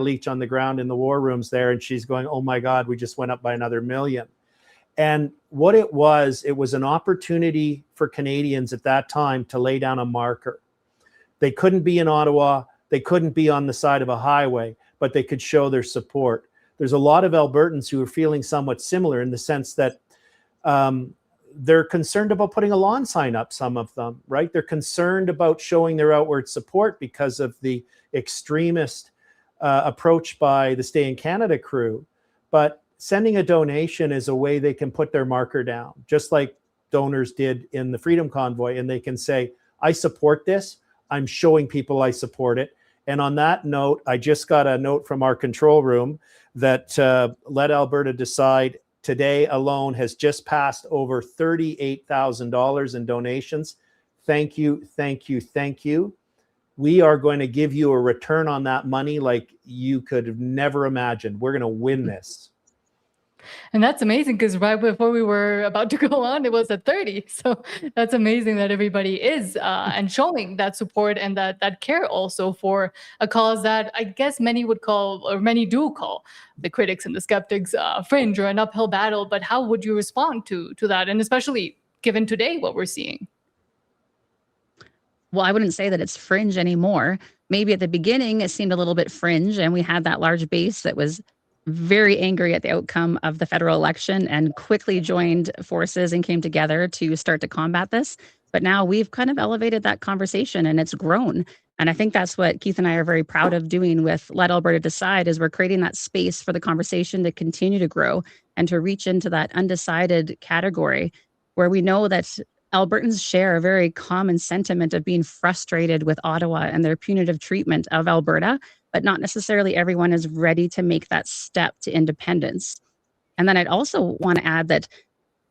leech on the ground in the war rooms there, and she's going, oh my God, we just went up by another million. And what it was an opportunity for Canadians at that time to lay down a marker. They couldn't be in Ottawa, they couldn't be on the side of a highway, but they could show their support. There's a lot of Albertans who are feeling somewhat similar in the sense that they're concerned about putting a lawn sign up, some of them, right? They're concerned about showing their outward support because of the extremist approach by the Stay in Canada crew. But sending a donation is a way they can put their marker down, just like donors did in the Freedom Convoy. And they can say, I support this. I'm showing people I support it. And on that note, I just got a note from our control room that Let Alberta Decide today alone has just passed over $38,000 in donations. Thank you, thank you, thank you. We are going to give you a return on that money like you could have never imagined. We're going to win this. And that's amazing, because right before we were about to go on, it was at 30. So that's amazing that everybody is and showing that support and that care also for a cause that I guess many would call, or many do call, the critics and the skeptics fringe or an uphill battle. But how would you respond to that? And especially given today what we're seeing? Well, I wouldn't say that it's fringe anymore. Maybe at the beginning it seemed a little bit fringe, and we had that large base that was very angry at the outcome of the federal election and quickly joined forces and came together to start to combat this. But now we've kind of elevated that conversation and it's grown. And I think that's what Keith and I are very proud of doing with Let Alberta Decide, is we're creating that space for the conversation to continue to grow and to reach into that undecided category where we know that Albertans share a very common sentiment of being frustrated with Ottawa and their punitive treatment of Alberta, but not necessarily everyone is ready to make that step to independence. And then I'd also want to add that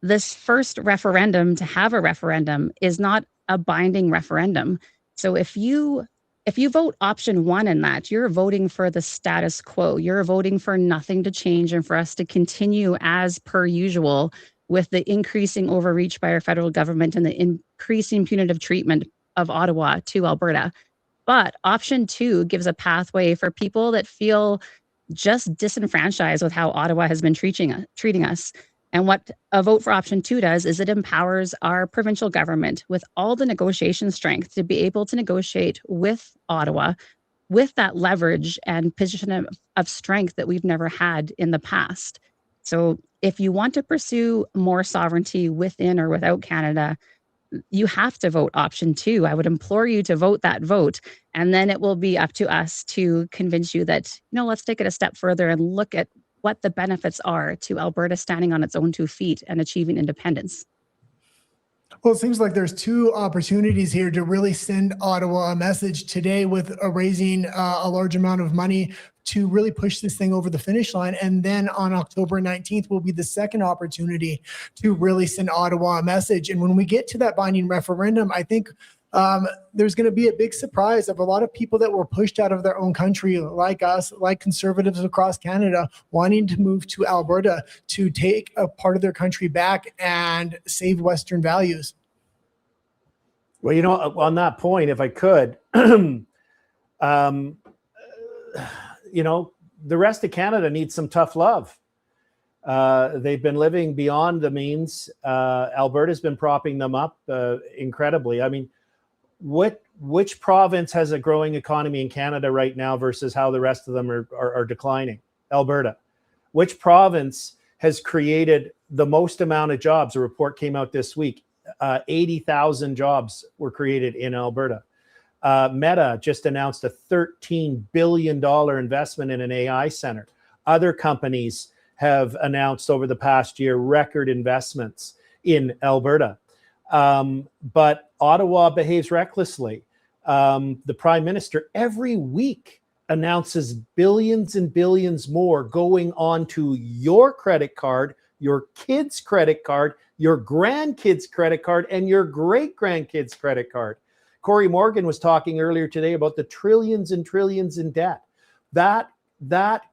this first referendum, to have a referendum, is not a binding referendum. So if you vote option 1 in that, you're voting for the status quo. You're voting for nothing to change and for us to continue as per usual with the increasing overreach by our federal government and the increasing punitive treatment of Ottawa to Alberta. But option 2 gives a pathway for people that feel just disenfranchised with how Ottawa has been treating us. And what a vote for option 2 does is it empowers our provincial government with all the negotiation strength to be able to negotiate with Ottawa with that leverage and position of strength that we've never had in the past. So if you want to pursue more sovereignty within or without Canada, you have to vote option 2. I would implore you to vote that vote. And then it will be up to us to convince you that, let's take it a step further and look at what the benefits are to Alberta standing on its own 2 feet and achieving independence. Well, it seems like there's 2 opportunities here to really send Ottawa a message today with raising a large amount of money to really push this thing over the finish line. And then on October 19th will be the second opportunity to really send Ottawa a message. And when we get to that binding referendum, I think there's going to be a big surprise of a lot of people that were pushed out of their own country, like us, like conservatives across Canada, wanting to move to Alberta to take a part of their country back and save Western values. Well, on that point, if I could, the rest of Canada needs some tough love. They've been living beyond the means. Alberta's been propping them up incredibly. I mean, which province has a growing economy in Canada right now versus how the rest of them are declining? Alberta. Which province has created the most amount of jobs? A report came out this week. 80,000 jobs were created in Alberta. Meta just announced a $13 billion investment in an AI center. Other companies have announced over the past year record investments in Alberta. But Ottawa behaves recklessly. The Prime Minister every week announces billions and billions more going onto your credit card, your kid's credit card, your grandkids' credit card, and your great-grandkids' credit card. Corey Morgan was talking earlier today about the trillions and trillions in debt. That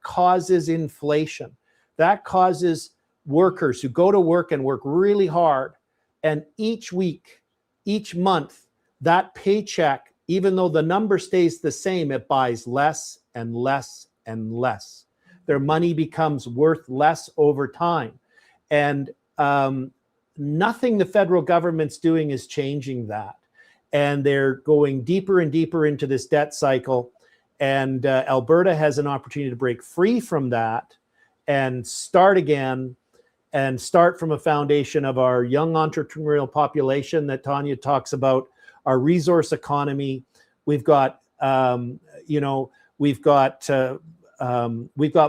causes inflation. That causes workers who go to work and work really hard. And each week, each month, that paycheck, even though the number stays the same, it buys less and less and less. Their money becomes worth less over time. And nothing the federal government's doing is changing that. And they're going deeper and deeper into this debt cycle. And Alberta has an opportunity to break free from that and start again, and start from a foundation of our young entrepreneurial population that Tanya talks about, our resource economy. We've got, we've got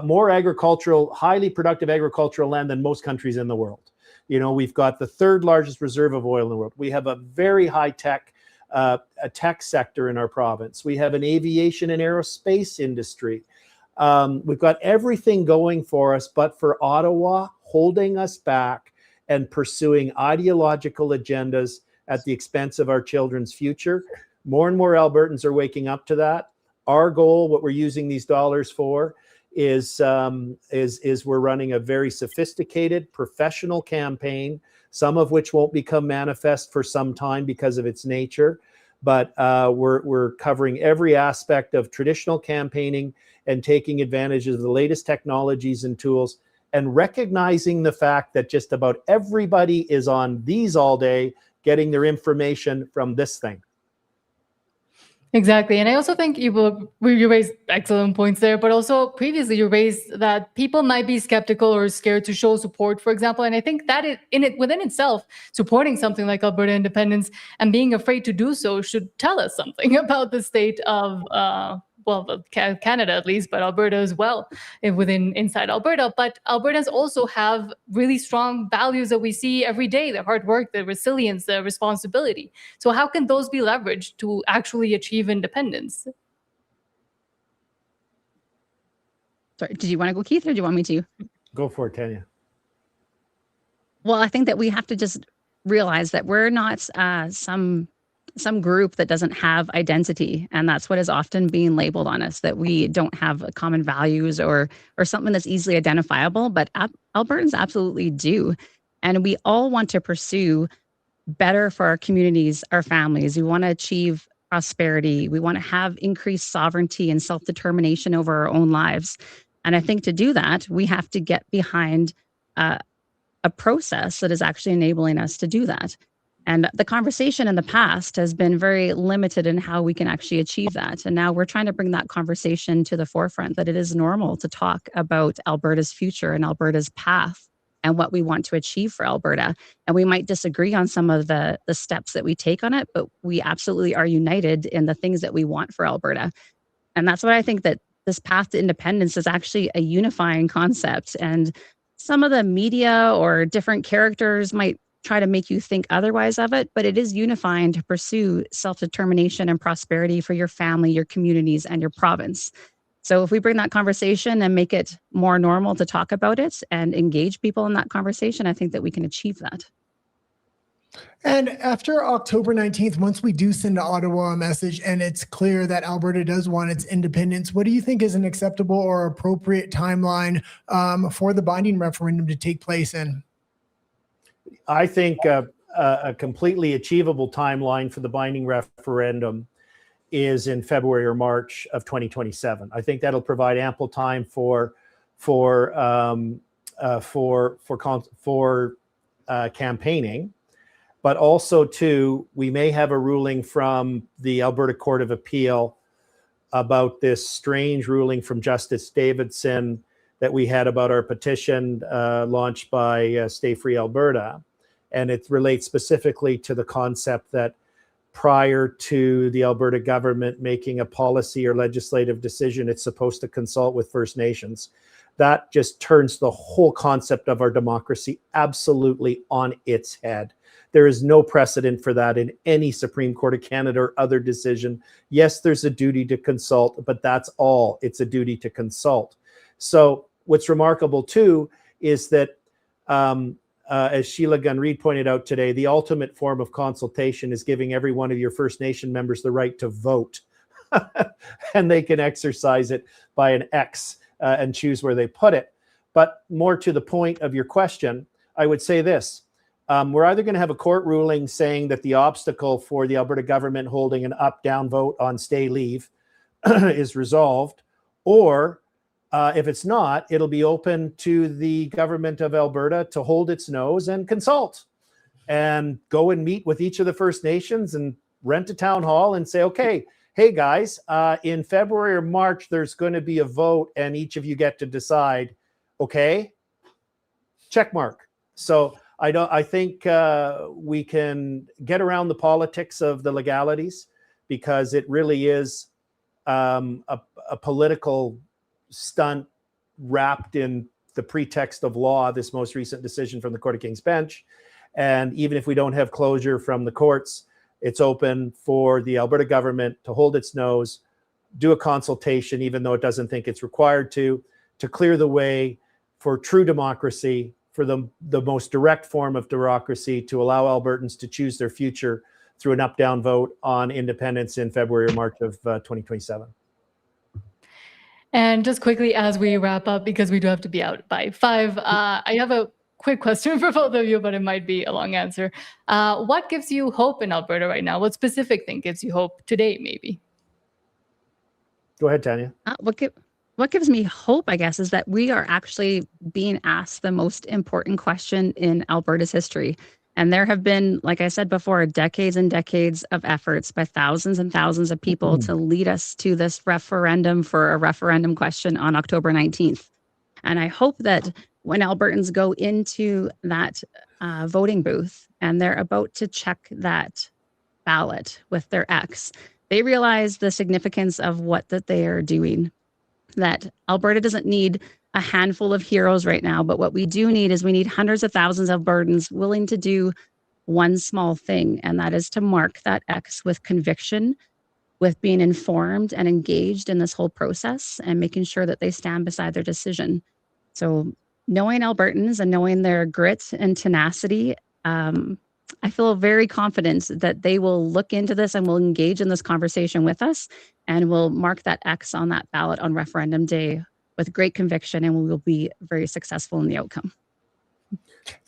more agricultural, highly productive agricultural land than most countries in the world. We've got the third largest reserve of oil in the world. We have a very high tech, a tech sector in our province. We have an aviation and aerospace industry. We've got everything going for us, but for Ottawa holding us back and pursuing ideological agendas at the expense of our children's future. More and more Albertans are waking up to that. Our goal, what we're using these dollars for, is we're running a very sophisticated professional campaign, some of which won't become manifest for some time because of its nature. But we're covering every aspect of traditional campaigning and taking advantage of the latest technologies and tools, and recognizing the fact that just about everybody is on these all day, getting their information from this thing. Exactly. And I also think you raised excellent points there, but also previously you raised that people might be skeptical or scared to show support, for example. And I think that within itself, supporting something like Alberta independence and being afraid to do so should tell us something about the state of Canada at least, but Alberta as well, inside Alberta. But Albertans also have really strong values that we see every day: the hard work, the resilience, the responsibility. So how can those be leveraged to actually achieve independence? Sorry, did you want to go, Keith, or do you want me to? Go for it, Tanya. Well, I think that we have to just realize that we're not some group that doesn't have identity, and that's what is often being labeled on us, that we don't have common values or something that's easily identifiable. But Albertans absolutely do, and we all want to pursue better for our communities, our families. We want to achieve prosperity. We want to have increased sovereignty and self-determination over our own lives. And I think to do that, we have to get behind a process that is actually enabling us to do that. And the conversation in the past has been very limited in how we can actually achieve that. And now we're trying to bring that conversation to the forefront, that it is normal to talk about Alberta's future and Alberta's path and what we want to achieve for Alberta. And we might disagree on some of the steps that we take on it, but we absolutely are united in the things that we want for Alberta. And that's why I think that this path to independence is actually a unifying concept. And some of the media or different characters might try to make you think otherwise of it, but it is unifying to pursue self-determination and prosperity for your family, your communities, and your province. So if we bring that conversation and make it more normal to talk about it and engage people in that conversation, I think that we can achieve that. And after October 19th, once we do send to Ottawa a message and it's clear that Alberta does want its independence, what do you think is an acceptable or appropriate timeline for the binding referendum to take place in? I think a completely achievable timeline for the binding referendum is in February or March of 2027. I think that'll provide ample time for campaigning, but also too, we may have a ruling from the Alberta Court of Appeal about this strange ruling from Justice Davidson that we had about our petition launched by Stay Free Alberta. And it relates specifically to the concept that prior to the Alberta government making a policy or legislative decision, it's supposed to consult with First Nations. That just turns the whole concept of our democracy absolutely on its head. There is no precedent for that in any Supreme Court of Canada or other decision. Yes, there's a duty to consult, but that's all. It's a duty to consult. So what's remarkable too is that as Sheila Gunn-Reid pointed out today, the ultimate form of consultation is giving every one of your First Nation members the right to vote. And they can exercise it by an X and choose where they put it. But more to the point of your question, I would say this. We're either going to have a court ruling saying that the obstacle for the Alberta government holding an up-down vote on stay leave is resolved, or If it's not, it'll be open to the government of Alberta to hold its nose and consult and go and meet with each of the First Nations and rent a town hall and say, okay, hey guys, in February or March, there's going to be a vote and each of you get to decide, okay, check mark. So I think we can get around the politics of the legalities, because it really is a political stunt wrapped in the pretext of law, this most recent decision from the Court of King's Bench. And even if we don't have closure from the courts, it's open for the Alberta government to hold its nose, do a consultation, even though it doesn't think it's required to clear the way for true democracy, for the most direct form of democracy, to allow Albertans to choose their future through an up-down vote on independence in February or March of 2027. And just quickly, as we wrap up, because we do have to be out by 5, I have a quick question for both of you, but it might be a long answer. What gives you hope in Alberta right now? What specific thing gives you hope today, maybe? Go ahead, Tanya. What gives me hope, I guess, is that we are actually being asked the most important question in Alberta's history. And there have been, like I said before, decades and decades of efforts by thousands and thousands of people to lead us to this referendum for a referendum question on October 19th. And I hope that when Albertans go into that voting booth and they're about to check that ballot with their X, they realize the significance of what that they are doing. That Alberta doesn't need a handful of heroes right now, but what we do need is we need hundreds of thousands of Albertans willing to do one small thing, and that is to mark that X with conviction, with being informed and engaged in this whole process, and making sure that they stand beside their decision. So knowing Albertans and knowing their grit and tenacity, I feel very confident that they will look into this and will engage in this conversation with us and will mark that X on that ballot on referendum day with great conviction, and we will be very successful in the outcome.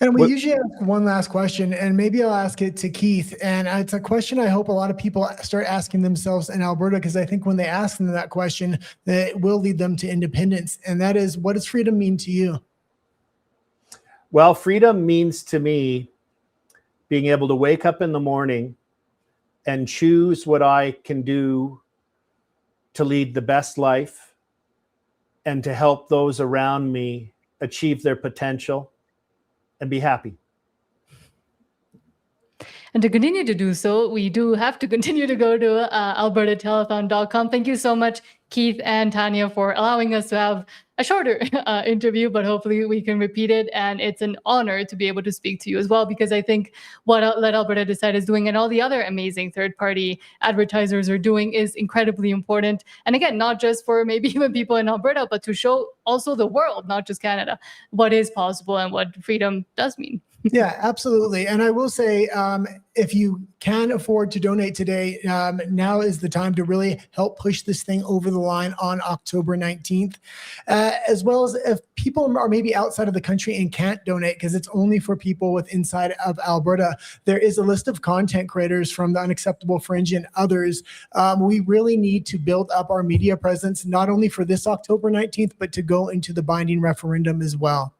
And we usually ask one last question, and maybe I'll ask it to Keith. And it's a question I hope a lot of people start asking themselves in Alberta, because I think when they ask them that question, that it will lead them to independence. And that is, what does freedom mean to you? Well, freedom means to me being able to wake up in the morning and choose what I can do to lead the best life and to help those around me achieve their potential and be happy. And to continue to do so, we do have to continue to go to albertatelethon.com. Thank you so much, Keith and Tanya, for allowing us to have a shorter interview, but hopefully we can repeat it. And it's an honor to be able to speak to you as well, because I think what Let Alberta Decide is doing and all the other amazing third-party advertisers are doing is incredibly important. And again, not just for maybe even people in Alberta, but to show also the world, not just Canada, what is possible and what freedom does mean. Yeah, absolutely. And I will say, if you can afford to donate today, now is the time to really help push this thing over the line on October 19th, as well as if people are maybe outside of the country and can't donate because it's only for people with inside of Alberta. There is a list of content creators from the Unacceptable Fringe and others. We really need to build up our media presence, not only for this October 19th, but to go into the binding referendum as well.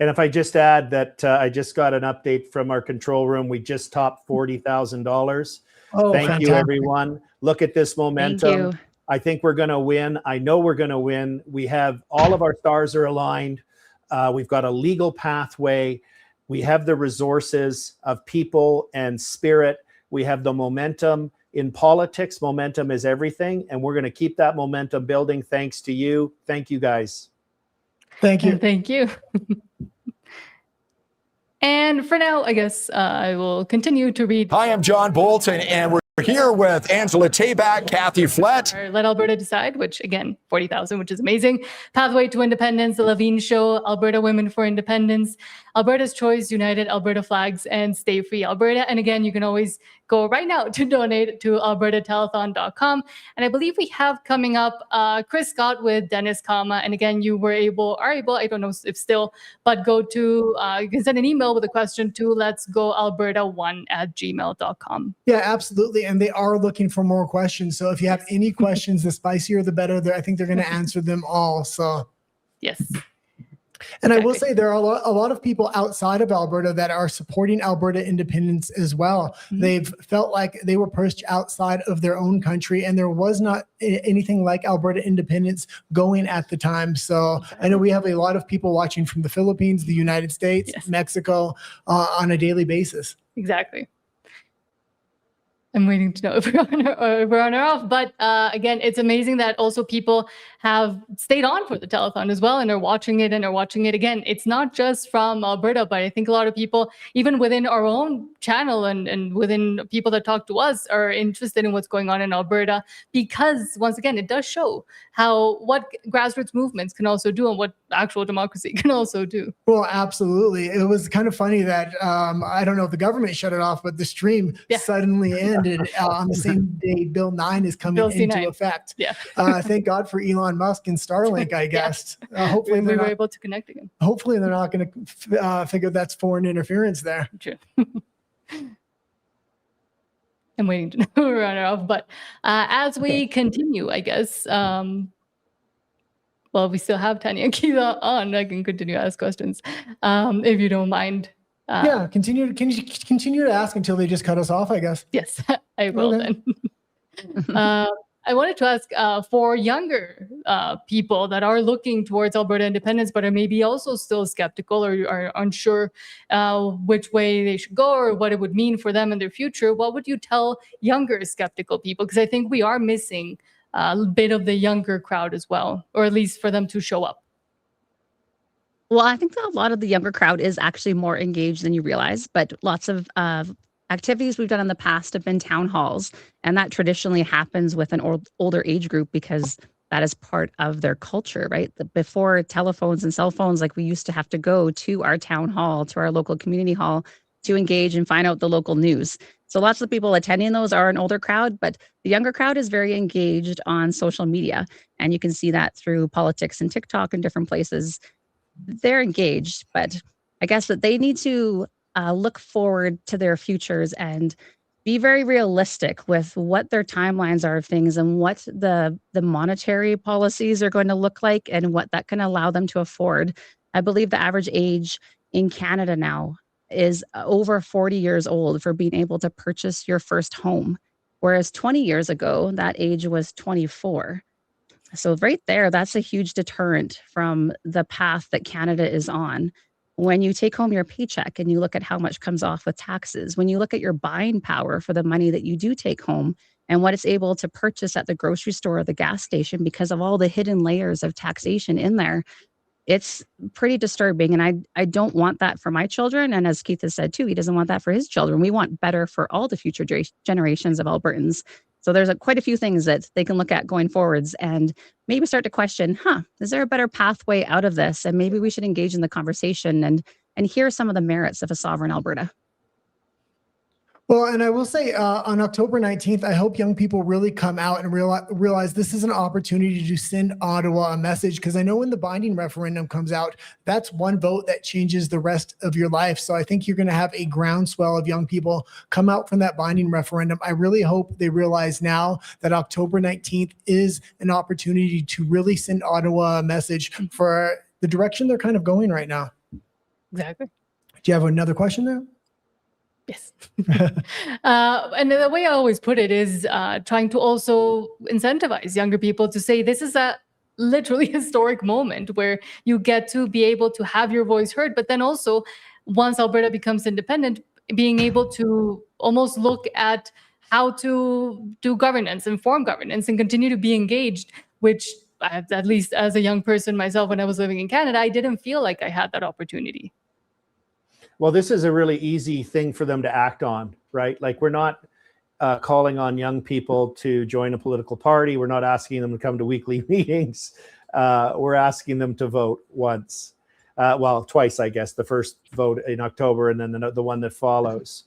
And if I just add that I just got an update from our control room. We just topped $40,000. Oh, Thank fantastic. you, everyone. Look at this momentum. Thank you. I think we're going to win. I know we're going to win. We have all of our stars are aligned. We've got a legal pathway. We have the resources of people and spirit. We have the momentum. In politics, momentum is everything. And we're going to keep that momentum building thanks to you. Thank you, guys. Thank you. And thank you. And for now, I guess I will continue to read. Hi, I'm John Bolton, and we're here with Angela Tabak, Kathy Flett. Let Alberta Decide, which again, 40,000, which is amazing. Pathway to Independence, The Levine Show, Alberta Women for Independence, Alberta's Choice, United Alberta Flags, and Stay Free Alberta. And again, you can always go right now to donate to albertatelethon.com. And I believe we have coming up Chris Scott with Dennis Kama. And again, you are able, I don't know if still, but go to, you can send an email with a question to letsgoalberta1@gmail.com. Yeah, absolutely. and they are looking for more questions. So if you have any questions, the spicier the better. I think they're going to answer them all. So Yes. and I will Exactly. say there are a lot of people outside of Alberta that are supporting Alberta independence as well. Mhm. They've felt like they were pushed outside of their own country, and there was not anything like Alberta independence going at the time. So I know we have a lot of people watching from the Philippines, the United States, Yes. Mexico on a daily basis. Exactly. I'm waiting to know if we're on or off. But again, it's amazing that also people have stayed on for the telethon as well and are watching it again. It's not just from Alberta, but I think a lot of people, even within our own channel and within people that talk to us, are interested in what's going on in Alberta, because once again, it does show what grassroots movements can also do and what actual democracy can also do. Well, absolutely. It was kind of funny that I don't know if the government shut it off, but the stream suddenly ended on the same day Bill 9 is coming Bill into C9. effect. Yeah. Thank God for Elon Musk and Starlink, I guess. Hopefully we were able to connect again. Hopefully they're not going to figure that's foreign interference there. True. I'm waiting to know we're on or off. But as we continue, I guess, well, we still have Tanya and Keitha on. I can continue to ask questions if you don't mind. Yeah, continue. Can you continue to ask until they just cut us off, I guess? Yes, I will Okay. then. I wanted to ask for younger people that are looking towards Alberta independence, but are maybe also still skeptical or are unsure which way they should go or what it would mean for them in their future. What would you tell younger skeptical people? Because I think we are missing a bit of the younger crowd as well, or at least for them to show up. Well, I think that a lot of the younger crowd is actually more engaged than you realize, but lots of activities we've done in the past have been town halls, and that traditionally happens with an older age group because that is part of their culture, right? Before telephones and cell phones, like we used to have to go to our town hall, to our local community hall to engage and find out the local news. So lots of people attending those are an older crowd, but the younger crowd is very engaged on social media, and you can see that through politics and TikTok and different places. They're engaged, but I guess that they need to look forward to their futures and be very realistic with what their timelines are of things and what the monetary policies are going to look like and what that can allow them to afford. I believe the average age in Canada now is over 40 years old for being able to purchase your first home, whereas 20 years ago, that age was 24. So right there, that's a huge deterrent from the path that Canada is on. When you take home your paycheck and you look at how much comes off with taxes, when you look at your buying power for the money that you do take home and what it's able to purchase at the grocery store or the gas station because of all the hidden layers of taxation in there, it's pretty disturbing. And I don't want that for my children. And as Keith has said too, he doesn't want that for his children. We want better for all the future generations of Albertans. So there's quite a few things that they can look at going forwards and maybe start to question, is there a better pathway out of this? And maybe we should engage in the conversation and hear some of the merits of a sovereign Alberta. Well, and I will say on October 19th, I hope young people really come out and realize this is an opportunity to send Ottawa a message, because I know when the binding referendum comes out, that's one vote that changes the rest of your life. So I think you're going to have a groundswell of young people come out from that binding referendum. I really hope they realize now that October 19th is an opportunity to really send Ottawa a message for the direction they're kind of going right now. Exactly. Do you have another question there? Yes. And the way I always put it is trying to also incentivize younger people to say this is a literally historic moment where you get to be able to have your voice heard, but then also once Alberta becomes independent, being able to almost look at how to do governance, inform governance, and continue to be engaged, which at least as a young person myself, when I was living in Canada, I didn't feel like I had that opportunity. Well, this is a really easy thing for them to act on, right? Like we're not calling on young people to join a political party. We're not asking them to come to weekly meetings. We're asking them to vote once. Well, twice, I guess. The first vote in October and then the one that follows.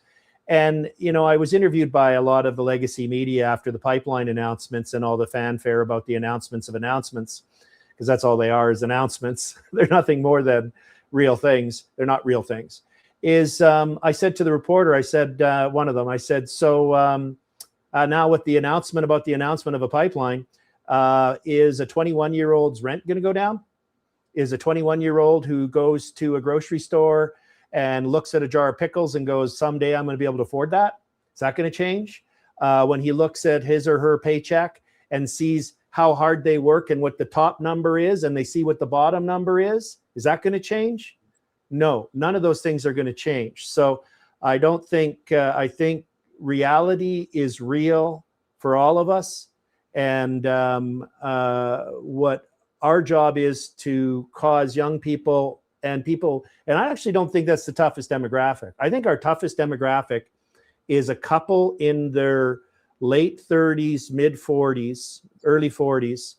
And, you know, I was interviewed by a lot of the legacy media after the pipeline announcements and all the fanfare about the announcements of announcements, because that's all they are, is announcements. They're nothing more than real things. They're not real things. I said to the reporter, I said, one of them, I said, so now with the announcement of a pipeline, is a 21-year-old's rent going to go down? Is a 21-year-old who goes to a grocery store and looks at a jar of pickles and goes, someday I'm going to be able to afford that? Is that going to change? When he looks at his or her paycheck and sees how hard they work and what the top number is, and they see what the bottom number is that going to change? No, none of those things are going to change. So I don't think, I think reality is real for all of us. And what our job is to cause young people, and I actually don't think that's the toughest demographic. I think our toughest demographic is a couple in their late 30s, mid 40s, early 40s.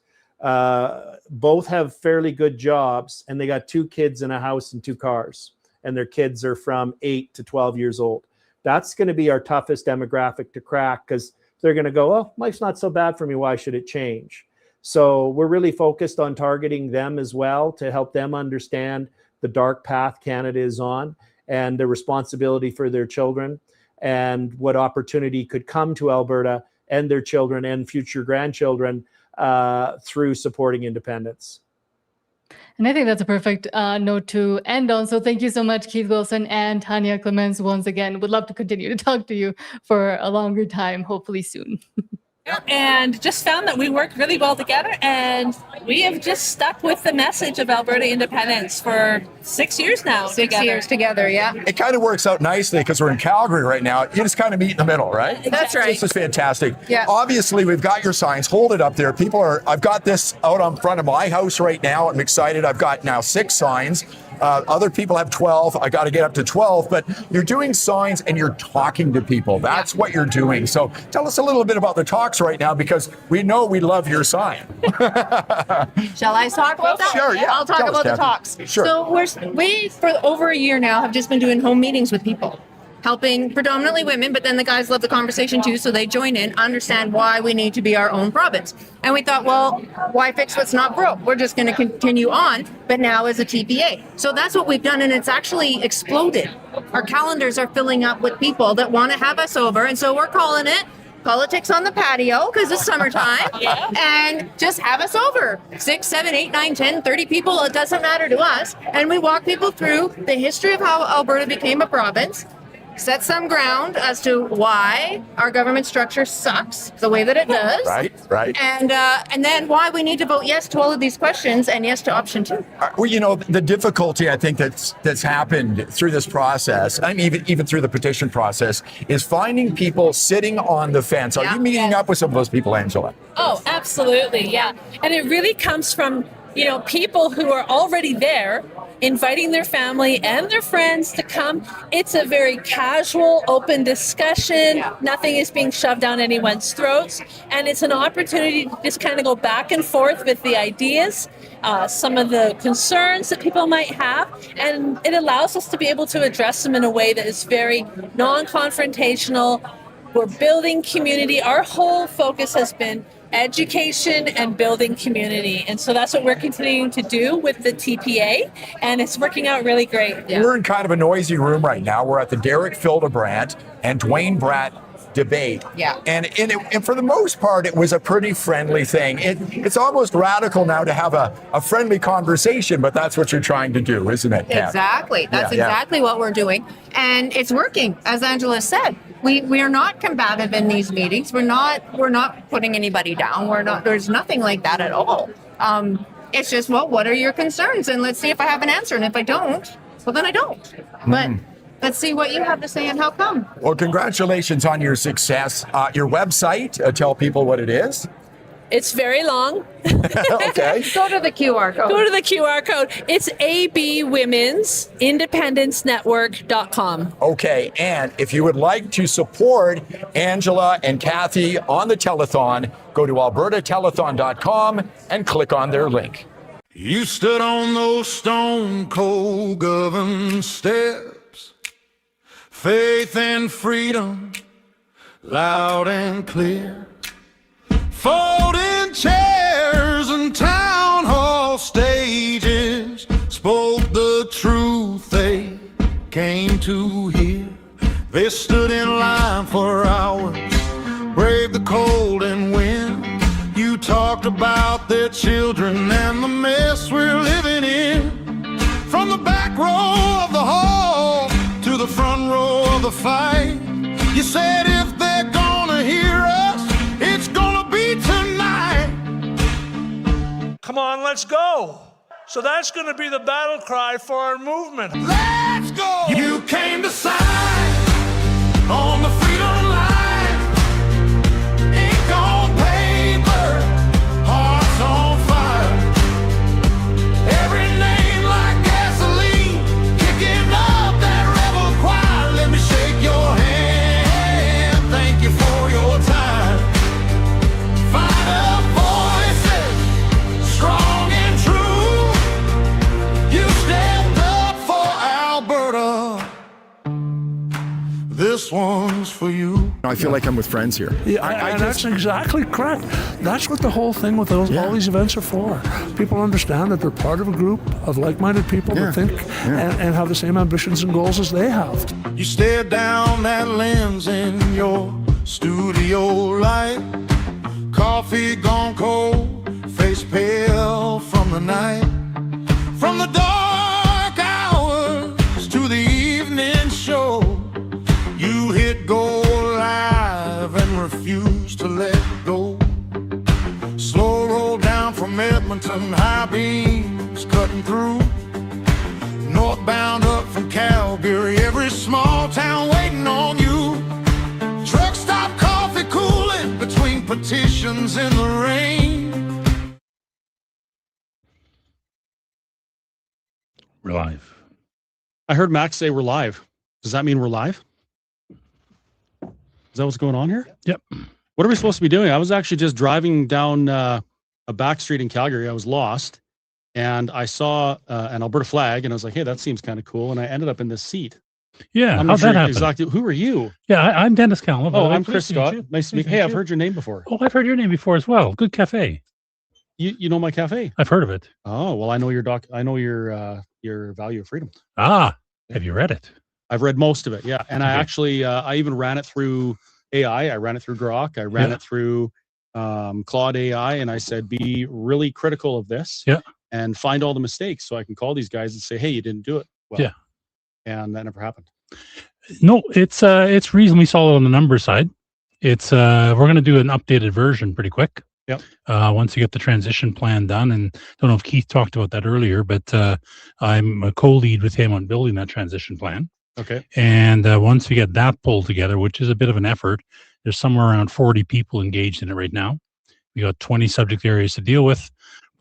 Both have fairly good jobs, and they got 2 kids in a house and 2 cars, and their kids are from 8 to 12 years old. That's going to be our toughest demographic to crack, because they're going to go, oh, life's not so bad for me. Why should it change? So we're really focused on targeting them as well to help them understand the dark path Canada is on and the responsibility for their children and what opportunity could come to Alberta and their children and future grandchildren through supporting independence. And I think that's a perfect note to end on. So thank you so much, Keith Wilson and Tanya Clemens, once again. Would love to continue to talk to you for a longer time, hopefully soon. And just found that we work really well together, and we have just stuck with the message of Alberta independence for 6 years now. 6 years together, yeah. It kind of works out nicely because we're in Calgary right now. You just kind of meet in the middle, right? That's right. This is fantastic. Yeah. Obviously, we've got your signs. Hold it up there. I've got this out on front of my house right now. I'm excited. I've got now 6 signs. Other people have 12. I got to get up to 12, but you're doing signs and you're talking to people. That's what you're doing. So tell us a little bit about the talks right now, because we know we love your sign. Shall I talk about that? Sure, yeah. I'll talk Tell us, about the Kathy. talks. Sure. So we, for over a year now, have just been doing home meetings with people, helping predominantly women, but then the guys love the conversation too, so they join in, understand why we need to be our own province. And we thought, well, why fix what's not broke? We're just going to continue on, but now as a TPA. So that's what we've done, and it's actually exploded. Our calendars are filling up with people that want to have us over, and so we're calling it Politics on the Patio, because it's summertime. And just have us over. 6, 7, 8, 9, 10, 30 people, it doesn't matter to us. And we walk people through the history of how Alberta became a province, set some ground as to why our government structure sucks the way that it does. Right. And then why we need to vote yes to all of these questions and yes to option 2. Well, you know, the difficulty I think that's happened through this process, I mean, even through the petition process, is finding people sitting on the fence. Are you meeting up with some of those people, Angela? Oh, absolutely, yeah. And it really comes from, people who are already there, inviting their family and their friends to come. It's a very casual, open discussion. Yeah. Nothing is being shoved down anyone's throats. And it's an opportunity to just kind of go back and forth with the ideas, some of the concerns that people might have. And it allows us to be able to address them in a way that is very non-confrontational. We're building community. Our whole focus has been education and building community. And so that's what we're continuing to do with the TPA, and it's working out really great. Yeah. We're in kind of a noisy room right now. We're at the Derek Fildebrandt and Dwayne Bratt debate. Yeah. And for the most part, it was a pretty friendly thing. It's almost radical now to have a friendly conversation, but that's what you're trying to do, isn't it, Kat? Exactly. That's exactly what we're doing. And it's working, as Angela said. We are not combative in these meetings. We're not putting anybody down. There's nothing like that at all. It's just, well, what are your concerns? And let's see if I have an answer. And if I don't, well, then I don't. But let's see what you have to say and how come. Well, congratulations on your success. Your website, tell people what it is. It's very long. Okay. Go to the QR code. Go to the QR code. It's abwomensindependencenetwork.com. Okay. And if you would like to support Angela and Kathy on the telethon, go to albertatelethon.com and click on their link. You stood on those stone cold government steps, faith and freedom, loud and clear. Folding chairs and town hall stages spoke the truth they came to hear. They stood in line for hours, brave about their children and the mess we're living in. From the back row of the hall to the front row of the fight. You said if they're gonna hear us, it's gonna be tonight. Come on, let's go. So that's going to be the battle cry for our movement. Let's go! You came to sign on the freedom line. Ink on paper, hearts on fire. Every name like gasoline, kicking up that rebel choir. Let me shake your hand, thank you for your time. Find up voices, strong and true. You stepped up for Alberta. This one's for you. I feel like I'm with friends here. Yeah, and that's exactly correct. That's what the whole thing with all these events are for. People understand that they're part of a group of like-minded people that think and have the same ambitions and goals as they have. You stared down that lens in your studio light. Coffee gone cold, face pale from the night. From the dark hours to the evening show, you hit go live and refused to let go. Slow roll down from Edmonton, high beams cutting through. Northbound up from Calgary, every small town waiting on you. Truck stop coffee cooling between petitions in the rain. We're live. I heard Max say we're live. Does that mean we're live? Is that what's going on here? Yep. What are we supposed to be doing? I was actually just driving down a back street in Calgary. I was lost, and I saw an Alberta flag, and I was like, hey, that seems kind of cool. And I ended up in this seat. Yeah, I'm how'd not sure that happen? exactly. Who are you? Yeah, I'm Dennis Callan. Oh, I'm Chris Scott. Nice to meet you. Hey, I've heard your name before. Oh, I've heard your name before as well. Good cafe. You know my cafe? I've heard of it. Oh, well, I know your I know your Value of Freedom. Ah, have you read it? I've read most of it. Yeah, and I actually I even ran it through AI. I ran it through Grok. I ran it through Claude AI, and I said, be really critical of this. Yeah. And find all the mistakes so I can call these guys and say, hey, you didn't do it well. Yeah. And that never happened. No, it's reasonably solid on the numbers side. It's we're going to do an updated version pretty quick. Yep. Once you get the transition plan done, and don't know if Keith talked about that earlier, but I'm a co-lead with him on building that transition plan. Okay. And once we get that pulled together, which is a bit of an effort, there's somewhere around 40 people engaged in it right now. We got 20 subject areas to deal with,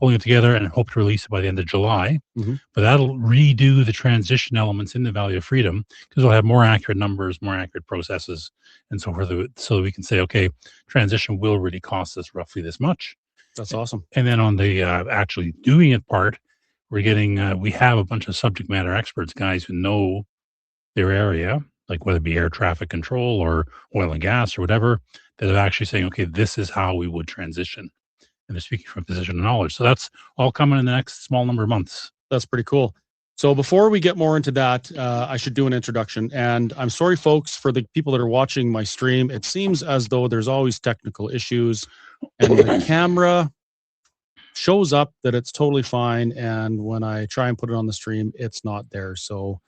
pulling it together, and hope to release it by the end of July. Mm-hmm. But that'll redo the transition elements in the Value of Freedom, because we'll have more accurate numbers, more accurate processes, and so forth, so that we can say, okay, transition will really cost us roughly this much. That's awesome. And then on the actually doing it part, we're getting, we have a bunch of subject matter experts, guys who know their area, like whether it be air traffic control or oil and gas or whatever, that are actually saying, okay, this is how we would transition. And they're speaking from a position of knowledge. So that's all coming in the next small number of months. That's pretty cool. So before we get more into that, I should do an introduction. And I'm sorry, folks, for the people that are watching my stream. It seems as though there's always technical issues, and the camera shows up that it's totally fine. And when I try and put it on the stream, it's not there. So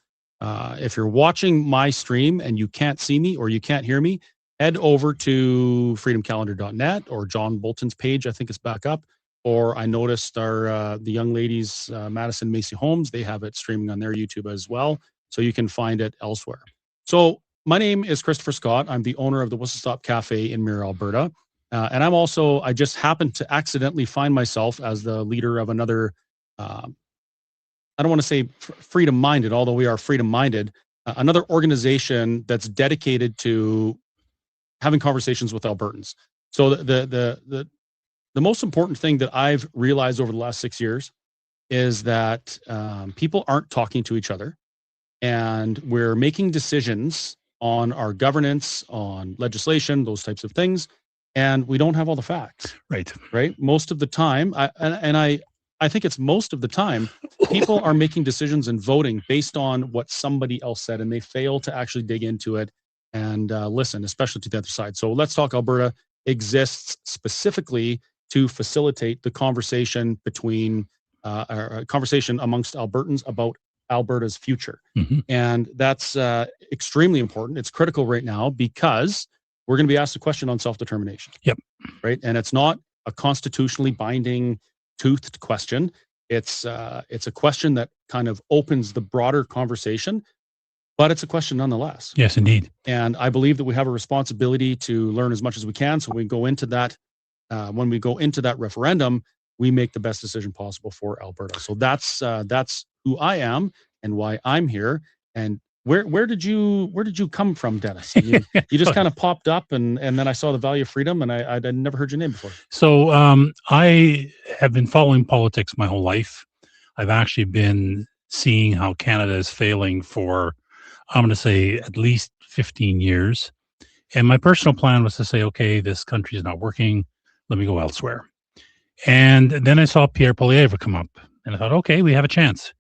if you're watching my stream and you can't see me or you can't hear me, head over to freedomcalendar.net or John Bolton's page. I think it's back up. Or I noticed the young ladies, Madison Macy Holmes, they have it streaming on their YouTube as well. So you can find it elsewhere. So my name is Christopher Scott. I'm the owner of the Whistle Stop Cafe in Mirror, Alberta. And I'm also, I just happened to accidentally find myself as the leader of another, I don't want to say freedom-minded, although we are freedom-minded, another organization that's dedicated to having conversations with Albertans. So the most important thing that I've realized over the last 6 years is that people aren't talking to each other, and we're making decisions on our governance, on legislation, those types of things, and we don't have all the facts. Right. Most of the time, I think it's most of the time, people are making decisions and voting based on what somebody else said, and they fail to actually dig into it and listen, especially to the other side. So Let's Talk Alberta exists specifically to facilitate the conversation between a conversation amongst Albertans about Alberta's future. And that's extremely important. It's critical right now because we're going to be asked a question on self-determination. Yep. Right. And it's not a constitutionally binding toothed question. It's a question that kind of opens the broader conversation, but it's a question nonetheless. Yes, indeed. And I believe that we have a responsibility to learn as much as we can. So we go into that, when we go into that referendum, we make the best decision possible for Alberta. So that's who I am and why I'm here. And where did you come from, Dennis? I mean, you just kind of popped up, and then I saw the value of freedom, and I'd never heard your name before. So I have been following politics my whole life. I've actually been seeing how Canada is failing for, I'm going to say, at least 15 years. And my personal plan was to say, okay, this country is not working. Let me go elsewhere. And then I saw Pierre Poilievre come up, and I thought, okay, we have a chance.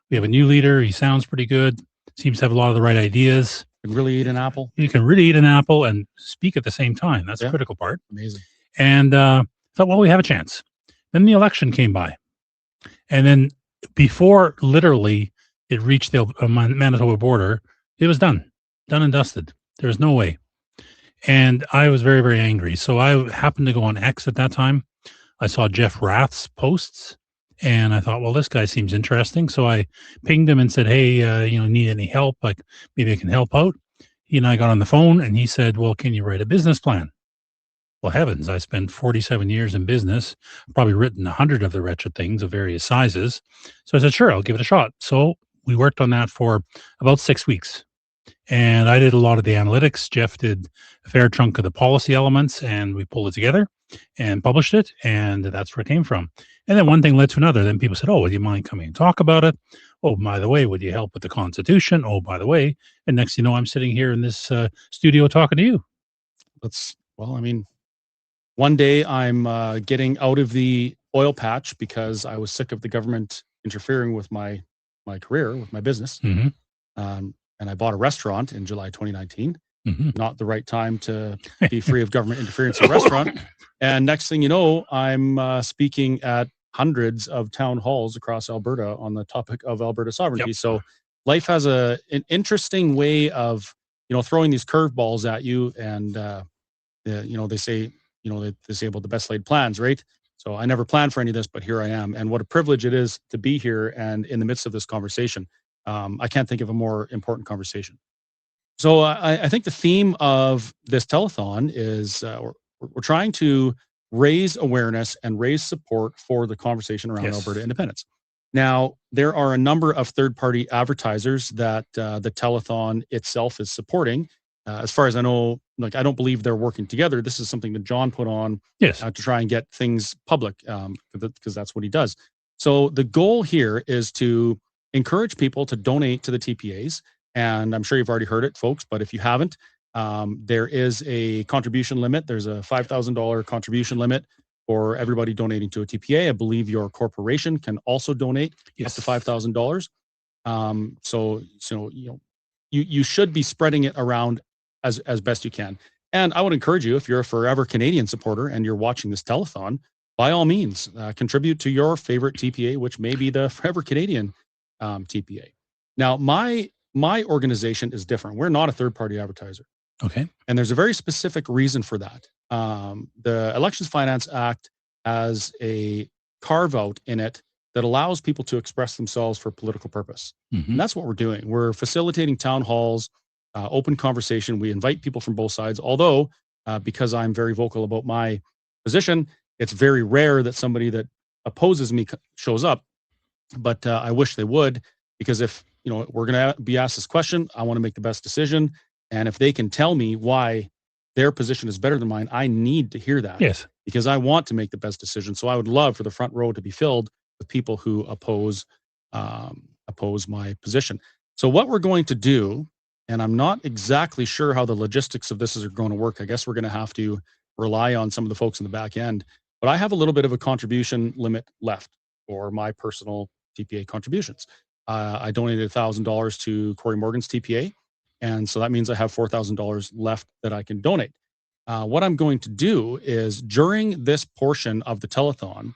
We have a new leader. He sounds pretty good. Seems to have a lot of the right ideas. Can really eat an apple. You can really eat an apple and speak at the same time. That's the critical part. Amazing. And thought, well, we have a chance. Then the election came by. And then before literally it reached the Manitoba border, it was done and dusted. There was no way. And I was very, very angry. So I happened to go on X at that time. I saw Jeff Rath's posts, and I thought, well, this guy seems interesting. So I pinged him and said, hey, need any help? Like, maybe I can help out. He and I got on the phone, and he said, well, can you write a business plan? Well, heavens, I spent 47 years in business, probably written 100 of the wretched things of various sizes. So I said, sure, I'll give it a shot. So we worked on that for about 6 weeks. And I did a lot of the analytics. Jeff did a fair chunk of the policy elements, and we pulled it together and published it. And that's where it came from. And then one thing led to another. Then people said, oh, would you mind coming and talk about it? Oh, by the way, would you help with the Constitution? Oh, by the way. And next thing you know, I'm sitting here in this studio talking to you. One day I'm getting out of the oil patch because I was sick of the government interfering with my career, with my business. And I bought a restaurant in July 2019. Not the right time to be free of government interference in a restaurant. And next thing you know, I'm speaking at hundreds of town halls across Alberta on the topic of Alberta sovereignty. Yep. So life has an interesting way of, throwing these curveballs at you. And, they say about the best laid plans, right? So I never planned for any of this, but here I am. And what a privilege it is to be here and in the midst of this conversation. I can't think of a more important conversation. So I think the theme of this telethon is we're trying to raise awareness and raise support for the conversation around Alberta independence. Now, there are a number of third-party advertisers that the telethon itself is supporting. As far as I know, I don't believe they're working together. This is something that John put on to try and get things public because that's what he does. So the goal here is to encourage people to donate to the TPAs. And I'm sure you've already heard it, folks, but if you haven't, there is a contribution limit. There's a $5,000 contribution limit for everybody donating to a TPA. I believe your corporation can also donate up to $5,000. So you should be spreading it around as best you can. And I would encourage you, if you're a forever Canadian supporter and you're watching this telethon, by all means, contribute to your favorite TPA, which may be the Forever Canadian TPA. Now, my organization is different. We're not a third-party advertiser. Okay. And there's a very specific reason for that. The Elections Finance Act has a carve-out in it that allows people to express themselves for political purpose. And that's what we're doing. We're facilitating town halls, open conversation. We invite people from both sides, although because I'm very vocal about my position, it's very rare that somebody that opposes me shows up. But I wish they would, because if we're going to be asked this question, I want to make the best decision. And if they can tell me why their position is better than mine, I need to hear that. Yes. Because I want to make the best decision. So I would love for the front row to be filled with people who oppose my position. So what we're going to do, and I'm not exactly sure how the logistics of this is going to work. I guess we're going to have to rely on some of the folks in the back end. But I have a little bit of a contribution limit left for my personal TPA contributions. I donated $1,000 to Corey Morgan's TPA. And so that means I have $4,000 left that I can donate. what I'm going to do is during this portion of the telethon,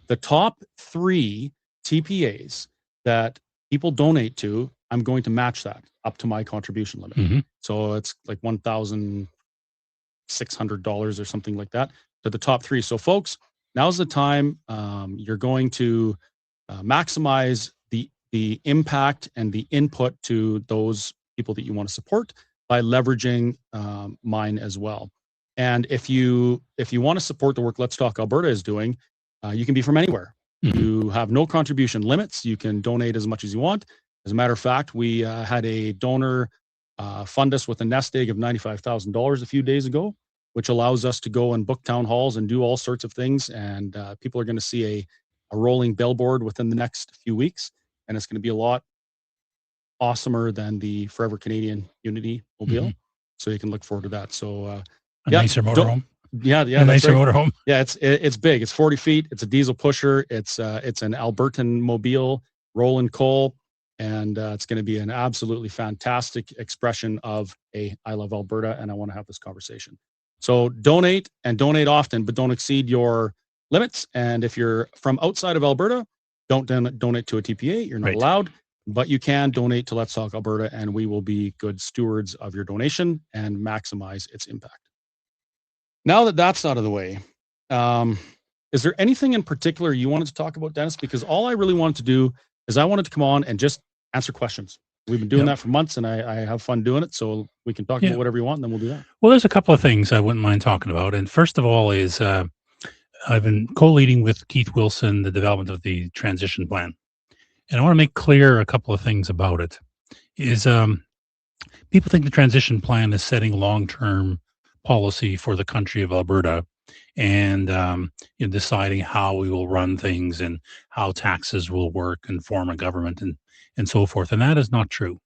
the top 3 TPAs that people donate to, I'm going to match that up to my contribution limit. Mhm. So it's like $1,600 or something like that to the top 3. So folks, now's the time. You're going to maximize the impact and the input to those people that you want to support by leveraging mine as well. And if you want to support the work Let's Talk Alberta is doing, you can be from anywhere. Mhm. You have no contribution limits. You can donate as much as you want. As a matter of fact, we had a donor fund us with a nest egg of $95,000 a few days ago, which allows us to go and book town halls and do all sorts of things. And people are going to see a rolling billboard within the next few weeks. And it's going to be a lot awesomer than the Forever Canadian Unity Mobile. Mhm. So you can look forward to that. So A yeah, nicer motorhome. yeah, A that's nicer right. motorhome. Yeah, it's big. It's 40 feet. It's a diesel pusher. It's an Albertan mobile, rolling coal, and it's going to be an absolutely fantastic expression of I love Alberta and I want to have this conversation. So donate and donate often, but don't exceed your limits. And if you're from outside of Alberta, don't donate to a TPA. You're not Right. allowed, but you can donate to Let's Talk Alberta, and we will be good stewards of your donation and maximize its impact. Now that that's out of the way, is there anything in particular you wanted to talk about, Dennis? Because all I really wanted to do is I wanted to come on and just answer questions. We've been doing Yep. that for months, and I have fun doing it. So we can talk Yeah. about whatever you want, and then we'll do that. Well, there's a couple of things I wouldn't mind talking about. And first of all is I've been co-leading with Keith Wilson the development of the transition plan. And I want to make clear a couple of things about it. Is people think the transition plan is setting long-term policy for the country of Alberta and deciding how we will run things and how taxes will work and form a government and so forth. And that is not true.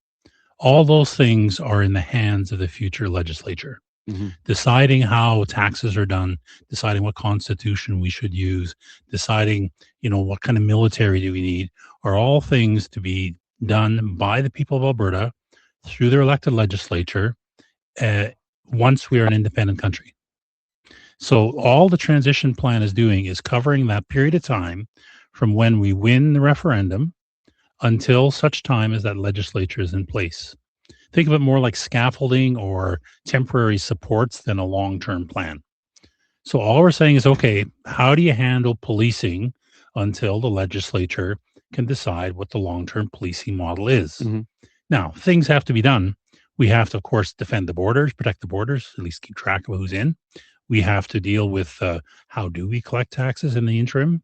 All those things are in the hands of the future legislature. Mm-hmm. Deciding how taxes are done, deciding what constitution we should use, deciding, what kind of military do we need, are all things to be done by the people of Alberta through their elected legislature once we are an independent country. So all the transition plan is doing is covering that period of time from when we win the referendum until such time as that legislature is in place. Think of it more like scaffolding or temporary supports than a long-term plan. So all we're saying is, okay, how do you handle policing until the legislature can decide what the long-term policing model is? Mm-hmm. Now, things have to be done. We have to, of course, defend the borders, protect the borders, at least keep track of who's in. We have to deal with how do we collect taxes in the interim?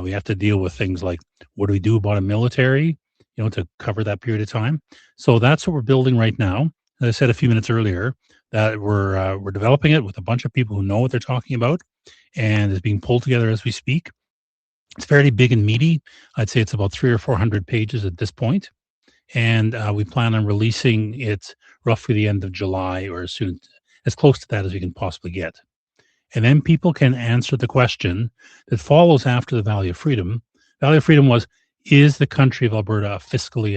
We have to deal with things like what do we do about a military, to cover that period of time. So that's what we're building right now. As I said a few minutes earlier, that we're developing it with a bunch of people who know what they're talking about, and is being pulled together as we speak. It's fairly big and meaty. I'd say it's about 300 or 400 pages at this point, and we plan on releasing it roughly the end of July or as close to that as we can possibly get. And then people can answer the question that follows after the Valley of Freedom. Valley of Freedom was, is the country of Alberta a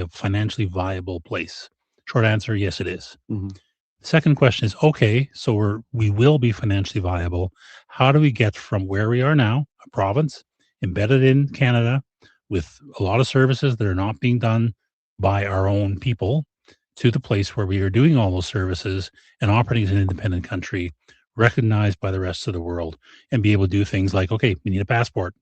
financially viable place? Short answer, yes, it is. Mm-hmm. The second question is, okay, so we will be financially viable. How do we get from where we are now, a province embedded in Canada with a lot of services that are not being done by our own people, to the place where we are doing all those services and operating as an independent country, recognized by the rest of the world, and be able to do things like, okay, we need a passport.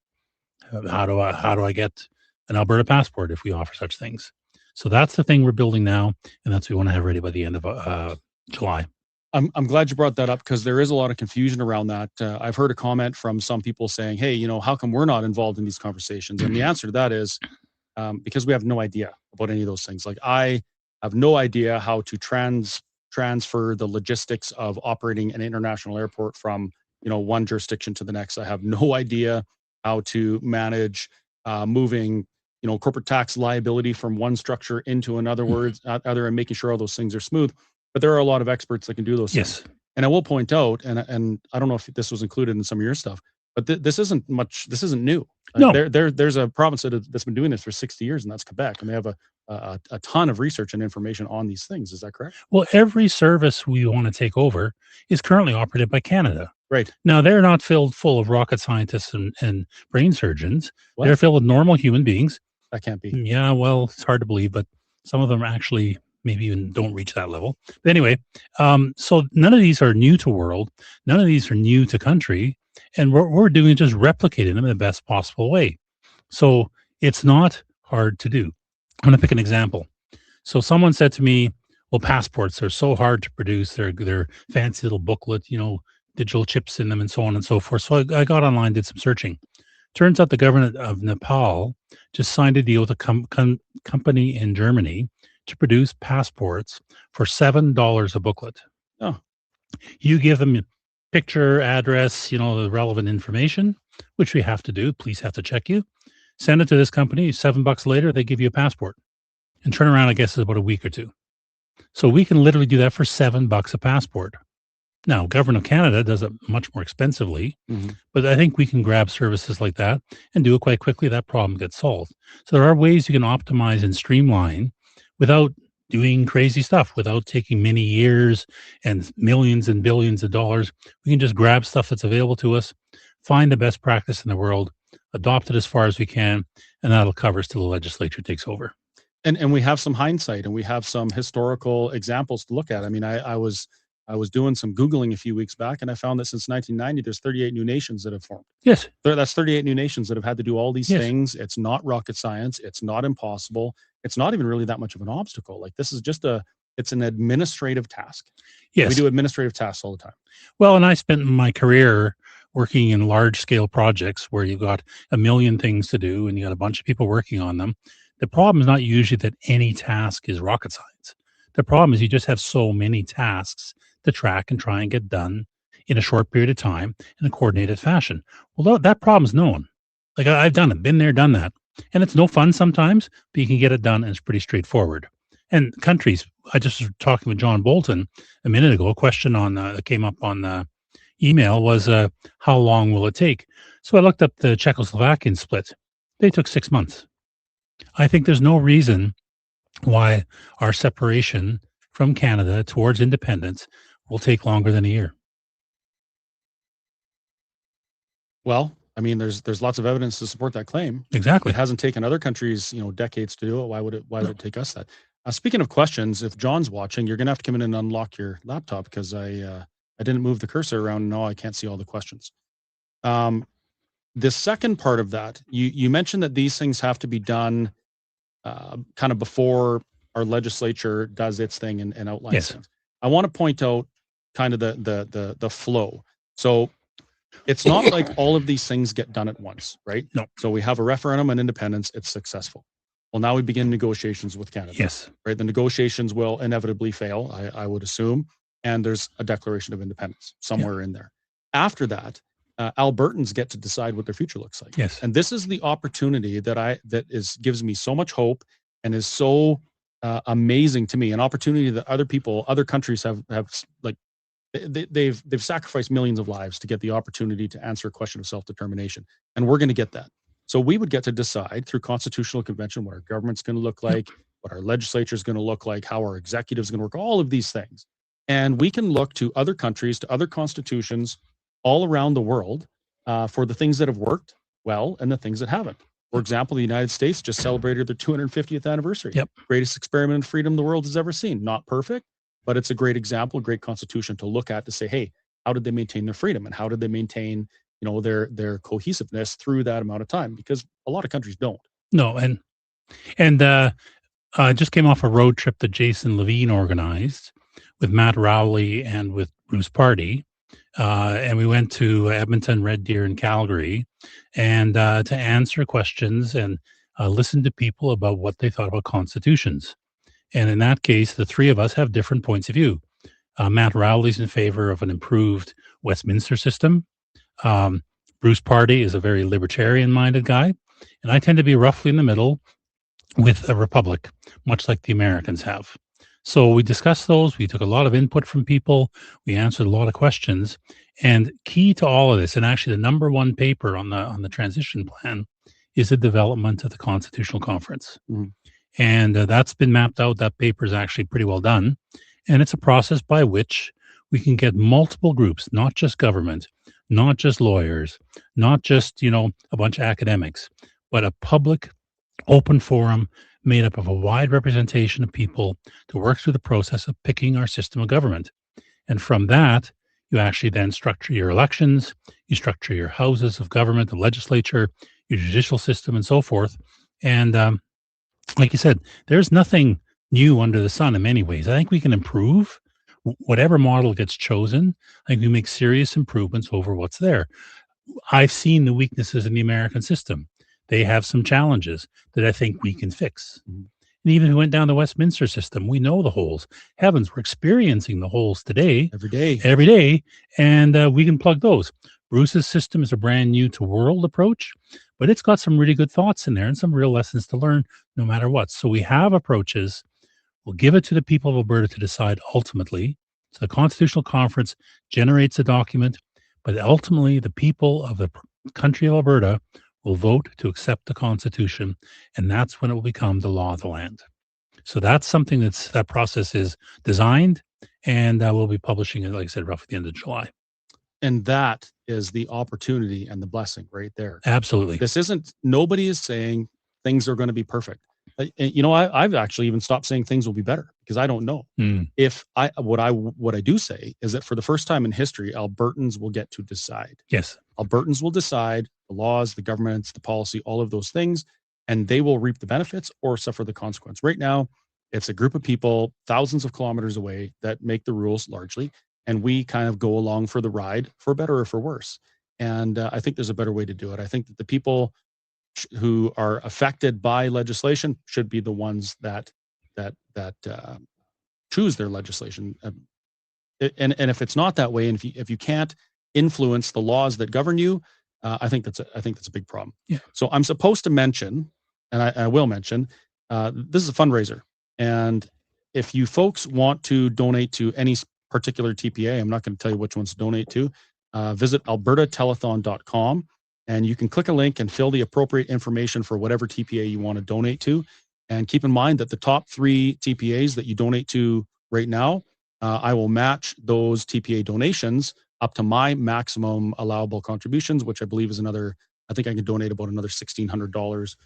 How do I get an Alberta passport if we offer such things? So that's the thing we're building now, and that's what we want to have ready by the end of July. I'm glad you brought that up, because there is a lot of confusion around that. I've heard a comment from some people saying, hey, how come we're not involved in these conversations? And the answer to that is because we have no idea about any of those things. Like, I have no idea how to transfer the logistics of operating an international airport from one jurisdiction to the next. I have no idea how to manage moving corporate tax liability from one structure into another other, and making sure all those things are smooth. But there are a lot of experts that can do those things. And I will point out, and I don't know if this was included in some of your stuff, but this isn't new. No. There's a province that's been doing this for 60 years, and that's Quebec, and they have a a ton of research and information on these things. Is that correct? Well, every service we want to take over is currently operated by Canada. Right. Now, they're not filled full of rocket scientists and brain surgeons. What? They're filled with normal human beings. That can't be. Yeah, well, it's hard to believe, but some of them actually maybe even don't reach that level. But anyway, so none of these are new to world. None of these are new to country. And what we're doing is just replicating them in the best possible way. So it's not hard to do. I'm going to pick an example. So someone said to me, well, passports are so hard to produce. They're fancy little booklet, digital chips in them and so on and so forth. So I got online, did some searching. Turns out the government of Nepal just signed a deal with a company in Germany to produce passports for $7 a booklet. Oh. You give them picture, address, the relevant information, which we have to do. Police have to check you. Send it to this company. $7 later, they give you a passport. And turn around, I guess, is about a week or two. So we can literally do that for $7 a passport. Now, Government of Canada does it much more expensively, but I think we can grab services like that and do it quite quickly. That problem gets solved. So there are ways you can optimize and streamline without doing crazy stuff, without taking many years and millions and billions of dollars. We can just grab stuff that's available to us, find the best practice in the world, adopt it as far as we can, and that'll cover us till the legislature takes over. And we have some hindsight, and we have some historical examples to look at. I mean, I was doing some Googling a few weeks back, and I found that since 1990, there's 38 new nations that have formed. Yes. That's 38 new nations that have had to do all these things. It's not rocket science. It's not impossible. It's not even really that much of an obstacle. Like, this is just it's an administrative task. Yes. We do administrative tasks all the time. Well, and I spent my career working in large scale projects where you've got a million things to do and you got a bunch of people working on them. The problem is not usually that any task is rocket science. The problem is you just have so many tasks to track and try and get done in a short period of time in a coordinated fashion. Well, that problem's known. Like, I've done it, been there, done that. And it's no fun sometimes, but you can get it done and it's pretty straightforward. And countries, I just was talking with John Bolton a minute ago, a question that came up on the email was, how long will it take? So I looked up the Czechoslovakian split. They took 6 months. I think there's no reason why our separation from Canada towards independence will take longer than a year. Well, I mean, there's lots of evidence to support that claim. Exactly. It hasn't taken other countries, decades to do it. Why would it take us that? Speaking of questions, if John's watching, you're gonna have to come in and unlock your laptop because I didn't move the cursor around. No, I can't see all the questions. The second part of that, you mentioned that these things have to be done kind of before our legislature does its thing and outlines things. I want to point out kind of the flow. So it's not like all of these things get done at once, right? No. So we have a referendum on independence. It's successful. Well, now we begin negotiations with Canada. Yes. Right. The negotiations will inevitably fail, I would assume. And there's a declaration of independence somewhere in there. After that, Albertans get to decide what their future looks like. Yes. And this is the opportunity that gives me so much hope and is so amazing to me. An opportunity that other countries have like they've sacrificed millions of lives to get the opportunity to answer a question of self-determination, and we're going to get that. So we would get to decide through constitutional convention what our government's going to look like, what our legislature is going to look like, how our executive is going to work, all of these things. And we can look to other countries, to other constitutions all around the world for the things that have worked well and the things that haven't. For example, the United States just celebrated their 250th anniversary. Yep. Greatest experiment in freedom the world has ever seen. Not perfect, but it's a great example, a great constitution to look at to say, hey, how did they maintain their freedom and how did they maintain, their cohesiveness through that amount of time? Because a lot of countries don't. No, and I just came off a road trip that Jason Levine organized with Matt Rowley and with Bruce Party. And we went to Edmonton, Red Deer, and Calgary, and to answer questions and listen to people about what they thought about constitutions. And in that case, the three of us have different points of view. Matt Rowley's in favor of an improved Westminster system. Bruce Party is a very libertarian-minded guy, and I tend to be roughly in the middle with a republic, much like the Americans have. So we discussed those. We took a lot of input from people. We answered a lot of questions. And key to all of this, and actually the number one paper on the transition plan, is the development of the Constitutional Conference. Mm. And that's been mapped out. That paper is actually pretty well done. And it's a process by which we can get multiple groups, not just government, not just lawyers, not just, a bunch of academics, but a public open forum made up of a wide representation of people to work through the process of picking our system of government. And from that, you actually then structure your elections, you structure your houses of government, the legislature, your judicial system, and so forth. And like you said, there's nothing new under the sun in many ways. I think we can improve whatever model gets chosen. I think we make serious improvements over what's there. I've seen the weaknesses in the American system. They have some challenges that I think we can fix. And even if we went down the Westminster system, we know the holes. Heavens, we're experiencing the holes today. Every day. And we can plug those. Bruce's system is a brand new to world approach, but it's got some really good thoughts in there and some real lessons to learn no matter what. So we have approaches. We'll give it to the people of Alberta to decide ultimately. So the Constitutional Conference generates a document, but ultimately the people of the country of Alberta will vote to accept the Constitution, and that's when it will become the law of the land. So that's something that process is designed, and we'll be publishing it, like I said, roughly the end of July. And that is the opportunity and the blessing right there. Absolutely. Nobody is saying things are going to be perfect. I've actually even stopped saying things will be better because I don't know. What I do say is that for the first time in history, Albertans will get to decide. Yes. Albertans will decide the laws, the governments, the policy, all of those things, and they will reap the benefits or suffer the consequence. Right now, it's a group of people thousands of kilometers away that make the rules largely, and we kind of go along for the ride, for better or for worse. And I think there's a better way to do it. I think that the people who are affected by legislation should be the ones that choose their legislation. And if it's not that way, and if you can't influence the laws that govern you, I think that's a big problem. Yeah. So I'm supposed to mention, and I will mention, this is a fundraiser, and if you folks want to donate to any particular TPA, I'm not going to tell you which ones to donate to. Visit albertatelethon.com. And you can click a link and fill the appropriate information for whatever TPA you want to donate to. And keep in mind that the top 3 TPAs that you donate to right now, I will match those TPA donations up to my maximum allowable contributions, which I believe is I think I can donate about another $1,600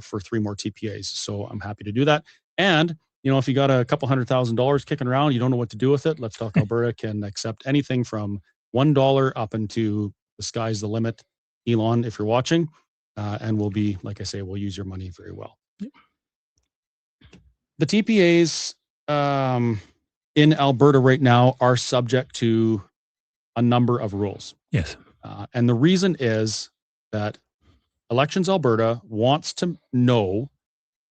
for 3 more TPAs. So I'm happy to do that. And, if you got a couple $100,000 kicking around, you don't know what to do with it, Let's Talk Alberta can accept anything from $1 up into the sky's the limit. Elon, if you're watching, and we'll be, like I say, we'll use your money very well. Yep. The TPAs in Alberta right now are subject to a number of rules. Yes. And the reason is that Elections Alberta wants to know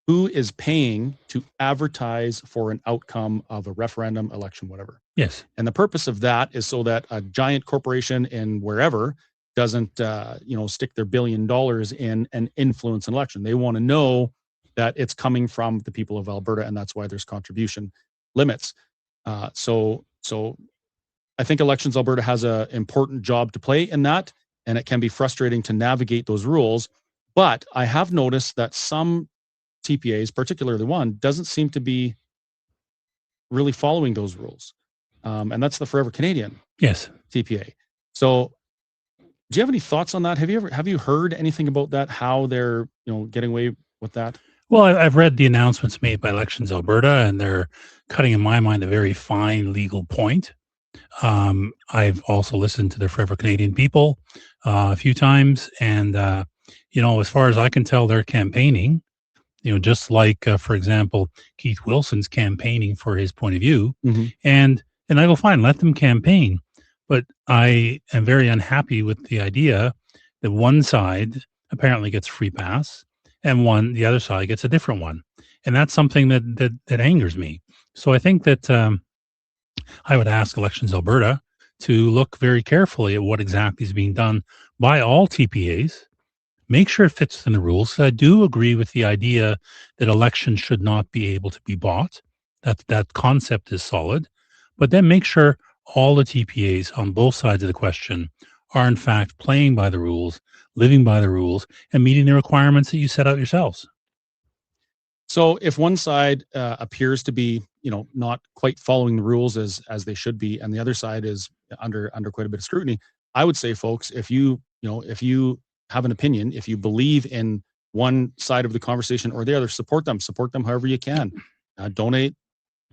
who is paying to advertise for an outcome of a referendum, election, whatever. Yes. And the purpose of that is so that a giant corporation in wherever doesn't stick their $1 billion in and influence an election. They want to know that it's coming from the people of Alberta, and that's why there's contribution limits. So I think Elections Alberta has an important job to play in that, and it can be frustrating to navigate those rules. But I have noticed that some TPAs, particularly one, doesn't seem to be really following those rules. And that's the Forever Canadian TPA. So do you have any thoughts on that? Have you heard anything about that? How they're getting away with that? Well, I've read the announcements made by Elections Alberta, and they're cutting, in my mind, a very fine legal point. I've also listened to the Forever Canadian people a few times, and as far as I can tell, they're campaigning. Just like, for example, Keith Wilson's campaigning for his point of view, and I go, fine, let them campaign. But I am very unhappy with the idea that one side apparently gets free pass and the other side gets a different one. And that's something that angers me. So I think that I would ask Elections Alberta to look very carefully at what exactly is being done by all TPAs, make sure it fits within the rules. So I do agree with the idea that elections should not be able to be bought. That concept is solid. But then make sure all the TPAs on both sides of the question are in fact playing by the rules, living by the rules, and meeting the requirements that you set out yourselves. So if one side appears to be, not quite following the rules as they should be, and the other side is under quite a bit of scrutiny, I would say, folks, if you have an opinion, if you believe in one side of the conversation or the other, support them however you can. Donate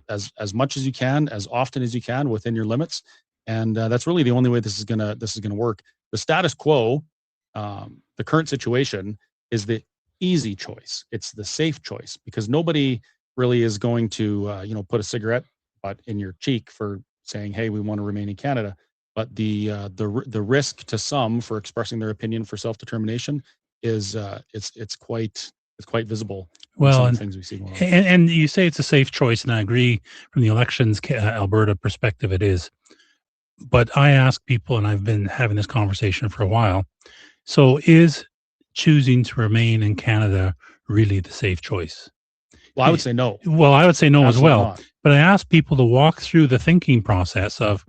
as much as you can, as often as you can, within your limits, and that's really the only way this is gonna work. The status quo, the current situation, is the easy choice. It's the safe choice, because nobody really is going to put a cigarette butt in your cheek for saying, hey, we want to remain in Canada. But the risk to some for expressing their opinion for self-determination is it's quite visible. Well, in some things we see going on. And you say it's a safe choice, and I agree from the elections Alberta perspective it is. But I ask people, and I've been having this conversation for a while, so is choosing to remain in Canada really the safe choice? Well, I would say no. Well, I would say no Absolutely as well. not. But I ask people to walk through the thinking process of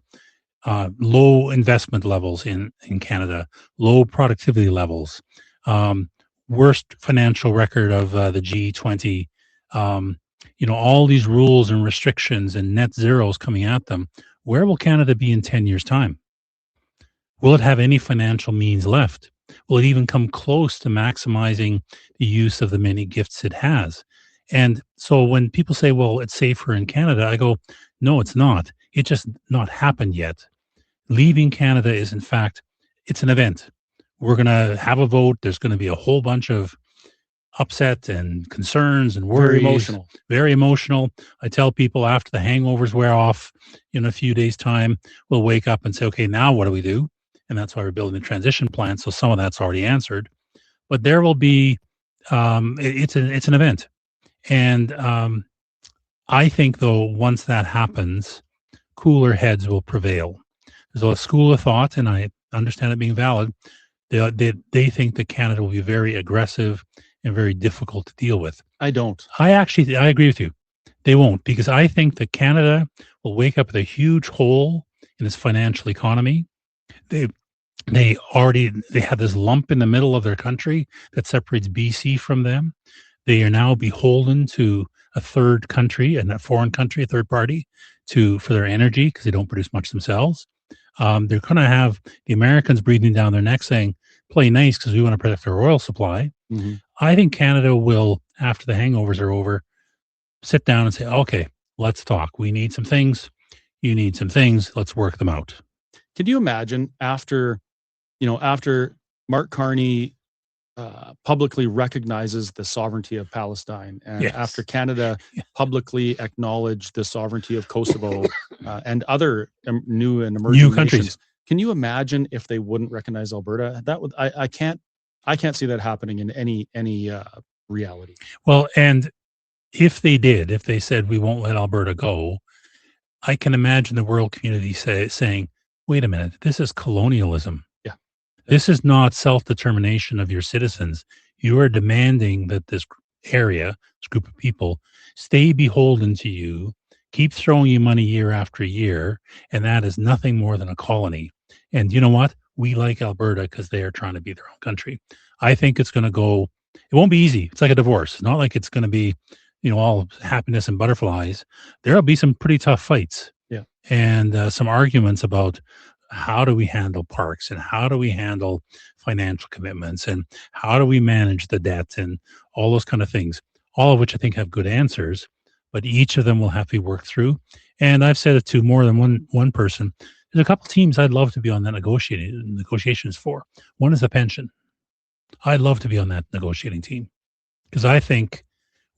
low investment levels in Canada, low productivity levels, worst financial record of the G20, all these rules and restrictions and net zeros coming at them. Where will Canada be in 10 years' time? Will it have any financial means left? Will it even come close to maximizing the use of the many gifts it has? And so when people say, well, it's safer in Canada, I go, no, it's not. It's just not happened yet. Leaving Canada is, in fact, it's an event. We're going to have a vote. There's going to be a whole bunch of upset and concerns and worries. Very emotional. I tell people after the hangovers wear off in a few days' time, we'll wake up and say, okay, now what do we do? And that's why we're building the transition plan. So some of that's already answered. But there will be, it's an event. And I think, though, once that happens, cooler heads will prevail. There's a school of thought, and I understand it being valid. They think that Canada will be very aggressive and very difficult to deal with. I don't. I agree with you. They won't, because I think that Canada will wake up with a huge hole in its financial economy. They have this lump in the middle of their country that separates BC from them. They are now beholden to a third country, and a foreign country, a third party, for their energy, because they don't produce much themselves. They're going to have the Americans breathing down their neck saying, play nice because we want to protect our oil supply. Mm-hmm. I think Canada will, after the hangovers are over, sit down and say, okay, let's talk. We need some things. You need some things. Let's work them out. Could you imagine after Mark Carney publicly recognizes the sovereignty of Palestine, and after Canada publicly acknowledged the sovereignty of Kosovo and other new and emerging countries. nations, can you imagine if they wouldn't recognize Alberta? That would I can't see that happening in any reality. Well, and if they said we won't let Alberta go, I can imagine the world community saying, wait a minute, this is colonialism. Yeah. This is not self-determination of your citizens. You are demanding that this area, this group of people, stay beholden to you, keep throwing you money year after year, and that is nothing more than a colony. And you know what? We like Alberta because they are trying to be their own country. I think it's going to go, it won't be easy. It's like a divorce. It's not like it's going to be, all happiness and butterflies. There'll be some pretty tough fights. Yeah. And some arguments about how do we handle parks, and how do we handle financial commitments, and how do we manage the debt, and all those kind of things, all of which I think have good answers, but each of them will have to be worked through. And I've said it to more than one person. There's a couple teams I'd love to be on that negotiations for. One is the pension. I'd love to be on that negotiating team because I think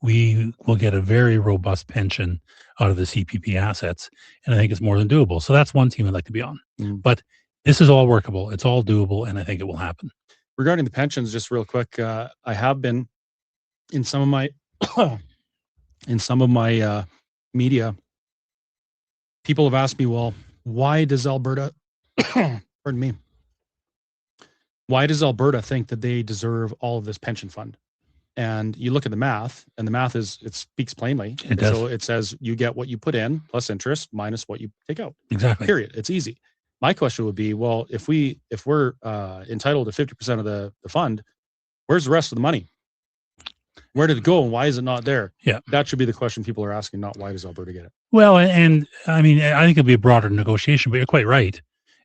we will get a very robust pension out of the CPP assets, and I think it's more than doable. So that's one team I'd like to be on. But this is all workable. It's all doable, and I think it will happen. Regarding the pensions, just real quick, I have been in some of my media. People have asked me, well, why does Alberta, pardon me, why does Alberta think that they deserve all of this pension fund? And you look at the math, and the math it speaks plainly. It does. So it says you get what you put in plus interest minus what you take out. Exactly. Period. It's easy. My question would be, well, if we're entitled to 50% of the fund, where's the rest of the money? Where did it go and why is it not there? Yeah. That should be the question people are asking, not why does Alberta get it? Well, and I mean, I think it'll be a broader negotiation, but you're quite right.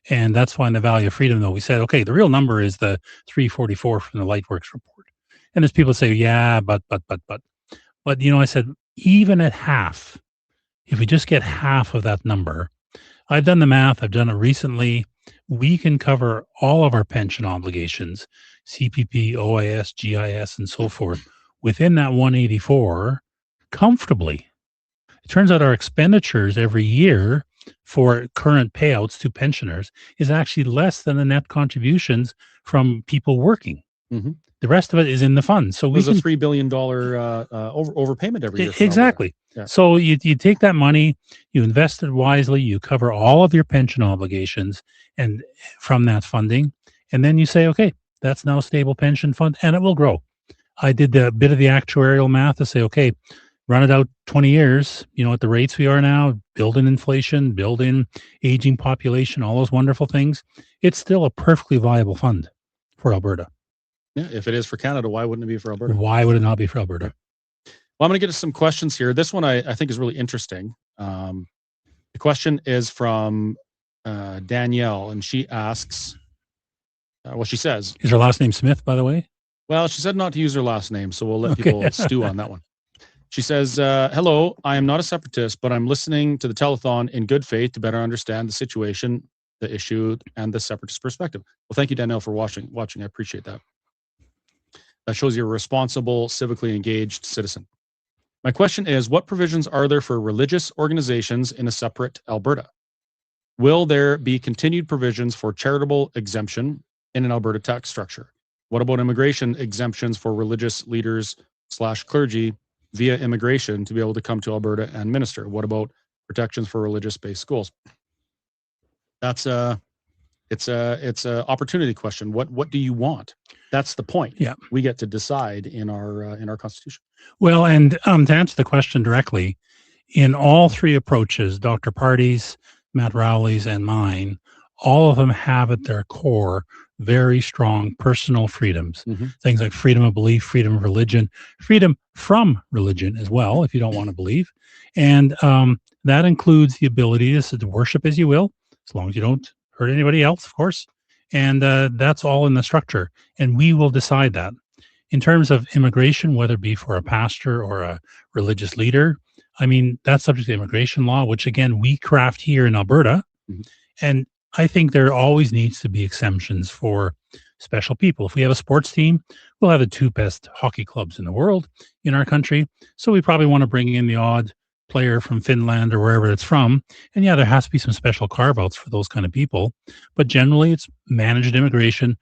And that's why in the Value of Freedom, though, we said, okay, the real number is the 344 from the Lightworks report. And there's people say, yeah, but, you know, I said, even at half, if we just get half of that number, I've done the math, I've done it recently, we can cover all of our pension obligations, CPP, OIS, GIS, and so forth, within that 184 comfortably. It turns out our expenditures every year for current payouts to pensioners is actually less than the net contributions from people working. Mm-hmm. The rest of it is in the fund. So there's a $3 billion overpayment every year. Exactly. Yeah. So you take that money, you invest it wisely, you cover all of your pension obligations and from that funding, and then you say, okay, that's now a stable pension fund, and it will grow. I did a bit of the actuarial math to say, okay, run it out 20 years, you know, at the rates we are now, build in inflation, build in aging population, all those wonderful things. It's still a perfectly viable fund for Alberta. Yeah, if it is for Canada, why wouldn't it be for Alberta? Why would it not be for Alberta? Well, I'm going to get to some questions here. This one I think is really interesting. The question is from Danielle, and she asks, she says... Is her last name Smith, by the way? Well, she said not to use her last name, so we'll let people stew on that one. She says, hello, I am not a separatist, but I'm listening to the telethon in good faith to better understand the situation, the issue, and the separatist perspective. Well, thank you, Danielle, for watching. I appreciate that. That shows you're a responsible, civically engaged citizen. My question is, what provisions are there for religious organizations in a separate Alberta? Will there be continued provisions for charitable exemption in an Alberta tax structure? What about immigration exemptions for religious leaders / clergy via immigration to be able to come to Alberta and minister? What about protections for religious-based schools? That's it's a opportunity question. What do you want? That's the point. Yeah, we get to decide in our constitution. Well, and to answer the question directly, in all three approaches, Dr. Party's, Matt Rowley's, and mine, all of them have at their core very strong personal freedoms. Mm-hmm. Things like freedom of belief, freedom of religion, freedom from religion as well, if you don't want to believe. And that includes the ability to worship as you will, as long as you don't hurt anybody else, of course. And that's all in the structure. And we will decide that. In terms of immigration, whether it be for a pastor or a religious leader, I mean, that's subject to immigration law, which again, we craft here in Alberta. Mm-hmm. And I think there always needs to be exemptions for special people. If we have a sports team, we'll have the two best hockey clubs in the world in our country. So we probably want to bring in the odd player from Finland or wherever it's from. And yeah, there has to be some special carve-outs for those kind of people. But generally, it's managed immigration.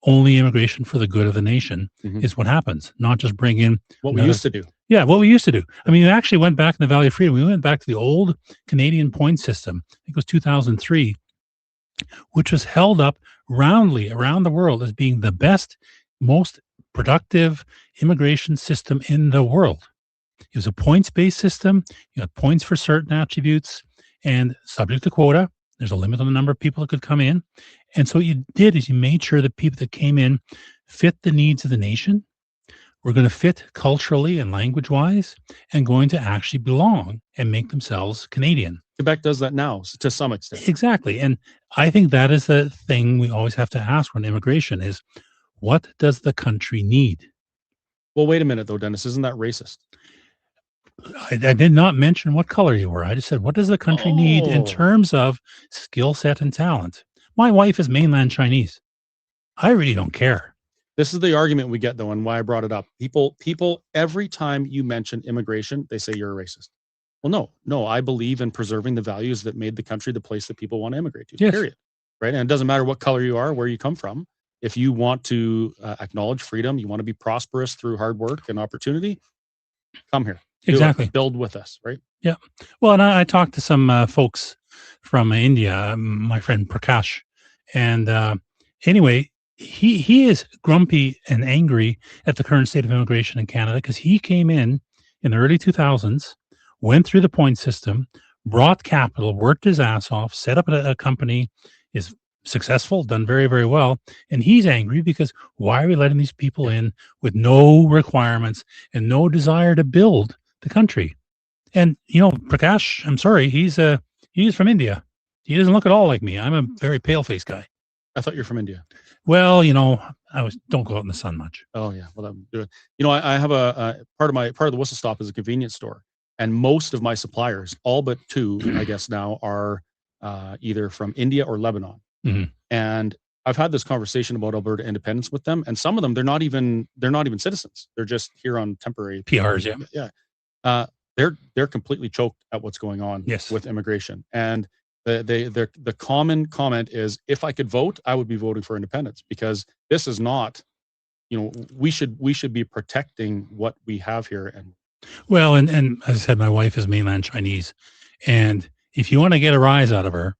Only immigration for the good of the nation is what happens, not just bring in what we used to do. Yeah, what we used to do. I mean, we actually went back in the Valley of Freedom. We went back to the old Canadian point system. I think it was 2003, which was held up roundly around the world as being the best, most productive immigration system in the world. It was a points-based system. You got points for certain attributes and subject to quota. There's a limit on the number of people that could come in. And so what you did is you made sure that people that came in fit the needs of the nation, were going to fit culturally and language-wise, and going to actually belong and make themselves Canadian. Quebec does that now to some extent. Exactly. And I think that is the thing we always have to ask when immigration is, what does the country need? Well, wait a minute, though, Dennis. Isn't that racist? I did not mention what color you were. I just said, what does the country need in terms of skill set and talent? My wife is mainland Chinese. I really don't care. This is the argument we get, though, and why I brought it up. People, every time you mention immigration, they say you're a racist. Well, no, I believe in preserving the values that made the country the place that people want to immigrate to, yes. Period. Right? And it doesn't matter what color you are, where you come from. If you want to acknowledge freedom, you want to be prosperous through hard work and opportunity, come here. Exactly. Build with us, right? Yeah. Well, and I talked to some folks from India, my friend Prakash, and anyway, he is grumpy and angry at the current state of immigration in Canada because he came in the early 2000s, went through the point system, brought capital, worked his ass off, set up a company, is successful, done very, very well. And he's angry because why are we letting these people in with no requirements and no desire to build the country? And, Prakash, I'm sorry, he's from India. He doesn't look at all like me. I'm a very pale-faced guy. I thought you're from India. Well, don't go out in the sun much. Oh yeah, well that would do it. I have a part of the whistle stop is a convenience store, and most of my suppliers, all but two, I guess now, are either from India or Lebanon. Mhm. And I've had this conversation about Alberta independence with them, and some of them they're not even citizens. They're just here on temporary PRs, yeah. They're completely choked at what's going on with immigration, and the common comment is, if I could vote, I would be voting for independence, because this is not, we should be protecting what we have here. And well, and as I said, my wife is mainland Chinese, and if you want to get a rise out of her,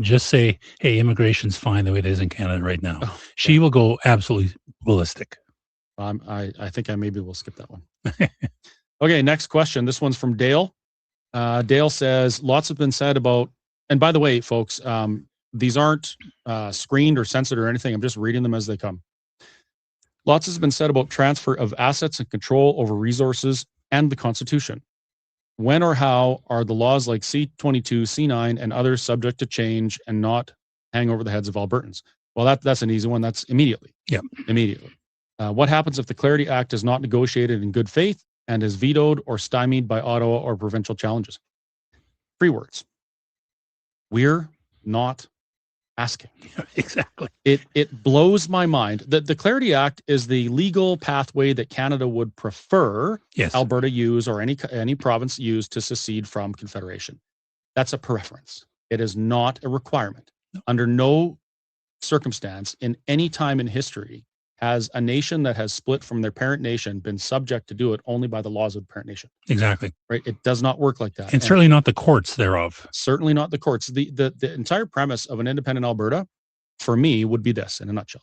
just say, hey, immigration's fine the way it is in Canada right now. She will go absolutely ballistic. I think I maybe will skip that one. Okay, next question. This one's from Dale. Dale says, lots have been said about, and by the way, folks, these aren't screened or censored or anything. I'm just reading them as they come. Lots has been said about transfer of assets and control over resources and the Constitution. When or how are the laws like C-22, C-9, and others subject to change and not hang over the heads of Albertans? Well, that's an easy one. That's immediately. Yeah. Immediately. What happens if the Clarity Act is not negotiated in good faith and is vetoed or stymied by Ottawa or provincial challenges? 3 words. We're not asking. Exactly. It blows my mind. The Clarity Act is the legal pathway that Canada would prefer Alberta use, or any province use, to secede from Confederation. That's a preference. It is not a requirement. No. Under no circumstance in any time in history has a nation that has split from their parent nation been subject to do it only by the laws of the parent nation. Exactly. Right? It does not work like that. And certainly not the courts thereof. Certainly not the courts. The entire premise of an independent Alberta, for me, would be this in a nutshell.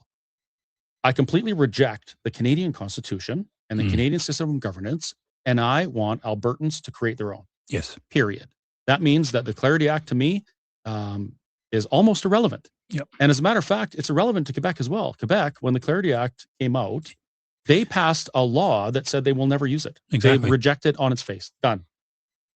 I completely reject the Canadian Constitution and the Canadian system of governance, and I want Albertans to create their own. Yes. Period. That means that the Clarity Act, to me, is almost irrelevant. Yep. And as a matter of fact, it's irrelevant to Quebec as well. Quebec, when the Clarity Act came out, they passed a law that said they will never use it. Exactly. They reject it on its face. Done.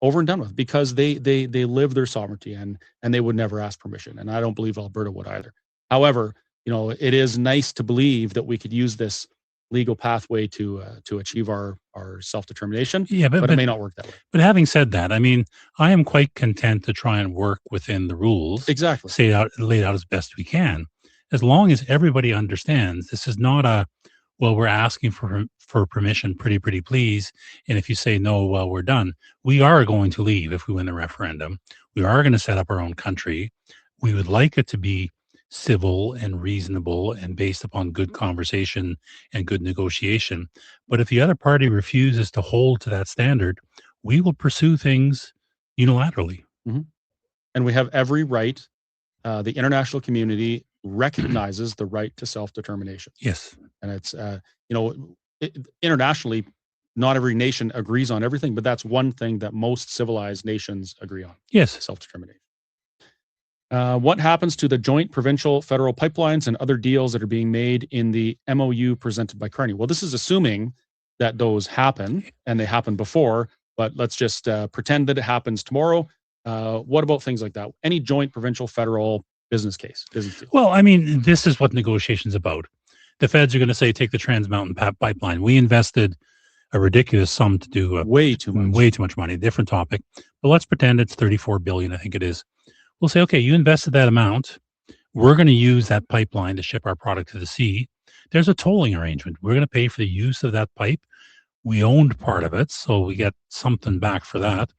Over and done with, because they live their sovereignty, and they would never ask permission. And I don't believe Alberta would either. However, it is nice to believe that we could use this legal pathway to achieve our self-determination. Yeah, but it may not work that way. But having said that, I mean, I am quite content to try and work within the rules. Exactly. Laid out as best we can, as long as everybody understands this is not a, well, we're asking for permission, pretty please, and if you say no, well, we're done. We are going to leave if we win the referendum. We are going to set up our own country. We would like it to be civil and reasonable and based upon good conversation and good negotiation. But if the other party refuses to hold to that standard, we will pursue things unilaterally. Mm-hmm. And we have every right. The international community recognizes the right to self-determination. Yes. And it's, internationally, not every nation agrees on everything, but that's one thing that most civilized nations agree on. Yes. Self-determination. What happens to the joint provincial federal pipelines and other deals that are being made in the MOU presented by Carney? Well, this is assuming that those happen, and they happened before, but let's just pretend that it happens tomorrow. What about things like that? Any joint provincial federal business deal? Well, I mean, this is what negotiation's about. The feds are going to say, take the Trans Mountain pipeline. We invested a ridiculous sum to do way too much money. Different topic, but let's pretend it's 34 billion. I think it is. We'll say, okay, you invested that amount. We're going to use that pipeline to ship our product to the sea. There's a tolling arrangement. We're going to pay for the use of that pipe. We owned part of it, so we get something back for that.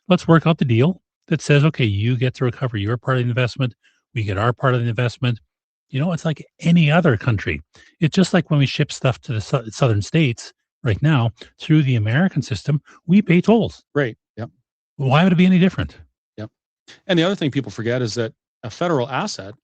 Let's work out the deal that says, okay, you get to recover your part of the investment. We get our part of the investment. It's like any other country. It's just like when we ship stuff to the southern states right now through the American system, we pay tolls. Right. Yep. Why would it be any different? And the other thing people forget is that a federal asset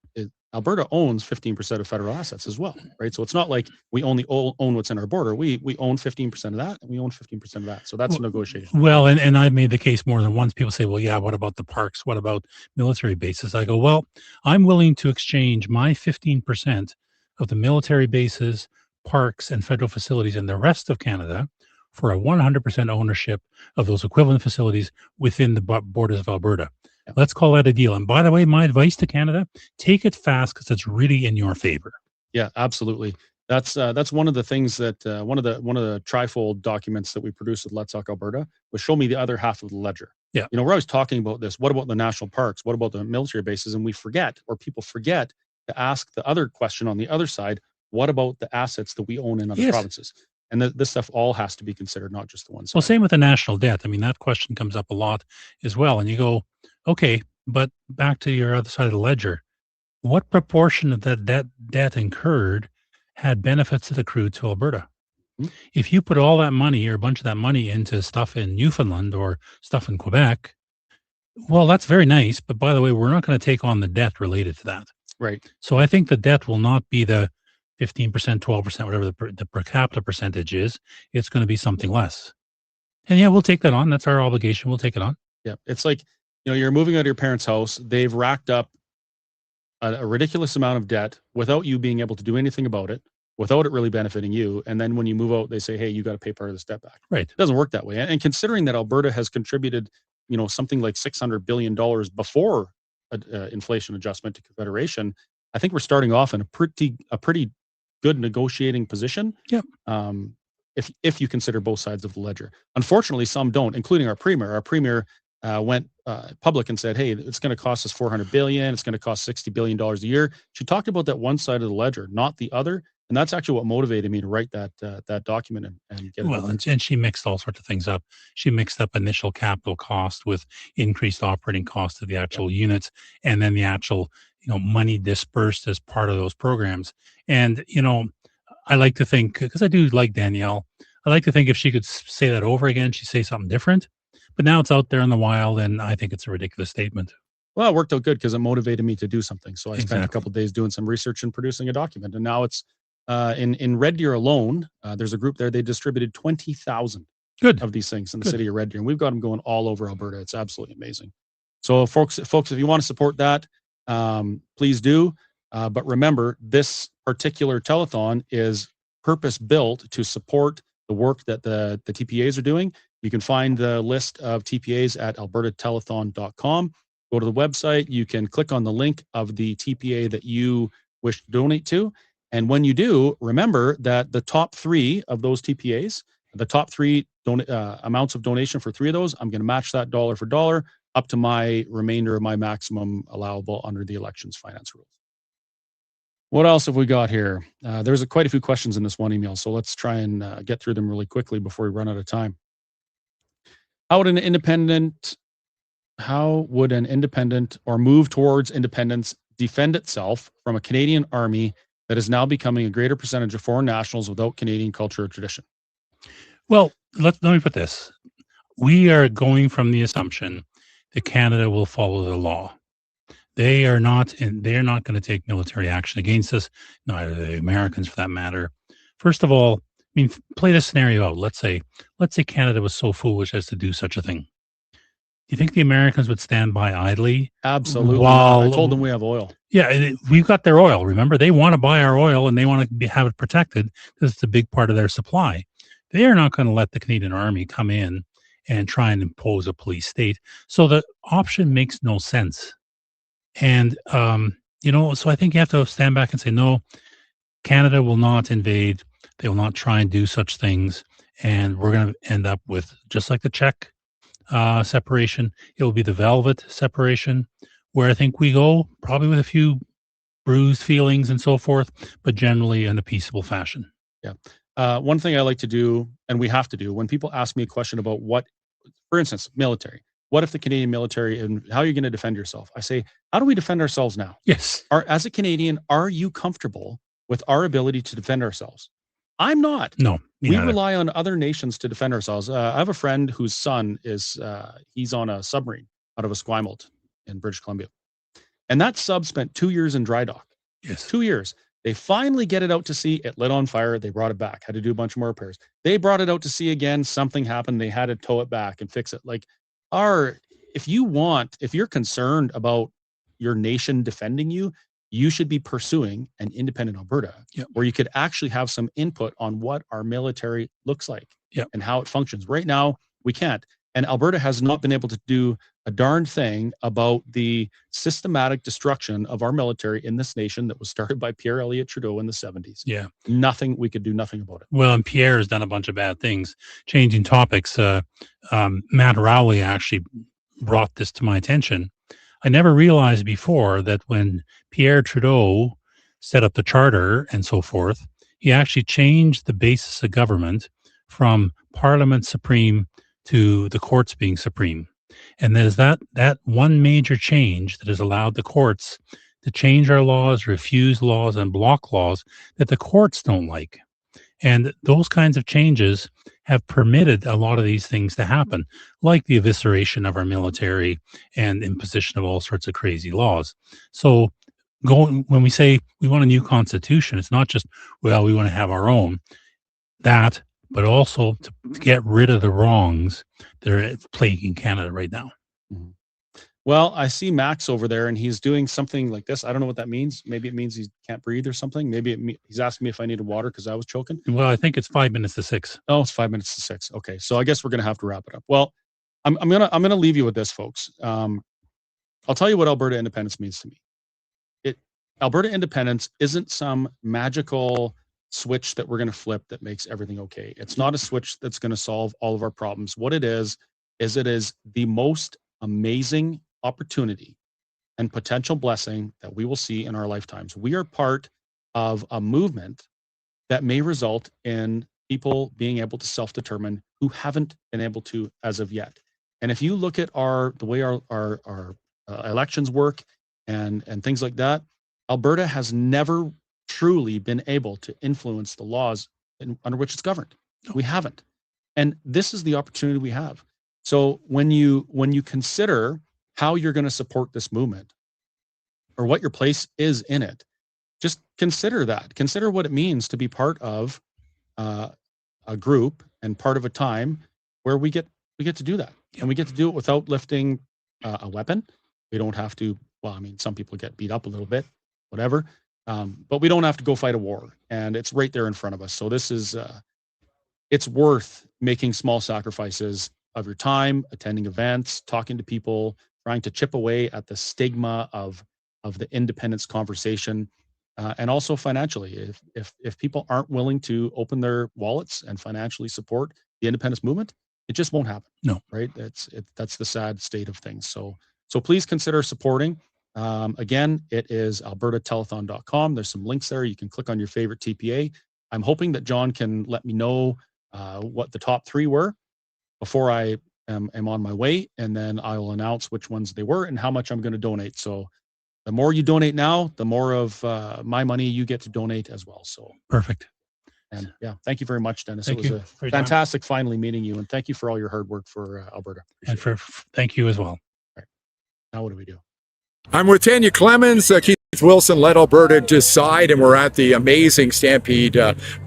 Alberta owns 15% of federal assets as well, right? So it's not like we only own what's in our border. We own 15% of that, and we own 15% of that. So that's a negotiation. Well, and I've made the case more than once. People say, well, yeah, what about the parks? What about military bases? I go, well, I'm willing to exchange my 15% of the military bases, parks, and federal facilities in the rest of Canada for a 100% ownership of those equivalent facilities within the borders of Alberta. Let's call that a deal. And by the way, my advice to Canada, take it fast because it's really in your favor. Yeah, absolutely. That's one of the things that one of the trifold documents that we produced with Let's Talk Alberta was show me the other half of the ledger. Yeah. You know, we're always talking about this. What about the national parks? What about the military bases? And we forget, or people forget, to ask the other question on the other side. What about the assets that we own in other provinces? And this stuff all has to be considered, not just the one side. Well, same with the national debt. I mean, that question comes up a lot as well. And you go, okay, but back to your other side of the ledger, what proportion of that debt incurred had benefits that accrued to Alberta? Mm-hmm. If you put all that money or a bunch of that money into stuff in Newfoundland or stuff in Quebec, well, that's very nice. But by the way, we're not going to take on the debt related to that. Right. So I think the debt will not be the 15%, 12%, whatever the per capita percentage is. It's going to be something less. And yeah, we'll take that on. That's our obligation. We'll take it on. Yeah. It's like, you know, you're moving out of your parents' house. They've racked up a ridiculous amount of debt without you being able to do anything about it, without it really benefiting you. And then when you move out, they say, hey, you got to pay part of this debt back. Right. It doesn't work that way. And considering that Alberta has contributed, you know, something like $600 billion before inflation adjustment to Confederation, I think we're starting off in a pretty good negotiating position. Yep. If you consider both sides of the ledger. Unfortunately, some don't, including our premier. Our premier went public and said, hey, it's going to cost us $400 billion. It's going to cost $60 billion a year. She talked about that one side of the ledger, not the other. And that's actually what motivated me to write that document and get it. Well, and she mixed all sorts of things up. She mixed up initial capital cost with increased operating cost of the actual units, and then the actual, you know, money dispersed as part of those programs. And, you know, I like to think, because I do like Danielle, I like to think if she could say that over again, she'd say something different. But now it's out there in the wild, and I think it's a ridiculous statement. Well, it worked out good because it motivated me to do something. So I spent a couple of days doing some research and producing a document. And now it's in Red Deer alone, there's a group there. They distributed 20,000 of these things in the city of Red Deer. And we've got them going all over Alberta. It's absolutely amazing. So folks, if you want to support that, please do. But remember, this particular telethon is purpose-built to support the work that the TPAs are doing. You can find the list of TPAs at albertatelethon.com. Go to the website. You can click on the link of the TPA that you wish to donate to. And when you do, remember that the top 3 of those TPAs, the top 3 amounts of donation for 3 of those, I'm going to match that dollar for dollar up to my remainder of my maximum allowable under the elections finance rules. What else have we got here? There's quite a few questions in this one email, so let's try and get through them really quickly before we run out of time. How would an independent or move towards independence defend itself from a Canadian army that is now becoming a greater percentage of foreign nationals without Canadian culture or tradition? Well, let me put this. We are going from the assumption that Canada will follow the law. They are not going to take military action against us, neither the Americans for that matter. First of all, I mean, play this scenario out. Let's say Canada was so foolish as to do such a thing. Do you think the Americans would stand by idly? Absolutely. I told them we have oil. Yeah, we've got their oil. Remember, they want to buy our oil and they want to have it protected because it's a big part of their supply. They are not going to let the Canadian Army come in and try and impose a police state. So the option makes no sense. And, you know, so I think you have to stand back and say, no, Canada will not invade. They will not try and do such things. And we're going to end up with, just like the Czech separation, it will be the velvet separation, where I think we go probably with a few bruised feelings and so forth, but generally in a peaceable fashion. Yeah. One thing I like to do, and we have to do, when people ask me a question about what, for instance, military, what if the Canadian military, and how are you going to defend yourself? I say, how do we defend ourselves now? Yes. As a Canadian, are you comfortable with our ability to defend ourselves? I'm not. No. We rely on other nations to defend ourselves. I have a friend whose son is, he's on a submarine out of Esquimalt in British Columbia. And that sub spent 2 years in dry dock. Yes. 2 years. They finally get it out to sea. It lit on fire. They brought it back. Had to do a bunch more repairs. They brought it out to sea again. Something happened. They had to tow it back and fix it. Like, if you're concerned about your nation defending you, you should be pursuing an independent Alberta, where you could actually have some input on what our military looks like and how it functions. Right now, we can't. And Alberta has not been able to do a darn thing about the systematic destruction of our military in this nation that was started by Pierre Elliott Trudeau in the 70s. Yeah. We could do nothing about it. Well, and Pierre has done a bunch of bad things. Changing topics, Matt Rowley actually brought this to my attention. I never realized before that when Pierre Trudeau set up the charter and so forth, he actually changed the basis of government from Parliament supreme to the courts being supreme. And there's that one major change that has allowed the courts to change our laws, refuse laws, and block laws that the courts don't like. And those kinds of changes have permitted a lot of these things to happen, like the evisceration of our military and imposition of all sorts of crazy laws. So when we say we want a new constitution, it's not just, well, we want to have our own, but also to get rid of the wrongs that are plaguing Canada right now. Mm-hmm. Well, I see Max over there, and he's doing something like this. I don't know what that means. Maybe it means he can't breathe or something. Maybe he's asking me if I needed water because I was choking. Well, I think it's 5 minutes to 6. Oh, it's 5 minutes to 6. Okay, so I guess we're gonna have to wrap it up. Well, I'm gonna leave you with this, folks. I'll tell you what Alberta independence means to me. Alberta independence isn't some magical switch that we're going to flip that makes everything okay. It's not a switch that's going to solve all of our problems. What it is it is the most amazing opportunity and potential blessing that we will see in our lifetimes. We are part of a movement that may result in people being able to self-determine who haven't been able to as of yet. And if you look at the way our elections work and things like that, Alberta has never truly been able to influence the laws under which it's governed. We haven't. And this is the opportunity we have. So when you consider how you're going to support this movement or what your place is in it, just consider that. Consider what it means to be part of a group and part of a time where we get to do that. And we get to do it without lifting a weapon. We don't have to, well, I mean, some people get beat up a little bit, whatever. But we don't have to go fight a war, and it's right there in front of us. So this is, it's worth making small sacrifices of your time, attending events, talking to people, trying to chip away at the stigma of the independence conversation, and also financially. If people aren't willing to open their wallets and financially support the independence movement, it just won't happen. No, right? That's the sad state of things. So please consider supporting. Again, it is albertatelethon.com. There's some links there. You can click on your favorite TPA. I'm hoping that John can let me know what the top 3 were before I am on my way, and then I will announce which ones they were and how much I'm going to donate. So the more you donate now, the more of my money you get to donate as well. So perfect. And yeah, thank you very much, Dennis. Thank it you was for a your time. fantastic finally meeting you, and thank you for all your hard work for Alberta. And thank you as well. Right. Now what do we do? I'm with Tanya Clemens. Keith Wilson led Alberta decide, and we're at the amazing Stampede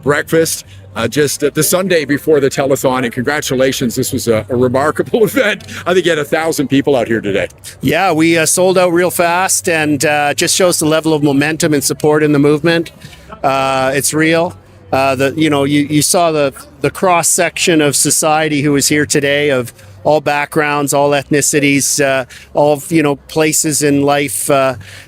breakfast just the Sunday before the telethon. And congratulations, this was a remarkable event. I think you had 1,000 people out here today. Yeah, we sold out real fast, and just shows the level of momentum and support in the movement. It's real. You saw the cross section of society who was here today, of all backgrounds, all ethnicities, all places in life,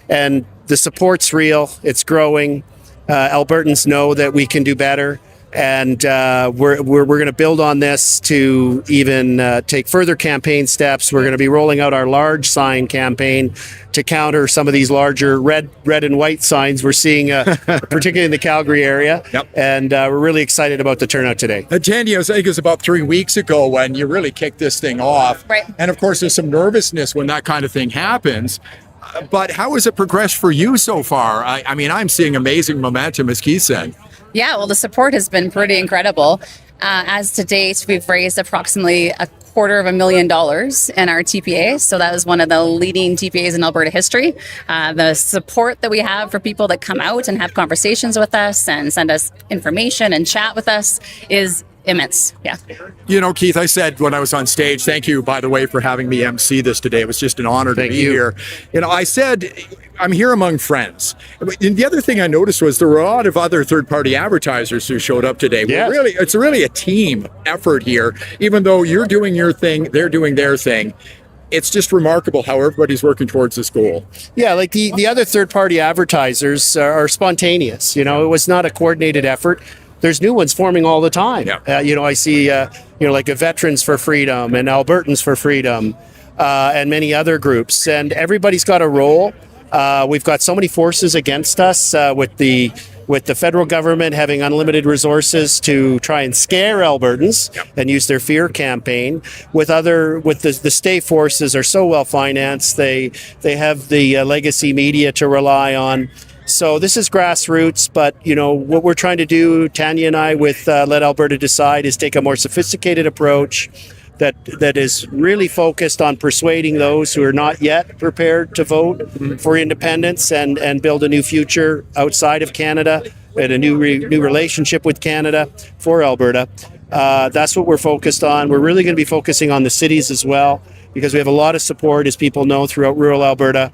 and the support's real. It's growing. Albertans know that we can do better, and we're going to build on this to even take further campaign steps. We're going to be rolling out our large sign campaign to counter some of these larger red and white signs we're seeing, particularly in the Calgary area. Yep. And we're really excited about the turnout today. Tanya, I think it was about 3 weeks ago when you really kicked this thing off. Right. And of course, there's some nervousness when that kind of thing happens. But how has it progressed for you so far? I mean, I'm seeing amazing momentum, as Keith said. Yeah, well, the support has been pretty incredible. As to date, we've raised approximately $250,000 in our TPA. So that was one of the leading TPAs in Alberta history. The support that we have for people that come out and have conversations with us and send us information and chat with us is immense. Yeah. You know, Keith, I said when I was on stage, thank you, by the way, for having me MC this today. It was just an honor to be here. You know, I said, I'm here among friends. And the other thing I noticed was there were a lot of other third-party advertisers who showed up today. Yes. It's really a team effort here. Even though you're doing your thing, they're doing their thing. It's just remarkable how everybody's working towards this goal. Yeah, like the other third-party advertisers are spontaneous. You know, it was not a coordinated effort. There's new ones forming all the time. Yeah. You know, I see, like a Veterans for Freedom and Albertans for Freedom and many other groups. And everybody's got a role. We've got so many forces against us with the federal government having unlimited resources to try and scare Albertans and use their fear campaign. With the state forces are so well financed. They have the legacy media to rely on. So this is grassroots, but you know what we're trying to do, Tanya and I, with Let Alberta Decide, is take a more sophisticated approach that is really focused on persuading those who are not yet prepared to vote for independence and build a new future outside of Canada and a new relationship with Canada for Alberta. That's what we're focused on. We're really going to be focusing on the cities as well, because we have a lot of support, as people know, throughout rural Alberta.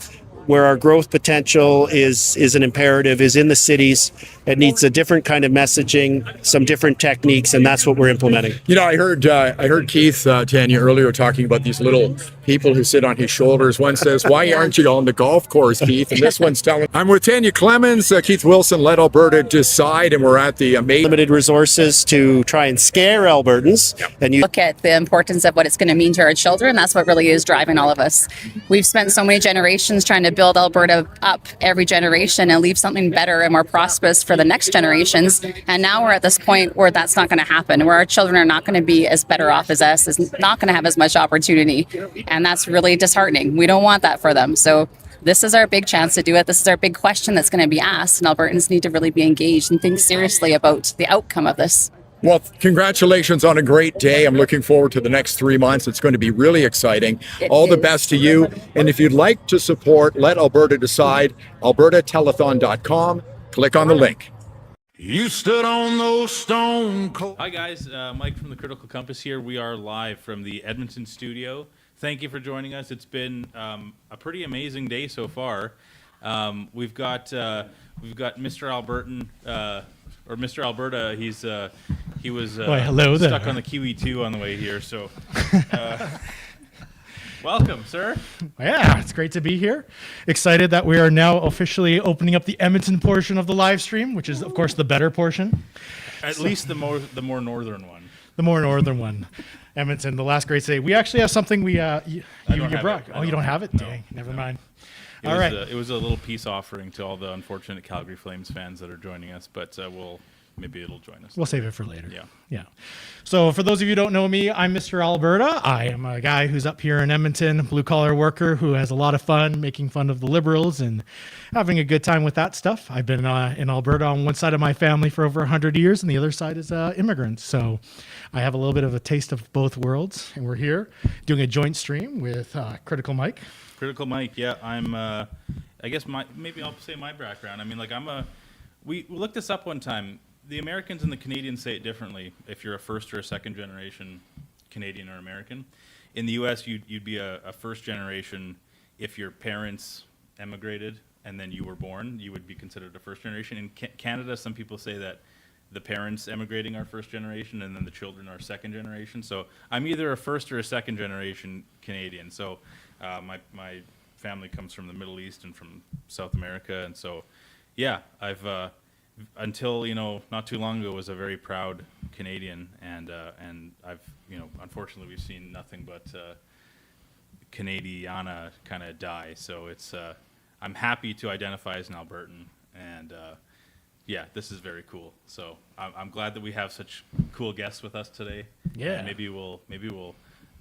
Where our growth potential is an imperative is in the cities. It needs a different kind of messaging, some different techniques, and that's what we're implementing. You know, I heard Keith, Tanya, earlier talking about these little people who sit on his shoulders. One says, "Why aren't you on the golf course, Keith?" And this one's telling. I'm with Tanya Clemens, Keith Wilson, Let Alberta Decide, and we're at the amazing limited resources to try and scare Albertans. And you Look at the importance of what it's going to mean to our children. That's what really is driving all of us. We've spent so many generations trying to build Alberta up every generation and leave something better and more prosperous for the next generations. And now we're at this point where that's not going to happen, where our children are not going to be as better off as us, is not going to have as much opportunity. And that's really disheartening. We don't want that for them. So this is our big chance to do it. This is our big question that's going to be asked. And Albertans need to really be engaged and think seriously about the outcome of this. Well, congratulations on a great day. I'm looking forward to the next 3 months. It's going to be really exciting. All the best to you. And if you'd like to support Let Alberta Decide, albertatelethon.com, click on the link. You stood on those stone cold. Hi guys, Mike from the Critical Compass here. We are live from the Edmonton studio. Thank you for joining us. It's been a pretty amazing day so far. We've got Mr. Albertan or Mr. Alberta. He was hello stuck there. on the Kiwi 2 on the way here. So welcome, sir. Yeah, it's great to be here. Excited that we are now officially opening up the Edmonton portion of the live stream, which is, of course, the better portion. At least the more northern one. The more northern one. Edmonton, the last great city. We actually have something you brought. Oh, you don't have it? Dang, never mind. All right. It was a little peace offering to all the unfortunate Calgary Flames fans that are joining us, but maybe it'll join us. We'll save it for later. Yeah. So for those of you who don't know me, I'm Mr. Alberta. I am a guy who's up here in Edmonton, blue-collar worker who has a lot of fun making fun of the Liberals and having a good time with that stuff. I've been in Alberta on one side of my family for over 100 years, and the other side is immigrants. So I have a little bit of a taste of both worlds, and we're here doing a joint stream with Critical Mike. Critical Mike, yeah. I'm, I guess maybe I'll say my background. I mean, like we looked this up one time. The Americans and the Canadians say it differently if you're a first or a second generation Canadian or American. In the U.S., you'd be a first generation if your parents emigrated and then you were born. You would be considered a first generation. In Canada, some people say that the parents emigrating are first generation and then the children are second generation. So I'm either a first or a second generation Canadian. So my family comes from the Middle East and from South America. And so, yeah, I've... until not too long ago was a very proud Canadian, and I've unfortunately we've seen nothing but Canadiana kind of die. So it's I'm happy to identify as an Albertan, and yeah, this is very cool. So I'm glad that we have such cool guests with us today. Yeah, and maybe we'll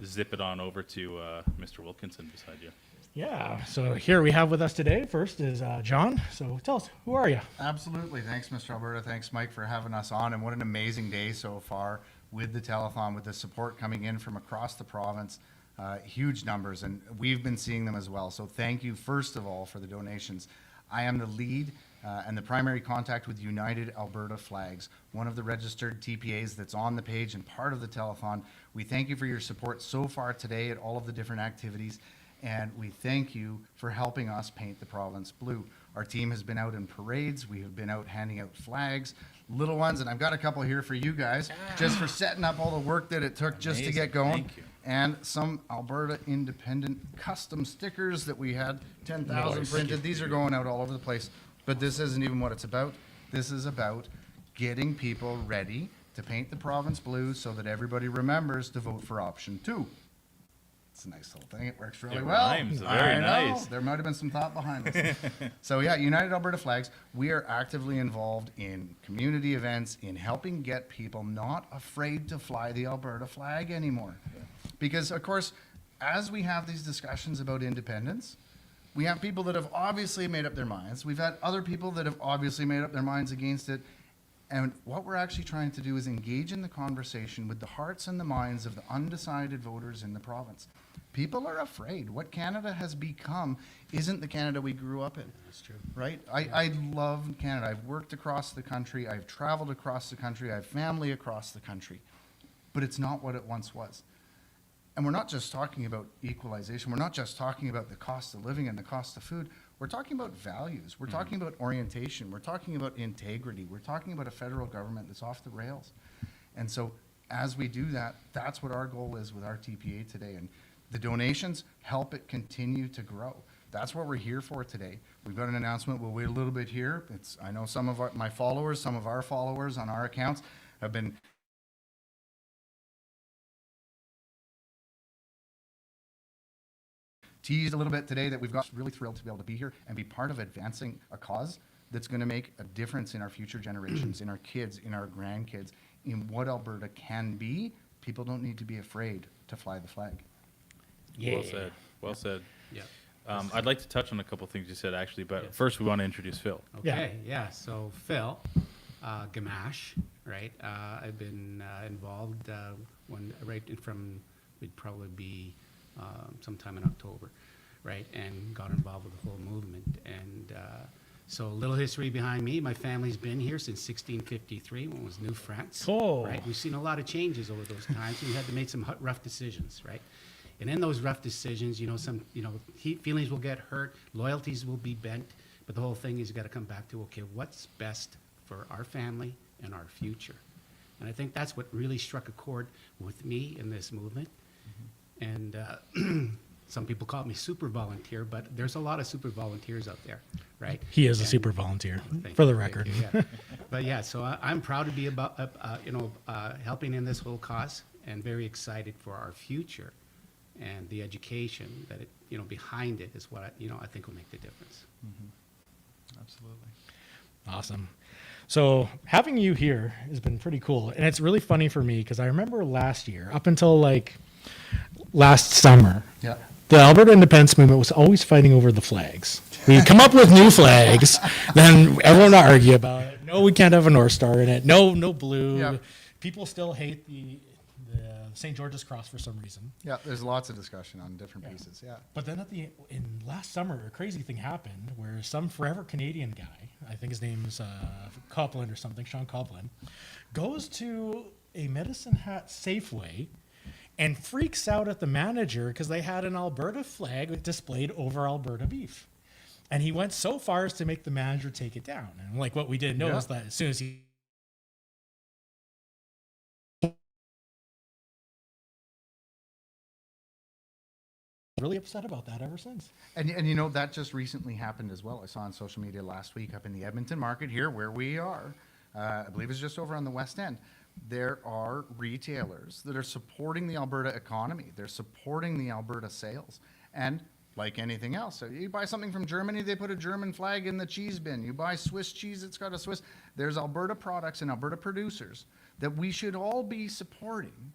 zip it on over to Mr. Wilkinson beside you. Yeah, so here we have with us today, first is John. So tell us, who are you? Absolutely. Thanks, Mr. Alberta. Thanks, Mike, for having us on. And what an amazing day so far. with the telethon, with the support coming in from across the province. Huge numbers, and we've been seeing them as well. So thank you, first of all, for the donations. I am the lead and the primary contact with United Alberta Flags, one of the registered TPAs that's on the page and part of the telethon. We thank you for your support so far today at all of the different activities, and we thank you for helping us paint the province blue. Our team has been out in parades. We have been out handing out flags, little ones, and I've got a couple here for you guys, just for setting up all the work that it took just to get going. Thank you. And some Alberta Independent custom stickers that we had, 10,000 printed. These are going out all over the place. But this isn't even what it's about. This is about getting people ready to paint the province blue so that everybody remembers to vote for option 2. It's a nice little thing. It works really well. Rhymes. Very nice. There might have been some thought behind this. So yeah, United Alberta Flags, we are actively involved in community events, in helping get people not afraid to fly the Alberta flag anymore. Because, of course, as we have these discussions about independence, we have people that have obviously made up their minds. We've had other people that have obviously made up their minds against it. And what we're actually trying to do is engage in the conversation with the hearts and the minds of the undecided voters in the province. People are afraid. What Canada has become isn't the Canada we grew up in. That's true. Right? I love Canada. I've worked across the country. I've traveled across the country. I have family across the country. But it's not what it once was. And we're not just talking about equalization. We're not just talking about the cost of living and the cost of food. We're talking about values. We're talking about orientation. We're talking about integrity. We're talking about a federal government that's off the rails. And so as we do that, that's what our goal is with our TPA today. And the donations help it continue to grow. That's what we're here for today. We've got an announcement. We'll wait a little bit here. I know some of my followers, some of our followers on our accounts have been teased a little bit today that we've got really thrilled to be able to be here and be part of advancing a cause that's going to make a difference in our future generations, in our kids, in our grandkids, in what Alberta can be. People don't need to be afraid to fly the flag. Yeah. Well said. Well said. Yeah. I'd like to touch on a couple things you said, actually, but first we want to introduce Phil. Okay. Yeah. So Phil, Gamache, right? I've been involved it'd probably be sometime in October, right? And got involved with the whole movement. And so a little history behind me. My family's been here since 1653 when it was New France. Cool. Right? We've seen a lot of changes over those times. We had to make some rough decisions, right? And in those rough decisions, feelings will get hurt, loyalties will be bent, but the whole thing is you got to come back to, okay, what's best for our family and our future? And I think that's what really struck a chord with me in this movement. And some people call me super volunteer, but there's a lot of super volunteers out there, right? He is a super volunteer, for the record. Yeah. But yeah, so I'm proud to be about, helping in this whole cause, and very excited for our future, and the education that behind it is what I think will make the difference. Mm-hmm. Absolutely. Awesome. So having you here has been pretty cool, and it's really funny for me because I remember last year, up until last summer, the Alberta independence movement was always fighting over the flags. We come up with new flags, then everyone would argue about it. No, we can't have a North Star in it. No blue. Yep. People still hate the St. George's Cross for some reason. Yeah, there's lots of discussion on different pieces. Yeah. But then in last summer, a crazy thing happened where some forever Canadian guy, I think his name's Copland or something, Sean Copland, goes to a Medicine Hat Safeway and freaks out at the manager because they had an Alberta flag displayed over Alberta beef. And he went so far as to make the manager take it down. And what we didn't know is that as soon as he really upset about that ever since. And that just recently happened as well. I saw on social media last week up in the Edmonton market here where we are. I believe it's just over on the West End. There are retailers that are supporting the Alberta economy. They're supporting the Alberta sales. And like anything else, so you buy something from Germany, they put a German flag in the cheese bin. You buy Swiss cheese, it's got a Swiss. There's Alberta products and Alberta producers that we should all be supporting,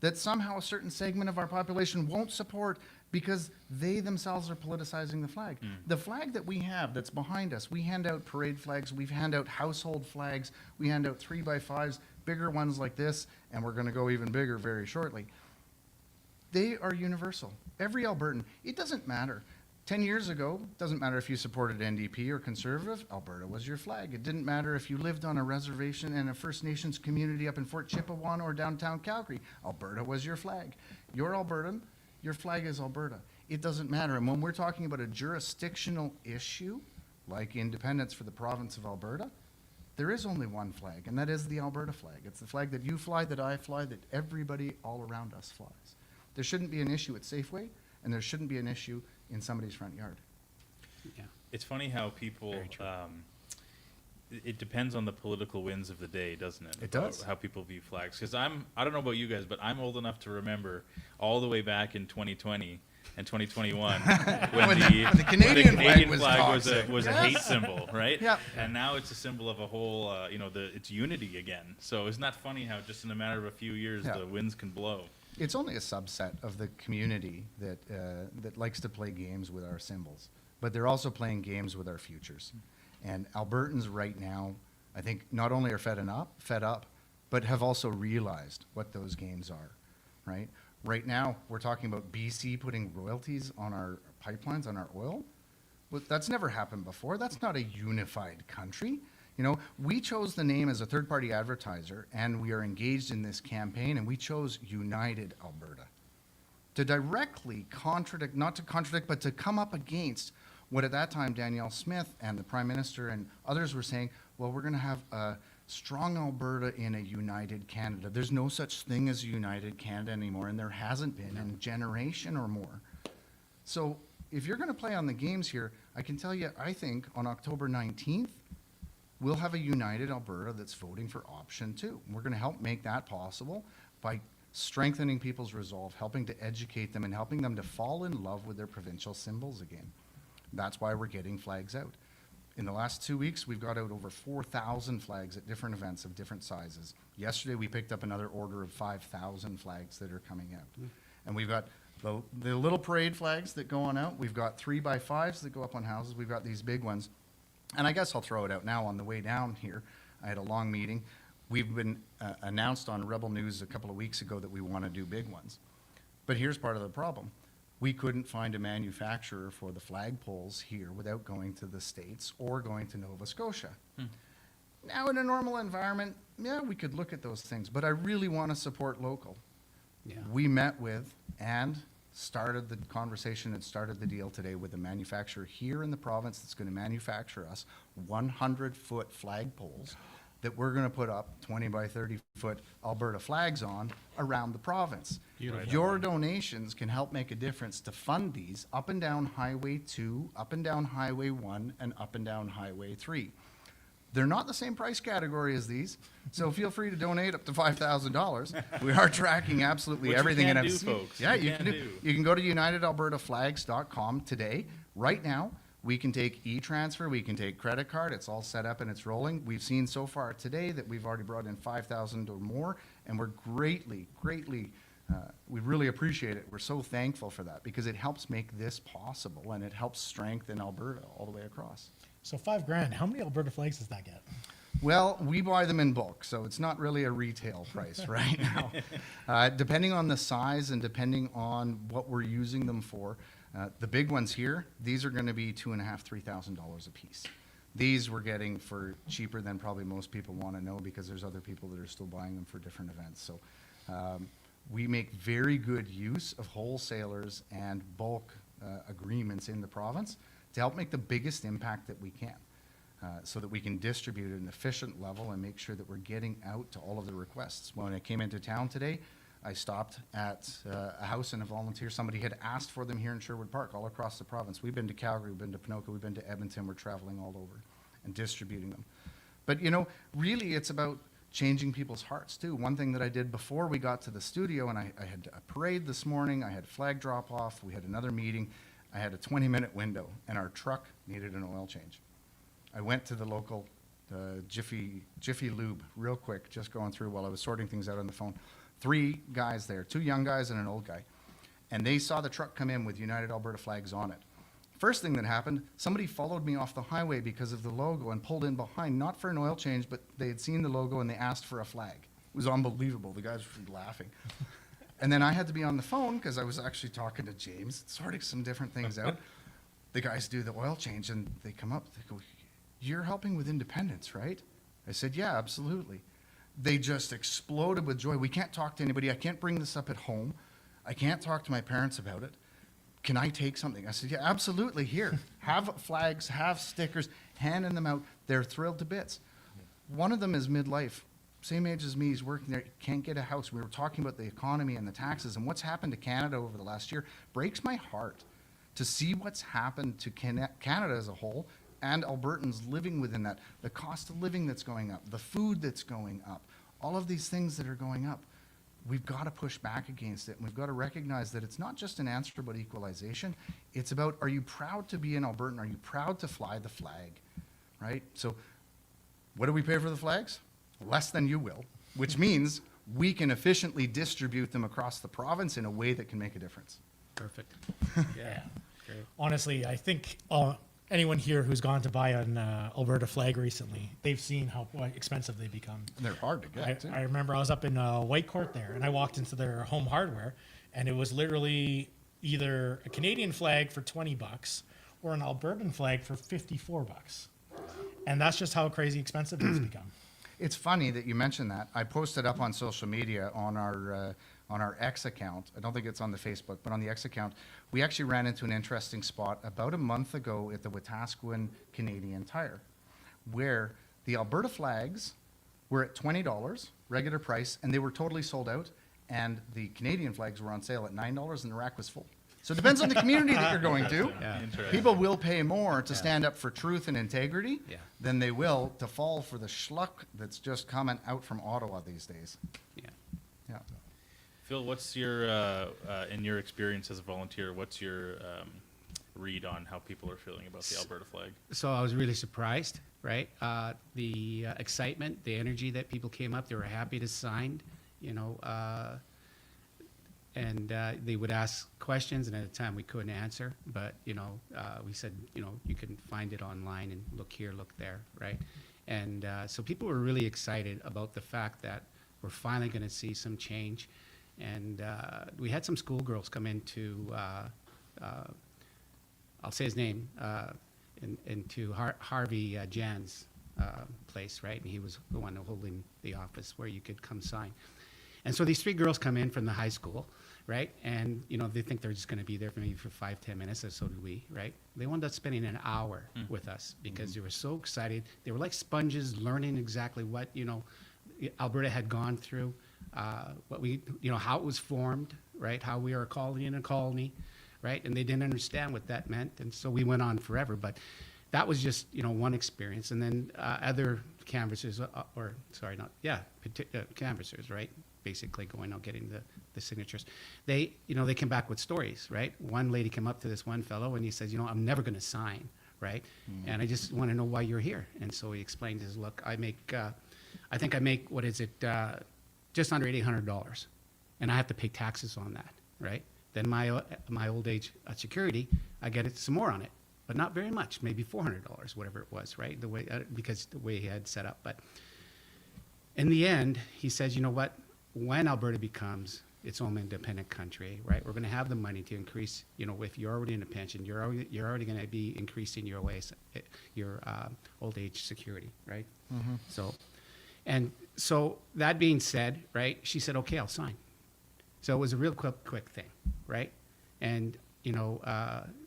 that somehow a certain segment of our population won't support because they themselves are politicizing the flag. The flag that we have that's behind us, we hand out parade flags, we hand out household flags, we hand out 3x5s. bigger ones like this, and we're going to go even bigger very shortly. They are universal. Every Albertan, it doesn't matter. 10 years ago, doesn't matter if you supported NDP or Conservative, Alberta was your flag. It didn't matter if you lived on a reservation in a First Nations community up in Fort Chippewa or downtown Calgary, Alberta was your flag. You're Albertan, your flag is Alberta. It doesn't matter. And when we're talking about a jurisdictional issue, like independence for the province of Alberta, there is only one flag, and that is the Alberta flag. It's the flag that you fly, that I fly, that everybody all around us flies. There shouldn't be an issue at Safeway, and there shouldn't be an issue in somebody's front yard. Yeah. It's funny how people, it depends on the political winds of the day, doesn't it? It does. How people view flags. Because I don't know about you guys, but I'm old enough to remember all the way back in 2020 and 2021 when the Canadian flag was a hate symbol, right? Yeah. And now it's a symbol of a whole, it's unity again. So isn't that funny how just in a matter of a few years the winds can blow? It's only a subset of the community that likes to play games with our symbols, but they're also playing games with our futures. And Albertans right now, I think, not only are fed up, but have also realized what those games are, right? Right now, we're talking about BC putting royalties on our pipelines, on our oil. Well, that's never happened before. That's not a unified country. You know, we chose the name as a third-party advertiser, and we are engaged in this campaign, and we chose United Alberta to directly contradict, not to contradict, but to come up against what at that time Danielle Smith and the Prime Minister and others were saying, well, we're going to have a strong Alberta in a united Canada. There's no such thing as a united Canada anymore, and there hasn't been in a generation or more. So if you're going to play on the games here, I can tell you, I think on October 19th, we'll have a united Alberta that's voting for option 2. We're going to help make that possible by strengthening people's resolve, helping to educate them, and helping them to fall in love with their provincial symbols again. That's why we're getting flags out. In the last 2 weeks, we've got out over 4,000 flags at different events of different sizes. Yesterday, we picked up another order of 5,000 flags that are coming out. And we've got the little parade flags that go on out. We've got 3x5s that go up on houses. We've got these big ones. And I guess I'll throw it out now on the way down here. I had a long meeting. We've been announced on Rebel News a couple of weeks ago that we want to do big ones. But here's part of the problem. We couldn't find a manufacturer for the flagpoles here without going to the States or going to Nova Scotia. Now, in a normal environment, yeah, we could look at those things, but I really want to support local. Yeah. We met with and started the conversation and started the deal today with a manufacturer here in the province that's going to manufacture us 100-foot flagpoles that we're going to put up 20 by 30-foot Alberta flags on around the province. Beautiful. Your donations can help make a difference to fund these up and down Highway 2, up and down Highway 1, and up and down Highway 3. They're not the same price category as these, so feel free to donate up to $5,000. We are tracking absolutely Which everything. You can and do, I've seen, folks. yeah, you can do. You can go to unitedalbertaflags.com today. Right now, we can take e-transfer, we can take credit card. It's all set up and it's rolling. We've seen so far today that we've already brought in 5,000 or more, and we're greatly, we really appreciate it. We're so thankful for that because it helps make this possible and it helps strengthen Alberta all the way across. So $5,000, how many Alberta flags does that get? Well, we buy them in bulk, so it's not really a retail price right now. Depending on the size and depending on what we're using them for, the big ones here, these are going to be $2,500, $3,000 a piece. These we're getting for cheaper than probably most people want to know because there's other people that are still buying them for different events. So we make very good use of wholesalers and bulk agreements in the province to help make the biggest impact that we can. So that we can distribute at an efficient level and make sure that we're getting out to all of the requests. When I came into town today, I stopped at a house and a volunteer. Somebody had asked for them here in Sherwood Park, all across the province. We've been to Calgary, we've been to Ponoka, we've been to Edmonton. We're traveling all over and distributing them. But you know, really it's about changing people's hearts too. One thing that I did before we got to the studio, and I had a parade this morning, I had flag drop off, we had another meeting, I had a 20-minute window, and our truck needed an oil change. I went to the local Jiffy Lube real quick, just going through while I was sorting things out on the phone. 3 guys there, 2 young guys and an old guy. And they saw the truck come in with United Alberta flags on it. First thing that happened, somebody followed me off the highway because of the logo and pulled in behind, not for an oil change, but they had seen the logo and they asked for a flag. was unbelievable. The guys were laughing. And then I had to be on the phone because I was actually talking to James, sorting some different things out. The guys do the oil change and they come up, they go, "You're helping with independence, right?" I said, "Yeah, absolutely." They just exploded with joy. "We can't talk to anybody. I can't bring this up at home. I can't talk to my parents about it. Can I take something?" I said, "Yeah, absolutely. Here, have flags, have stickers, handing them out." They're thrilled to bits. One of them is midlife, same age as me. He's working there, can't get a house. We were talking about the economy and the taxes and what's happened to Canada over the last year. Breaks my heart to see what's happened to Canada as a whole and Albertans living within that. The cost of living that's going up, the food that's going up, all of these things that are going up. We've got to push back against it, and we've got to recognize that it's not just an answer about equalization. It's about, are you proud to be an Albertan? Are you proud to fly the flag, right? So what do we pay for the flags? Less than you will, which means we can efficiently distribute them across the province in a way that can make a difference. Perfect. Yeah. Honestly, I think anyone here who's gone to buy an Alberta flag recently, they've seen how expensive they become. They're hard to get, too. I remember I was up in Whitecourt there, and I walked into their home hardware, and it was literally either a Canadian flag for $20 or an Albertan flag for $54. And that's just how crazy expensive it's become. It's funny that you mentioned that. I posted up on social media on our X account. I don't think it's on the Facebook, but on the X account, we actually ran into an interesting spot about a month ago at the Wetaskiwin Canadian Tire, where the Alberta flags were at $20 regular price, and they were totally sold out, and the Canadian flags were on sale at $9, and the rack was full. So it depends on the community that you're going to. Yeah. People will pay more to stand up for truth and integrity Yeah. than they will to fall for the schluck that's just coming out from Ottawa these days. Yeah. Yeah. Phil, what's your, in your experience as a volunteer, what's your read on how people are feeling about the Alberta flag? So I was really surprised, right? The excitement, the energy that people came up, they were happy to sign, you know, and they would ask questions, and at the time we couldn't answer, but, you know, we said, you know, you can find it online and look here, look there, right? And so people were really excited about the fact that we're finally going to see some change. And we had some schoolgirls come into, I'll say his name, into Harvey Jan's place, right? And he was the one holding the office where you could come sign. And so these three girls come in from the high school, right? And, you know, they think they're just going to be there for maybe for 5-10 minutes, and so did we, right? They wound up spending an hour with us because they were so excited. They were like sponges, learning exactly what, you know, Alberta had gone through, what we, you know, how it was formed, right? How we are a colony in a colony, right? And they didn't understand what that meant, and so we went on forever. But that was just, you know, one experience. And then other canvassers, canvassers, right? Basically going out getting the signatures. They, you know, they came back with stories, right? One lady came up to this one fellow and he says, you know, I'm never going to sign, right? And I just want to know why you're here. And so he explained his, look, I make, I think I make, what is it, just under $800, and I have to pay taxes on that, right? Then my old age security, I get it some more on it, but not very much, maybe $400, whatever it was, right? The way because the way he had set up. But in the end, he says, you know what? When Alberta becomes its own independent country, right? We're going to have the money to increase. You know, if you're already in a pension, you're already going to be increasing your old age security, right? Mm-hmm. So that being said, right? She said, okay, I'll sign. So it was a real quick thing, right? And you know,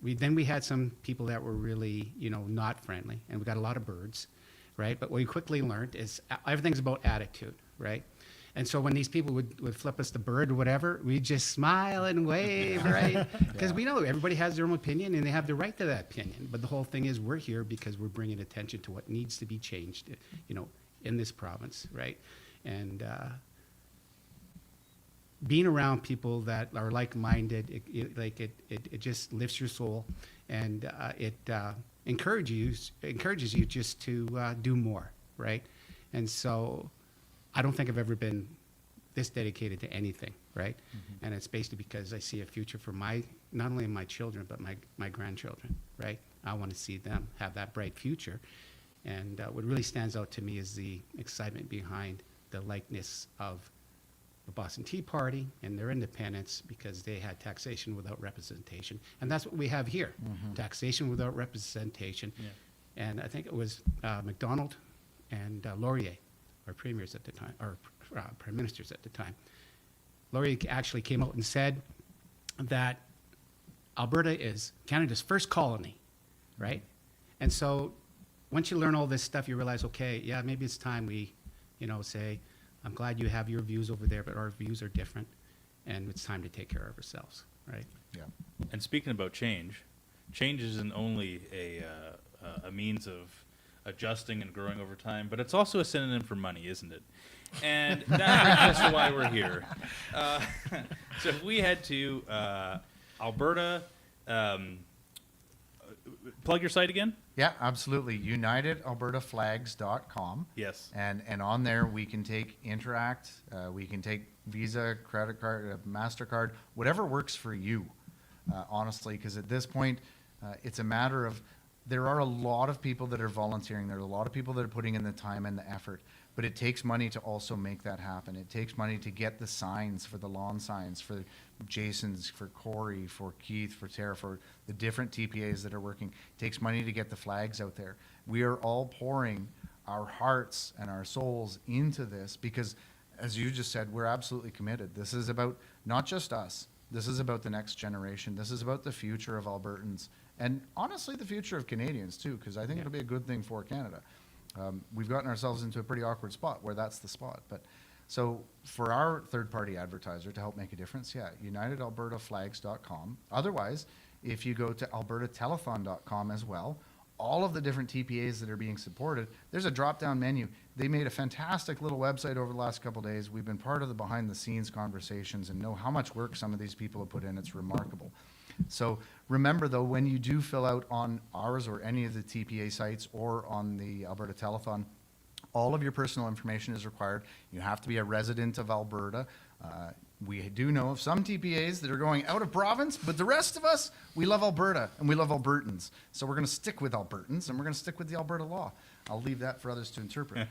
we had some people that were really, you know, not friendly, and we got a lot of birds, right? But what we quickly learned is everything's about attitude, right? And so when these people would flip us the bird or whatever, we just smile and wave, right? Because we know everybody has their own opinion and they have the right to that opinion. But the whole thing is we're here because we're bringing attention to what needs to be changed, you know, in this province, right? And being around people that are like-minded, it just lifts your soul, and it encourages you just to do more, right? And so I don't think I've ever been this dedicated to anything, right? Mm-hmm. And it's basically because I see a future for not only my children, but my grandchildren, right? I want to see them have that bright future. And what really stands out to me is the excitement behind the likeness of the Boston Tea Party and their independence, because they had taxation without representation. And that's what we have here, taxation without representation. And I think it was MacDonald and Laurier, our premiers at the time, or prime ministers at the time. Laurier actually came out and said that Alberta is Canada's first colony, right? And so once you learn all this stuff, you realize, okay, yeah, maybe it's time we, say, I'm glad you have your views over there, but our views are different, and it's time to take care of ourselves, right? Yeah. And speaking about change isn't only a means of adjusting and growing over time, but it's also a synonym for money, isn't it? And that brings us to why we're here. So if we head to Alberta, plug your site again? Yeah, absolutely. UnitedAlbertaFlags.com. Yes. And on there we can interact, we can take Visa, credit card, MasterCard, whatever works for you, honestly, because at this point, it's a matter of, there are a lot of people that are volunteering. There are a lot of people that are putting in the time and the effort, but it takes money to also make that happen. It takes money to get the signs, for the lawn signs, for Jason's, for Corey, for Keith, for Tara, for the different TPAs that are working. It takes money to get the flags out there. We are all pouring our hearts and our souls into this because, as you just said, we're absolutely committed. This is about not just us. This is about the next generation. This is about the future of Albertans, and honestly, the future of Canadians too, because I think it'll be a good thing for Canada. We've gotten ourselves into a pretty awkward spot where that's the spot. But so for our third-party advertiser to help make a difference, yeah, UnitedAlbertaFlags.com. Otherwise, if you go to AlbertaTelethon.com as well, all of the different TPAs that are being supported, there's a drop-down menu. They made a fantastic little website over the last couple of days. We've been part of the behind-the-scenes conversations and know how much work some of these people have put in. It's remarkable. So remember, though, when you do fill out on ours or any of the TPA sites or on the Alberta Telethon, all of your personal information is required. You have to be a resident of Alberta. We do know of some TPAs that are going out of province, but the rest of us, we love Alberta and we love Albertans. So we're going to stick with Albertans and we're going to stick with the Alberta law. I'll leave that for others to interpret.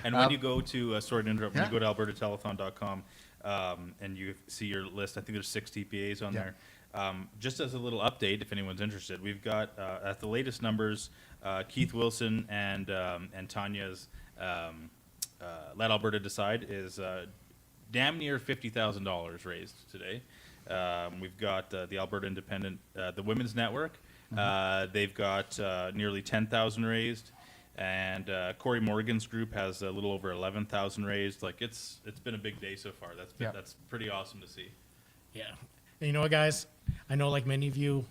And when you go to, sorry to interrupt, when you go to albertatelethon.com and you see your list, I think there's 6 TPAs on there. Just as a little update, if anyone's interested, we've got at the latest numbers, Keith Wilson and Tanya's Let Alberta Decide is damn near $50,000 raised today. We've got the Alberta Independent, the Women's Network. They've got nearly 10,000 raised, and Corey Morgan's group has a little over 11,000 raised. Like it's been a big day so far. That's pretty awesome to see. Yeah. And you know what, guys? I know, like many of you,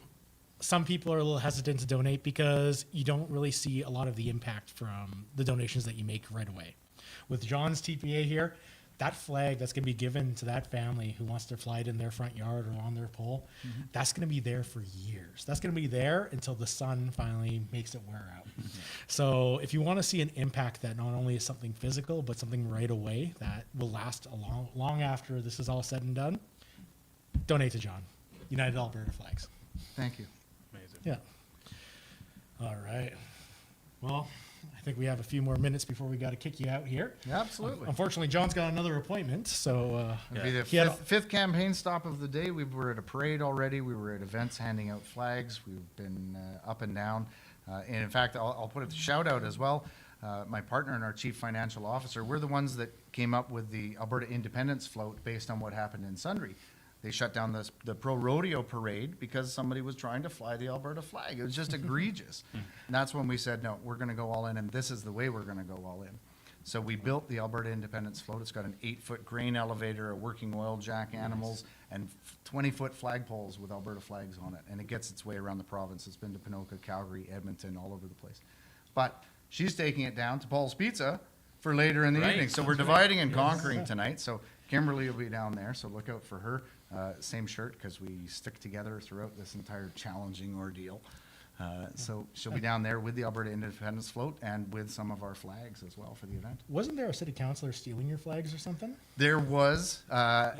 some people are a little hesitant to donate because you don't really see a lot of the impact from the donations that you make right away. With John's TPA here, that flag that's going to be given to that family who wants to fly it in their front yard or on their pole, that's going to be there for years. That's going to be there until the sun finally makes it wear out. So if you want to see an impact that not only is something physical, but something right away that will last a long after this is all said and done, donate to John. United Alberta Flags. Thank you. Amazing. Yeah. All right. Well, I think we have a few more minutes before we got to kick you out here. Yeah, absolutely. Unfortunately, John's got another appointment, so It'll be the fifth campaign stop of the day. We were at a parade already. We were at events handing out flags. We've been up and down. And in fact, I'll put a shout out as well. My partner and our chief financial officer, we're the ones that came up with the Alberta Independence Float based on what happened in Sundre. They shut down the pro rodeo parade because somebody was trying to fly the Alberta flag. It was just egregious. And that's when we said, no, we're going to go all in, and this is the way we're going to go all in. So we built the Alberta Independence Float. It's got an 8-foot grain elevator, a working oil jack animals, and 20-foot flagpoles with Alberta flags on it. And it gets its way around the province. It's been to Ponoka, Calgary, Edmonton, all over the place. But she's taking it down to Paul's Pizza for later in the evening. So we're dividing and conquering tonight. So Kimberly will be down there, so look out for her. Same shirt, because we stick together throughout this entire challenging ordeal. So she'll be down there with the Alberta Independence Float and with some of our flags as well for the event. Wasn't there a city councillor stealing your flags or something? There was. I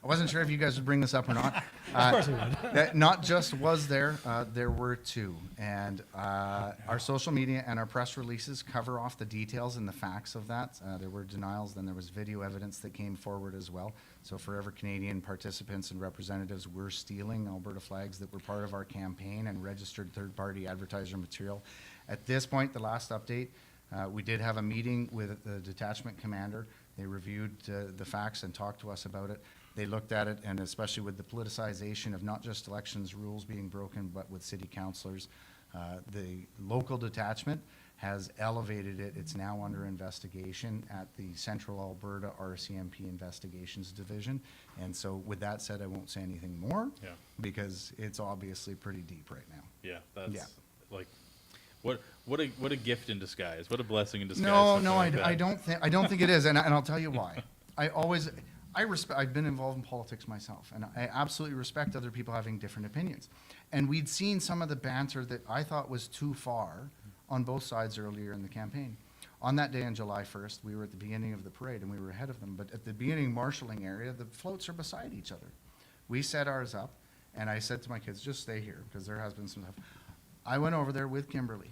wasn't sure if you guys would bring this up or not. Of course we would. Not just was there, there were two. And our social media and our press releases cover off the details and the facts of that. There were denials, then there was video evidence that came forward as well. So Forever Canadian participants and representatives were stealing Alberta flags that were part of our campaign and registered third-party advertiser material. At this point, the last update, we did have a meeting with the detachment commander. They reviewed the facts and talked to us about it. They looked at it, and especially with the politicization of not just elections rules being broken, but with city councillors, the local detachment has elevated it. It's now under investigation at the Central Alberta RCMP Investigations Division. And so with that said, I won't say anything more because it's obviously pretty deep right now. Yeah, that's like, what a gift in disguise. What a blessing in disguise. No, I don't think it is. And I'll tell you why. I've been involved in politics myself, and I absolutely respect other people having different opinions. And we'd seen some of the banter that I thought was too far on both sides earlier in the campaign. On that day on July 1st, we were at the beginning of the parade and we were ahead of them, but at the beginning marshalling area, the floats are beside each other. We set ours up, and I said to my kids, just stay here, because there has been some stuff. I went over there with Kimberly,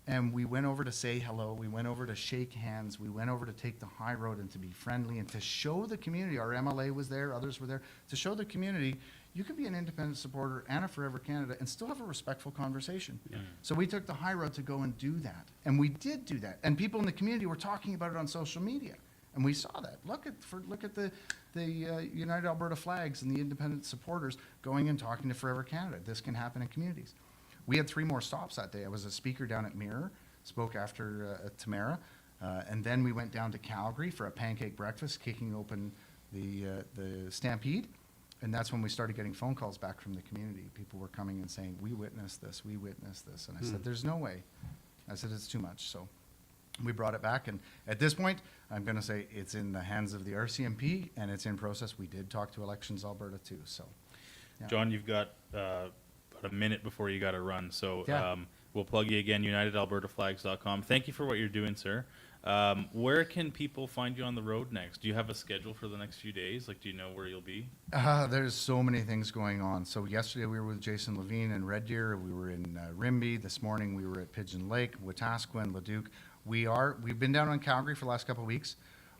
and we went over to say hello, we went over to shake hands, we went over to take the high road and to be friendly and to show the community, our MLA was there, others were there, to show the community you could be an independent supporter and a Forever Canada and still have a respectful conversation. Yeah. So we took the high road to go and do that. And we did do that. And people in the community were talking about it on social media. And we saw that. Look at the United Alberta flags and the independent supporters going and talking to Forever Canada. This can happen in communities. We had 3 more stops that day. I was a speaker down at Mirror, spoke after Tamara, and then we went down to Calgary for a pancake breakfast, kicking open the Stampede. And that's when we started getting phone calls back from the community. People were coming and saying, we witnessed this. And I said, there's no way. I said, it's too much. So we brought it back. And at this point, I'm going to say it's in the hands of the RCMP and it's in process. We did talk to Elections Alberta too. So, yeah. John, you've got about a minute before you got to run. So yeah. We'll plug you again, UnitedAlbertaFlags.com. Thank you for what you're doing, sir. Where can people find you on the road next? Do you have a schedule for the next few days? Like, do you know where you'll be? There's so many things going on. So yesterday we were with Jason Levine in Red Deer. We were in Rimbey. This morning we were at Pigeon Lake, Wetaskiwin, Leduc. We've been down on Calgary for the last couple of weeks.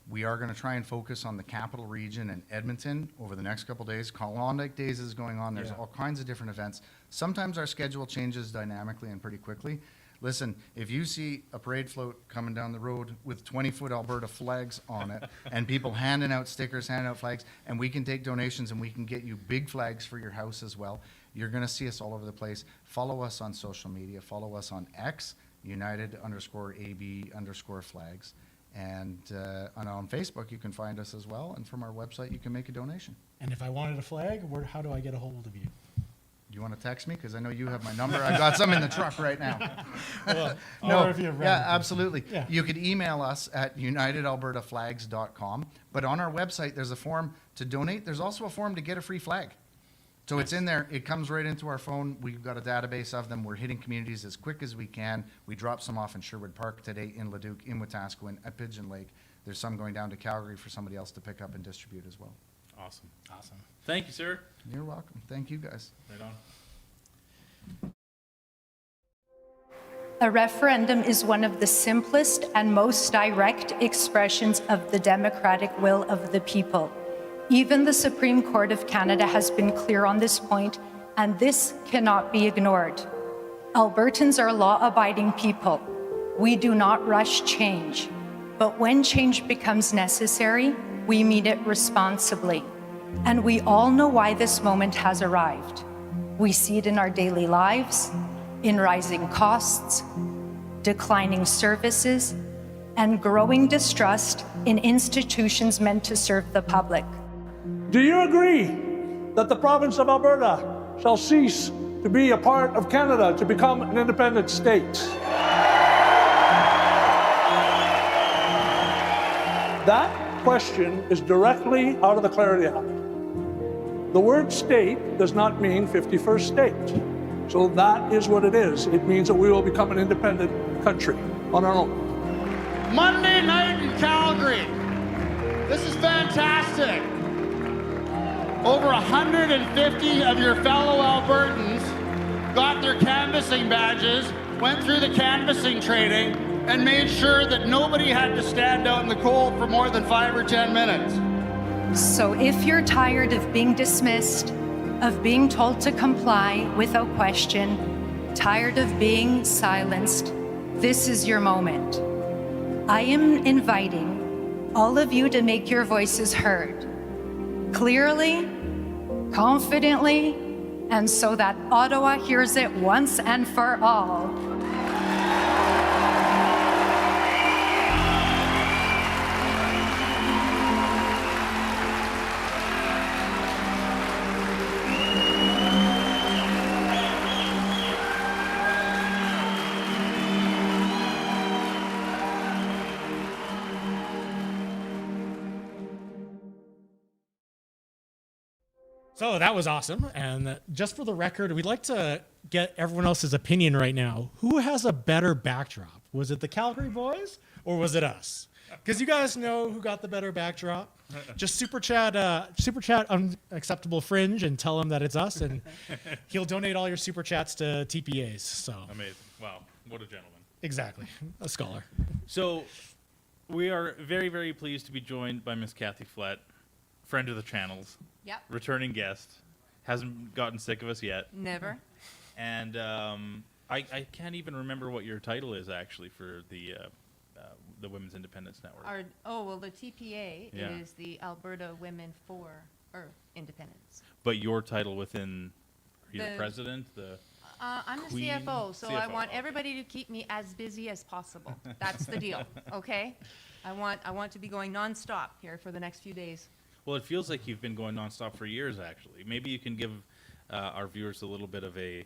We are going to try and focus on the capital region and Edmonton over the next couple of days. Klondike Days is going on. There's all kinds of different events. Sometimes our schedule changes dynamically and pretty quickly. Listen, if you see a parade float coming down the road with 20-foot Alberta flags on it and people handing out stickers, handing out flags, and we can take donations and we can get you big flags for your house as well, you're going to see us all over the place. Follow us on social media. Follow us on X, United_AB_flags. And on Facebook, you can find us as well. And from our website, you can make a donation. And if I wanted a flag, how do I get a hold of you? You want to text me? Because I know you have my number. I've got some in the truck right now. Well, no, absolutely. Yeah. You could email us at unitedalbertaflags.com. But on our website, there's a form to donate. There's also a form to get a free flag. So it's in there. It comes right into our phone. We've got a database of them. We're hitting communities as quick as we can. We dropped some off in Sherwood Park today, in Leduc, in Wetaskiwin, at Pigeon Lake. There's some going down to Calgary for somebody else to pick up and distribute as well. Awesome. Thank you, sir. You're welcome. Thank you, guys. Right on. A referendum is one of the simplest and most direct expressions of the democratic will of the people. Even the Supreme Court of Canada has been clear on this point, and this cannot be ignored. Albertans are law-abiding people. We do not rush change, but when change becomes necessary, we meet it responsibly. And we all know why this moment has arrived. We see it in our daily lives, in rising costs, declining services, and growing distrust in institutions meant to serve the public. Do you agree that the province of Alberta shall cease to be a part of Canada to become an independent state? That question is directly out of the Clarity Act. The word state does not mean 51st state. So that is what it is. It means that we will become an independent country on our own. Monday night in Calgary. This is fantastic. Over 150 of your fellow Albertans got their canvassing badges, went through the canvassing training, and made sure that nobody had to stand out in the cold for more than 5 or 10 minutes. So if you're tired of being dismissed, of being told to comply without question, tired of being silenced, this is your moment. I am inviting all of you to make your voices heard, clearly, confidently, and so that Ottawa hears it once and for all. So that was awesome. And just for the record, we'd like to get everyone else's opinion right now. Who has a better backdrop? Was it the Calgary boys or was it us? Because you guys know who got the better backdrop. Just super chat unacceptable fringe and tell him that it's us, and he'll donate all your super chats to TPAs. So Amazing. Wow. What a gentleman. Exactly. A scholar. So we are very, very pleased to be joined by Miss Kathy Flett, friend of the channels. Yep. Returning guest. Hasn't gotten sick of us yet. Never. And I can't even remember what your title is actually for the Women's Independence Network. The TPA is the Alberta Women for Independence. But your title within, are you the president? I'm the Queen? CFO, so CFO. I want everybody to keep me as busy as possible. That's the deal, okay? I want to be going nonstop here for the next few days. Well, it feels like you've been going nonstop for years, actually. Maybe you can give our viewers a little bit of a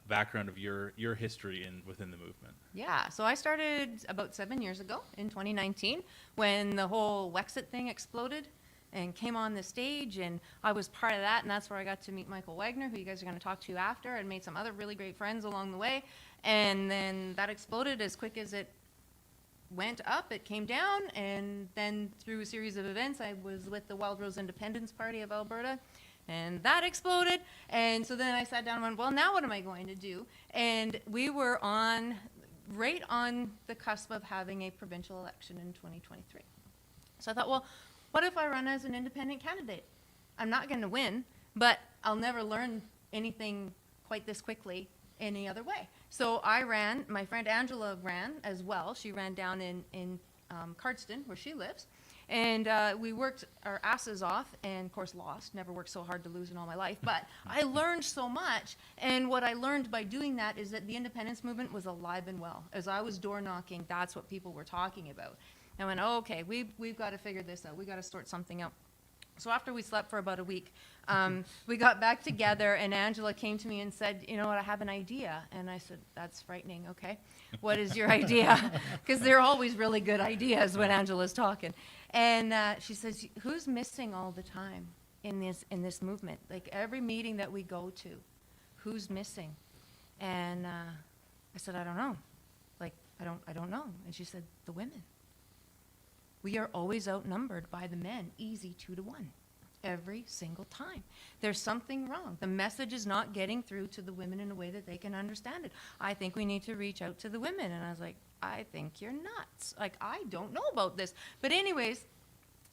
background of your history within the movement. Yeah, so I started about 7 years ago in 2019 when the whole Wexit thing exploded and came on the stage, and I was part of that, and that's where I got to meet Michael Wagner, who you guys are going to talk to after, and made some other really great friends along the way. And then that exploded as quick as it went up, it came down, and then through a series of events, I was with the Wild Rose Independence Party of Alberta, and that exploded. And so then I sat down and went, well, now what am I going to do? And we were right on the cusp of having a provincial election in 2023. So I thought, well, what if I run as an independent candidate? I'm not going to win, but I'll never learn anything quite this quickly any other way. So I ran, my friend Angela ran as well. She ran down in Cardston, where she lives. And we worked our asses off and, of course, lost. Never worked so hard to lose in all my life. But I learned so much. And what I learned by doing that is that the independence movement was alive and well. As I was door knocking, that's what people were talking about. I went, oh, okay, we've got to figure this out. We've got to sort something out. So after we slept for about a week, we got back together, and Angela came to me and said, you know what, I have an idea. And I said, that's frightening, okay. What is your idea? Because they're always really good ideas when Angela's talking. And she says, who's missing all the time in this movement? Like every meeting that we go to, who's missing? And I said, I don't know. Like, I don't know. And she said, the women. We are always outnumbered by the men, easy 2-1, every single time. There's something wrong. The message is not getting through to the women in a way that they can understand it. I think we need to reach out to the women. And I was like, I think you're nuts. Like, I don't know about this. But anyways,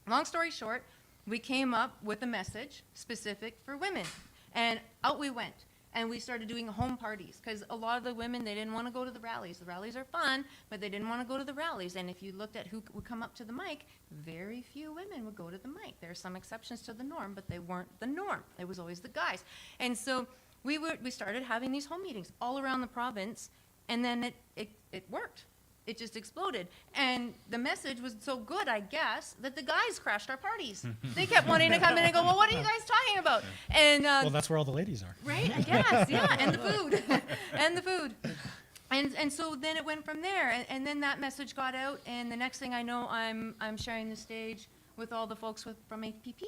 long story short, we came up with a message specific for women. And out we went. And we started doing home parties because a lot of the women, they didn't want to go to the rallies. The rallies are fun, but they didn't want to go to the rallies. And if you looked at who would come up to the mic, very few women would go to the mic. There are some exceptions to the norm, but they weren't the norm. It was always the guys. And so we started having these home meetings all around the province, and then it worked. It just exploded. And the message was so good, I guess, that the guys crashed our parties. They kept wanting to come in and go, well, what are you guys talking about? And well, that's where all the ladies are. Right, I guess, yeah, and the food, and the food. And so then it went from there, and then that message got out, and the next thing I know, I'm sharing the stage with all the folks from APP.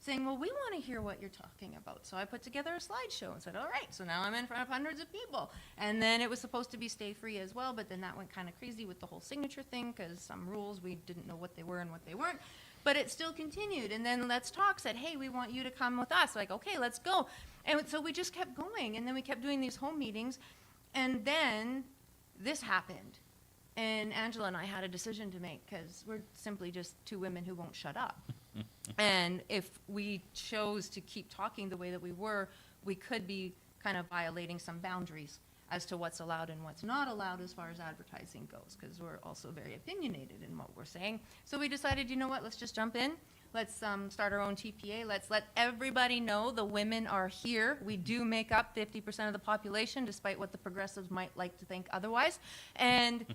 saying, well, we want to hear what you're talking about. So I put together a slideshow and said, all right, so now I'm in front of hundreds of people. And then it was supposed to be stay free as well, but then that went kind of crazy with the whole signature thing because some rules, we didn't know what they were and what they weren't. But it still continued. And then Let's Talk said, hey, we want you to come with us. Like, okay, let's go. And so we just kept going. And then we kept doing these home meetings. And then this happened. And Angela and I had a decision to make because we're simply just two women who won't shut up. And if we chose to keep talking the way that we were, we could be kind of violating some boundaries as to what's allowed and what's not allowed as far as advertising goes, because we're also very opinionated in what we're saying. So we decided, you know what, let's just jump in. Let's start our own TPA. Let's let everybody know the women are here. We do make up 50% of the population, despite what the progressives might like to think otherwise. And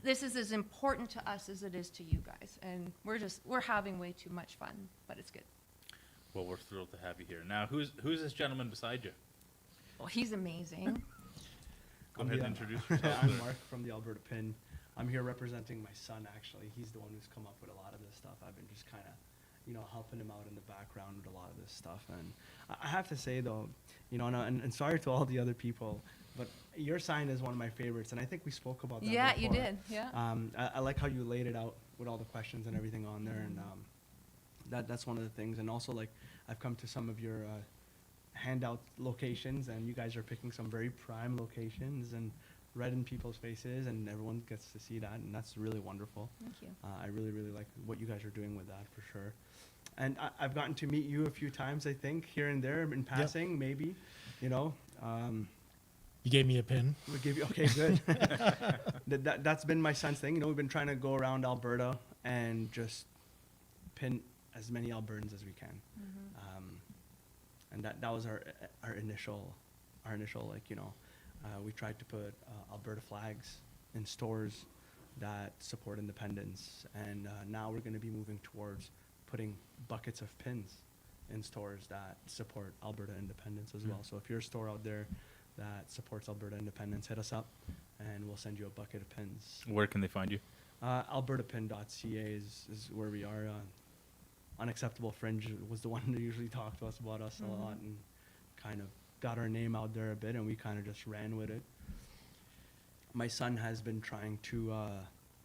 this is as important to us as it is to you guys. And we're having way too much fun, but it's good. Well, we're thrilled to have you here. Now, who's this gentleman beside you? Well, he's amazing. Go ahead and introduce yourself. I'm Mark from the Alberta Pin. I'm here representing my son, actually. He's the one who's come up with a lot of this stuff. I've been just kind of, helping him out in the background with a lot of this stuff. And I have to say, though, and sorry to all the other people, but your sign is one of my favorites, and I think we spoke about that Yeah, before. you did, yeah. I like how you laid it out with all the questions and everything on there, and that's one of the things. And also, like, I've come to some of your handout locations, and you guys are picking some very prime locations and red in people's faces, and everyone gets to see that, and that's really wonderful. Thank you. I really, really like what you guys are doing with that, for sure. And I've gotten to meet you a few times, I think, here and there in passing, maybe, You gave me a pin. We give you, okay, good. That's been my son's thing. We've been trying to go around Alberta and just pin as many Albertans as we can. And that was our initial, we tried to put Alberta flags in stores that support independence. And now we're going to be moving towards putting buckets of pins in stores that support Alberta independence as well. So if you're a store out there that supports Alberta independence, hit us up and we'll send you a bucket of pins. Where can they find you? Albertapin.ca is where we are. Unacceptable Fringe was the one that usually talked to us about us a lot and kind of got our name out there a bit, and we kind of just ran with it. My son has been trying to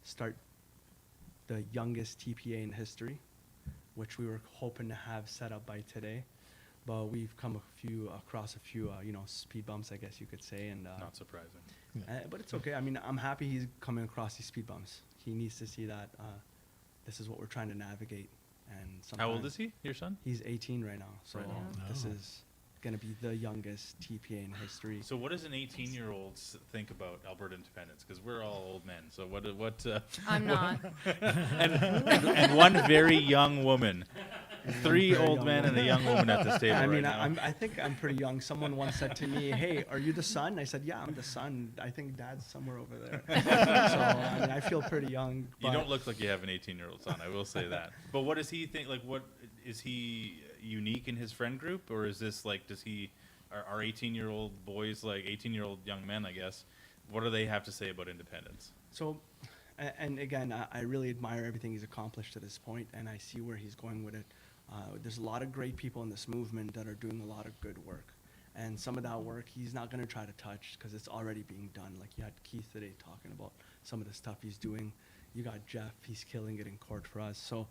start the youngest TPA in history, which we were hoping to have set up by today, but we've come across a few speed bumps, I guess you could say, and not surprising. But it's okay. I mean, I'm happy he's coming across these speed bumps. He needs to see that this is what we're trying to navigate. And how old is he, your son? He's 18 right now, so this Oh. is going to be the youngest TPA in history. So what does an 18-year-old think about Alberta independence? Because we're all old men. So what? I'm not. and one very young woman. Three old men and a young woman at this table. I mean, right now. I think I'm pretty young. Someone once said to me, "Hey, are you the son?" I said, "Yeah, I'm the son. I think Dad's somewhere over there." So I mean, I feel pretty young. You don't look like you have an 18-year-old son. I will say that. But what does he think? Like, what is he unique in his friend group, or is this like? Are 18-year-old boys like 18-year-old young men? I guess. What do they have to say about independence? So, and again, I really admire everything he's accomplished to this point, and I see where he's going with it. There's a lot of great people in this movement that are doing a lot of good work. And some of that work he's not going to try to touch because it's already being done. Like you had Keith today talking about some of the stuff he's doing. You got Jeff, he's killing it in court for us. So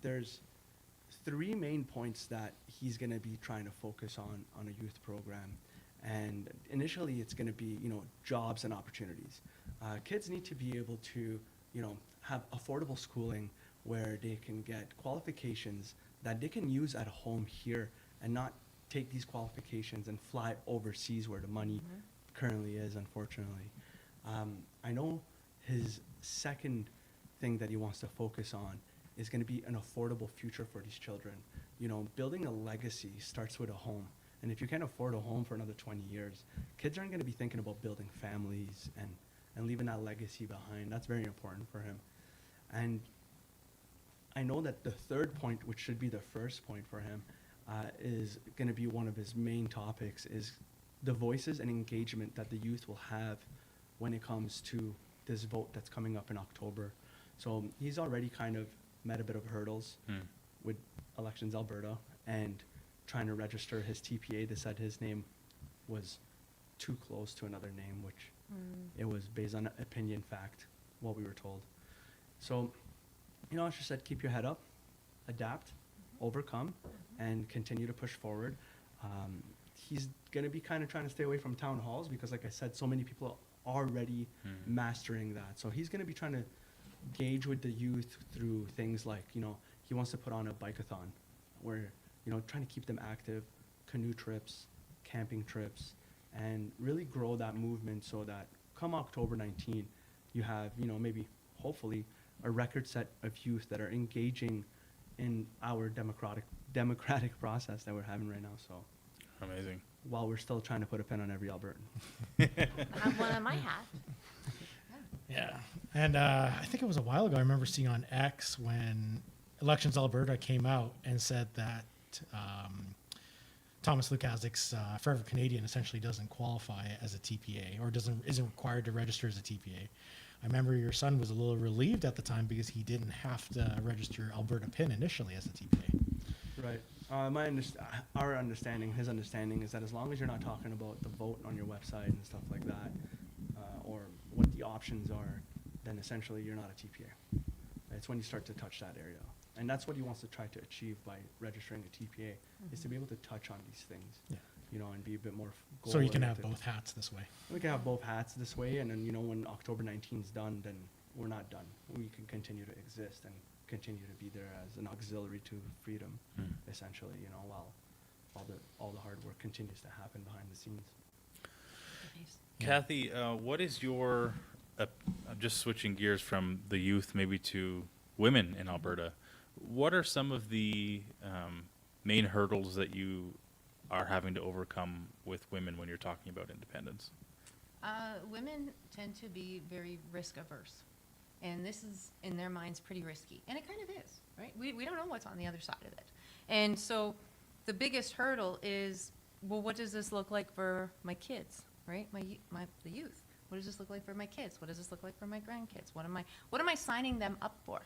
there's three main points that he's going to be trying to focus on a youth program. And initially it's going to be, jobs and opportunities. Kids need to be able to, have affordable schooling where they can get qualifications that they can use at home here and not take these qualifications and fly overseas where the money currently is, unfortunately. I know his second thing that he wants to focus on is going to be an affordable future for these children. Building a legacy starts with a home. And if you can't afford a home for another 20 years, kids aren't going to be thinking about building families and leaving that legacy behind. That's very important for him. And I know that the third point, which should be the first point for him, is going to be one of his main topics, is the voices and engagement that the youth will have when it comes to this vote that's coming up in October. So he's already kind of met a bit of hurdles with Elections Alberta and trying to register his TPA. They said his name was too close to another name, which it was based on opinion fact, what we were told. So, I just said, keep your head up, adapt, overcome, and continue to push forward. He's going to be kind of trying to stay away from town halls because, like I said, so many people are already mastering that. So he's going to be trying to gauge with the youth through things like, he wants to put on a bike-a-thon where, trying to keep them active, canoe trips, camping trips, and really grow that movement so that come October 19, you have, maybe, hopefully, a record set of youth that are engaging in our democratic process that we're having right now. So amazing. While we're still trying to put a pen on every Albertan. I have one on my hat. Yeah. And I think it was a while ago, I remember seeing on X when Elections Alberta came out and said that Thomas Lukaszik's Forever Canadian essentially doesn't qualify as a TPA or isn't required to register as a TPA. I remember your son was a little relieved at the time because he didn't have to register Alberta PIN initially as a TPA. Right. His understanding is that as long as you're not talking about the vote on your website and stuff like that, or what the options are, then essentially you're not a TPA. It's when you start to touch that area. And that's what he wants to try to achieve by registering a TPA, is to be able to touch on these things, and be a bit more So you can have both hats this way. We can have both hats this way, and then, when October 19 is done, then we're not done. We can continue to exist and continue to be there as an auxiliary to freedom, essentially, while all the hard work continues to happen behind the scenes. Kathy, what is your, I'm just switching gears from the youth maybe to women in Alberta. What are some of the main hurdles that you are having to overcome with women when you're talking about independence? Women tend to be very risk averse. And this is, in their minds, pretty risky. And it kind of is, right? We don't know what's on the other side of it. And so the biggest hurdle is, well, what does this look like for my kids, right? The youth. What does this look like for my kids? What does this look like for my grandkids? What am I signing them up for?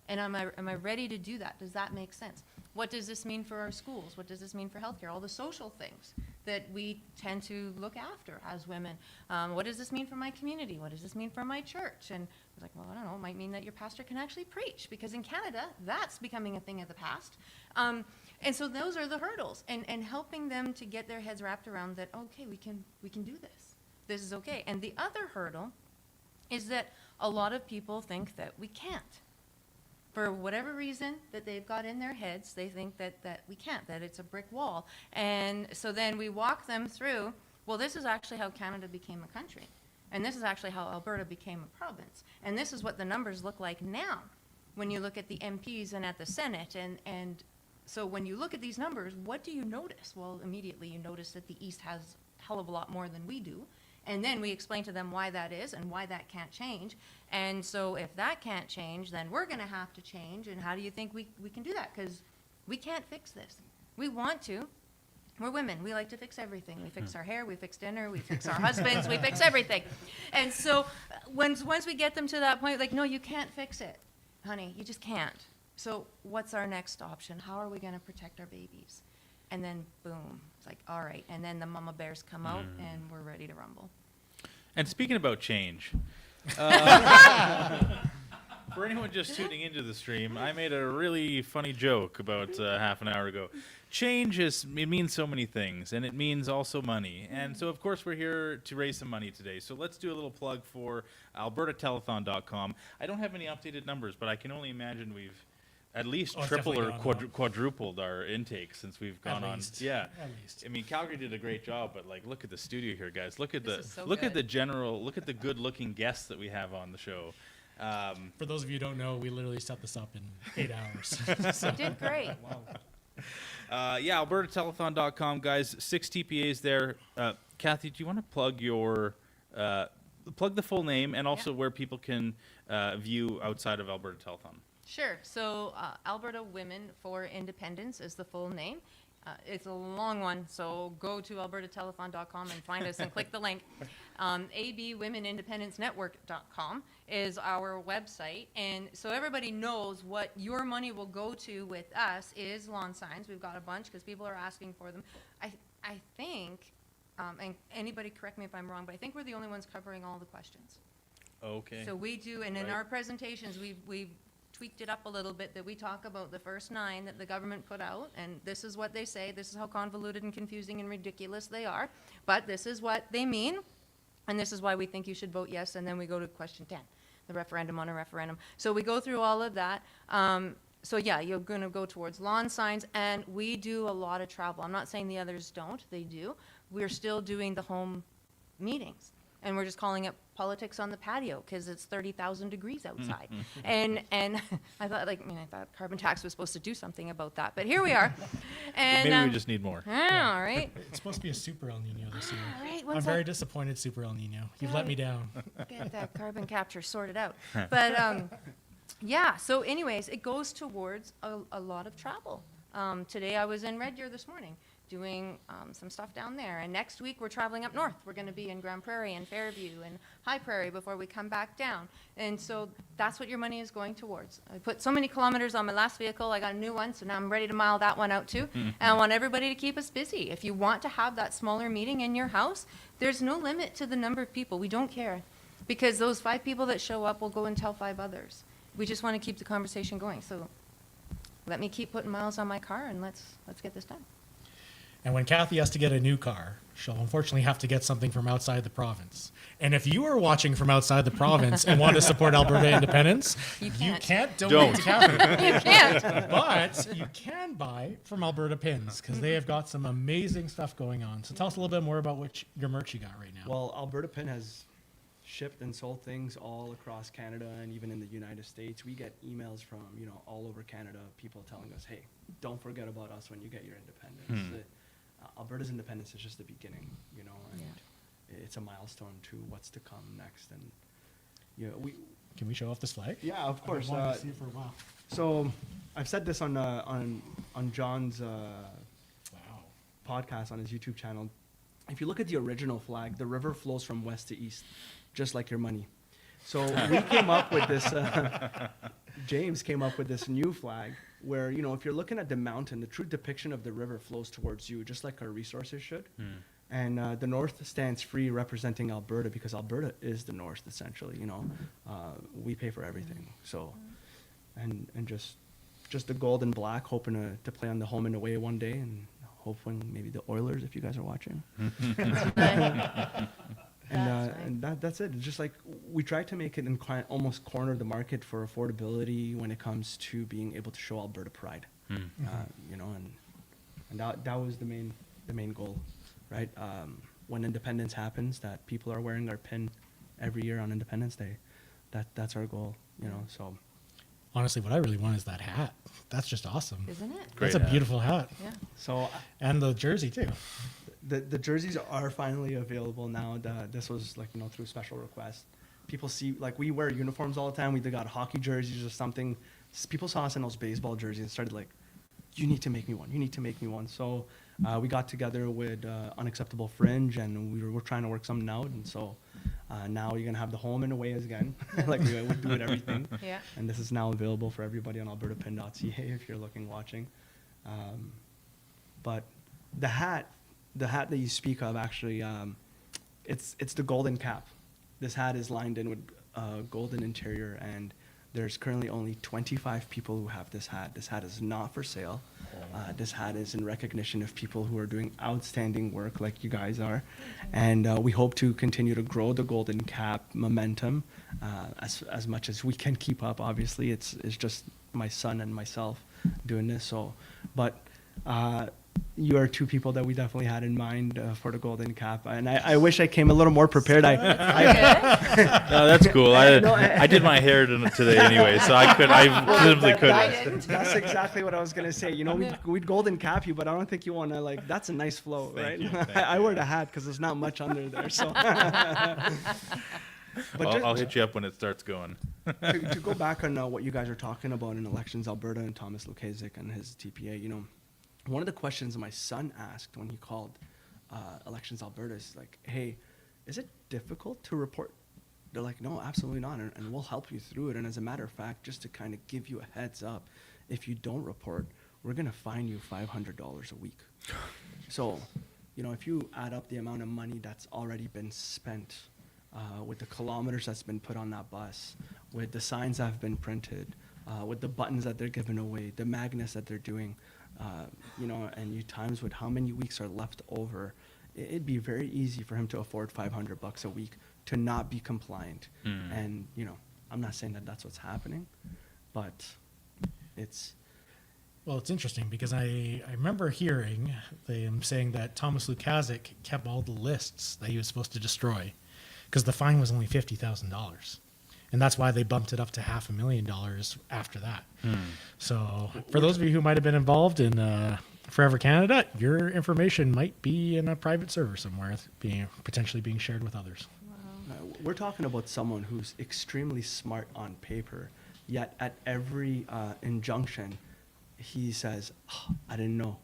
And am I ready to do that? Does that make sense? What does this mean for our schools? What does this mean for healthcare? All the social things that we tend to look after as women. What does this mean for my community? What does this mean for my church? And I was like, well, I don't know. It might mean that your pastor can actually preach, because in Canada, that's becoming a thing of the past. And so those are the hurdles, and helping them to get their heads wrapped around that, okay, we can do this. This is okay. And the other hurdle is that a lot of people think that we can't. For whatever reason that they've got in their heads, they think that we can't, that it's a brick wall. And so then we walk them through, well, this is actually how Canada became a country. And this is actually how Alberta became a province. And this is what the numbers look like now when you look at the MPs and at the Senate. And so when you look at these numbers, what do you notice? Well, immediately you notice that the East has a hell of a lot more than we do. And then we explain to them why that is and why that can't change. And so if that can't change, then we're going to have to change. And how do you think we can do that? Because we can't fix this. We want to. We're women. We like to fix everything. We fix our hair, we fix dinner, we fix our husbands, we fix everything. And so once we get them to that point, like, no, you can't fix it, honey. You just can't. So what's our next option? How are we going to protect our babies? And then, boom, it's like, all right. And then the mama bears come out, and we're ready to rumble. And speaking about change, for anyone just tuning into the stream, I made a really funny joke about half an hour ago. Change it means so many things, and it means also money. And so, of course, we're here to raise some money today. So let's do a little plug for AlbertaTelethon.com. I don't have any updated numbers, but I can only imagine we've at least tripled or quadrupled our intake since we've gone on. Yeah, At least. I mean, Calgary did a great job, but like, look at the studio here, guys. Look at Look at the good-looking guests that we have on the show. For those of you who don't know, we literally set this up in 8 hours. You did great. Yeah, AlbertaTelethon.com, guys. 6 TPAs there. Kathy, do you want to plug your plug the full name and also where people can view outside of Alberta Telethon? Sure. So Alberta Women for Independence is the full name. It's a long one, so go to albertatelethon.com and find us and click the link. abwomenindependencenetwork.com is our website, and so everybody knows what your money will go to with us is lawn signs. We've got a bunch because people are asking for them. I think, and anybody correct me if I'm wrong, but I think we're the only ones covering all the questions. Okay. So we do, and in Right. our presentations, we've tweaked it up a little bit, that we talk about the first 9 that the government put out, and this is what they say, this is how convoluted and confusing and ridiculous they are, but this is what they mean, and this is why we think you should vote yes, and then we go to question 10, the referendum on a referendum. So we go through all of that. So yeah, you're going to go towards lawn signs, and we do a lot of travel. I'm not saying the others don't, they do. We're still doing the home meetings, and we're just calling it politics on the patio because it's 30,000 degrees outside. and I thought carbon tax was supposed to do something about that, but here we are. And Maybe we just need more. Yeah, all right. It's supposed to be a super El Nino this year. All right, I'm what's very that? disappointed, super El Nino. You've let me down. Get that carbon capture sorted out. But yeah, so anyways, it goes towards a lot of travel. Today I was in Red Deer this morning doing some stuff down there. And next week we're traveling up north. We're going to be in Grand Prairie and Fairview and High Prairie before we come back down. And so that's what your money is going towards. I put so many kilometers on my last vehicle. I got a new one, so now I'm ready to mile that one out too. And I want everybody to keep us busy. If you want to have that smaller meeting in your house, there's no limit to the number of people. We don't care. Because those 5 people that show up will go and tell 5 others. We just want to keep the conversation going. So let me keep putting miles on my car, and let's get this done. And when Kathy has to get a new car, she'll unfortunately have to get something from outside the province. And if you are watching from outside the province and want to support Alberta independence, you can't donate to Kathy. You can't. But you can buy from Alberta Pins because they have got some amazing stuff going on. So tell us a little bit more about your merch you got right now. Well, Alberta Pin has shipped and sold things all across Canada and even in the United States. We get emails from, all over Canada, people telling us, hey, don't forget about us when you get your independence. Alberta's independence is just the beginning, and it's a milestone to what's to come next. And can we show off this flag? Yeah, of course. I've wanted to see it for a while. So I've said this on John's podcast on his YouTube channel. If you look at the original flag, the river flows from west to east, just like your money. So we came up with this. James came up with this new flag where, if you're looking at the mountain, the true depiction of the river flows towards you, just like our resources should. And the north stands free, representing Alberta, because Alberta is the north, essentially. We pay for everything. So, and just the gold and black, hoping to play on the home and away one day, and hoping maybe the Oilers, if you guys are watching. And that's it. It's just like we try to make it and almost corner the market for affordability when it comes to being able to show Alberta pride. And that was the main goal, right? When independence happens, that people are wearing our pin every year on Independence Day. That's our goal, So honestly, what I really want is that hat. That's just awesome. Isn't it? That's a beautiful hat. Yeah. So and the jersey too. The jerseys are finally available now. This was through special request. People see, we wear uniforms all the time. We got hockey jerseys or something. People saw us in those baseball jerseys and started you need to make me one. You need to make me one. So we got together with Unacceptable Fringe, and we're trying to work something out. And so now you're gonna have the home and away again, like we would do with everything. Yeah. And this is now available for everybody on albertapin.ca if you're watching. But the hat that you speak of, actually, it's the golden cap. This hat is lined in with golden interior, and there's currently only 25 people who have this hat. This hat is not for sale. This hat is in recognition of people who are doing outstanding work like you guys are. And we hope to continue to grow the golden cap momentum as much as we can keep up. Obviously, it's just my son and myself doing this. So, but you are 2 people that we definitely had in mind for the golden cap, and I wish I came a little more prepared. No, that's cool. I did my hair today anyway, so I simply couldn't. That's exactly what I was gonna say. We'd golden cap you, but I don't think you want to that's a nice flow, right? I wear the hat because there's not much under there, so. But I'll hit you up when it starts going. to go back on what you guys are talking about in elections, Alberta and Thomas Lukaszuk and his TPA, one of the questions my son asked when he called Elections Alberta is like, hey, is it difficult to report? They're like, no, absolutely not, and we'll help you through it. And as a matter of fact, just to kind of give you a heads up, if you don't report, we're going to fine you $500 a week. So, you know, if you add up the amount of money that's already been spent with the kilometers that's been put on that bus, with the signs that have been printed, with the buttons that they're giving away, the magnets that they're doing, you know, and you times with how many weeks are left over, it'd be very easy for him to afford $500 a week to not be compliant. And, you know, I'm not saying that that's what's happening, but it's... Well, it's interesting because I remember hearing them saying that Thomas Lukazik kept all the lists that he was supposed to destroy because the fine was only $50,000. And that's why they bumped it up to $500,000 after that. So for those of you who might have been involved in Forever Canada, your information might be in a private server somewhere, potentially being shared with others. We're talking about someone who's extremely smart on paper, yet at every injunction, he says, oh, I didn't know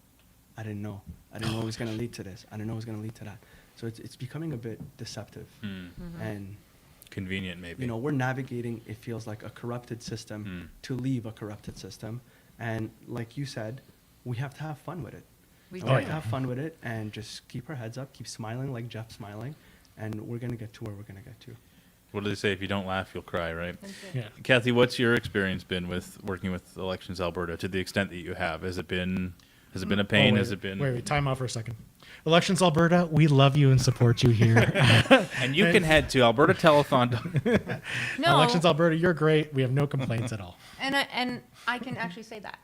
it was going to lead to this. I didn't know it was going to lead to that. So it's becoming a bit deceptive. And convenient, maybe. You know, we're navigating, it feels like, a corrupted system to leave a corrupted system. And like you said, we have to have fun with it. We have to have fun with it and just keep our heads up, keep smiling like Jeff's smiling, and we're going to get to where we're going to get to. What do they say? If you don't laugh, you'll cry, right? Yeah. Kathy, what's your experience been with working with Elections Alberta to the extent that you have? Has it been a pain? Has it been... Wait, time out for a second. Elections Alberta, we love you and support you here. And you can head to Alberta Telethon. No. Elections Alberta, you're great. We have no complaints at all. And I can actually say that.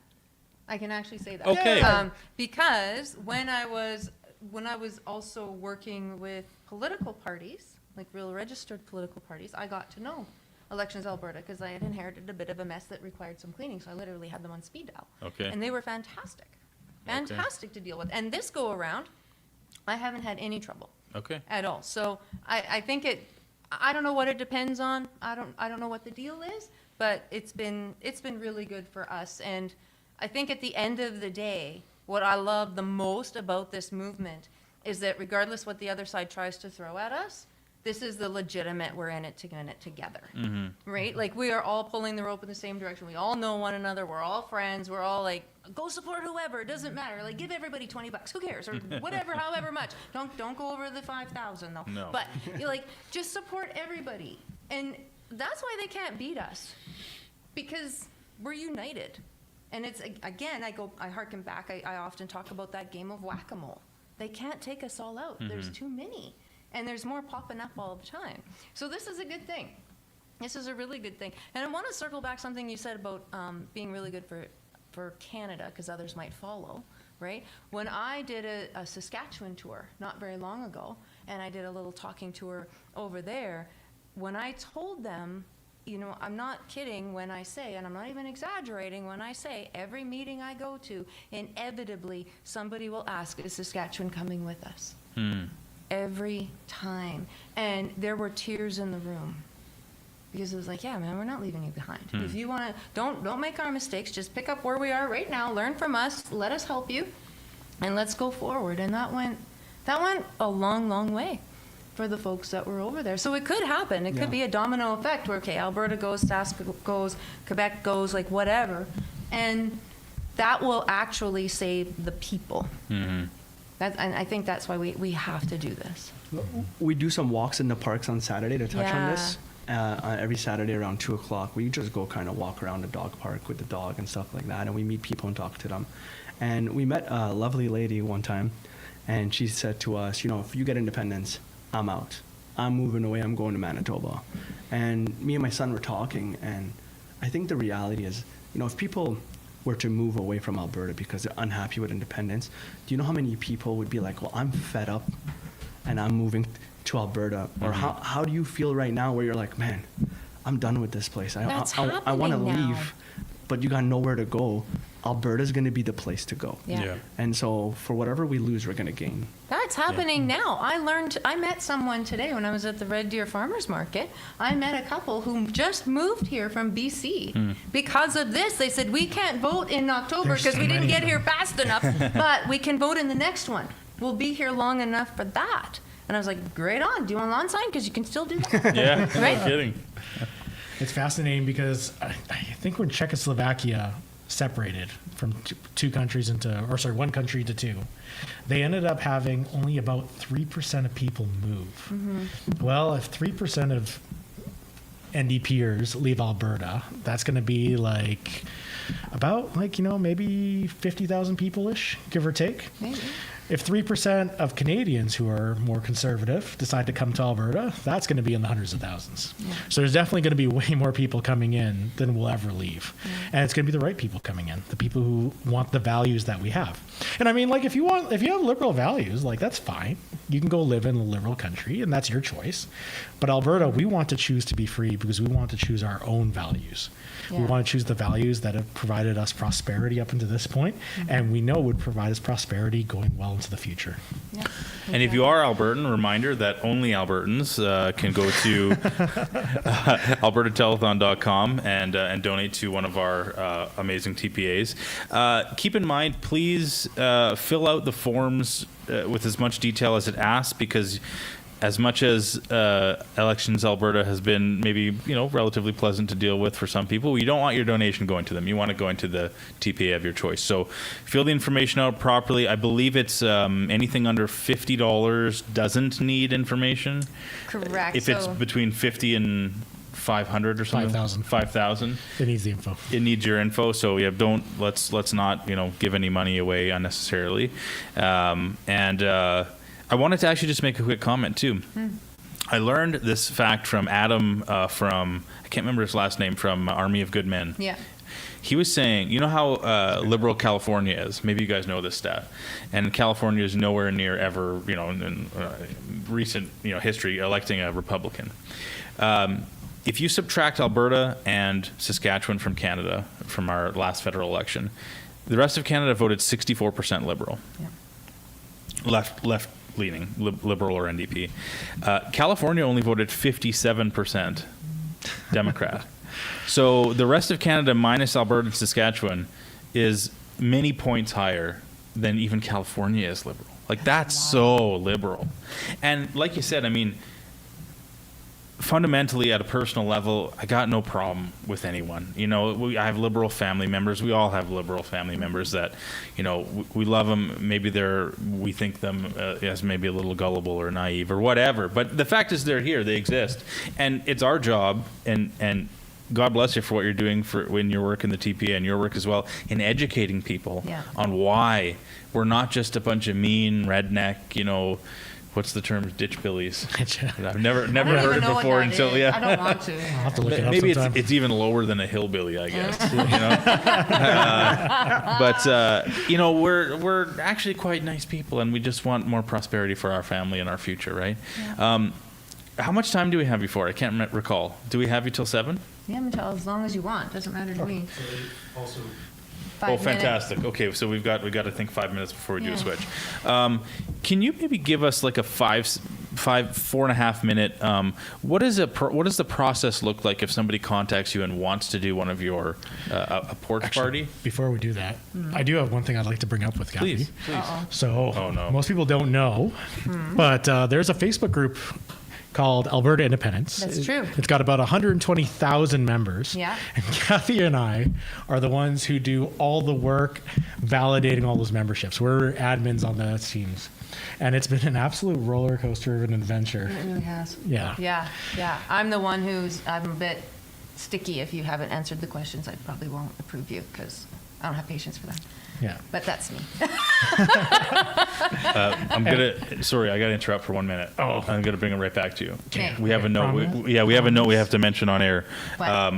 Okay. Because when I was also working with political parties, like real registered political parties, I got to know Elections Alberta because I had inherited a bit of a mess that required some cleaning. So I literally had them on speed dial. Okay. And they were fantastic. Fantastic to deal with. And this go around, I haven't had any trouble. Okay. At all. So I think I don't know what it depends on. I don't know what the deal is, but it's been really good for us. And I think at the end of the day, what I love the most about this movement is that regardless what the other side tries to throw at us, this is the legitimate, we're in it together, right? Like we are all pulling the rope in the same direction. We all know one another. We're all friends. We're all like, go support whoever. It doesn't matter. Like give everybody $20. Who cares? Or whatever, however much. Don't go over the 5,000 though. No. But you're like, just support everybody. And that's why they can't beat us because we're united. And it's, again, I harken back. I often talk about that game of whack-a-mole. They can't take us all out. There's too many. And there's more popping up all the time. So this is a good thing. This is a really good thing. And I want to circle back something you said about being really good for Canada, because others might follow, right? When I did a Saskatchewan tour not very long ago, and I did a little talking tour over there, when I told them, you know, I'm not kidding when I say, and I'm not even exaggerating when I say, every meeting I go to, inevitably somebody will ask, is Saskatchewan coming with us? Every time. And there were tears in the room. Because it was like, yeah, man, we're not leaving you behind. If you want to, don't make our mistakes. Just pick up where we are right now. Learn from us. Let us help you. And let's go forward. And that went a long, long way for the folks that were over there. So it could happen. It could be a domino effect where, okay, Alberta goes, Sask goes, Quebec goes, like whatever. And that will actually save the people. And I think that's why we have to do this. We do some walks in the parks on Saturday to touch on this. Every Saturday around 2 o'clock, we just go kind of walk around the dog park with the dog and stuff like that, and we meet people and talk to them. And we met a lovely lady one time, and she said to us, you know, if you get independence, I'm out. I'm moving away. I'm going to Manitoba. And me and my son were talking, and I think the reality is, you know, if people were to move away from Alberta because they're unhappy with independence, do you know how many people would be like, well, I'm fed up and I'm moving to Alberta? Or how do you feel right now where you're like, man, I'm done with this place. I want to leave, but you got nowhere to go. Alberta's going to be the place to go. Yeah. Yeah. And so for whatever we lose, we're going to gain. That's happening now. I met someone today when I was at the Red Deer Farmers Market. I met a couple who just moved here from BC because of this. They said, we can't vote in October because we didn't get here fast enough, but we can vote in the next one. We'll be here long enough for that. And I was like, great on. Do you want a lawn sign? Because you can still do that. Yeah, Right? no kidding. It's fascinating because I think when Czechoslovakia separated from one country to two, they ended up having only about 3% of people move. Well, if 3% of NDPers leave Alberta, that's going to be like about maybe 50,000 people-ish, give or take. Maybe. If 3% of Canadians who are more conservative decide to come to Alberta, that's going to be in the hundreds of thousands. Yeah. So there's definitely going to be way more people coming in than will ever leave. And it's going to be the right people coming in, the people who want the values that we have. And I mean, like, if you have liberal values, like, that's fine. You can go live in a liberal country, and that's your choice. But Alberta, we want to choose to be free because we want to choose our own values. We Yeah. want to choose the values that have provided us prosperity up until this point, and we know would provide us prosperity going well into the future. Yeah. And if you are Albertan, reminder that only Albertans can go to albertatelethon.com and donate to one of our amazing TPAs. Keep in mind, please fill out the forms with as much detail as it asks, because as much as Elections Alberta has been maybe relatively pleasant to deal with for some people, you don't want your donation going to them. You want it going to the TPA of your choice. So fill the information out properly. I believe it's anything under $50 doesn't need information. Correct. If it's between 50 and 500 or something. 5,000. 5,000. It needs the info. It needs your info. So yeah, let's not give any money away unnecessarily. I wanted to actually just make a quick comment too. I learned this fact from Adam from, I can't remember his last name, from Army of Good Men. Yeah. He was saying, you know how liberal California is? Maybe you guys know this stat. And California is nowhere near ever, in recent history, electing a Republican. If you subtract Alberta and Saskatchewan from Canada, from our last federal election, the rest of Canada voted 64% Liberal. Yeah. Left-leaning, Liberal or NDP. California only voted 57% Democrat. So the rest of Canada minus Alberta and Saskatchewan is many points higher than even California is liberal. Like, that's so liberal. And like you said, I mean, fundamentally, at a personal level, I got no problem with anyone. I have liberal family members. We all have liberal family members that, we love them. Maybe we think them as maybe a little gullible or naive or whatever. But the fact is, they're here. They exist, and it's our job. And God bless you for what you're doing when your work in the TPA and your work as well in educating people on why we're not just a bunch of mean redneck, what's the term? Ditch billies. I've never heard it before until I don't want to. I'll have to look it up maybe sometime. it's even lower than a hillbilly, I guess. But we're actually quite nice people, and we just want more prosperity for our family and our future, right? Yeah. How much time do we have before? I can't recall. Do we have you till 7? Yeah, until as long as you want. Doesn't matter to me. Also. 5 minutes. Fantastic. Okay, so we got to think 5 minutes before we do a switch. Can you maybe give us like a 4.5 minute? What does the process look like if somebody contacts you and wants to do one of your a porch party? Before we do that, I do have one thing I'd like to bring up with Kathy. Please. So most people don't know, but there's a Facebook group called Alberta Independence. That's true. It's got about 120,000 members. Yeah. And Kathy and I are the ones who do all the work validating all those memberships. We're admins on those teams. And it's been an absolute roller coaster of an adventure. It really has. Yeah. Yeah. I'm the one I'm a bit sticky. If you haven't answered the questions, I probably won't approve you because I don't have patience for that. Yeah. But that's me. Sorry, I got to interrupt for 1 minute. I'm going to bring it right back to you. Okay. We have a note. We have a note we have to mention on air.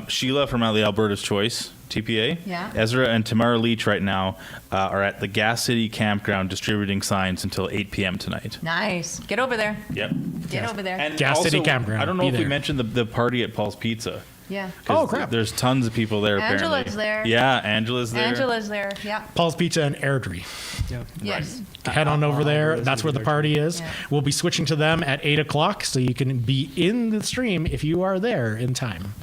Sheila from the Alberta's Choice TPA. Yeah. Ezra and Tamara Leach right now are at the Gas City Campground distributing signs until 8 p.m. tonight. Nice. Get over there. Yep. Get over there. And Gas also, City Campground. I don't know Be if we there. mentioned the party at Paul's Pizza. Yeah. Oh, crap. There's tons of people there. Angela's apparently. there. Yeah, Angela's there. Angela's there. Yeah. Paul's Pizza and Airdrie. Yes. Head on over there. Alberta's That's where the gonna be party is. Yeah. We'll be switching to them at 8 o'clock, so you can be in the stream if you are there in time.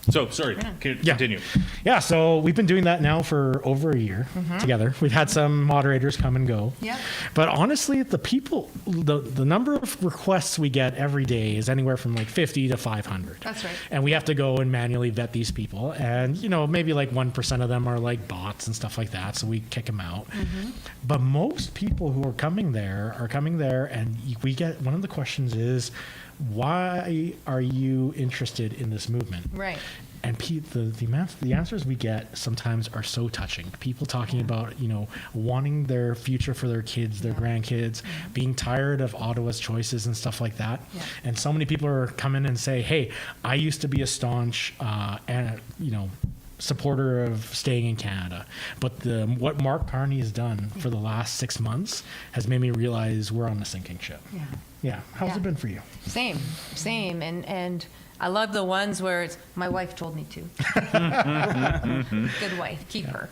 So, sorry, continue. Yeah, so we've been doing that now for over a year together. We've had some moderators come and go. Yeah. But honestly, the number of requests we get every day is anywhere from like 50 to 500. That's right. And we have to go and manually vet these people. And, maybe like 1% of them are like bots and stuff like that. So we kick them out. But most people who are coming there, and we get, one of the questions is, why are you interested in this movement? Right. And the answers we get sometimes are so touching. People talking about, wanting their future for their kids, their grandkids, being tired of Ottawa's choices and stuff like that. Yeah. And so many people are coming and say, hey, I used to be a staunch, supporter of staying in Canada. But what Mark Carney has done for the last 6 months has made me realize we're on a sinking ship. Yeah. Yeah. How's it been for you? Same. And I love the ones where it's, my wife told me to. Good wife, keep her.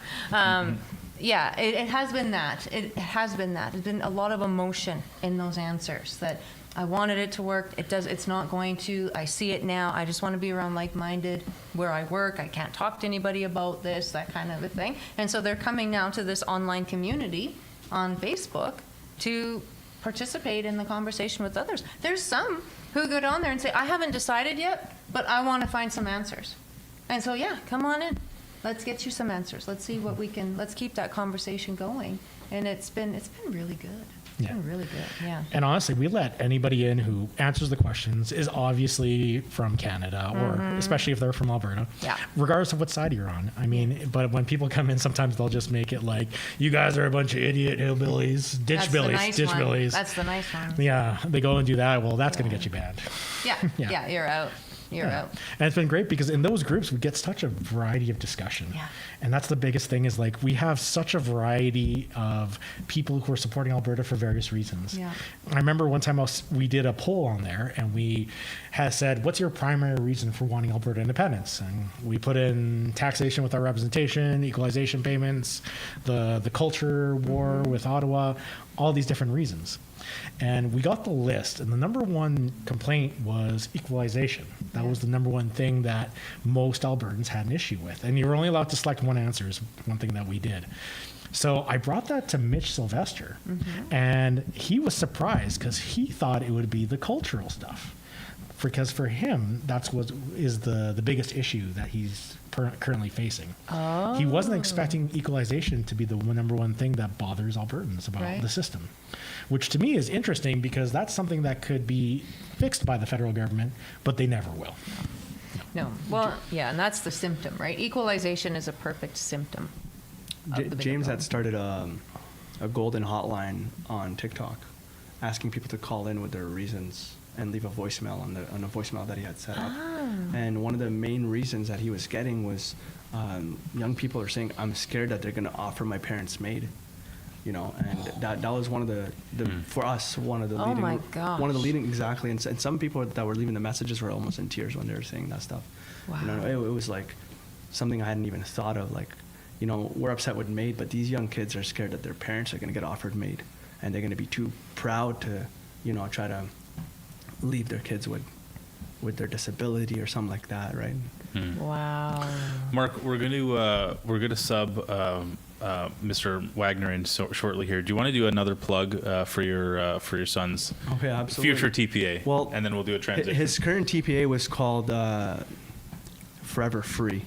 Yeah, it has been that. It has been that. There's been a lot of emotion in those answers that I wanted it to work. It's not going to. I see it now. I just want to be around like-minded where I work. I can't talk to anybody about this, that kind of a thing. And so they're coming now to this online community on Facebook to participate in the conversation with others. There's some who go down there and say, I haven't decided yet, but I want to find some answers. And so, yeah, come on in. Let's get you some answers. Let's see what let's keep that conversation going. And it's been really good. It's been really good, yeah. And honestly, we let anybody in who answers the questions, is obviously from Canada, or especially if they're from Alberta, regardless of what side you're on. I mean, but when people come in, sometimes they'll just make it like, you guys are a bunch of idiot hillbillies, ditch billies. That's the nice one. Yeah, they go and do that. Well, that's going to get you banned. Yeah, you're out. You're out. And it's been great because in those groups, we get such a variety of discussion. Yeah. And that's the biggest thing is like, we have such a variety of people who are supporting Alberta for various reasons. Yeah. I remember one time we did a poll on there and we had said, what's your primary reason for wanting Alberta independence? And we put in taxation with our representation, equalization payments, the culture war with Ottawa, all these different reasons. And we got the list, and the number one complaint was equalization. That was the number one thing that most Albertans had an issue with. And you were only allowed to select one answer, is one thing that we did. So I brought that to Mitch Sylvester, and he was surprised because he thought it would be the cultural stuff. Because for him, that's what is the biggest issue that he's currently facing. Oh. He wasn't expecting equalization to be the number one thing that bothers Albertans about the system, which to me is interesting because that's something that could be fixed by the federal government, but they never will. No. Well, yeah, and that's the symptom, right? Equalization is a perfect symptom. James had started a golden hotline on TikTok, asking people to call in with their reasons and leave a voicemail on a voicemail that he had set up. And one of the main reasons that he was getting was young people are saying, I'm scared that they're going to offer my parents maid. And that was one of the for us, one of the leading, my gosh. one of the leading, exactly. And some people that were leaving the messages were almost in tears when they were saying that stuff. Wow. It was like something I hadn't even thought of. Like, we're upset with maid, but these young kids are scared that their parents are going to get offered maid, and they're going to be too proud to, try to leave their kids with their disability or something like that, right? Wow. Mark, we're gonna sub Mr. Wagner in shortly here. Do you want to do another plug for your son's future TPA? Well, and then we'll do a transition. His current TPA was called Forever Free,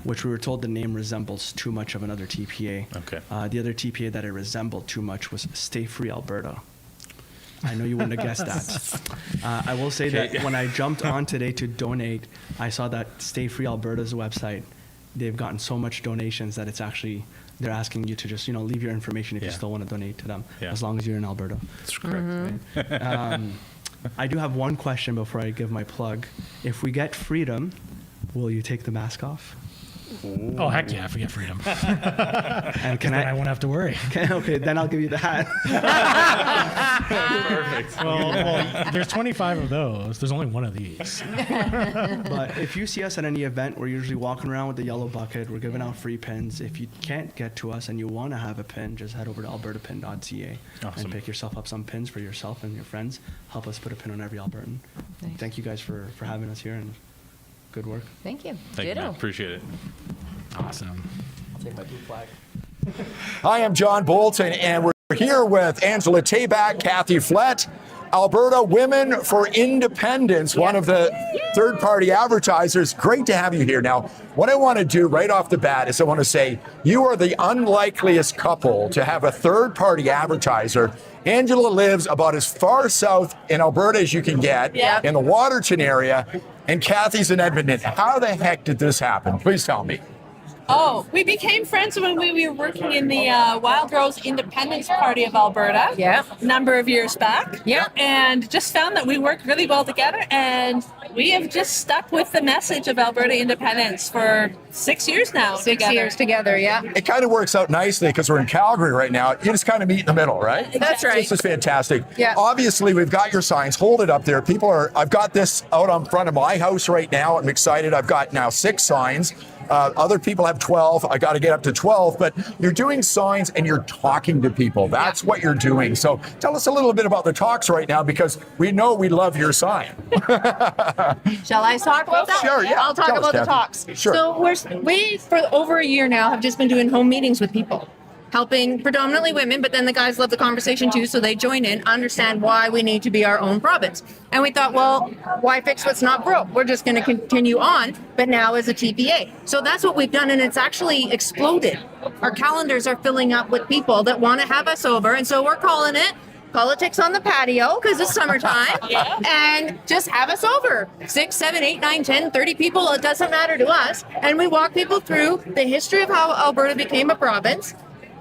which we were told the name resembles too much of another TPA. Okay. The other TPA that it resembled too much was Stay Free Alberta. I know you wouldn't have guessed that. I will say that when I jumped on today to donate, I saw that Stay Free Alberta's website, they've gotten so much donations that it's actually, they're asking you to just, leave your information if you still want to donate to them, as long as you're in Alberta. That's correct. Right? I do have one question before I give my plug. If we get freedom, will you take the mask off? Oh, heck yeah, forget freedom. And can I won't have to worry. Okay, then I'll give you the hat. Perfect. Well, there's 25 of those. There's only one of these. But if you see us at any event, we're usually walking around with the yellow bucket. We're giving out free pins. If you can't get to us and you want to have a pin, just head over to albertapin.ca and pick yourself up some pins for yourself and your friends. Help us put a pin on every Albertan. Nice. Thank you guys for having us here, and good work. Thank you. Thank you, Ditto. man. Appreciate it. Awesome. I'll take my blue flag. Hi, I'm John Bolton, and we're here with Angela Tabak, Kathy Flett, Alberta Women for Independence, one of the third-party advertisers. Great to have you here. Now, what I want to do right off the bat is I want to say you are the unlikeliest couple to have a third-party advertiser. Angela lives about as far south in Alberta as you can get, in the Waterton area, and Kathy's in Edmonton. How the heck did this happen? Please tell me. Oh, we became friends when we were working in the Wild Rose Independence Party of Alberta. A number of years back. And just found that we worked really well together, and we have just stuck with the message of Alberta independence for 6 years now. 6 years together, yeah. It kind of works out nicely because we're in Calgary right now. You just kind of meet in the middle, right? That's right. This is fantastic. Yeah. Obviously, we've got your signs. Hold it up there. I've got this out on front of my house right now. I'm excited. I've got now 6 signs. Other people have 12. I got to get up to 12, but you're doing signs and you're talking to people. That's what you're doing. So tell us a little bit about the talks right now, because we know we love your sign. Shall I talk about that? Sure, yeah. I'll talk Tell us, about the Kathy. talks. Sure. So we for over a year now have just been doing home meetings with people, helping predominantly women, but then the guys love the conversation too, so they join in, understand why we need to be our own province. And we thought, well, why fix what's not broke? We're just going to continue on, but now as a TPA. So that's what we've done, and it's actually exploded. Our calendars are filling up with people that want to have us over, and so we're calling it Politics on the Patio, because it's summertime, and just have us over. 6, 7, 8, 9, 10, 30 people, it doesn't matter to us. And we walk people through the history of how Alberta became a province,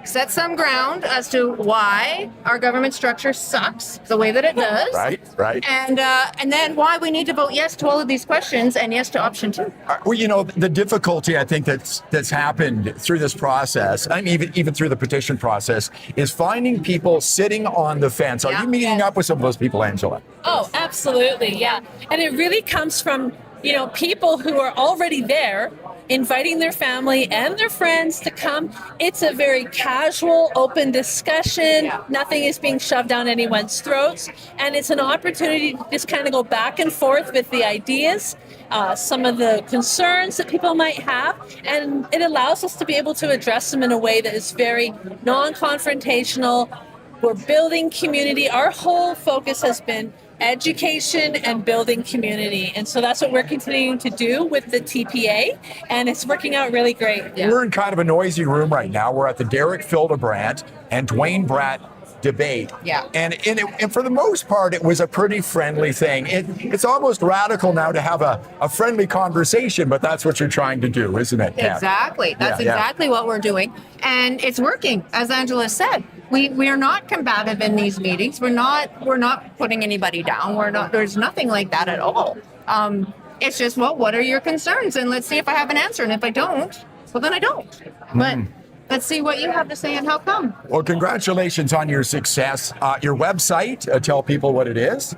set some ground as to why our government structure sucks the way that it does. Right. And then why we need to vote yes to all of these questions and yes to option 2. Well, you know, the difficulty I think that's happened through this process, I mean, even through the petition process, is finding people sitting on the fence. Are you meeting up with some of those people, Angela? Oh, absolutely, yeah. And it really comes from, people who are already there, inviting their family and their friends to come. It's a very casual, open discussion. Nothing is being shoved down anyone's throats. And it's an opportunity to just kind of go back and forth with the ideas, some of the concerns that people might have. And it allows us to be able to address them in a way that is very non-confrontational. We're building community. Our whole focus has been education and building community. And so that's what we're continuing to do with the TPA, and it's working out really great. We're in kind of a noisy room right now. We're at the Derek Fildebrandt and Dwayne Bratt debate. And for the most part, it was a pretty friendly thing. It's almost radical now to have a friendly conversation, but that's what you're trying to do, isn't it, Kat? Exactly. That's exactly what we're doing. And it's working, as Angela said. We are not combative in these meetings. We're not putting anybody down. There's nothing like that at all. It's just, well, what are your concerns? And let's see if I have an answer. And if I don't, well, then I don't. But let's see what you have to say and how come. Well, congratulations on your success. Your website, tell people what it is.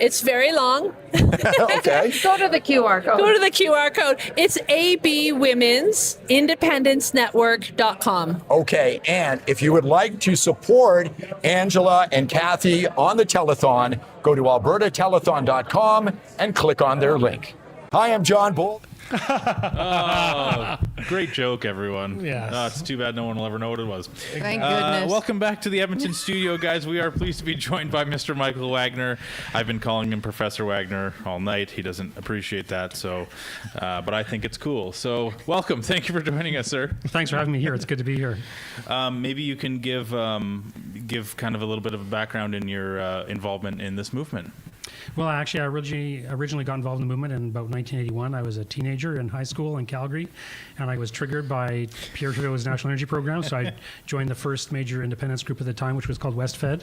It's very long. Okay. Go to the QR code. Go to the QR code. It's abwomensindependencenetwork.com. Okay, and if you would like to support Angela and Kathy on the telethon, go to albertatelethon.com and click on their link. Hi, I'm John Bull. Oh, great joke, everyone. Yes. It's too bad no one will ever know what it was. Thank goodness. Welcome back to the Edmonton studio, guys. We are pleased to be joined by Mr. Michael Wagner. I've been calling him Professor Wagner all night. He doesn't appreciate that, so, but I think it's cool. So, welcome. Thank you for joining us, sir. Thanks for having me here. It's good to be here. Maybe you can give kind of a little bit of a background in your involvement in this movement. Well, actually, I originally got involved in the movement in about 1981. I was a teenager in high school in Calgary, and I was triggered by Pierre Trudeau's National Energy Program. So I joined the first major independence group at the time, which was called WestFed.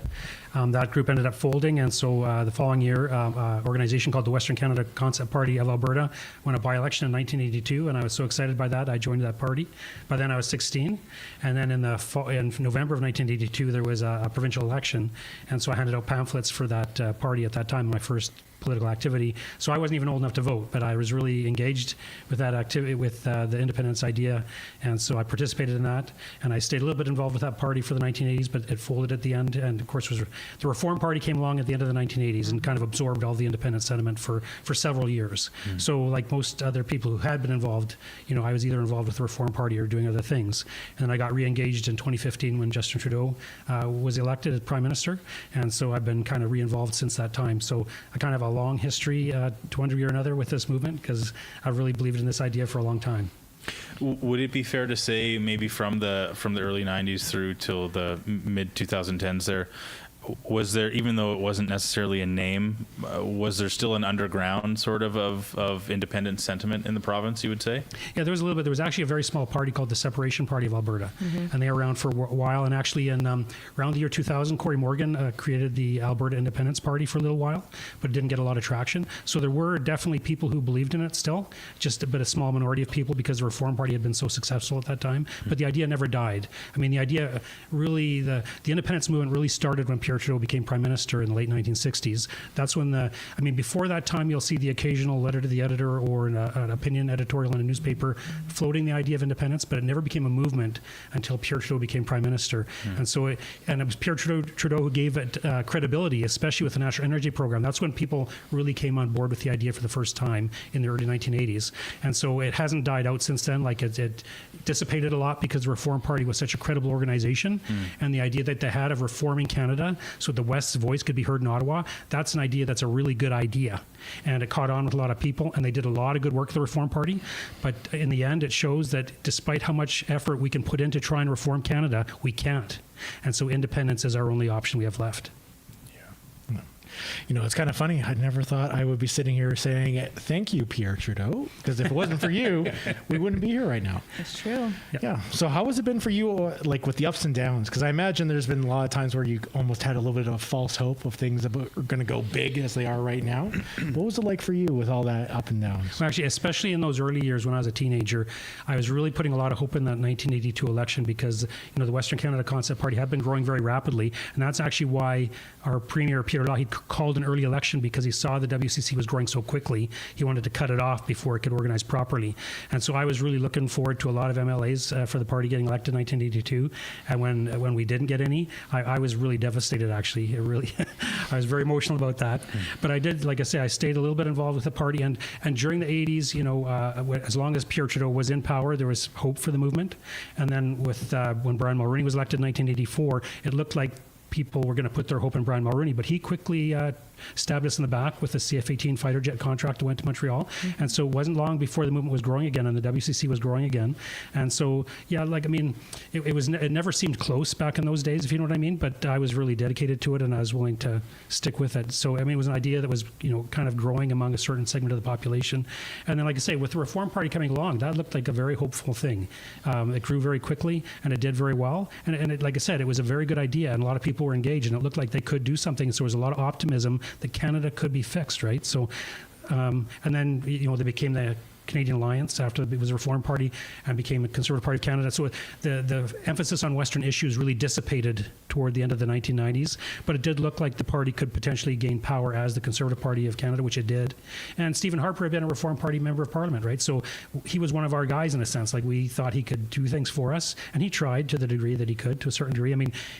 That group ended up folding, and so the following year, an organization called the Western Canada Concept Party of Alberta won a by-election in 1982, and I was so excited by that, I joined that party. By then, I was 16, and then in November of 1982, there was a provincial election, and so I handed out pamphlets for that party at that time, my first political activity. So I wasn't even old enough to vote, but I was really engaged with that activity, with the independence idea, and so I participated in that, and I stayed a little bit involved with that party for the 1980s, but it folded at the end, and of course the Reform Party came along at the end of the 1980s and kind of absorbed all the independence sentiment for several years. So like most other people who had been involved, I was either involved with the Reform Party or doing other things, and then I got re-engaged in 2015 when Justin Trudeau was elected as Prime Minister, and so I've been kind of re-involved since that time. So I kind of have a long history to one degree or another with this movement, because I've really believed in this idea for a long time. Would it be fair to say maybe from the early 90s through till the mid 2010s there, was there, even though it wasn't necessarily a name, was there still an underground sort of independent sentiment in the province, you would say? Yeah, there was a little bit. There was actually a very small party called the Separation Party of Alberta, and they were around for a while. And actually, in around the year 2000, Corey Morgan created the Alberta Independence Party for a little while, but it didn't get a lot of traction. So there were definitely people who believed in it still, just a small minority of people, because the Reform Party had been so successful at that time. But the idea never died. I mean, the idea really, the independence movement really started when Pierre Trudeau became Prime Minister in the late 1960s. That's when before that time, you'll see the occasional letter to the editor or an opinion editorial in a newspaper floating the idea of independence, but it never became a movement until Pierre Trudeau became Prime Minister. And so, it was Pierre Trudeau who gave it credibility, especially with the National Energy Program. That's when people really came on board with the idea for the first time in the early 1980s. And so it hasn't died out since then. Like it dissipated a lot because the Reform Party was such a credible organization, and the idea that they had of reforming Canada so the West's voice could be heard in Ottawa, that's an idea that's a really good idea. And it caught on with a lot of people, and they did a lot of good work at the Reform Party. But in the end, it shows that despite how much effort we can put in to try and reform Canada, we can't. And so independence is our only option we have left. It's kind of funny. I never thought I would be sitting here saying, thank you, Pierre Trudeau, because if it wasn't for you, we wouldn't be here right now. That's true. Yeah. So how has it been for you, like with the ups and downs? Because I imagine there's been a lot of times where you almost had a little bit of a false hope of things that are going to go big as they are right now. What was it like for you with all that up and downs? Well, actually, especially in those early years when I was a teenager, I was really putting a lot of hope in that 1982 election, because the Western Canada Concept Party had been growing very rapidly, and that's actually why our Premier Peter Law, he called an early election because he saw the WCC was growing so quickly. He wanted to cut it off before it could organize properly. And so I was really looking forward to a lot of MLAs for the party getting elected in 1982. And when we didn't get any, I was really devastated, actually. I was very emotional about that. But I did, like I say, I stayed a little bit involved with the party. And during the 80s, as long as Pierre Trudeau was in power, there was hope for the movement. And then when Brian Mulroney was elected in 1984, it looked like people were going to put their hope in Brian Mulroney, but he quickly stabbed us in the back with the CF-18 fighter jet contract that went to Montreal. And so it wasn't long before the movement was growing again and the WCC was growing again. And so, it never seemed close back in those days, if you know what I mean, but I was really dedicated to it and I was willing to stick with it. So, it was an idea that was, kind of growing among a certain segment of the population. And then, like I say, with the Reform Party coming along, that looked like a very hopeful thing. It grew very quickly and it did very well. And it, like I said, it was a very good idea and a lot of people were engaged and it looked like they could do something. So there was a lot of optimism that Canada could be fixed, right? So, and then, they became the Canadian Alliance after it was a Reform Party and became a Conservative Party of Canada. So the emphasis on Western issues really dissipated toward the end of the 1990s, but it did look like the party could potentially gain power as the Conservative Party of Canada, which it did. And Stephen Harper had been a Reform Party member of Parliament, right? So he was one of our guys in a sense. Like, we thought he could do things for us, and he tried to the degree that he could, to a certain degree.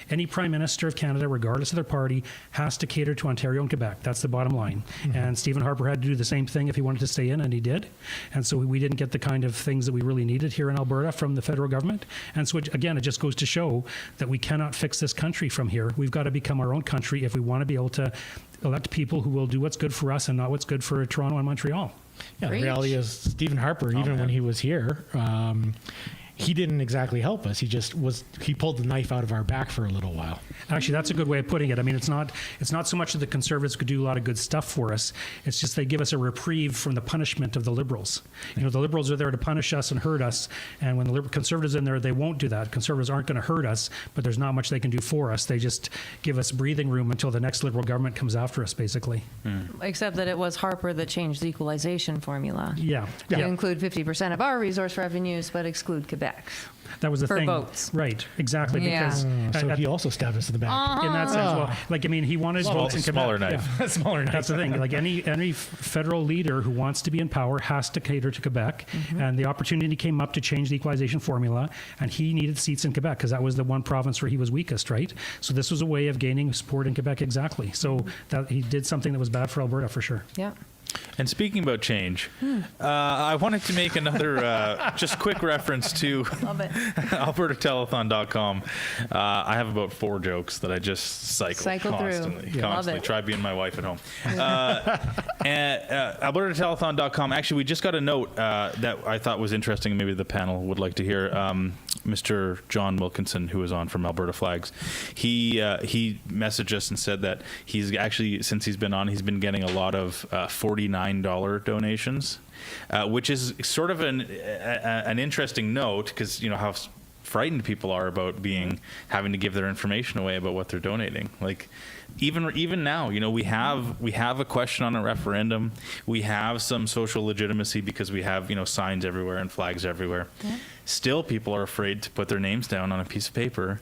Any Prime Minister of Canada, regardless of their party, has to cater to Ontario and Quebec. That's the bottom line. And Stephen Harper had to do the same thing if he wanted to stay in, and he did. And so we didn't get the kind of things that we really needed here in Alberta from the federal government. And so, it just goes to show that we cannot fix this country from here. We've got to become our own country if we want to be able to elect people who will do what's good for us and not what's good for Toronto and Montreal. Yeah, the reality is Stephen Harper, even when he was here, he didn't exactly help us. He pulled the knife out of our back for a little while. Actually, that's a good way of putting it. I mean, it's not so much that the Conservatives could do a lot of good stuff for us. It's just they give us a reprieve from the punishment of the Liberals. You know, the Liberals are there to punish us and hurt us, and when the Conservatives are in there, they won't do that. Conservatives aren't going to hurt us, but there's not much they can do for us. They just give us breathing room until the next Liberal government comes after us, basically. Except that it was Harper that changed the equalization formula. Yeah. To include 50% of our resource revenues, but exclude Quebec's. That was the for thing. votes. Right, exactly. Yeah. Because so he also stabbed us in the back. In that sense, well, like, I mean, he wanted votes in Quebec. Smaller knife. Yeah. Smaller knife. That's the thing. Like any federal leader who wants to be in power has to cater to Quebec. And the opportunity came up to change the equalization formula, and he needed seats in Quebec because that was the one province where he was weakest, right? So this was a way of gaining support in Quebec, exactly. So that he did something that was bad for Alberta for sure. Yeah. And speaking about change, I wanted to make another just quick reference to AlbertaTelethon.com. I have about 4 jokes that I just cycle constantly. Through. Constantly. Try being my wife at home. And AlbertaTelethon.com. Actually, we just got a note that I thought was interesting, and maybe the panel would like to hear. Mr. John Wilkinson, who was on from Alberta Flags, he messaged us and said that he's actually, since he's been on, he's been getting a lot of $49 donations, which is sort of an interesting note, because you know how frightened people are about having to give their information away about what they're donating. Like even now, you know, we have a question on a referendum. We have some social legitimacy because we have, you know, signs everywhere and flags everywhere. Yeah. Still, people are afraid to put their names down on a piece of paper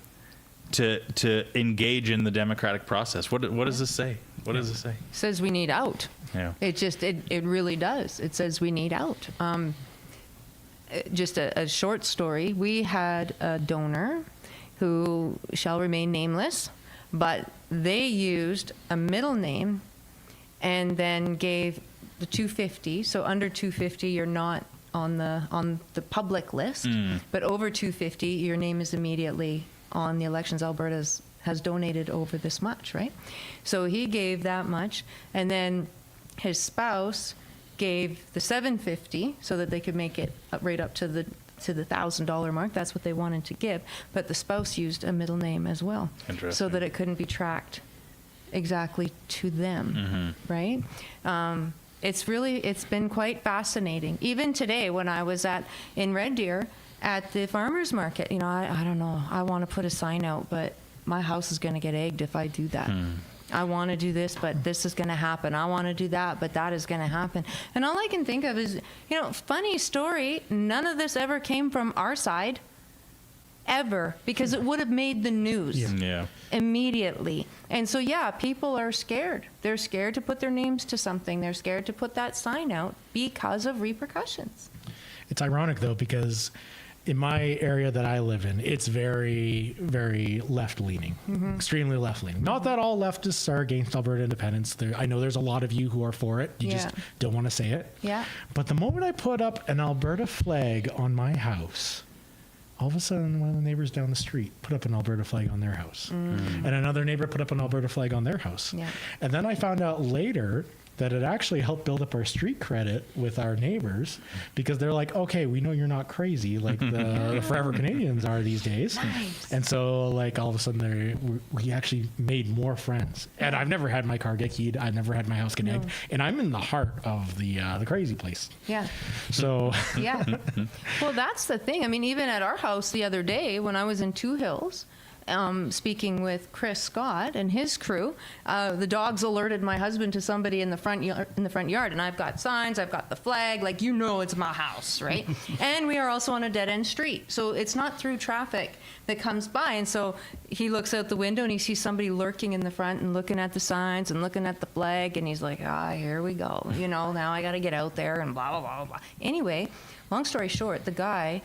to engage in the democratic process. What does this say? What does it say? It says we need out. Yeah. It really does. It says we need out. Just a short story. We had a donor who shall remain nameless, but they used a middle name and then gave the 250. So under 250, you're not on the public list, but over 250, your name is immediately on the elections. Alberta has donated over this much, right? So he gave that much, and then his spouse gave the 750 so that they could make it right up to the $1,000 mark. That's what they wanted to give, but the spouse used a middle name as well, so that it couldn't be tracked exactly to them, right? It's been quite fascinating. Even today, when I was in Red Deer at the farmers market, you know, I don't know, I want to put a sign out, but my house is going to get egged if I do that. I want to do this, but this is going to happen. I want to do that, but that is going to happen. And all I can think of is, you know, funny story, none of this ever came from our side, ever, because it would have made the news immediately. And so, yeah, people are scared. They're scared to put their names to something. They're scared to put that sign out because of repercussions. It's ironic, though, because in my area that I live in, it's very, very left-leaning, extremely left-leaning. Not that all leftists are against Alberta independence. I know there's a lot of you who are for it. You just don't want to say it. Yeah. But the moment I put up an Alberta flag on my house, all of a sudden, one of the neighbors down the street put up an Alberta flag on their house. And another neighbor put up an Alberta flag on their house. Yeah. And then I found out later that it actually helped build up our street credit with our neighbors, because they're like, okay, we know you're not crazy like the Forever Canadians are these days. Nice. And so, like, all of a sudden we actually made more friends. And I've never had my car get keyed. I've never had my house get egged. And I'm in the heart of the crazy place. Yeah. So. Yeah. Well, that's the thing. I mean, even at our house the other day when I was in Two Hills, speaking with Chris Scott and his crew, the dogs alerted my husband to somebody in the front yard, and I've got signs, I've got the flag, like, you know, it's my house, right? And we are also on a dead-end street, so it's not through traffic that comes by. And so he looks out the window and he sees somebody lurking in the front and looking at the signs and looking at the flag, and he's like, here we go, you know, now I got to get out there and blah, blah, blah, blah. Anyway, long story short, the guy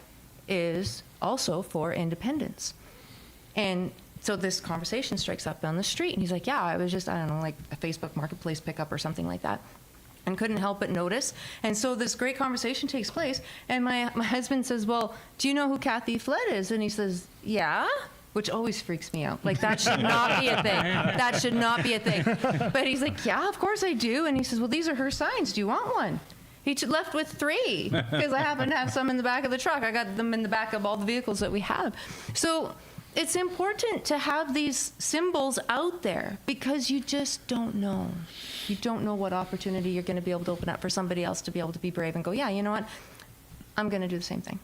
is also for independence. And so this conversation strikes up on the street, and he's like, yeah, I was just, I don't know, like a Facebook Marketplace pickup or something like that, and couldn't help but notice. And so this great conversation takes place, and my husband says, well, do you know who Kathy Flett is? And he says, yeah, which always freaks me out. Like, that should not be a thing. That should not be a thing. But he's like, yeah, of course I do. And he says, well, these are her signs. Do you want one? He left with 3 because I happen to have some in the back of the truck. I got them in the back of all the vehicles that we have. So it's important to have these symbols out there because you just don't know. You don't know what opportunity you're going to be able to open up for somebody else to be able to be brave and go, yeah, you know what? I'm going to do the same thing.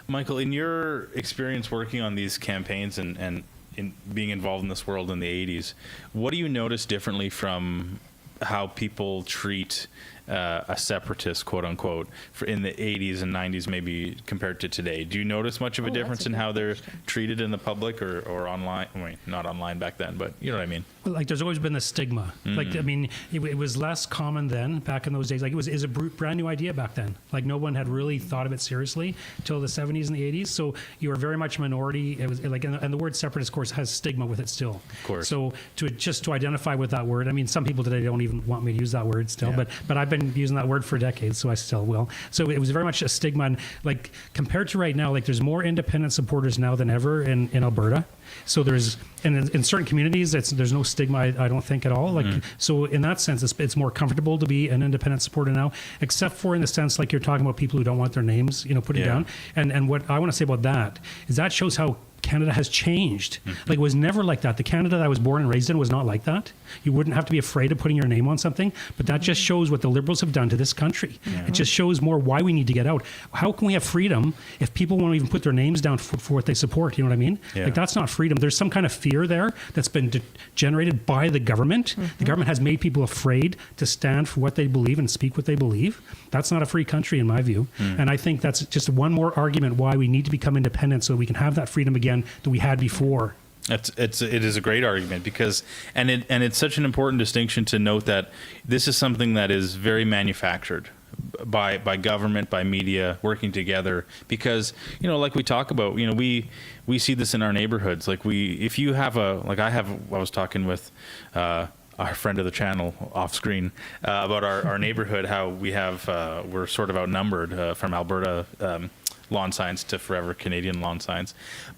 Michael, in your experience working on these campaigns and in being involved in this world in the 80s, what do you notice differently from how people treat a separatist, quote unquote, in the 80s and 90s, maybe compared to today? Do you notice much of a difference in how they're treated in the public or online? I mean, not online back then, but you know what I mean? Like, there's always been the stigma. Like, I mean, it was less common then, back in those days. Like, it was a brand new idea back then. Like, no one had really thought of it seriously till the 70s and the 80s. So you were very much a minority. It was like, and the word separatist, of course, has stigma with it still. Of course. So to identify with that word, I mean, some people today don't even want me to use that word still, but I've been using that word for decades, so I still will. So it was very much a stigma. And like, compared to right now, like, there's more independent supporters now than ever in Alberta. So there's, and in certain communities, there's no stigma, I don't think, at all. Like, so in that sense, it's more comfortable to be an independent supporter now, except for in the sense, like, you're talking about people who don't want their names, put down. And what I want to say about that is that shows how Canada has changed. Like, it was never like that. The Canada that I was born and raised in was not like that. You wouldn't have to be afraid of putting your name on something, but that just shows what the Liberals have done to this country. It just shows more why we need to get out. How can we have freedom if people won't even put their names down for what they support? You know what I mean? Like, that's not freedom. There's some kind of fear there that's been generated by the government. The government has made people afraid to stand for what they believe and speak what they believe. That's not a free country in my view. And I think that's just one more argument why we need to become independent so we can have that freedom again that we had before. It is a great argument because it's such an important distinction to note that this is something that is very manufactured by government, by media working together, because like we talk about, we see this in our neighborhoods. Like, if you have I was talking with our friend of the channel off screen about our neighborhood, how we have we're sort of outnumbered from Alberta lawn signs to forever Canadian lawn signs,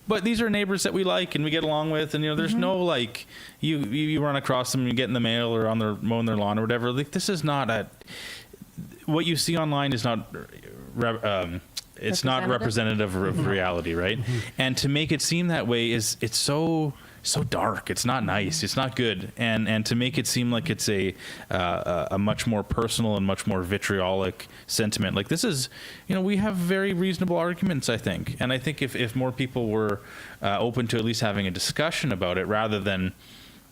but these are neighbors that we like and we get along with, and there's no like you run across them, you get in the mail or on their mowing their lawn or whatever. Like, this is not what you see online is not it's not representative of reality, right? And to make it seem that way it's so dark. It's not nice. It's not good. And to make it seem like it's a much more personal and much more vitriolic sentiment. Like, this is, we have very reasonable arguments, I think. And I think if more people were open to at least having a discussion about it, rather than,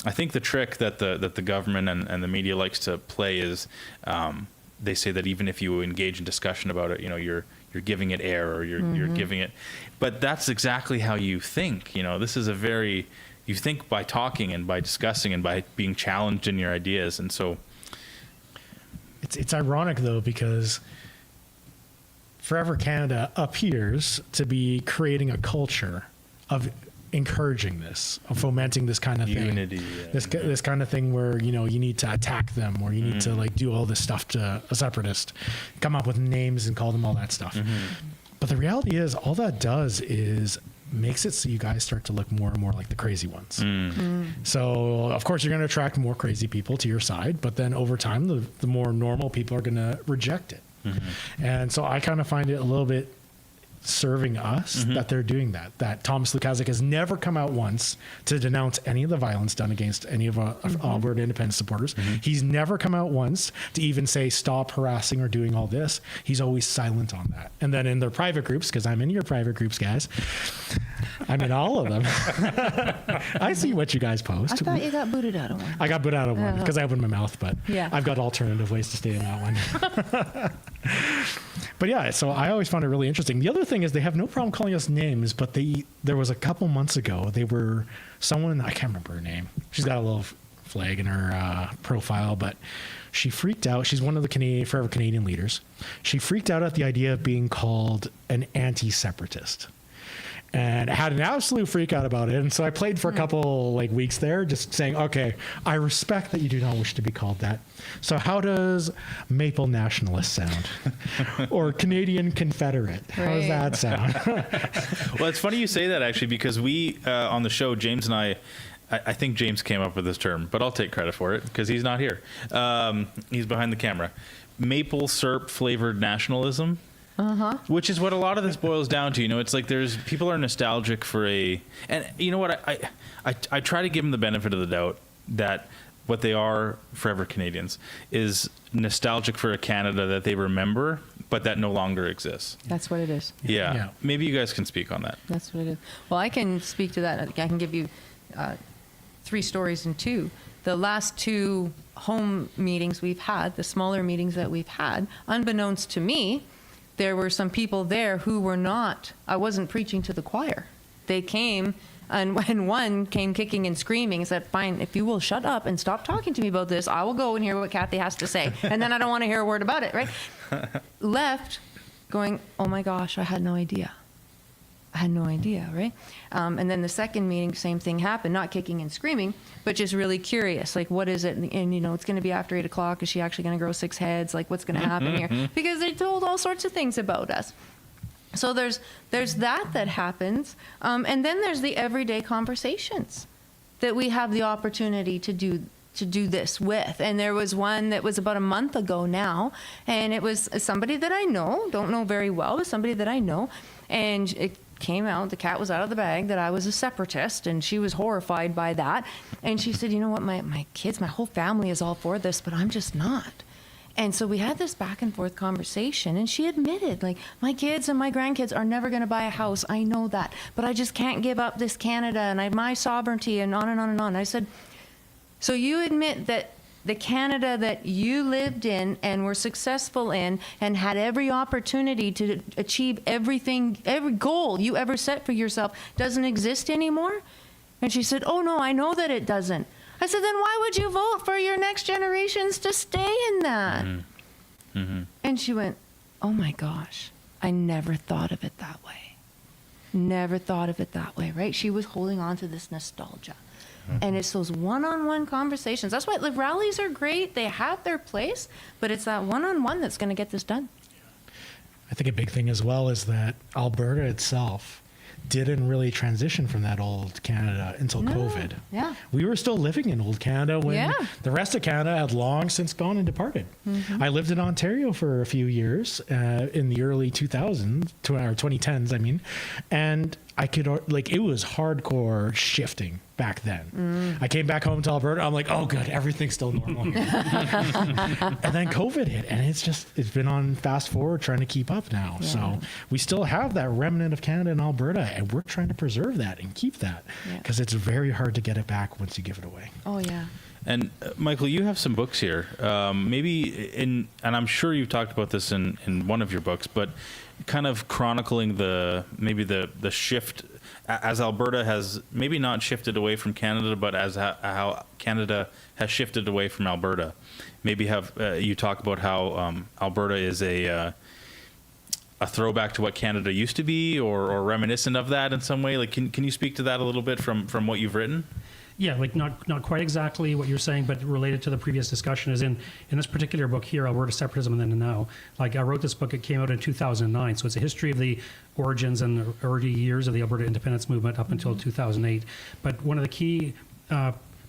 I think the trick that the government and the media likes to play is, they say that even if you engage in discussion about it, you're giving it air, or you're giving it, but that's exactly how you think. This is you think by talking and by discussing and by being challenged in your ideas. And so it's ironic though, because Forever Canada appears to be creating a culture of encouraging this, of fomenting this kind of unity, thing. This kind of thing where, you need to attack them, or you need to like do all this stuff to a separatist, come up with names and call them all that stuff. But the reality is, all that does is makes it so you guys start to look more and more like the crazy ones. So of course you're going to attract more crazy people to your side, but then over time the more normal people are going to reject it. And so I kind of find it a little bit serving us that they're doing that Thomas Lukaszuk has never come out once to denounce any of the violence done against any of Alberta independent supporters. He's never come out once to even say stop harassing or doing all this. He's always silent on that. And then in their private groups, because I'm in your private groups, guys, I'm in all of them. I see what you guys post. I thought you got booted out of one. I got booted out of one because I opened my mouth, but I've got alternative ways to stay in that one. But yeah, so I always found it really interesting. The other thing is they have no problem calling us names, but there was a couple months ago, someone, I can't remember her name. She's got a little flag in her profile, but she freaked out. She's one of the Forever Canadian leaders. She freaked out at the idea of being called an anti-separatist, and had an absolute freak out about it. And so I played for a couple weeks there, just saying, okay, I respect that you do not wish to be called that. So how does Maple Nationalist sound? Or Canadian Confederate? How does that sound? Well, it's funny you say that, actually, because we, on the show, James and I, I think James came up with this term, but I'll take credit for it because he's not here. He's behind the camera. Maple syrup flavored nationalism. Which is what a lot of this boils down to. You know, it's like people are nostalgic for and you know what, I try to give them the benefit of the doubt that what they are, forever Canadians, is nostalgic for a Canada that they remember, but that no longer exists. That's what it is. Yeah. Maybe you guys can speak on that. That's what it is. Well, I can speak to that. I can give you 3 stories in 2. The last 2 home meetings we've had, the smaller meetings that we've had, unbeknownst to me, there were some people there who were not, I wasn't preaching to the choir. They came, and when one came kicking and screaming and said, fine, if you will shut up and stop talking to me about this, I will go and hear what Kathy has to say. And then I don't want to hear a word about it, right? Left going, oh my gosh, I had no idea. I had no idea, right? And then the second meeting, same thing happened, not kicking and screaming, but just really curious, like, what is it? And, you know, it's going to be after 8 o'clock. Is she actually going to grow 6 heads? Like, what's going to happen here? Because they told all sorts of things about us. So there's that happens. And then there's the everyday conversations that we have the opportunity to do this with. And there was one that was about a month ago now, and it was somebody that I know, don't know very well, but somebody that I know, and it came out, the cat was out of the bag, that I was a separatist, and she was horrified by that. And she said, you know what, my kids, my whole family is all for this, but I'm just not. And so we had this back and forth conversation, and she admitted, like, my kids and my grandkids are never going to buy a house. I know that, but I just can't give up this Canada and my sovereignty and on and on and on. I said, so you admit that the Canada that you lived in and were successful in and had every opportunity to achieve everything, every goal you ever set for yourself doesn't exist anymore? And she said, oh no, I know that it doesn't. I said, then why would you vote for your next generations to stay in that? And she went, oh my gosh, I never thought of it that way. Never thought of it that way, right? She was holding on to this nostalgia. And it's those one-on-one conversations. That's why, like, rallies are great. They have their place, but it's that one-on-one that's going to get this done. I think a big thing as well is that Alberta itself didn't really transition from that old Canada until COVID. Yeah. We were still living in old Canada when the rest of Canada had long since gone and departed. I lived in Ontario for a few years in the early 2000s, or 2010s, I mean, and I could, like, it was hardcore shifting back then. I came back home to Alberta. I'm like, oh, good, everything's still normal. And then COVID hit, and it's been on fast forward trying to keep up now. Yeah. So we still have that remnant of Canada in Alberta, and we're trying to preserve that and keep that because it's very hard to get it back once you give it away. Oh, yeah. And Michael, you have some books here. And I'm sure you've talked about this in one of your books, but kind of chronicling the shift as Alberta has maybe not shifted away from Canada, but as how Canada has shifted away from Alberta. Maybe you talk about how Alberta is a throwback to what Canada used to be, or reminiscent of that in some way. Like, can you speak to that a little bit from what you've written? Yeah, like not quite exactly what you're saying, but related to the previous discussion is in this particular book here, Alberta Separatism and Then and Now. Like, I wrote this book, it came out in 2009, so it's a history of the origins and the early years of the Alberta independence movement up until 2008. But one of the key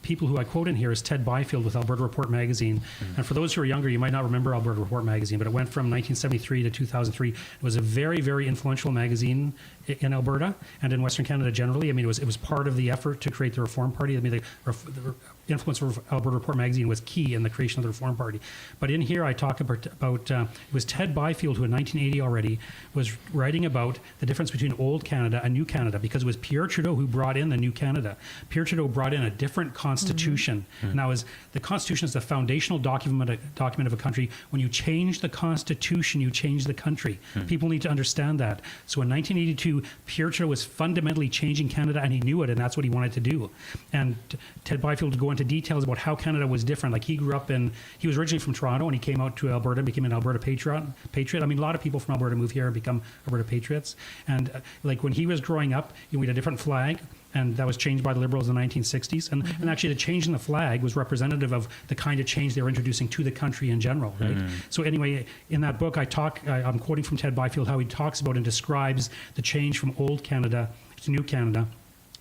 people who I quote in here is Ted Byfield with Alberta Report magazine. And for those who are younger, you might not remember Alberta Report magazine, but it went from 1973 to 2003. It was a very, very influential magazine in Alberta and in Western Canada generally. I mean, it was part of the effort to create the Reform Party. I mean, the influence of Alberta Report magazine was key in the creation of the Reform Party. But in here, I talk about it was Ted Byfield who in 1980 already was writing about the difference between old Canada and new Canada, because it was Pierre Trudeau who brought in the new Canada. Pierre Trudeau brought in a different constitution. Now, the Constitution is the foundational document of a country. When you change the Constitution, you change the country. People need to understand that. So in 1982, Pierre Trudeau was fundamentally changing Canada, and he knew it, and that's what he wanted to do. And Ted Byfield would go into details about how Canada was different. Like, he was originally from Toronto, and he came out to Alberta and became an Alberta patriot. I mean, a lot of people from Alberta move here and become Alberta patriots. And like, when he was growing up, we had a different flag, and that was changed by the Liberals in the 1960s. And actually, the change in the flag was representative of the kind of change they were introducing to the country in general, right? So anyway, in that book, I'm quoting from Ted Byfield how he talks about and describes the change from old Canada to new Canada.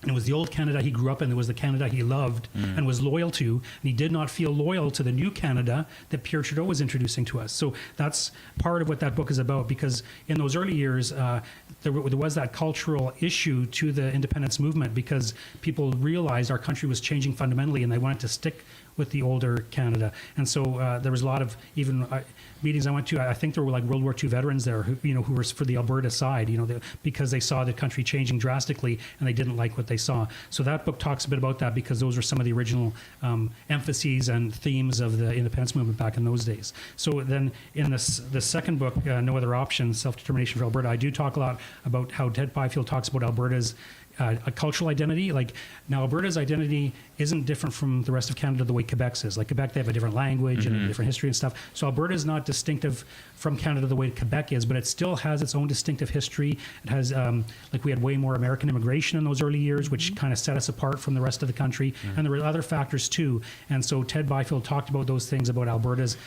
And it was the old Canada he grew up in. It was the Canada he loved and was loyal to. And he did not feel loyal to the new Canada that Pierre Trudeau was introducing to us. So that's part of what that book is about, because in those early years, there was that cultural issue to the independence movement, because people realized our country was changing fundamentally and they wanted to stick with the older Canada. And so there was a lot of even meetings I went to. I think there were like World War II veterans there who were for the Alberta side, because they saw the country changing drastically and they didn't like what they saw. So that book talks a bit about that, because those were some of the original emphases and themes of the independence movement back in those days. So then in the second book, No Other Option, Self-Determination for Alberta, I do talk a lot about how Ted Byfield talks about Alberta's a cultural identity. Like, now Alberta's identity isn't different from the rest of Canada the way Quebec's is. Like Quebec, they have a different language and a different history and stuff. So Alberta is not distinctive from Canada the way Quebec is, but it still has its own distinctive history. It has, like, we had way more American immigration in those early years, which kind of set us apart from the rest of the country. And there were other factors too. And so Ted Byfield talked about those things about Alberta's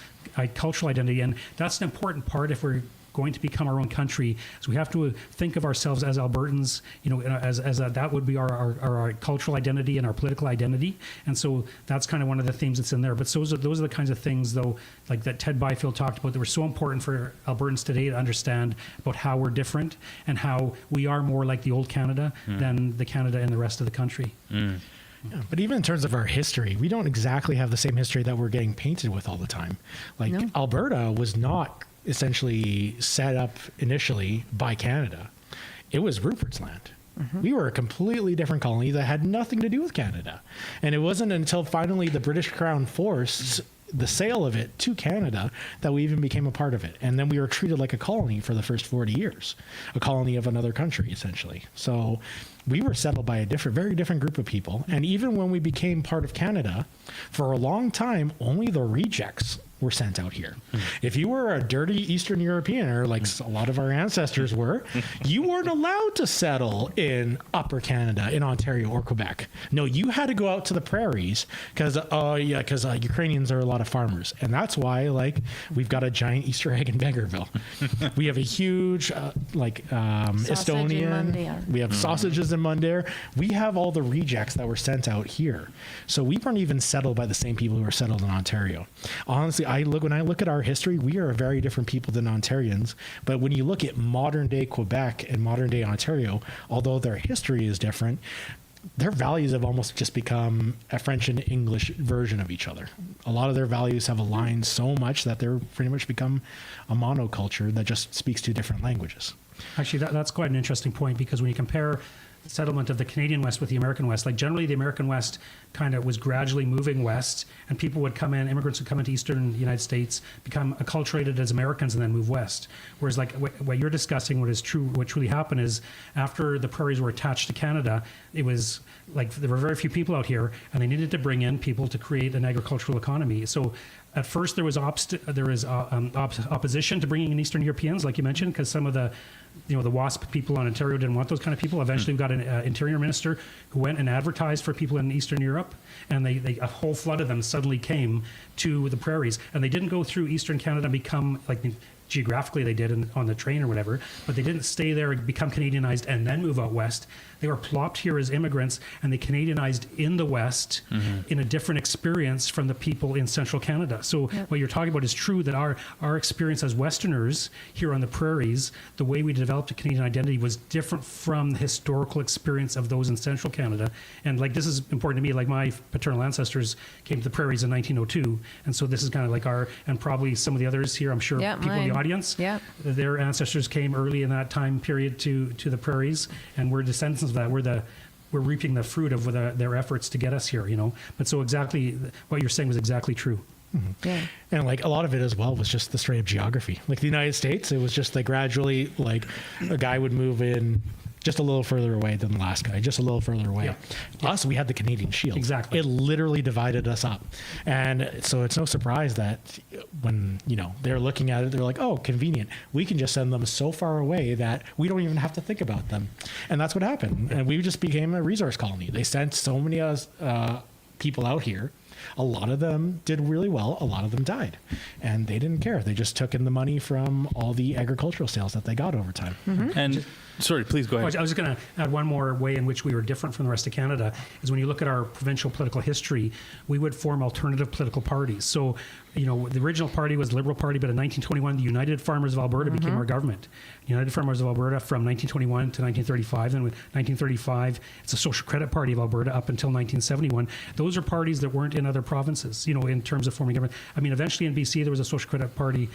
cultural identity. And that's an important part if we're going to become our own country. So we have to think of ourselves as Albertans, as that would be our cultural identity and our political identity. And so that's kind of one of the themes that's in there. But those are the kinds of things, though, like that Ted Byfield talked about, that were so important for Albertans today to understand about how we're different and how we are more like the old Canada than the Canada in the rest of the country. Yeah, but even in terms of our history, we don't exactly have the same history that we're getting painted with all the time. Like, Alberta was not essentially set up initially by Canada. It was Rupert's Land. We were a completely different colony that had nothing to do with Canada. And it wasn't until finally the British Crown forced the sale of it to Canada that we even became a part of it. And then we were treated like a colony for the first 40 years, a colony of another country, essentially. So we were settled by a very different group of people. And even when we became part of Canada, for a long time, only the rejects were sent out here. If you were a dirty Eastern European, or like a lot of our ancestors were, you weren't allowed to settle in Upper Canada, in Ontario or Quebec. No, you had to go out to the prairies because Ukrainians are a lot of farmers. And that's why, like, we've got a giant Easter egg in Vegreville. We have a huge, Estonian. We have sausages in Mundare. We have all the rejects that were sent out here. So we weren't even settled by the same people who were settled in Ontario. Honestly, when I look at our history, we are very different people than Ontarians. But when you look at modern day Quebec and modern day Ontario, although their history is different, their values have almost just become a French and English version of each other. A lot of their values have aligned so much that they're pretty much become a monoculture that just speaks two different languages. Actually, that's quite an interesting point, because when you compare the settlement of the Canadian West with the American West, like generally the American West kind of was gradually moving west, and people would come in, immigrants would come into Eastern United States, become acculturated as Americans, and then move west. Whereas like what you're discussing, what truly happened is after the prairies were attached to Canada, it was like there were very few people out here, and they needed to bring in people to create an agricultural economy. So at first there was opposition to bringing in Eastern Europeans, like you mentioned, because some of the WASP people in Ontario didn't want those kind of people. Eventually we got an interior minister who went and advertised for people in Eastern Europe, and a whole flood of them suddenly came to the prairies. And they didn't go through Eastern Canada and become, like, geographically they did on the train or whatever, but they didn't stay there and become Canadianized and then move out west. They were plopped here as immigrants, and they Canadianized in the West in a different experience from the people in central Canada. So what you're talking about is true, that our experience as Westerners here on the prairies, the way we developed a Canadian identity was different from the historical experience of those in central Canada. And like, this is important to me, like my paternal ancestors came to the prairies in 1902. And so this is kind of like and probably some of the others here, I'm sure people in the audience, their ancestors came early in that time period to the prairies, and we're descendants of that. We're reaping the fruit of their efforts to get us here, But so exactly what you're saying was exactly true. Yeah. And like a lot of it as well was just the straight up geography. Like the United States, it was just like gradually, like a guy would move in just a little further away than the last guy, just a little further away. Us, we had the Canadian Shield. Exactly. It literally divided us up. And so it's no surprise that when, they're looking at it, they're like, oh, convenient. We can just send them so far away that we don't even have to think about them. And that's what happened. And we just became a resource colony. They sent so many people out here A lot of them did really well. A lot of them died, and they didn't care. They just took in the money from all the agricultural sales that they got over time. And sorry, please go ahead. I was going to add one more way in which we were different from the rest of Canada is when you look at our provincial political history, we would form alternative political parties. So, you know, the original party was the Liberal Party, but in 1921, the United Farmers of Alberta became our government. United Farmers of Alberta from 1921 to 1935. Then with 1935, it's the Social Credit Party of Alberta up until 1971. Those are parties that weren't in other provinces, you know, in terms of forming government. I mean, eventually in BC, there was a Social Credit Party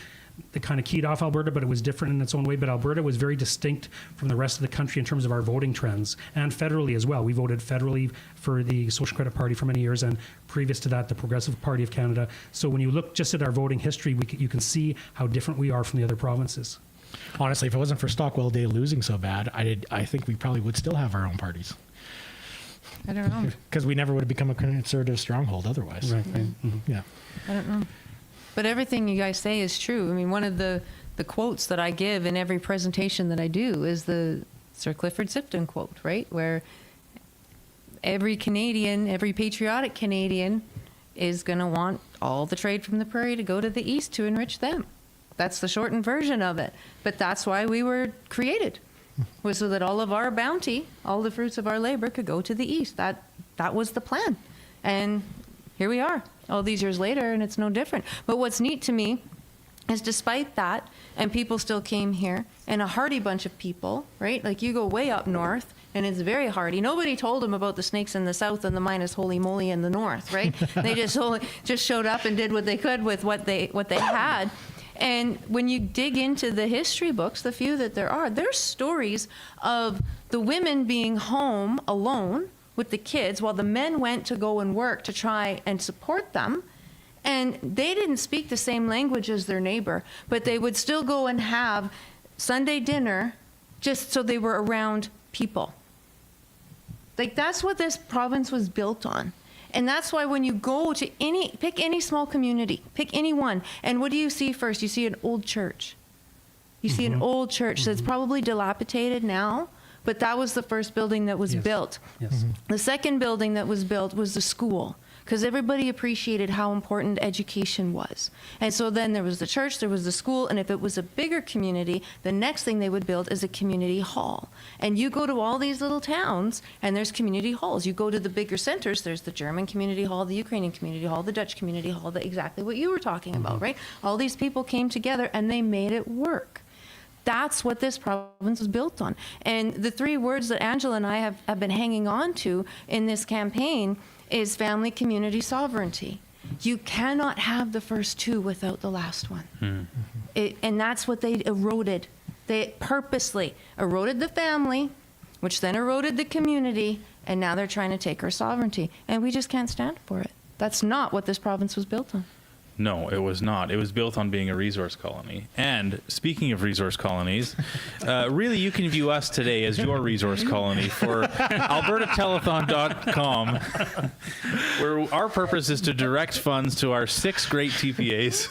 that kind of keyed off Alberta, but it was different in its own way. But Alberta was very distinct from the rest of the country in terms of our voting trends, and federally as well. We voted federally for the Social Credit Party for many years, and previous to that, the Progressive Party of Canada. So when you look just at our voting history, you can see how different we are from the other provinces. Honestly, if it wasn't for Stockwell Day losing so bad, I think we probably would still have our own parties. I don't know. Because we never would have become a conservative stronghold otherwise. Right. Yeah. I don't know. But everything you guys say is true. I mean, one of the quotes that I give in every presentation that I do is the Sir Clifford Sipton quote, right? Where every Canadian, every patriotic Canadian is going to want all the trade from the prairie to go to the east to enrich them. That's the shortened version of it. But that's why we were created, was so that all of our bounty, all the fruits of our labor could go to the east. That was the plan. And here we are all these years later, and it's no different. But what's neat to me is despite that, and people still came here, and a hardy bunch of people, right? Like you go way up north, and it's very hardy. Nobody told them about the snakes in the south and the minus holy moly in the north, right? They just showed up and did what they could with what they had. And when you dig into the history books, the few that there's stories of the women being home alone with the kids while the men went to go and work to try and support them. And they didn't speak the same language as their neighbor, but they would still go and have Sunday dinner just so they were around people. Like, that's what this province was built on. And that's why when you go to pick any small community, pick any one, and what do you see first? You see an old church. You see an old church that's probably dilapidated now, but that was the first building that was built. Yes. The second building that was built was the school, because everybody appreciated how important education was. And so then there was the church, there was the school, and if it was a bigger community, the next thing they would build is a community hall. And you go to all these little towns, and there's community halls. You go to the bigger centers, there's the German community hall, the Ukrainian community hall, the Dutch community hall, exactly what you were talking about, right? All these people came together, and they made it work. That's what this province was built on. And the three words that Angela and I have been hanging on to in this campaign is family, community, sovereignty. You cannot have the first two without the last one. And that's what they eroded. They purposely eroded the family, which then eroded the community, and now they're trying to take our sovereignty. And we just can't stand for it. That's not what this province was built on. No, it was not. It was built on being a resource colony. And speaking of resource colonies, really you can view us today as your resource colony for albertatelethon.com, where our purpose is to direct funds to our 6 great TPAs.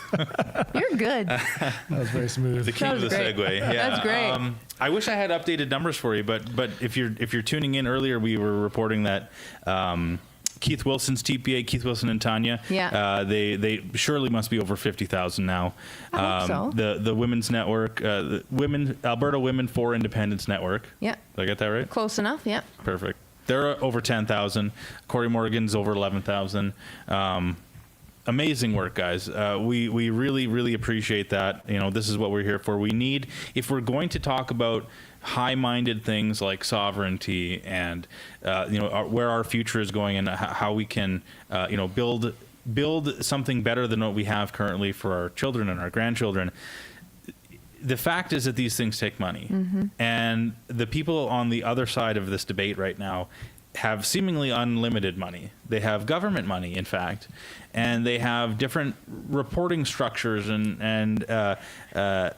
You're good. That was very smooth. The king of the great. segue. Yeah. That's great. I wish I had updated numbers for you, but if you're tuning in earlier, we were reporting that Keith Wilson's TPA, Keith Wilson and Tanya. Yeah. They surely must be over 50,000 now. I hope so. The women's network, the Alberta Women for Independence Network. Yeah. Did I get that right? Close enough. Yeah. Perfect. They're over 10,000. Corey Morgan's over 11,000. Amazing work, guys. We really, really appreciate that. You know, this is what we're here for. We need, if we're going to talk about high-minded things like sovereignty and where our future is going and how we can build something better than what we have currently for our children and our grandchildren. The fact is that these things take money, and the people on the other side of this debate right now have seemingly unlimited money. They have government money, in fact, and they have different reporting structures and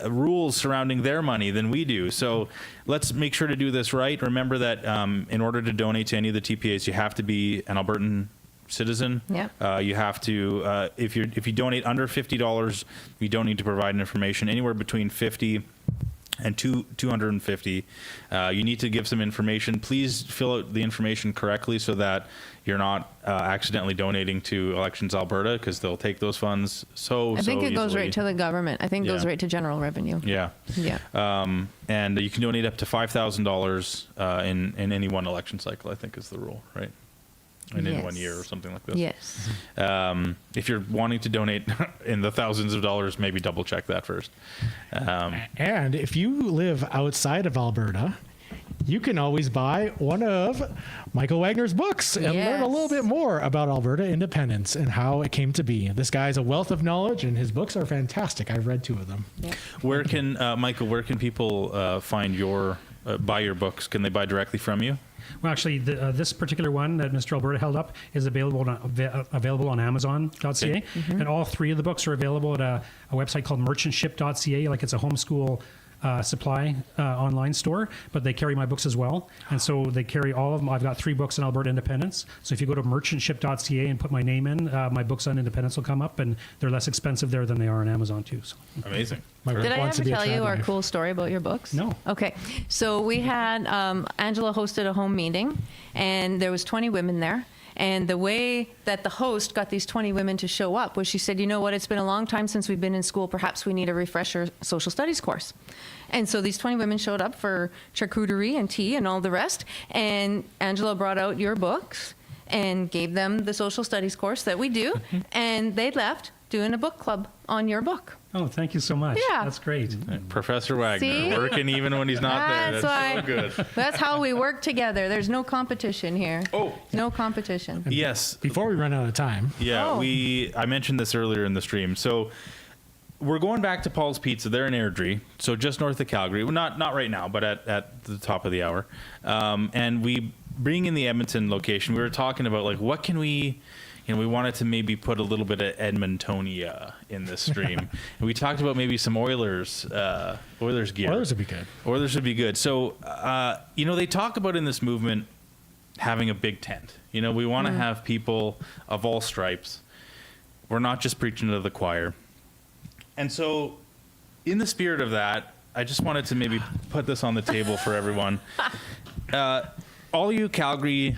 rules surrounding their money than we do. So let's make sure to do this right. Remember that in order to donate to any of the TPAs, you have to be an Albertan citizen. Yeah. You have to, if you donate under $50, you don't need to provide information. Anywhere between $50 and 250. You need to give some information. Please fill out the information correctly so that you're not accidentally donating to Elections Alberta, because they'll take those funds I think it goes easily. right to the government. I think it goes Yeah. right to general revenue. Yeah. Yeah. And you can donate up to $5,000 in any one election cycle, I think is the rule, right? In any one year or something like this. Yes. If you're wanting to donate in the thousands of dollars, maybe double check that first. And if you live outside of Alberta, you can always buy one of Michael Wagner's books and learn a little bit more about Alberta independence and how it came to be. This guy's a wealth of knowledge, and his books are fantastic. I've read 2 of them. Where can, Michael, where can people find buy your books? Can they buy directly from you? Well, actually, this particular one that Mr. Alberta held up is available on Amazon.ca, Okay. and all 3 of the books are available at a website called merchantship.ca. Like, it's a homeschool supply online store, but they carry my books as well, and so they carry all of them. I've got 3 books on Alberta independence, so if you go to merchantship.ca and put my name in, my books on independence will come up, and they're less expensive there than they are on Amazon too. So. Amazing. Did I ever tell you our cool story about your books? No. Okay. So we had, Angela hosted a home meeting, and there was 20 women there. And the way that the host got these 20 women to show up was she said, you know what, it's been a long time since we've been in school. Perhaps we need a refresher social studies course. And so these 20 women showed up for charcuterie and tea and all the rest. And Angela brought out your books and gave them the social studies course that we do. And they left doing a book club on your book. Oh, thank you so much. Yeah. That's great. Professor Wagner, See? working even when he's not there. That's so good. That's how we work together. There's no competition here. Oh. No competition. Yes. Before we run out of time. Yeah, Oh. I mentioned this earlier in the stream. So we're going back to Paul's Pizza. They're in Airdrie, so just north of Calgary. Well, not right now, but at the top of the hour. And we bring in the Edmonton location. We were talking about, like, what can we... we wanted to maybe put a little bit of Edmontonia in this stream. And we talked about maybe some Oilers gear. Oilers would be good. Oilers would be good. So, they talk about in this movement having a big tent. We want to have people of all stripes. We're not just preaching to the choir. And so, in the spirit of that, I just wanted to maybe put this on the table for everyone. All you Calgary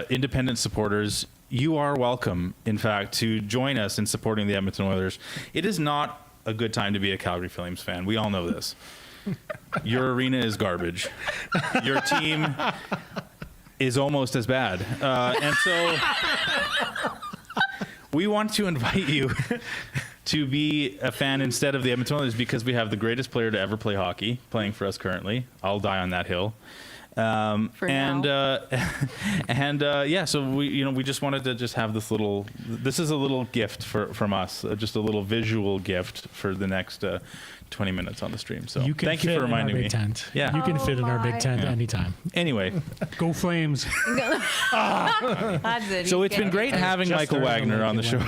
independent supporters, you are welcome, in fact, to join us in supporting the Edmonton Oilers. It is not a good time to be a Calgary Flames fan. We all know this. Your arena is garbage. Your team is almost as bad. And so we want to invite you to be a fan instead of the Edmonton Oilers, because we have the greatest player to ever play hockey playing for us currently. I'll die on that hill. So we just wanted to just have this is a little gift from us, just a little visual gift for the next 20 minutes on the stream. So thank you for reminding me. Tent. Yeah. You can fit in our big tent anytime. Anyway, go Flames. That's it. So it's been great having Michael Wagner on the show.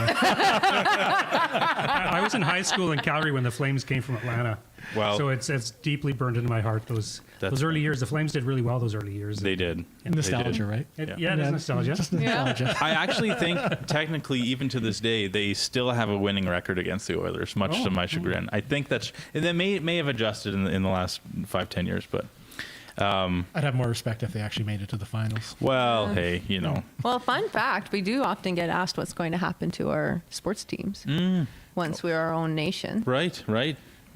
I was in high school in Calgary when the Flames came from Atlanta. Wow. So it's deeply burned into my heart. Those early years, the Flames did really well those early years. They did. Nostalgia, right? It is nostalgia. Just nostalgia. I actually think, technically, even to this day, they still have a winning record against the Oilers, much to my chagrin. I think that may have adjusted in the last 5-10 years, but I'd have more respect if they actually made it to the finals. Well, hey, Well, fun fact, we do often get asked what's going to happen to our sports teams once we're our own nation. Right.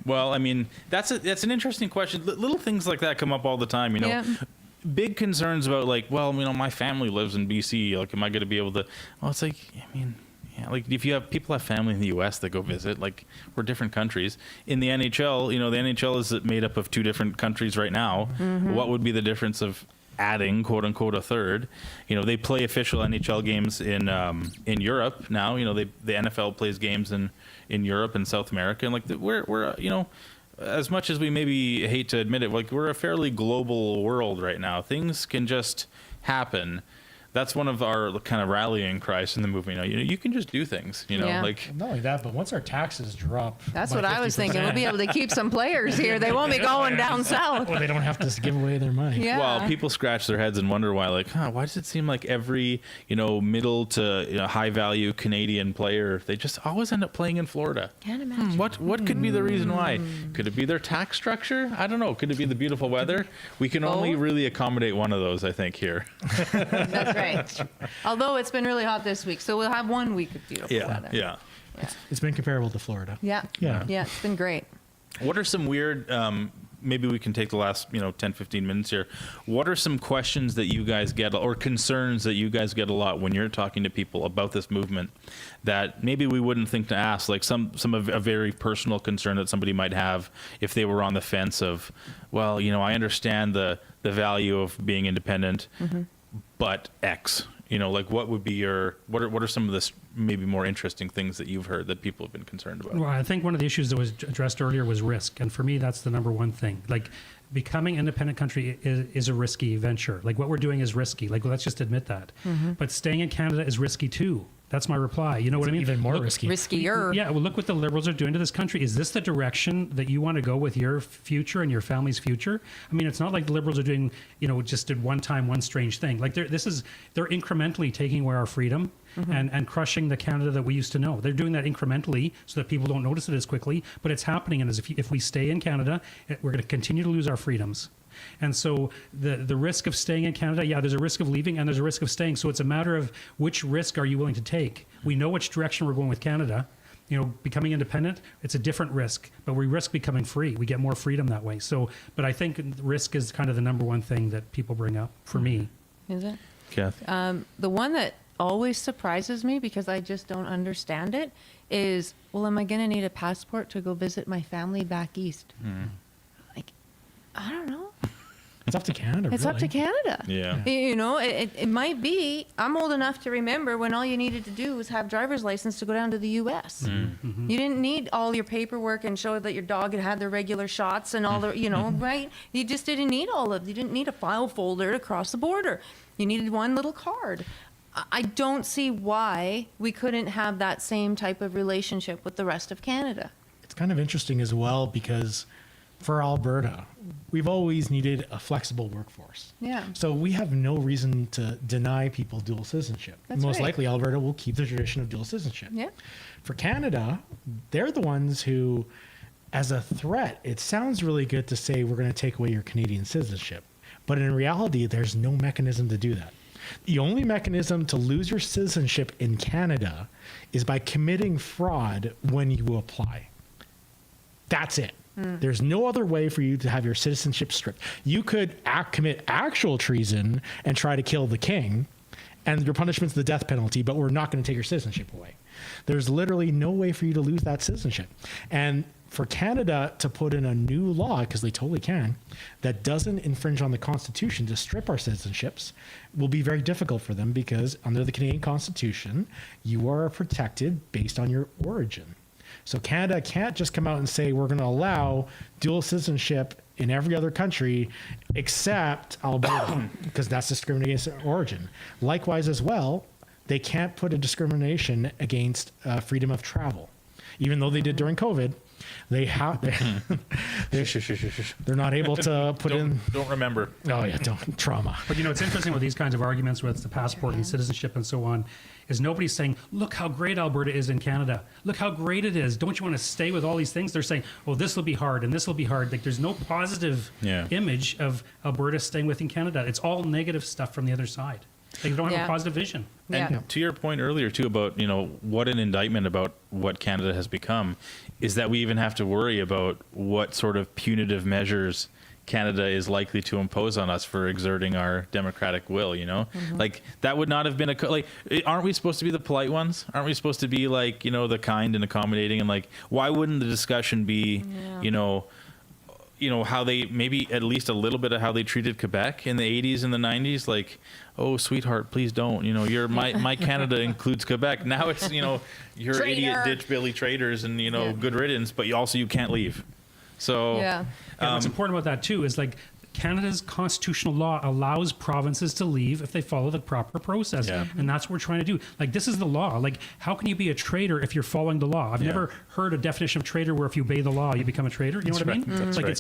Well, I mean, that's an interesting question. Little things like that come up all the time, Yeah. Big concerns about, like, well, my family lives in BC. Like, am I going to be able to? Well, it's like, I mean, yeah, like if people have family in the U.S. that go visit, like, we're different countries. In the NHL, the NHL is made up of 2 different countries right now. What would be the difference of adding, quote unquote, a third? They play official NHL games in Europe now. The NFL plays games in Europe and South America, and like we're as much as we maybe hate to admit it, like, we're a fairly global world right now. Things can just happen that's one of our kind of rallying cries in the movement. You can just do things, Yeah. like Not only that, but once our taxes drop, That's by what I was thinking. We'll be 50%, able to keep some players here. They won't be going down south. well, they don't have to give away their money. Yeah. Well, people scratch their heads and wonder why, like, why does it seem like every, middle to high value Canadian player, they just always end up playing in Florida? Can't imagine. What could be the reason why? Could it be their tax structure? I don't know. Could it be the beautiful weather? We can only really accommodate one of those, I think, here. That's right. Although it's been really hot this week, so we'll have 1 week of beautiful weather. Yeah. It's been comparable to Florida. Yeah. Yeah. Yeah, it's been great. What are some weird, maybe we can take the last 10, 15 minutes here. What are some questions that you guys get or concerns that you guys get a lot when you're talking to people about this movement that maybe we wouldn't think to ask, like some of a very personal concern that somebody might have if they were on the fence of, well, I understand the value of being independent, but X. Like what would be what are some of the maybe more interesting things that you've heard that people have been concerned about? Well, I think one of the issues that was addressed earlier was risk. And for me, that's the number one thing. Like becoming an independent country is a risky venture. Like what we're doing is risky. Like, let's just admit that. But staying in Canada is risky too. That's my reply. You know what I mean? Even more risky. Riskier. Yeah. Well, look what the Liberals are doing to this country. Is this the direction that you want to go with your future and your family's future? I mean, it's not like the Liberals are doing, just did one time, one strange thing. Like they're incrementally taking away our freedom and crushing the Canada that we used to know. They're doing that incrementally so that people don't notice it as quickly, but it's happening. And if we stay in Canada, we're going to continue to lose our freedoms. And so the risk of staying in Canada, there's a risk of leaving and there's a risk of staying. So it's a matter of which risk are you willing to take? We know which direction we're going with Canada. Becoming independent, it's a different risk, but we risk becoming free. We get more freedom that way. So, but I think risk is kind of the number one thing that people bring up for me. Is it? Kath? The one that always surprises me because I just don't understand it is, well, am I going to need a passport to go visit my family back east? Like, I don't know. It's up to Canada. It's up to Canada. Yeah. It might be. I'm old enough to remember when all you needed to do was have driver's license to go down to the U.S. You didn't need all your paperwork and show that your dog had had their regular shots and all the, right? You just didn't need you didn't need a file folder to cross the border. You needed one little card. I don't see why we couldn't have that same type of relationship with the rest of Canada. It's kind of interesting as well because for Alberta, we've always needed a flexible workforce. Yeah. So we have no reason to deny people dual citizenship. That's Most right. likely Alberta will keep the tradition of dual citizenship. Yeah. For Canada, they're the ones who, as a threat, it sounds really good to say we're going to take away your Canadian citizenship. But in reality, there's no mechanism to do that. The only mechanism to lose your citizenship in Canada is by committing fraud when you apply. That's it. There's no other way for you to have your citizenship stripped. You could commit actual treason and try to kill the king, and your punishment's the death penalty, but we're not going to take your citizenship away. There's literally no way for you to lose that citizenship. And for Canada to put in a new law, because they totally can, that doesn't infringe on the Constitution to strip our citizenships will be very difficult for them because under the Canadian Constitution, you are protected based on your origin. So Canada can't just come out and say we're going to allow dual citizenship in every other country except Alberta because that's discrimination against origin. Likewise as well, they can't put a discrimination against freedom of travel. Even though they did during COVID, they're not able to put in. Don't remember. Oh yeah, don't trauma. But it's interesting with these kinds of arguments with the passport and citizenship and so on, is nobody's saying, look how great Alberta is in Canada. Look how great it is. Don't you want to stay with all these things? They're saying, oh, this will be hard and this will be hard. Like there's no positive image of Alberta staying within Canada. It's all negative stuff from the other side. They don't have a positive vision. And to your point earlier too about, what an indictment about what Canada has become is that we even have to worry about what sort of punitive measures Canada is likely to impose on us for exerting our democratic will, like that would not have been aren't we supposed to be the polite ones? Aren't we supposed to be like, the kind and accommodating, and like, why wouldn't the discussion be, how they maybe at least a little bit of how they treated Quebec in the 80s and the 90s, like, oh sweetheart, please don't, you're my Canada includes Quebec. Now it's, you're Traitor. idiot ditch Billy traitors and good riddance, but you can't leave. So what's important about that too is like Canada's constitutional law allows provinces to leave if they follow the proper process. Yeah. And that's what we're trying to do. Like, this is the law. Like, how can you be a traitor if you're following the law? I've never heard a definition of traitor where if you obey the law, you become a traitor. You know what I mean? That's Like, right. it's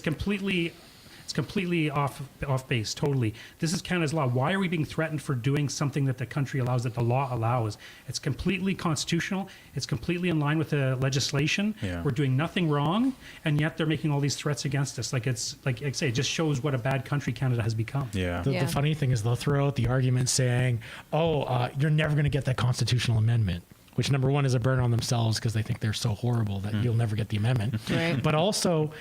completely off base, totally. This is Canada's law. Why are we being threatened for doing something that the country allows, that the law allows? It's completely constitutional. It's completely in line with the legislation. Yeah. We're doing nothing wrong, and yet they're making all these threats against us. Like, it's like I say, it just shows what a bad country Canada has become. Yeah. The funny thing is they'll throw out the argument saying, you're never going to get that constitutional amendment. Which, number one, is a burn on themselves because they think they're so horrible that you'll never get the amendment. Right. But also,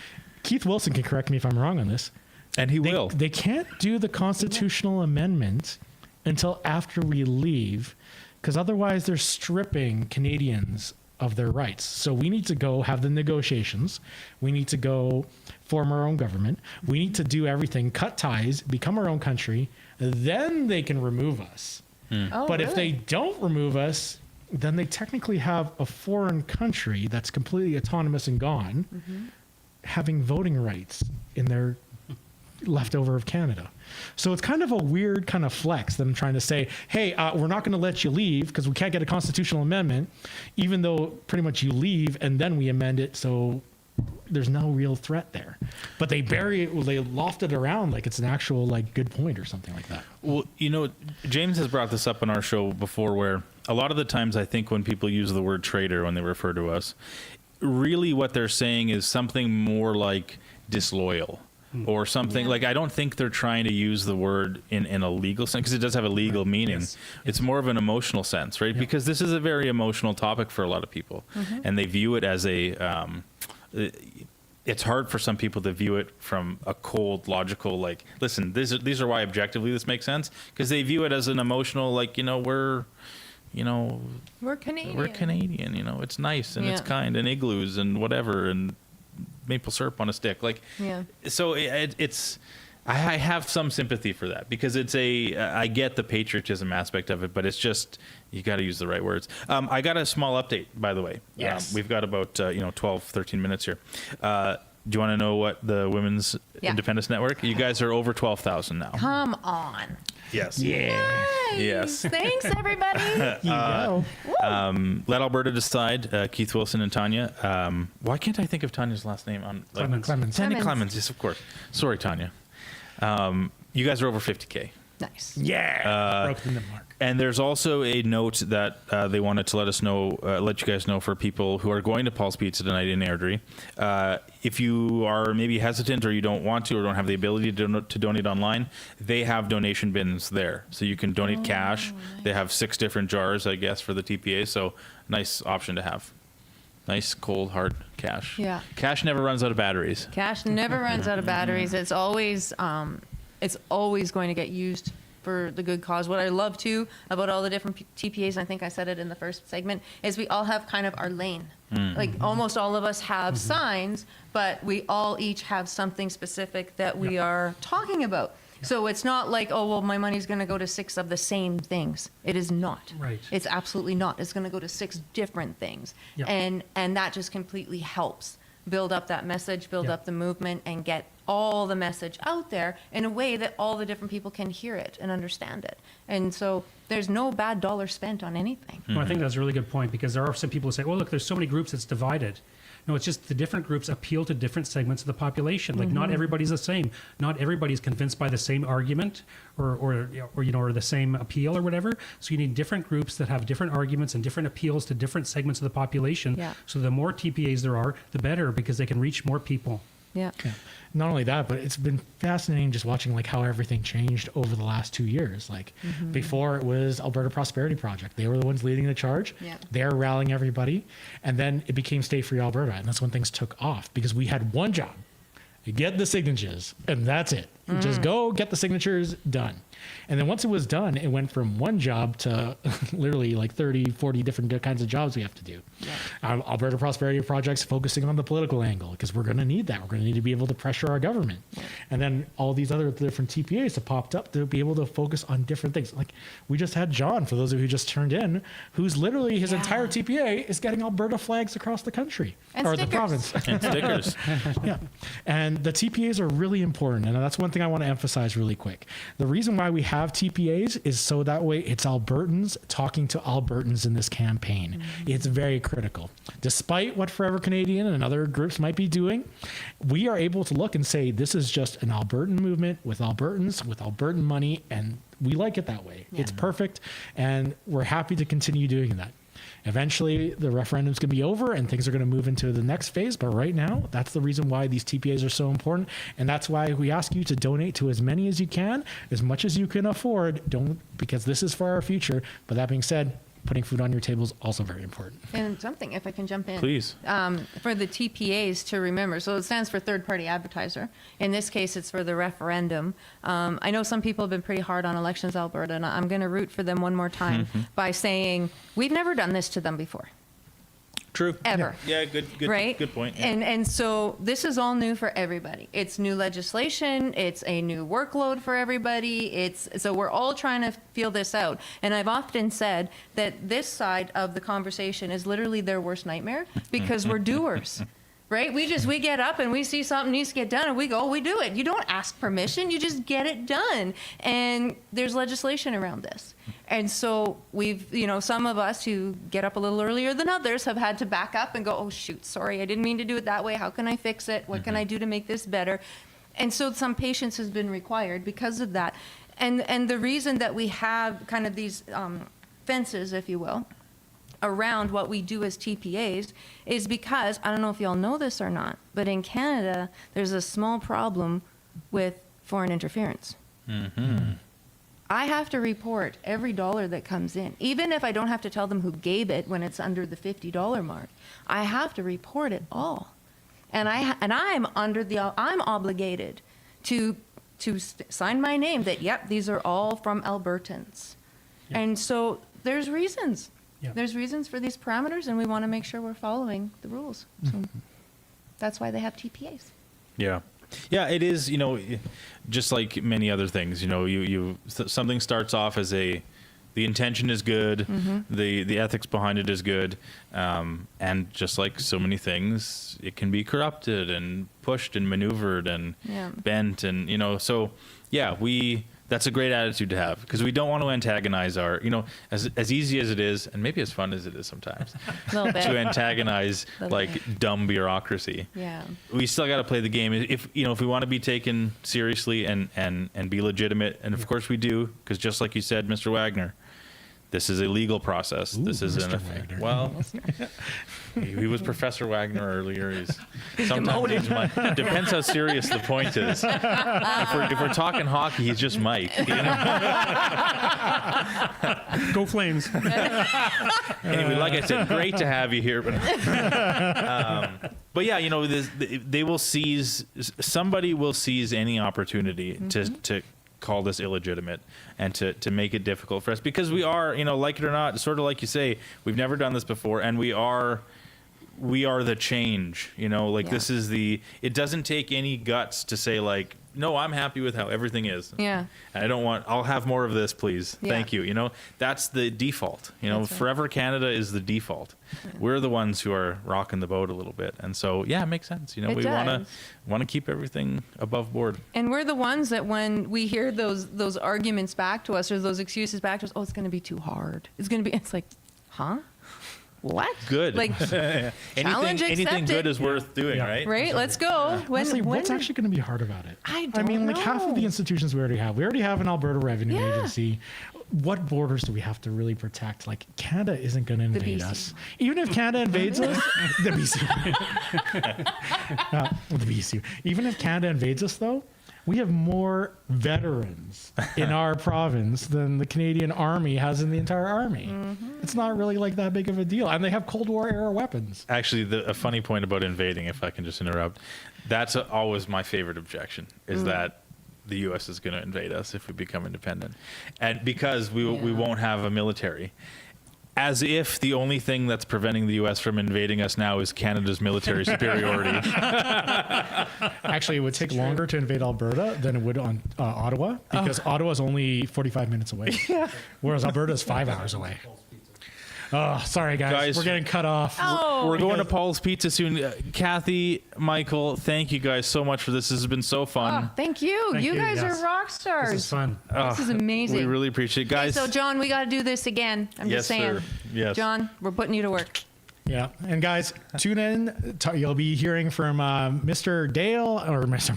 Keith Wilson can correct me if I'm wrong on this. And he will. They can't do the constitutional amendment until after we leave, because otherwise they're stripping Canadians of their rights. So we need to go have the negotiations. We need to go form our own government. We need to do everything, cut ties, become our own country. Then they can remove us. Oh, But if really? they don't remove us, then they technically have a foreign country that's completely autonomous and gone, having voting rights in their leftover of Canada. So it's kind of a weird kind of flex that I'm trying to say, hey, we're not going to let you leave because we can't get a constitutional amendment, even though pretty much you leave and then we amend it. So there's no real threat there. But they bury it, they loft it around like it's an actual like good point or something like that. Well, you know, James has brought this up on our show before, where a lot of the times I think when people use the word traitor when they refer to us, really what they're saying is something more like disloyal or something. Like, I don't think they're trying to use the word in a legal sense, because it does have a legal meaning. Yes. It's more of an emotional sense, right? Because this is a very emotional topic for a lot of people, and they view it as a it's hard for some people to view it from a cold, logical, like, listen, these are why objectively this makes sense, because they view it as an emotional, like, we're Canadian, it's nice and it's kind, and igloos and whatever, and maple syrup on a stick, like, so it's I have some sympathy for that, because it's I get the patriotism aspect of it, but it's just, you got to use the right words. I got a small update, by the way. Yes. We've got about 12, 13 minutes here. Do you want to know what the Women's Independence Network? You guys are over 12,000 now. Come on. Yes. Yeah. Yes. Thanks, everybody. Let Alberta decide. Keith Wilson and Tanya. Why can't I think of Tanya's last name? Clemens. Tanya Clemens. Yes, of course. Sorry, Tanya. You guys are over 50K. Nice. Yeah. Broken the mark. And there's also a note that they wanted to let you guys know, for people who are going to Paul's Pizza tonight in Airdrie. If you are maybe hesitant, or you don't want to, or don't have the ability to donate online, they have donation bins there. So you can donate cash. Nice. They have 6 different jars, I guess, for the TPA. So nice option to have. Nice, cold, hard cash. Yeah. Cash never runs out of batteries. Cash never runs out of batteries. It's always going to get used for the good cause. What I love too about all the different TPAs, and I think I said it in the first segment, is we all have kind of our lane. Like, almost all of us have signs, but we all each have something specific that we are talking about. So it's not like, oh, well, my money's going to go to 6 of the same things. It is not. Right. It's absolutely not. It's going to go to 6 different things. Yep. And that just completely helps build up that message, build up the movement, and get all the message out there in a way that all the different people can hear it and understand it. And so there's no bad dollar spent on anything. Well, I think that's a really good point, because there are some people who say, well, look, there's so many groups, it's divided. No, it's just the different groups appeal to different segments of the population. Like, not everybody's the same. Not everybody's convinced by the same argument or the same appeal or whatever. So you need different groups that have different arguments and different appeals to different segments of the population. Yeah. So the more TPAs there are, the better, because they can reach more people. Yeah. Not only that, but it's been fascinating just watching like how everything changed over the last 2 years. Like before, it was Alberta Prosperity Project. They were the ones leading the charge. Yeah. They're rallying everybody. And then it became Stay Free Alberta. And that's when things took off, because we had one job: get the signatures, and that's it. Just go get the signatures, done. And then once it was done, it went from one job to literally like 30, 40 different kinds of jobs we have to do. Yeah. Alberta Prosperity Project's focusing on the political angle, because we're going to need that. We're going to need to be able to pressure our government. Yeah. And then all these other different TPAs have popped up to be able to focus on different things. Like, we just had John, for those of you who just turned in, who's literally, his entire TPA is getting Alberta flags across the country. And or stickers. the province. And stickers. Yeah. And the TPAs are really important. And that's one thing thing I want to emphasize really quick. The reason why we have TPAs is so that way it's Albertans talking to Albertans in this campaign. It's very critical. Despite what Forever Canadian and other groups might be doing, we are able to look and say this is just an Albertan movement with Albertans, with Albertan money, and we like it that way. It's perfect, and we're happy to continue doing that. Eventually, the referendum's going to be over and things are going to move into the next phase. But right now, that's the reason why these TPAs are so important. And that's why we ask you to donate to as many as you can, as much as you can afford. Don't, because this is for our future. But that being said, putting food on your table is also very important. And something, if I can jump in. Please. For the TPAs to remember, so it stands for third party advertiser. In this case, it's for the referendum. I know some people have been pretty hard on Elections Alberta, and I'm going to root for them one more time by saying, we've never done this to them before. True. Ever. Yeah, good Right? good point. Yeah. And so this is all new for everybody. It's new legislation. It's a new workload for everybody. So we're all trying to feel this out. And I've often said that this side of the conversation is literally their worst nightmare because we're doers. Right? We get up and we see something needs to get done and we go, we do it. You don't ask permission. You just get it done. And there's legislation around this. And so we've, some of us who get up a little earlier than others have had to back up and go, oh, shoot, sorry, I didn't mean to do it that way. How can I fix it? What can I do to make this better? And so some patience has been required because of that. And the reason that we have kind of these fences, if you will, around what we do as TPAs is because, I don't know if y'all know this or not, but in Canada, there's a small problem with foreign interference. I have to report every dollar that comes in, even if I don't have to tell them who gave it when it's under the $50 mark. I have to report it all, and I'm obligated to sign my name that yep, these are all from Albertans, and so there's reasons. There's reasons for these parameters, and we want to make sure we're following the rules. So that's why they have TPAs. Yeah. Yeah, it is, just like many other things, something starts off as the intention is good, the ethics behind it is good, and just like so many things, it can be corrupted and pushed and maneuvered and bent and, so yeah, that's a great attitude to have because we don't want to antagonize our, as easy as it is, and maybe as fun as it is sometimes, to antagonize like dumb bureaucracy. Yeah. We still got to play the game. If we want to be taken seriously and be legitimate, and of course we do, because just like you said, Mr. Wagner, this is a legal process. This is he was Professor Wagner earlier. Sometimes depends how serious the point is. If we're talking hockey, he's just Mike. Go Flames. Anyway, like I said, great to have you here. But yeah, somebody will seize any opportunity to call this illegitimate and to make it difficult for us because we are, like it or not, sort of like you say, we've never done this before, and we are the change, this is it doesn't take any guts to say like, no, I'm happy with how everything is. Yeah. I'll have more of this, please. Yeah. Thank you. That's the default, right. Forever Canada is the default. Yeah. We're the ones who are rocking the boat a little bit. And so, yeah, it makes sense. We want to keep everything above board. And we're the ones that when we hear those arguments back to us or those excuses back to us, oh, it's going to be too hard. It's like, huh? What? Good. Like, challenge accepted. Anything good is worth doing, right? Right? Let's go. What's actually going to be hard about it? I mean, like half of the institutions we already have. We already have an Alberta Revenue Agency. What borders do we have to really protect? Like, Canada isn't going to invade us. Even if Canada invades us, the BC. The BC. Even if Canada invades us, though, we have more veterans in our province than the Canadian Army has in the entire army. It's not really like that big of a deal. And they have Cold War era weapons. Actually, a funny point about invading, if I can just interrupt, that's always my favorite objection, is that the U.S. is going to invade us if we become independent. And because we won't have a military. As if the only thing that's preventing the U.S. from invading us now is Canada's military superiority. Actually, it would take longer to invade Alberta than it would on Ottawa because Ottawa is only 45 minutes away, whereas Alberta is 5 hours away. Oh, sorry, guys. We're getting cut off. Oh. We're going to Paul's Pizza soon. Kathy, Michael, thank you guys so much for this. This has been so fun. Oh, thank you. Thank you you, guys yes. are rock stars. This is fun. This is amazing. We really appreciate it. Guys. So, John, we got to do this again. I'm Yes, just saying. sir. Yes. John, we're putting you to work. Yeah, and guys, tune in. You'll be hearing from Mr. Dale or Mr.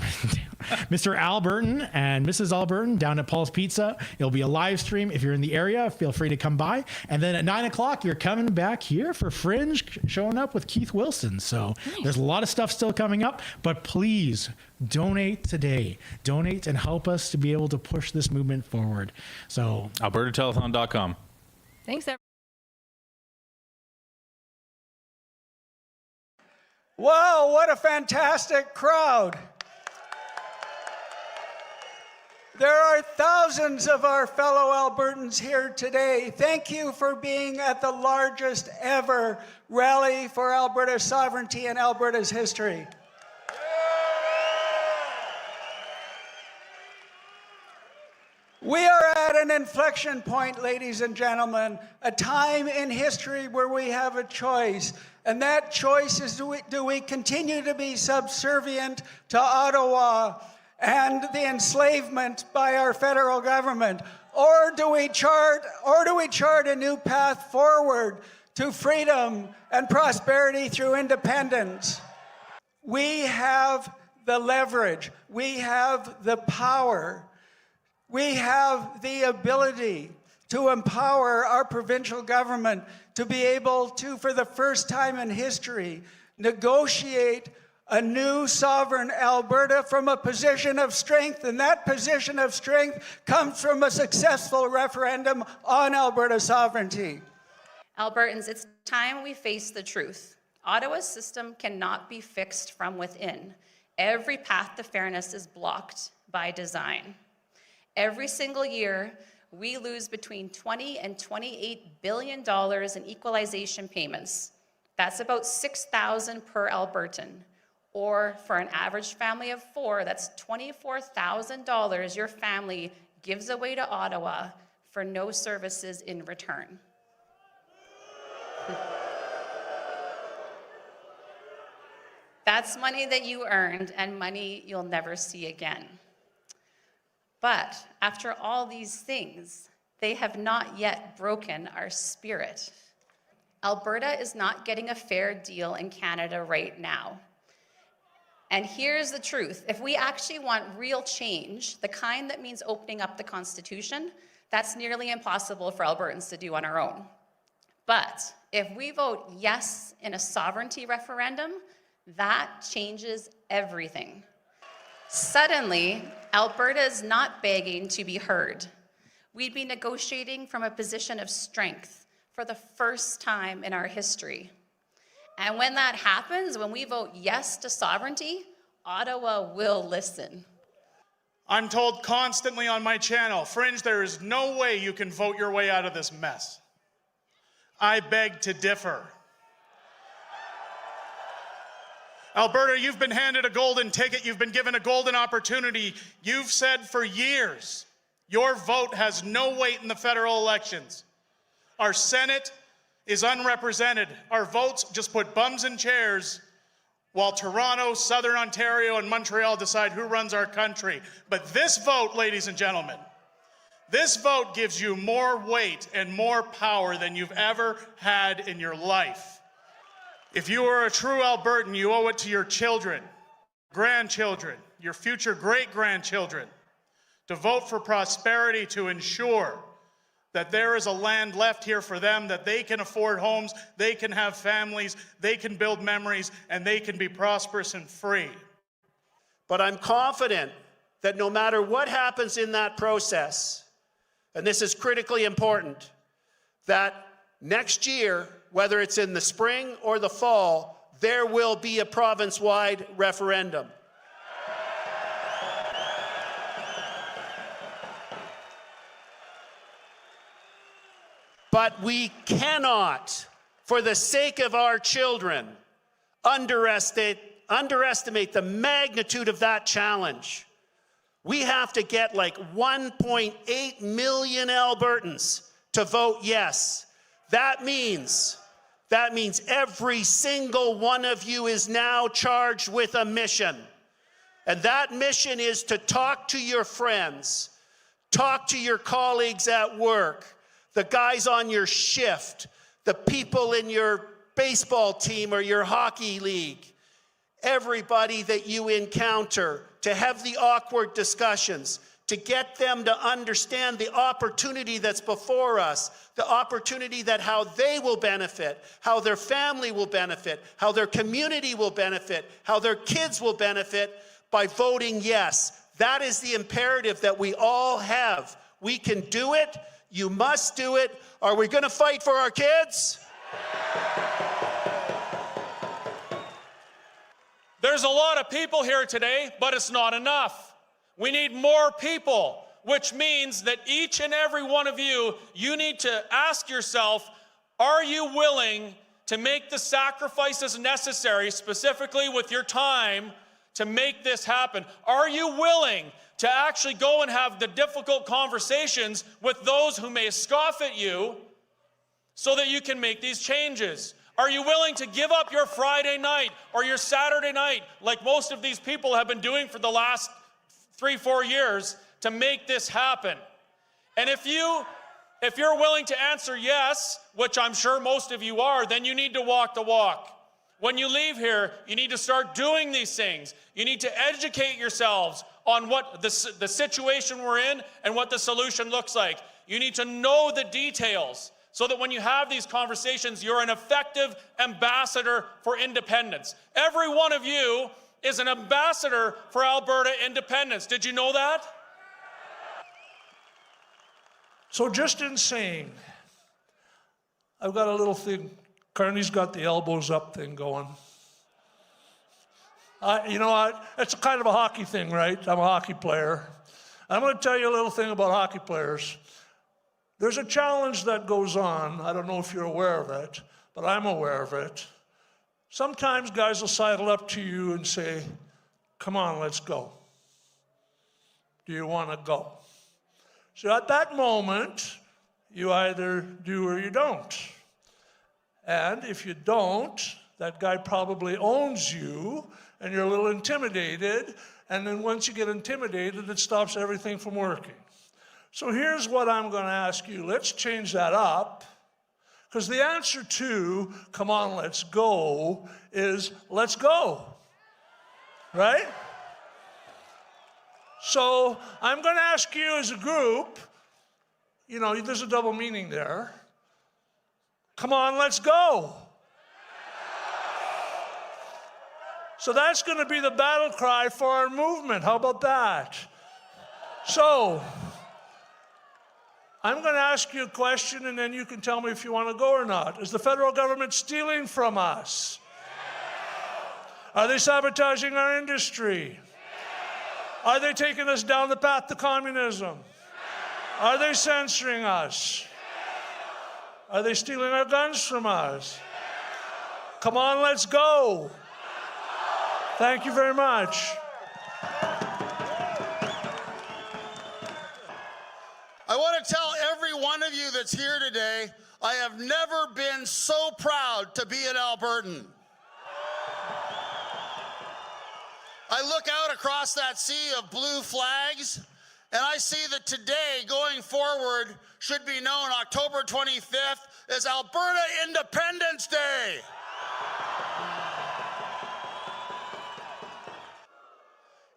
Albertan and Mrs. Albertan down at Paul's Pizza. It'll be a live stream. If you're in the area, feel free to come by. And then at 9 o'clock, you're coming back here for Fringe, showing up with Keith Wilson. So there's a lot of stuff still coming up, but please donate today. Donate and help us to be able to push this movement forward. So AlbertaTelethon.com. Thanks, everyone. Wow, what a fantastic crowd. There are thousands of our fellow Albertans here today. Thank you for being at the largest ever rally for Alberta's sovereignty in Alberta's history. We are at an inflection point, ladies and gentlemen, a time in history where we have a choice. And that choice is, do we continue to be subservient to Ottawa and the enslavement by our federal government? Or do we chart a new path forward to freedom and prosperity through independence? We have the leverage. We have the power. We have the ability to empower our provincial government to be able to, for the first time in history, negotiate a new sovereign Alberta from a position of strength. And that position of strength comes from a successful referendum on Alberta sovereignty. Albertans, it's time we face the truth. Ottawa's system cannot be fixed from within. Every path to fairness is blocked by design. Every single year, we lose between $20 and $28 billion in equalization payments. That's about $6,000 per Albertan. Or for an average family of 4, that's $24,000 your family gives away to Ottawa for no services in return. That's money that you earned and money you'll never see again. But after all these things, they have not yet broken our spirit. Alberta is not getting a fair deal in Canada right now. And here's the truth. If we actually want real change, the kind that means opening up the Constitution, that's nearly impossible for Albertans to do on our own. But if we vote yes in a sovereignty referendum, that changes everything. Suddenly, Alberta is not begging to be heard. We'd be negotiating from a position of strength for the first time in our history. And when that happens, when we vote yes to sovereignty, Ottawa will listen. I'm told constantly on my channel, Fringe, there is no way you can vote your way out of this mess. I beg to differ. Alberta, you've been handed a golden ticket. You've been given a golden opportunity. You've said for years, your vote has no weight in the federal elections. Our Senate is unrepresented. Our votes just put bums in chairs while Toronto, Southern Ontario, and Montreal decide who runs our country. But this vote, ladies and gentlemen, this vote gives you more weight and more power than you've ever had in your life. If you are a true Albertan, you owe it to your children, grandchildren, your future great-grandchildren to vote for prosperity, to ensure that there is a land left here for them, that they can afford homes, they can have families, they can build memories, and they can be prosperous and free. But I'm confident that no matter what happens in that process, and this is critically important, that next year, whether it's in the spring or the fall, there will be a province-wide referendum. But we cannot, for the sake of our children, underestimate the magnitude of that challenge. We have to get like 1.8 million Albertans to vote yes. That means every single one of you is now charged with a mission. And that mission is to talk to your friends, talk to your colleagues at work, the guys on your shift, the people in your baseball team or your hockey league, everybody that you encounter, to have the awkward discussions, to get them to understand the opportunity that's before us, the opportunity that how they will benefit, how their family will benefit, how their community will benefit, how their kids will benefit by voting yes. That is the imperative that we all have. We can do it. You must do it. Are we going to fight for our kids? There's a lot of people here today, but it's not enough. We need more people, which means that each and every one of you, you need to ask yourself, are you willing to make the sacrifices necessary, specifically with your time, to make this happen? Are you willing to actually go and have the difficult conversations with those who may scoff at you so that you can make these changes? Are you willing to give up your Friday night or your Saturday night, like most of these people have been doing for the last 3-4 years, to make this happen? And if you're willing to answer yes, which I'm sure most of you are, then you need to walk the walk. When you leave here, you need to start doing these things. You need to educate yourselves on what the situation we're in and what the solution looks like. You need to know the details so that when you have these conversations, you're an effective ambassador for independence. Every one of you is an ambassador for Alberta independence. Did you know that? So just in saying, I've got a little thing. Carney's got the elbows up thing going. It's a kind of a hockey thing, right? I'm a hockey player. I'm going to tell you a little thing about hockey players. There's a challenge that goes on. I don't know if you're aware of it, but I'm aware of it. Sometimes guys will sidle up to you and say, come on, let's go. Do you want to go? So at that moment, you either do or you don't. And if you don't, that guy probably owns you, and you're a little intimidated, and then once you get intimidated, it stops everything from working. So here's what I'm going to ask you. Let's change that up, because the answer to, come on, let's go, is let's go, right? So I'm going to ask you as a group, there's a double meaning there. Come on, let's go. So that's going to be the battle cry for our movement. How about that? So I'm going to ask you a question, and then you can tell me if you want to go or not. Is the federal government stealing from us? Are they sabotaging our industry? Are they taking us down the path to communism? Are they censoring us? Are they stealing our guns from us? Come on, let's go. Thank you very much. I want to tell every one of you that's here today, I have never been so proud to be an Albertan. I look out across that sea of blue flags, and I see that today, going forward, should be known October 25th as Alberta Independence Day.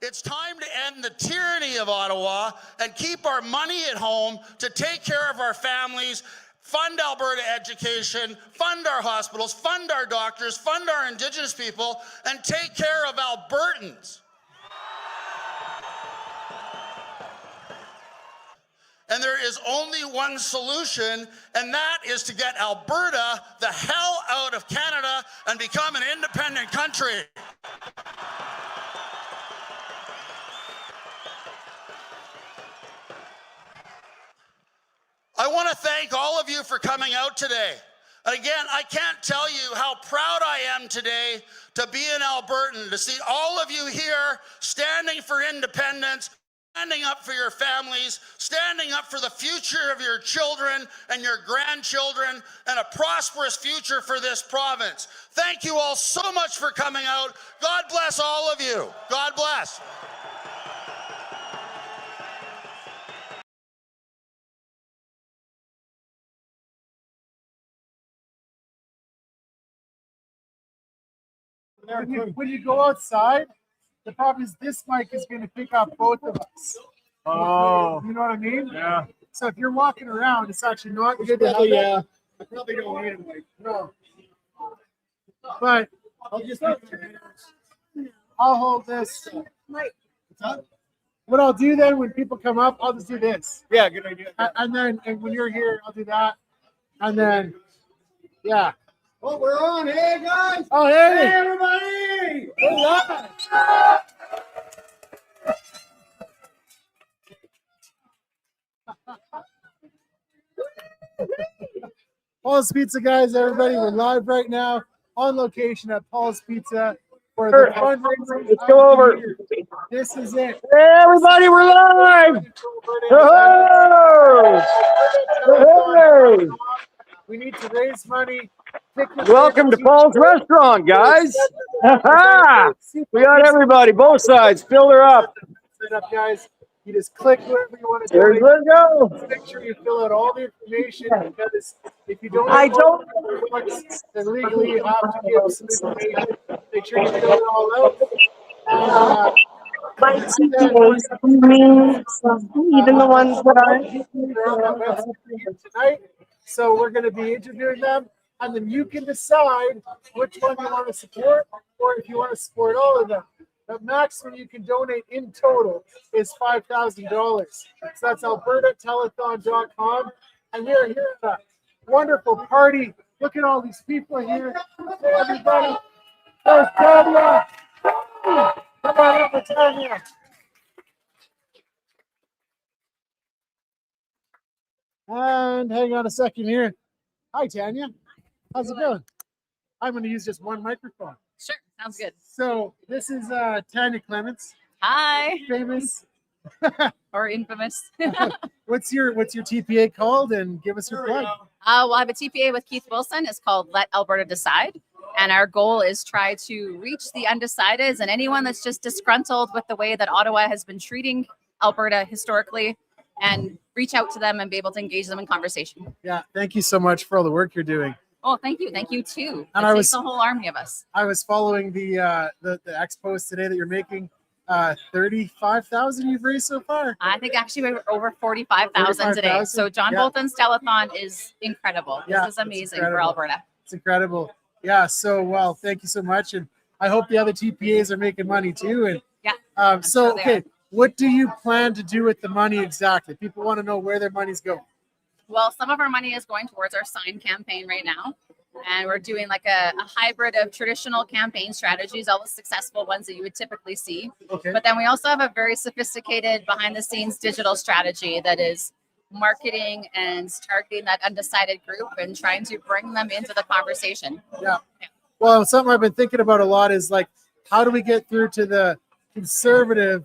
It's time to end the tyranny of Ottawa and keep our money at home to take care of our families, fund Alberta education, fund our hospitals, fund our doctors, fund our Indigenous people, and take care of Albertans. And there is only one solution, and that is to get Alberta the hell out of Canada and become an independent country. I want to thank all of you for coming out today. Again, I can't tell you how proud I am today to be an Albertan, to see all of you here standing for independence, standing up for your families, standing up for the future of your children and your grandchildren and a prosperous future for this province. Thank you all so much for coming out. God bless all of you. God bless. When you go outside, the problem is this mic is going to pick up both of us. Oh. You know what I mean? Yeah. So if you're walking around, it's actually not good to have that. I probably don't need a mic. No. But I'll hold this. What I'll do then when people come up, I'll just do this. Yeah, good idea. And then when you're here, I'll do that. And then, yeah. Oh, we're on. Hey, guys. Oh, hey. Hey, everybody. We're live. Paul's Pizza, guys, everybody. We're live right now on location at Paul's Pizza for the fundraiser. Let's go over. This is it. Hey, everybody, we're live. Hey. We need to raise money. Welcome to Paul's Restaurant, guys. We got everybody, both sides. Fill her up. Set up, guys. You just click wherever you want to There do. we go. Make sure you fill out all the information, because if you don't, then legally you have to give some information. Make sure you fill it all out. Even the ones that aren't. They're on that website tonight. So we're going to be interviewing them, and then you can decide which one you want to support, or if you want to support all of them. The maximum you can donate in total is $5,000. So that's albertatelethon.com. And we're here at a wonderful party. Look at all these people here. Hey, everybody. There's Tanya. Come on up with Tanya. And hang on a second here. Hi, Tanya. How's it going? I'm going to use just one microphone. Sure, sounds good. So this is Tanya Clements. Hi. Famous. Or infamous. What's your TPA called? And give us your plug. Well, I have a TPA with Keith Wilson. It's called Let Alberta Decide. And our goal is try to reach the undecideds and anyone that's just disgruntled with the way that Ottawa has been treating Alberta historically, and reach out to them and be able to engage them in conversation. Yeah, thank you so much for all the work you're doing. Oh, thank you. Thank you too. And It takes a whole army of us. I was following the X post today that you're making. 35,000 you've raised so far. I think actually we're over 45,000 today. So John Bolton's telethon is incredible. This is amazing for Alberta. It's incredible. Yeah. So well, thank you so much, and I hope the other TPAs are making money too. And yeah. So okay, what do you plan to do with the money exactly? People want to know where their money's going. Well, some of our money is going towards our sign campaign right now. And we're doing like a hybrid of traditional campaign strategies, all the successful ones that you would typically see. Okay. But then we also have a very sophisticated behind the scenes digital strategy that is marketing and targeting that undecided group and trying to bring them into the conversation. Yeah. Well, something I've been thinking about a lot is like, how do we get through to the conservative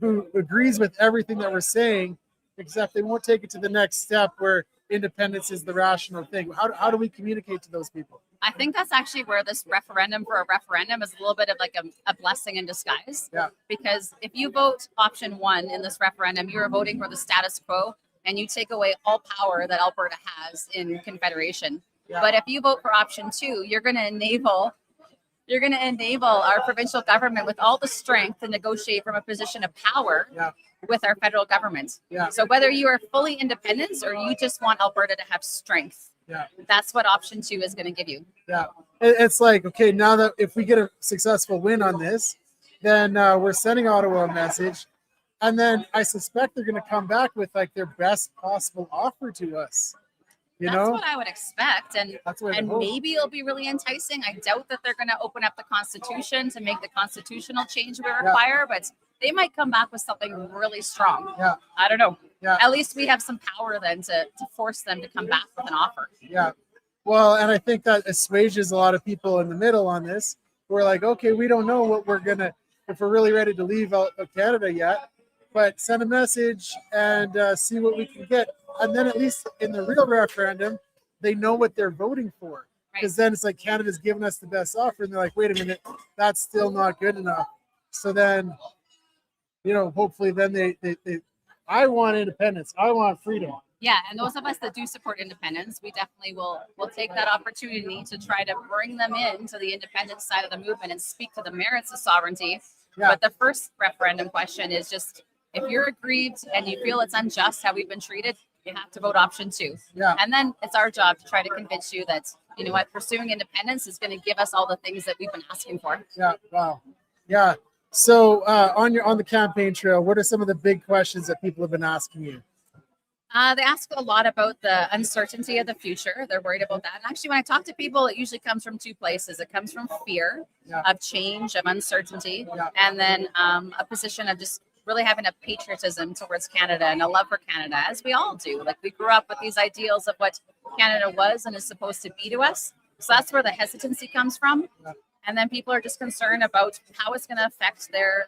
who agrees with everything that we're saying, except they won't take it to the next step where independence is the rational thing? How do we communicate to those people? I think that's actually where this referendum for a referendum is a little bit of like a blessing in disguise. Yeah. Because if you vote option 1 in this referendum, you are voting for the status quo, and you take away all power that Alberta has in Confederation. Yeah. But if you vote for option 2, you're going to enable our provincial government with all the strength to negotiate from a position of power with our federal government. Yeah. So whether you are fully independent or you just want Alberta to have strength, that's what option 2 is going to give you. Yeah. It's like, okay, now that if we get a successful win on this, then we're sending Ottawa a message. And then I suspect they're going to come back with like their best possible offer to us. That's what I would expect. And hope. maybe it'll be really enticing. I doubt that they're going to open up the Constitution to make the constitutional change we require, but they might come back with something really strong. Yeah. I don't know. Yeah. At least we have some power then to force them to come back with an offer. Yeah. Well, and I think that assuages a lot of people in the middle on this. We're like, okay, we don't know what we're going to, if we're really ready to leave out of Canada yet. but send a message and see what we can get. And then at least in the real referendum, they know what they're voting for. Because then it's like Canada's giving us the best offer, and they're like, wait a minute, that's still not good enough. So then, hopefully then I want independence. I want freedom. Yeah, and those of us that do support independence, we definitely will take that opportunity to try to bring them into the independence side of the movement and speak to the merits of sovereignty. Yeah. But the first referendum question is just, if you're aggrieved and you feel it's unjust how we've been treated, you have to vote option 2. Yeah. And then it's our job to try to convince you that, pursuing independence is going to give us all the things that we've been asking for. Yeah. Wow. Yeah. So on the campaign trail, what are some of the big questions that people have been asking you? They ask a lot about the uncertainty of the future. They're worried about that. And actually, when I talk to people, it usually comes from 2 places. It comes from fear of change, of uncertainty, and then a position of just really having a patriotism towards Canada and a love for Canada, as we all do. Like, we grew up with these ideals of what Canada was and is supposed to be to us. So that's where the hesitancy comes from. And then people are just concerned about how it's going to affect their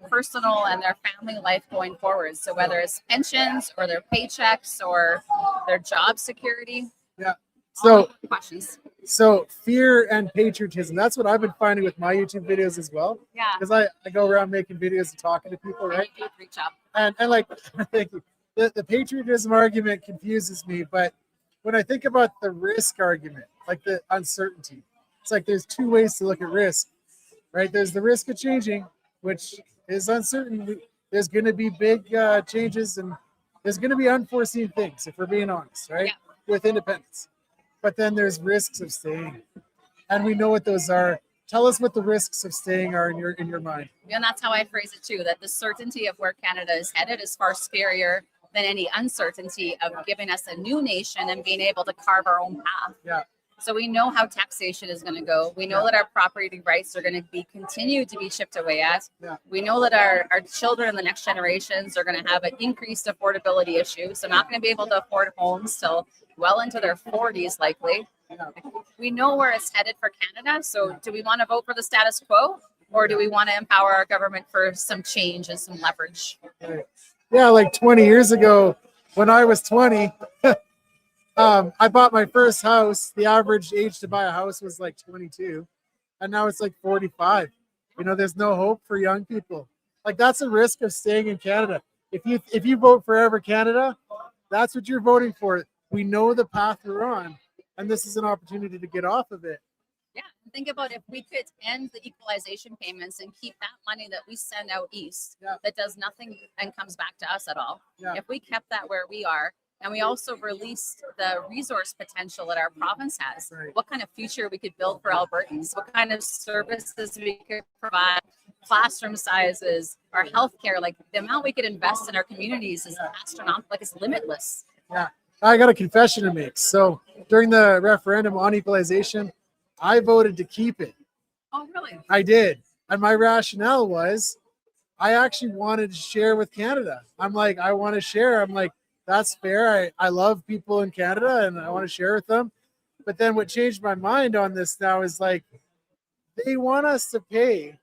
personal and their family life going forward. So whether it's pensions or their paychecks or their job security. Yeah. So questions. So fear and patriotism. That's what I've been finding with my YouTube videos as well. Yeah. Because I go around making videos and talking to people, right? Great job. And like, thank you. The patriotism argument confuses me, but when I think about the risk argument, like the uncertainty, it's like there's 2 ways to look at risk, right? There's the risk of changing, which is uncertain. There's going to be big changes, and there's going to be unforeseen things, if we're being honest, right? Yeah. With independence. But then there's risks of staying, and we know what those are. Tell us what the risks of staying are in your mind. And that's how I phrase it too, that the certainty of where Canada is headed is far scarier than any uncertainty of giving us a new nation and being able to carve our own path. Yeah. So we know how taxation is going to go. We know that our property rights are going to be continued to be chipped away at. Yeah. We know that our children and the next generations are going to have an increased affordability issue. So not going to be able to afford homes till well into their 40s likely. Yeah. We know where it's headed for Canada. So do we want to vote for the status quo, or do we want to empower our government for some change and some leverage? Right. Yeah, like 20 years ago when I was 20, I bought my first house. The average age to buy a house was like 22, and now it's like 45. There's no hope for young people. Like, that's a risk of staying in Canada. If you vote Forever Canada, that's what you're voting for. We know the path we're on, and this is an opportunity to get off of it. Yeah, think about if we could end the equalization payments and keep that money that we send out east that does nothing and comes back to us at all. Yeah. If we kept that where we are, and we also released the resource potential that our province has, Right. what kind of future we could build for Albertans, what kind of services we could provide, classroom sizes, our healthcare, like the amount we could invest in our communities is astronomical, like it's limitless. Yeah, I got a confession to make. So during the referendum on equalization, I voted to keep it. Oh, really? I did. And my rationale was I actually wanted to share with Canada. I'm like, I want to share. I'm like, that's fair. I love people in Canada and I want to share with them. But then what changed my mind on this now is like, they want us to pay,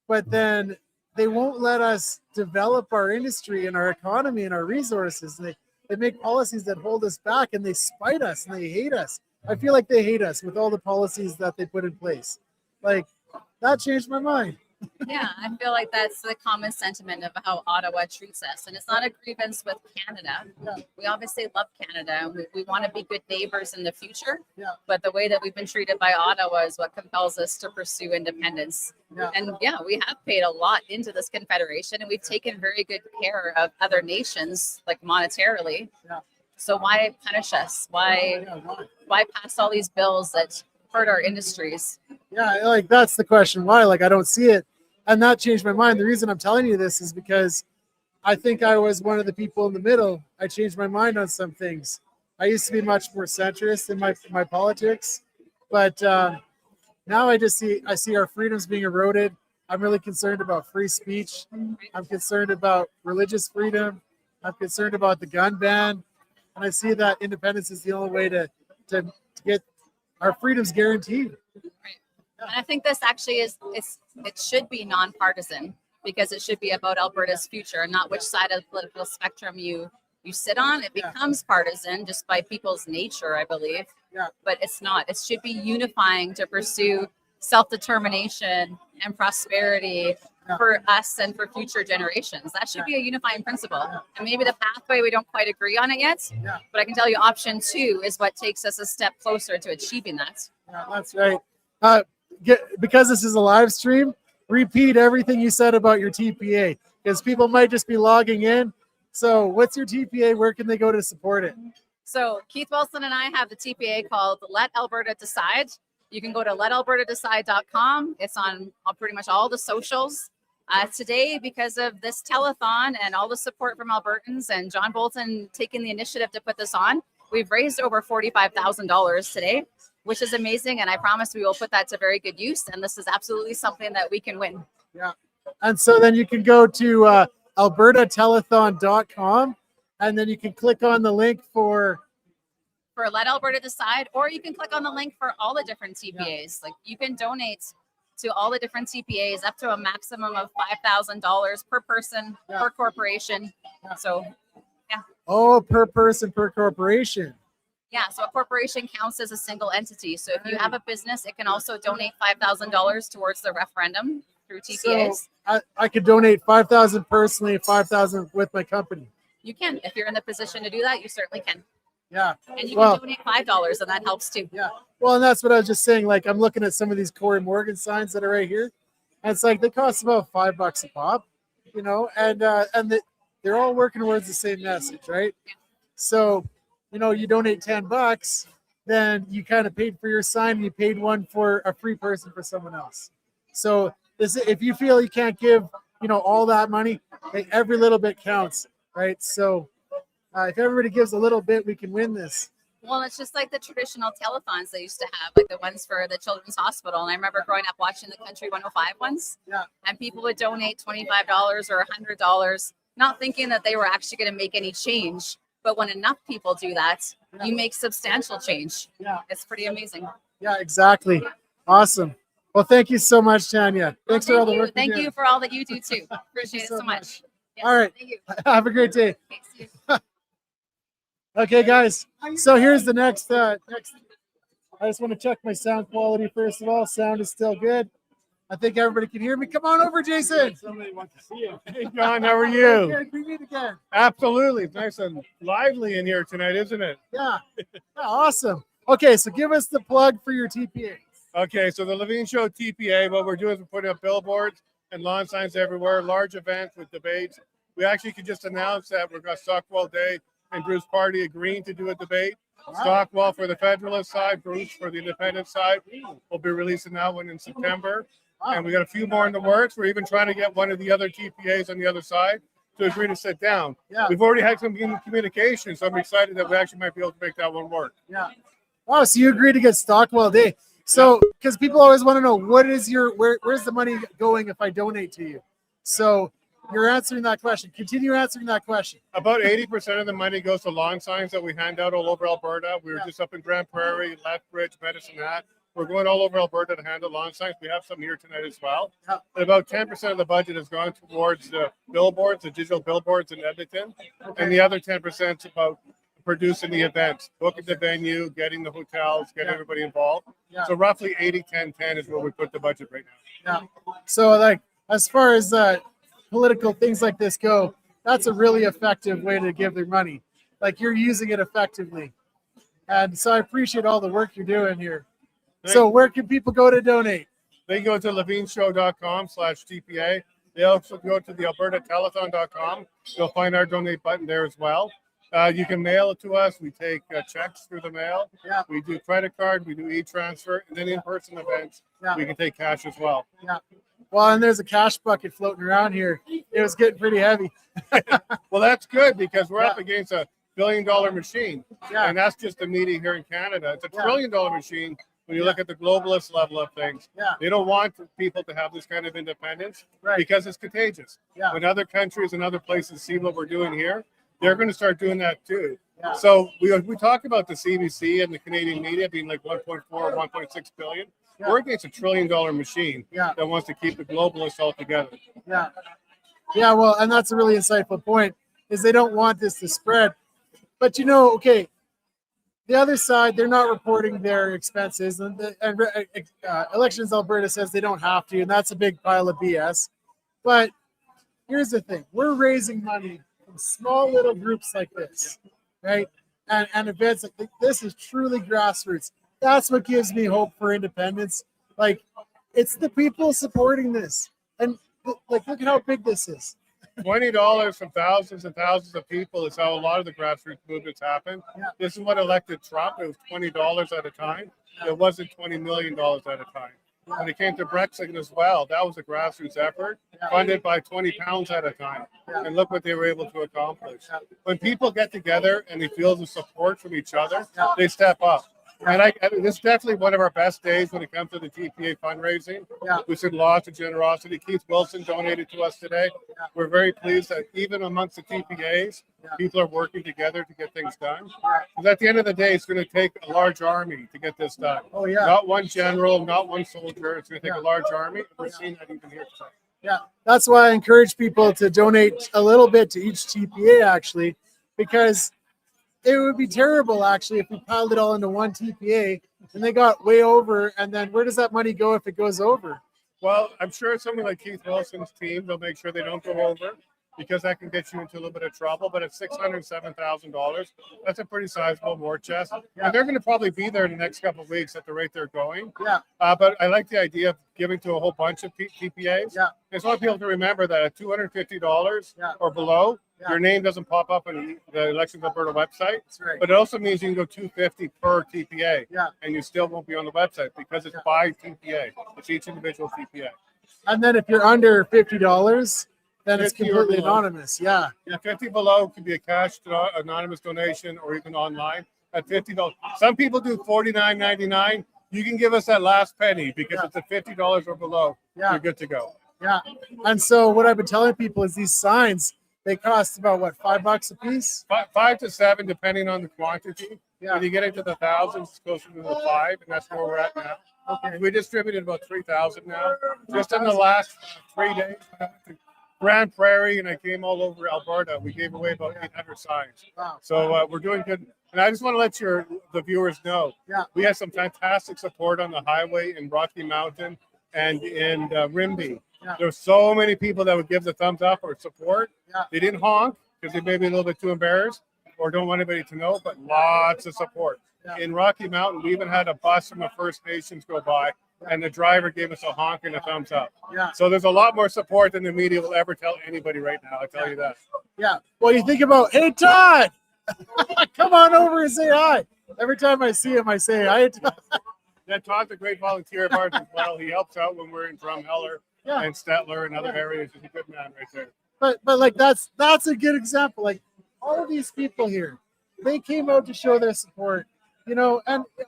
but then they won't let us develop our industry and our economy and our resources. And they make policies that hold us back, and they spite us and they hate us. I feel like they hate us with all the policies that they put in place. Like, that changed my mind. Yeah, I feel like that's the common sentiment of how Ottawa treats us. And it's not a grievance with Canada. We obviously love Canada, and we want to be good neighbors in the future. Yeah. But the way that we've been treated by Ottawa is what compels us to pursue independence. Yeah. And yeah, we have paid a lot into this confederation, and we've taken very good care of other nations, like monetarily. Yeah. So why punish us? Why pass all these bills that hurt our industries? Yeah, like that's the question. Why? Like, I don't see it. And that changed my mind. The reason I'm telling you this is because I think I was one of the people in the middle. I changed my mind on some things. I used to be much more centrist in my politics, but now I see our freedoms being eroded. I'm really concerned about free speech. I'm concerned about religious freedom. I'm concerned about the gun ban, and I see that independence is the only way to get our freedoms guaranteed. And I think this actually it should be nonpartisan. because it should be about Alberta's future, not which side of the political spectrum you sit on. It becomes partisan just by people's nature, I believe. Yeah. But it's not. It should be unifying to pursue self-determination and prosperity for us and for future generations. That should be a unifying principle. And maybe the pathway, we don't quite agree on it yet, but I can tell you option 2 is what takes us a step closer to achieving that. Yeah, that's right. Because this is a live stream, repeat everything you said about your TPA, because people might just be logging in. So what's your TPA? Where can they go to support it? So Keith Wilson and I have the TPA called Let Alberta Decide. You can go to letalbertadecide.com. It's on pretty much all the socials. Today, because of this telethon and all the support from Albertans and John Bolton taking the initiative to put this on, we've raised over $45,000 today, which is amazing. And I promise we will put that to very good use. And this is absolutely something that we can win. Yeah. And so then you can go to albertatelethon.com, and then you can click on the link for Let Alberta Decide, or you can click on the link for all the different TPAs. Like you can donate to all the different TPAs up to a maximum of $5,000 per person, per corporation. So, yeah. Oh, per person, per corporation. Yeah, so a corporation counts as a single entity. So if you have a business, it can also donate $5,000 towards the referendum through TPAs. So I could donate $5,000 personally, $5,000 with my company. You can. If you're in the position to do that, you certainly can. Yeah. And you can donate $5, and that helps too. Yeah. Well, and that's what I was just saying. Like, I'm looking at some of these Corey Morgan signs that are right here, and it's like they cost about $5 a pop, you know, and they're all working towards the same message, right? So, you know, you donate $10, then you kind of paid for your sign, and you paid one for a free person for someone else. So, if you feel you can't give, you know, all that money, hey, every little bit counts, right? So, if everybody gives a little bit, we can win this. Well, it's just like the traditional telethons they used to have, like the ones for the Children's Hospital. And I remember growing up watching the Country 105 ones. Yeah. And people would donate $25 or $100, not thinking that they were actually going to make any change. But when enough people do that, you make substantial change. Yeah. It's pretty amazing. Yeah, exactly. Awesome. Well, thank you so much, Tanya. Thanks for all the work. Thank you for all that you do too. Appreciate it so much. Yes, all right. Thank you. Have a great day. Okay, guys. So here's the next. I just want to check my sound quality first of all. Sound is still good. I think everybody can hear me. Come on over, Jason. Somebody wants to see you. Hey, John, how are you? Okay, we meet again. Absolutely. It's nice and lively in here tonight, isn't it? Yeah. Awesome. Okay, so give us the plug for your TPA. Okay, so the Levine Show TPA, what we're doing is we're putting up billboards and lawn signs everywhere, large events with debates. We actually could just announce that we've got Stockwell Day and Bruce Party agreeing to do a debate. Stockwell for the Federalist side, Bruce for the Independent side. We'll be releasing that one in September. And we got a few more in the works. We're even trying to get one of the other TPAs on the other side to agree to sit down. Yeah. We've already had some communication, so I'm excited that we actually might be able to make that one work. Yeah. Wow, so you agreed to get Stockwell Day. So, because people always want to know, what is where's the money going if I donate to you? So you're answering that question. Continue answering that question. About 80% of the money goes to lawn signs that we hand out all over Alberta. We were just up in Grand Prairie, Lethbridge, Medicine Hat. We're going all over Alberta to hand out lawn signs. We have some here tonight as well. And about 10% of the budget has gone towards the billboards, the digital billboards in Edmonton. And the other 10% is about producing the events, booking the venue, getting the hotels, getting everybody involved. Yeah. So roughly 80-10-10 is where we put the budget right now. Yeah. So like as far as political things like this go, that's a really effective way to give their money. Like you're using it effectively. And so I appreciate all the work you're doing here. So where can people go to donate? They go to levineshow.com/TPA. They also go to the albertatelethon.com. You'll find our donate button there as well. You can mail it to us. We take checks through the mail. Yeah. We do credit card. We do e-transfer. And then in-person events, we can take cash as well. Yeah. Well, and there's a cash bucket floating around here. It was getting pretty heavy. Well, that's good because we're up against a billion-dollar machine. Yeah. And that's just a meeting here in Canada. It's a trillion-dollar machine when you look at the globalist level of things. Yeah. They don't want people to have this kind of independence because it's contagious. Yeah. When other countries and other places see what we're doing here, they're going to start doing that too. Yeah. So we talk about the CBC and the Canadian media being like 1.4 or 1.6 billion. Yeah. We're against $1 trillion machine Yeah. that wants to keep the globalists all together. Yeah. Yeah, well, and that's a really insightful point, is they don't want this to spread. But okay, the other side, they're not reporting their expenses, and Elections Alberta says they don't have to, and that's a big pile of BS. But here's the thing: we're raising money from small little groups like this, right? And events like this is truly grassroots. That's what gives me hope for independence. Like, it's the people supporting this, and look at how big this is. $20 from thousands and thousands of people is how a lot of the grassroots movements happen. Yeah. This is what elected Trump. It was $20 at a time. It wasn't $20 million at a time. When it came to Brexit as well, that was a grassroots effort funded by 20 pounds at a time. And look what they were able to accomplish. When people get together and they feel the support from each other, they step up. And this is definitely one of our best days when it comes to the TPA fundraising. We've seen lots of generosity. Keith Wilson donated to us today. We're very pleased that even amongst the TPAs, people are working together to get things done. Because at the end of the day, it's going to take a large army to get this done. Oh, yeah. Not one general, not one soldier. It's going to take a large army. We're seeing that even here today. Yeah, that's why I encourage people to donate a little bit to each TPA, actually, because it would be terrible, actually, if we piled it all into one TPA and they got way over. And then where does that money go if it goes over? Well, I'm sure someone like Keith Wilson's team, they'll make sure they don't go over, because that can get you into a little bit of trouble. But at $607,000, that's a pretty sizable war chest. Yeah. And they're going to probably be there in the next couple of weeks at the rate they're going. Yeah. But I like the idea of giving to a whole bunch of TPAs. Yeah. I just want people to remember that at $250 or below, your name doesn't pop up on the Elections Alberta website. That's right. But it also means you can go $250 per TPA. Yeah. And you still won't be on the website because it's by TPA. It's each individual TPA. And then if you're under $50, then it's 50 or completely below. anonymous. Yeah. Yeah, 50 below could be a cash anonymous donation or even online. At $50, some people do $49.99. You can give us that last penny because it's at $50 or below. Yeah. You're good to go. Yeah. And so what I've been telling people is these signs, they cost about what, $5 a piece? 5 to 7, depending on the quantity. Yeah. When you get into the thousands, it's closer to the 5, and that's where we're at now. Okay. We distributed about 3,000 now. Just in the last 3 days, I went to Grand Prairie, and I came all over Alberta. We gave away about 800 signs. Wow. So we're doing good. And I just want to let the viewers know, Yeah. we had some fantastic support on the highway in Rocky Mountain and in Rimbey. Yeah. There's so many people that would give the thumbs up or support. Yeah. They didn't honk because they may be a little bit too embarrassed or don't want anybody to know, but lots of support. Yeah. In Rocky Mountain, we even had a bus from the First Nations go by, and the driver gave us a honk and a thumbs up. Yeah. So there's a lot more support than the media will ever tell anybody right now. I tell you that. Yeah. Well, you think about, hey, Todd, come on over and say hi. Every time I see him, I say hi. Yeah, Todd's a great volunteer of ours as well. He helps out when we're in Drumheller Yeah. and Stettler and other areas. He's a good man right there. But like that's a good example. Like all of these people here, they came out to show their support, and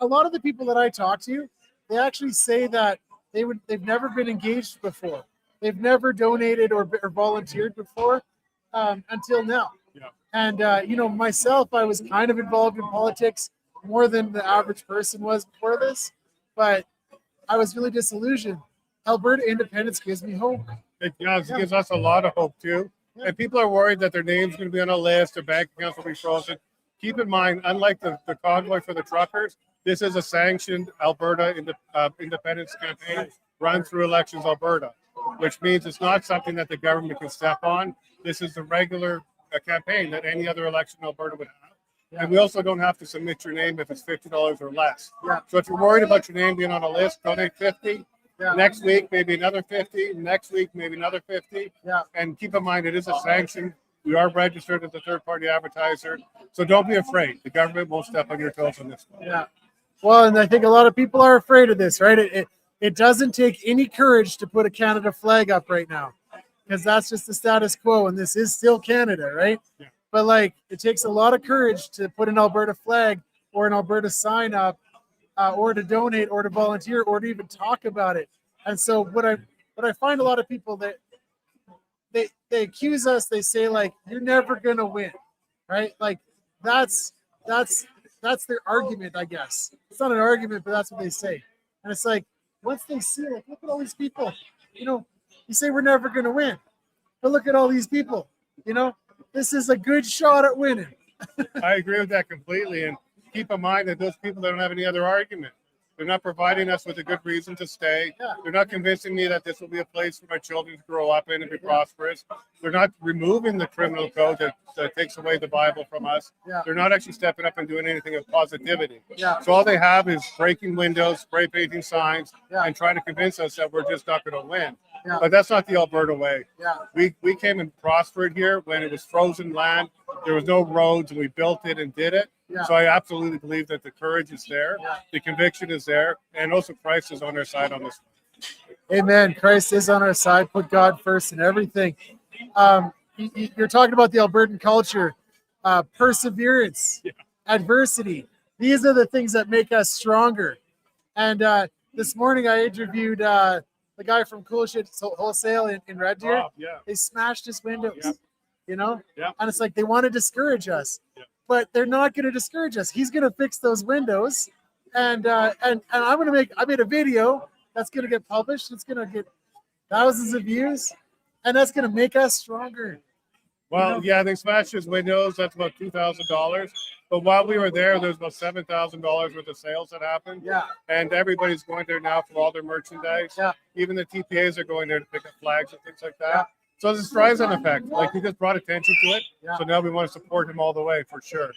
a lot of the people that I talk to, they actually say that they've never been engaged before. They've never donated or volunteered before until now. Yeah. And myself, I was kind of involved in politics more than the average person was before this, but I was really disillusioned. Alberta independence gives me hope. It gives us a lot of hope too. And people are worried that their name's going to be on a list, their bank accounts will be frozen. Keep in mind, unlike the convoy for the truckers, this is a sanctioned Alberta independence campaign run through Elections Alberta, which means it's not something that the government can step on. This is the regular campaign that any other election in Alberta would have. And we also don't have to submit your name if it's $50 or less. Yeah. So if you're worried about your name being on a list, donate 50. Yeah. Next week, maybe another 50. Next week, maybe another 50. Yeah. And keep in mind, it is a sanction. We are registered as a third-party advertiser. So don't be afraid. The government won't step on your toes on this one. Yeah. Well, and I think a lot of people are afraid of this, right? It doesn't take any courage to put a Canada flag up right now, because that's just the status quo, and this is still Canada, right? Yeah. But it takes a lot of courage to put an Alberta flag or an Alberta sign up, or to donate, or to volunteer, or to even talk about it. And so what I find a lot of people that they accuse us, they say you're never gonna win, right? That's their argument, I guess. It's not an argument, but that's what they say. And it's once they see, like, look at all these people, you know, you say we're never going to win, but look at all these people, you know, this is a good shot at winning. I agree with that completely. And keep in mind that those people don't have any other argument. They're not providing us with a good reason to stay. They're not convincing me that this will be a place for my children to grow up in and be prosperous. They're not removing the criminal code that takes away the Bible from us. They're not actually stepping up and doing anything of positivity. So all they have is breaking windows, spray painting signs, and trying to convince us that we're just not going to win. But that's not the Alberta way. We came and prospered here when it was frozen land. There was no roads, and we built it and did it. So I absolutely believe that the courage is there, the conviction is there, and also Christ is on our side on this. Amen. Christ is on our side. Put God first in everything. You're talking about the Albertan culture, perseverance, adversity. These are the things that make us stronger. And this morning I interviewed the guy from Cool Shit Wholesale in Red Deer. They smashed his windows, you know? And it's like they want to discourage us. But they're not going to discourage us. He's going to fix those windows, and I'm going to I made a video that's going to get published. It's going to get thousands of views, and that's going to make us stronger. Well, yeah, they smashed his windows. That's about $2,000. But while we were there was about $7,000 worth of sales that happened. And everybody's going there now for all their merchandise. Even the TPAs are going there to pick up flags and things like that. So this drives an effect. Like, he just brought attention to it. So now we want to support him all the way for sure.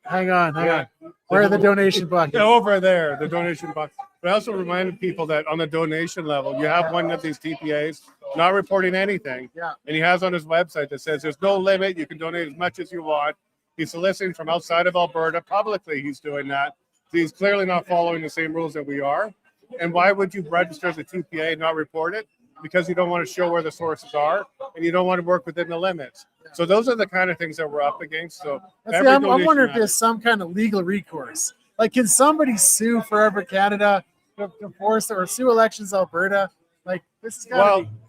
Hang on. Where are the donation buckets? Over there, the donation bucket. But I also reminded people that on the donation level, you have one of these TPAs not reporting anything. And he has on his website that says there's no limit. You can donate as much as you want. He's soliciting from outside of Alberta. Publicly, he's doing that. So he's clearly not following the same rules that we are. And why would you register as a TPA and not report it? Because you don't want to show where the sources are, and you don't want to work within the limits. So those are the kind of things that we're up against. So I'm wondering if there's some kind of legal recourse. Like, can somebody sue Forever Canada to force or sue Elections Alberta? Like, this is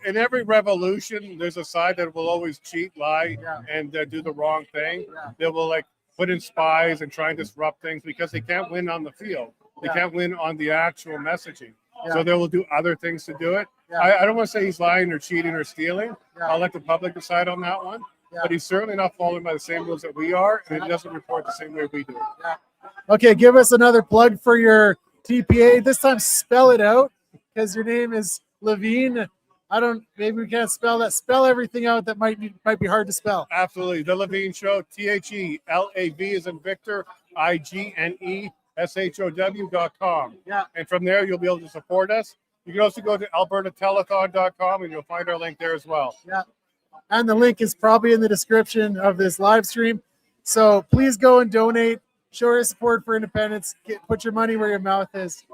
in every revolution, there's a side that will always cheat, lie, and do the wrong thing. They will put in spies and try and disrupt things because they can't win on the field. They can't win on the actual messaging. So they will do other things to do it. I don't want to say he's lying or cheating or stealing. I'll let the public decide on that one. But he's certainly not following by the same rules that we are, and he doesn't report the same way we do. Okay, give us another plug for your TPA. This time spell it out, because your name is Levine. Maybe we can't spell that. Spell everything out that might be hard to spell. Absolutely. The Levine Show, THELAV is in Victor, IGNESHOW.com. And from there, you'll be able to support us. You can also go to albertatelethon.com, and you'll find our link there as well. And the link is probably in the description of this live stream. So please go and donate. Show your support for independence. Put your money where your mouth is.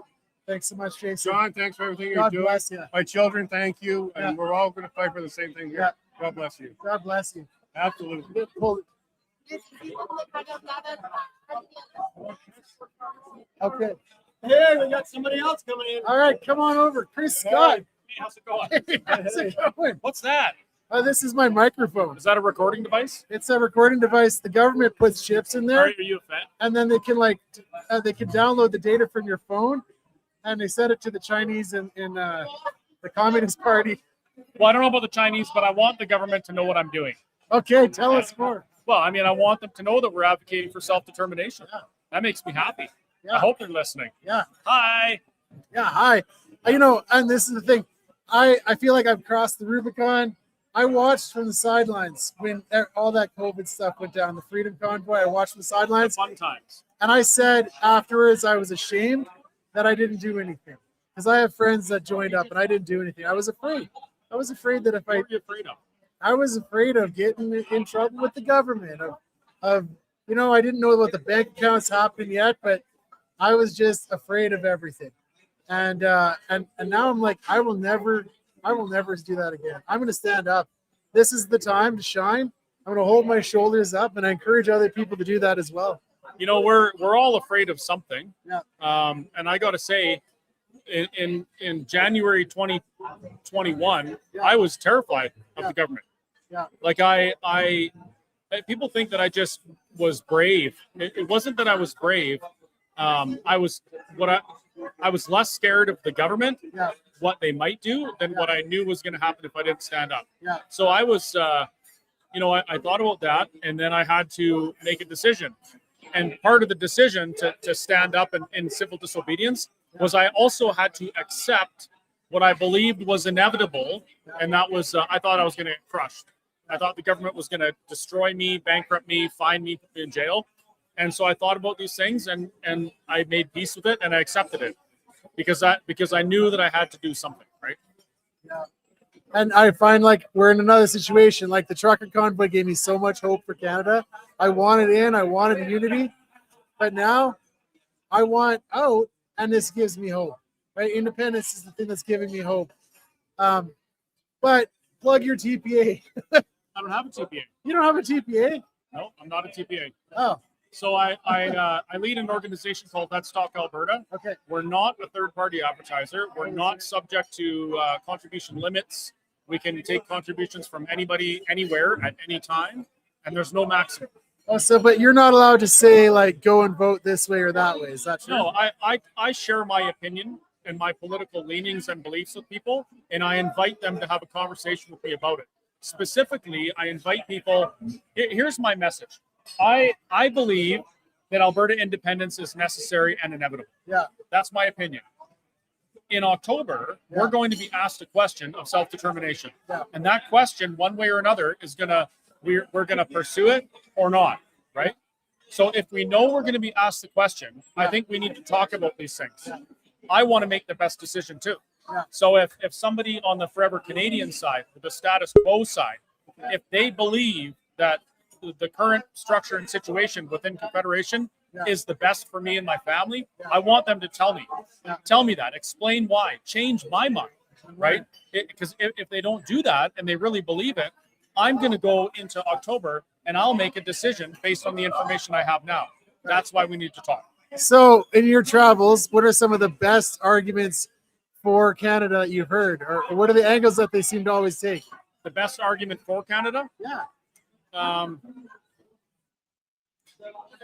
Thanks so much, Jason. John, thanks for everything God you're doing. bless you. My children, thank you. And we're all going to fight for the same thing here. God bless you. God bless you. Absolutely. Okay. Hey, we got somebody else coming in. All right, come on over. Chris Scott. Hey, how's it going? Hey, how's it going? What's that? This is my microphone. Is that a recording device? It's a recording device. The government puts chips in there. Are you a fan? And then they can they can download the data from your phone, and they send it to the Chinese in the Communist Party. Well, I don't know about the Chinese, but I want the government to know what I'm doing. Okay, tell us more. Well, I mean, I want them to know that we're advocating for self-determination. That makes me happy. I hope they're listening. Hi. Hi. And this is the thing. I feel like I've crossed the Rubicon. I watched from the sidelines when all that COVID stuff went down, the Freedom Convoy. I watched from the sidelines. Fun times. And I said afterwards I was ashamed that I didn't do anything. Because I have friends that joined up and I didn't do anything. I was afraid. I was afraid that if What were you afraid of? I was afraid of getting in trouble with the government. I didn't know about the bank accounts happening yet, but I was just afraid of everything. And now I'm like, I will never do that again. I'm going to stand up. This is the time to shine. I'm going to hold my shoulders up, and I encourage other people to do that as well. We're all afraid of something. And I got to say, in January 2021, I was terrified of the government. Like people think that I just was brave. It wasn't that I was brave. I was less scared of the government, what they might do, than what I knew was going to happen if I didn't stand up. So I was, you know, I thought about that, and then I had to make a decision. And part of the decision to stand up in civil disobedience was I also had to accept what I believed was inevitable, and that was I thought I was going to get crushed. I thought the government was going to destroy me, bankrupt me, fine me, put me in jail. And so I thought about these things, and I made peace with it, and I accepted it because I knew that I had to do something, right? Yeah. And I find like we're in another situation. Like the trucker convoy gave me so much hope for Canada. I wanted in, I wanted unity, but now I want out, and this gives me hope. Right? Independence is the thing that's giving me hope. But plug your TPA. I don't have a TPA. You don't have a TPA? No, I'm not a TPA. Oh. So I lead an organization called Let's Talk Alberta. Okay. We're not a third-party advertiser. We're not subject to contribution limits. We can take contributions from anybody, anywhere, at any time, and there's no maximum. Oh, so but you're not allowed to say like go and vote this way or that way. Is that true? No, I share my opinion and my political leanings and beliefs with people, and I invite them to have a conversation with me about it. Specifically, I invite people. Here's my message. I believe that Alberta independence is necessary and inevitable. Yeah. That's my opinion. In October, we're going to be asked a question of self-determination. Yeah. And that question, one way or another, is we're gonna pursue it or not, right? So if we know we're going to be asked the question, I think we need to talk about these things. I want to make the best decision too. So if somebody on the Forever Canadian side, the status quo side, if they believe that the current structure and situation within Confederation is the best for me and my family, I want them to tell me. Tell me that. Explain why. Change my mind, right? Because if they don't do that and they really believe it, I'm going to go into October and I'll make a decision based on the information I have now. That's why we need to talk. So in your travels, what are some of the best arguments for Canada you've heard? Or what are the angles that they seem to always take? The best argument for Canada? Yeah.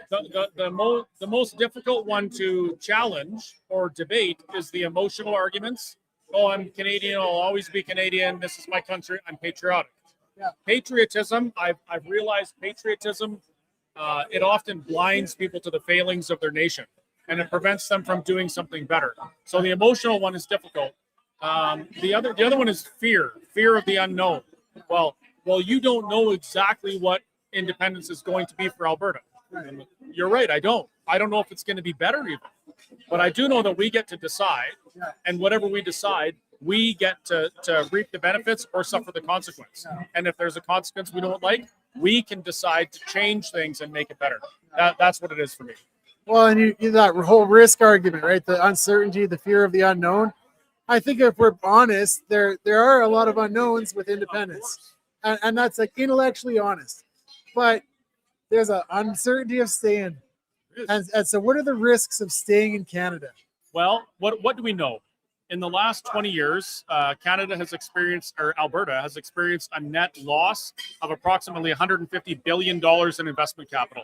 The most difficult one to challenge or debate is the emotional arguments. Oh, I'm Canadian. I'll always be Canadian. This is my country. I'm patriotic. Yeah. Patriotism, I've realized patriotism, it often blinds people to the failings of their nation, and it prevents them from doing something better. So the emotional one is difficult. The other one is fear of the unknown. Well, you don't know exactly what independence is going to be for Alberta. You're right. I don't know if it's going to be better even, but I do know that we get to decide, and whatever we decide, we get to reap the benefits or suffer the consequence. And if there's a consequence we don't like, we can decide to change things and make it better. That's what it is for me. Well, and you that whole risk argument, right? The uncertainty, the fear of the unknown. I think if we're honest, there are a lot of unknowns with independence, and that's like intellectually honest. But there's an uncertainty of staying. And so what are the risks of staying in Canada? Well, what do we know? In the last 20 years, Canada has experienced, or Alberta has experienced, a net loss of approximately $150 billion in investment capital.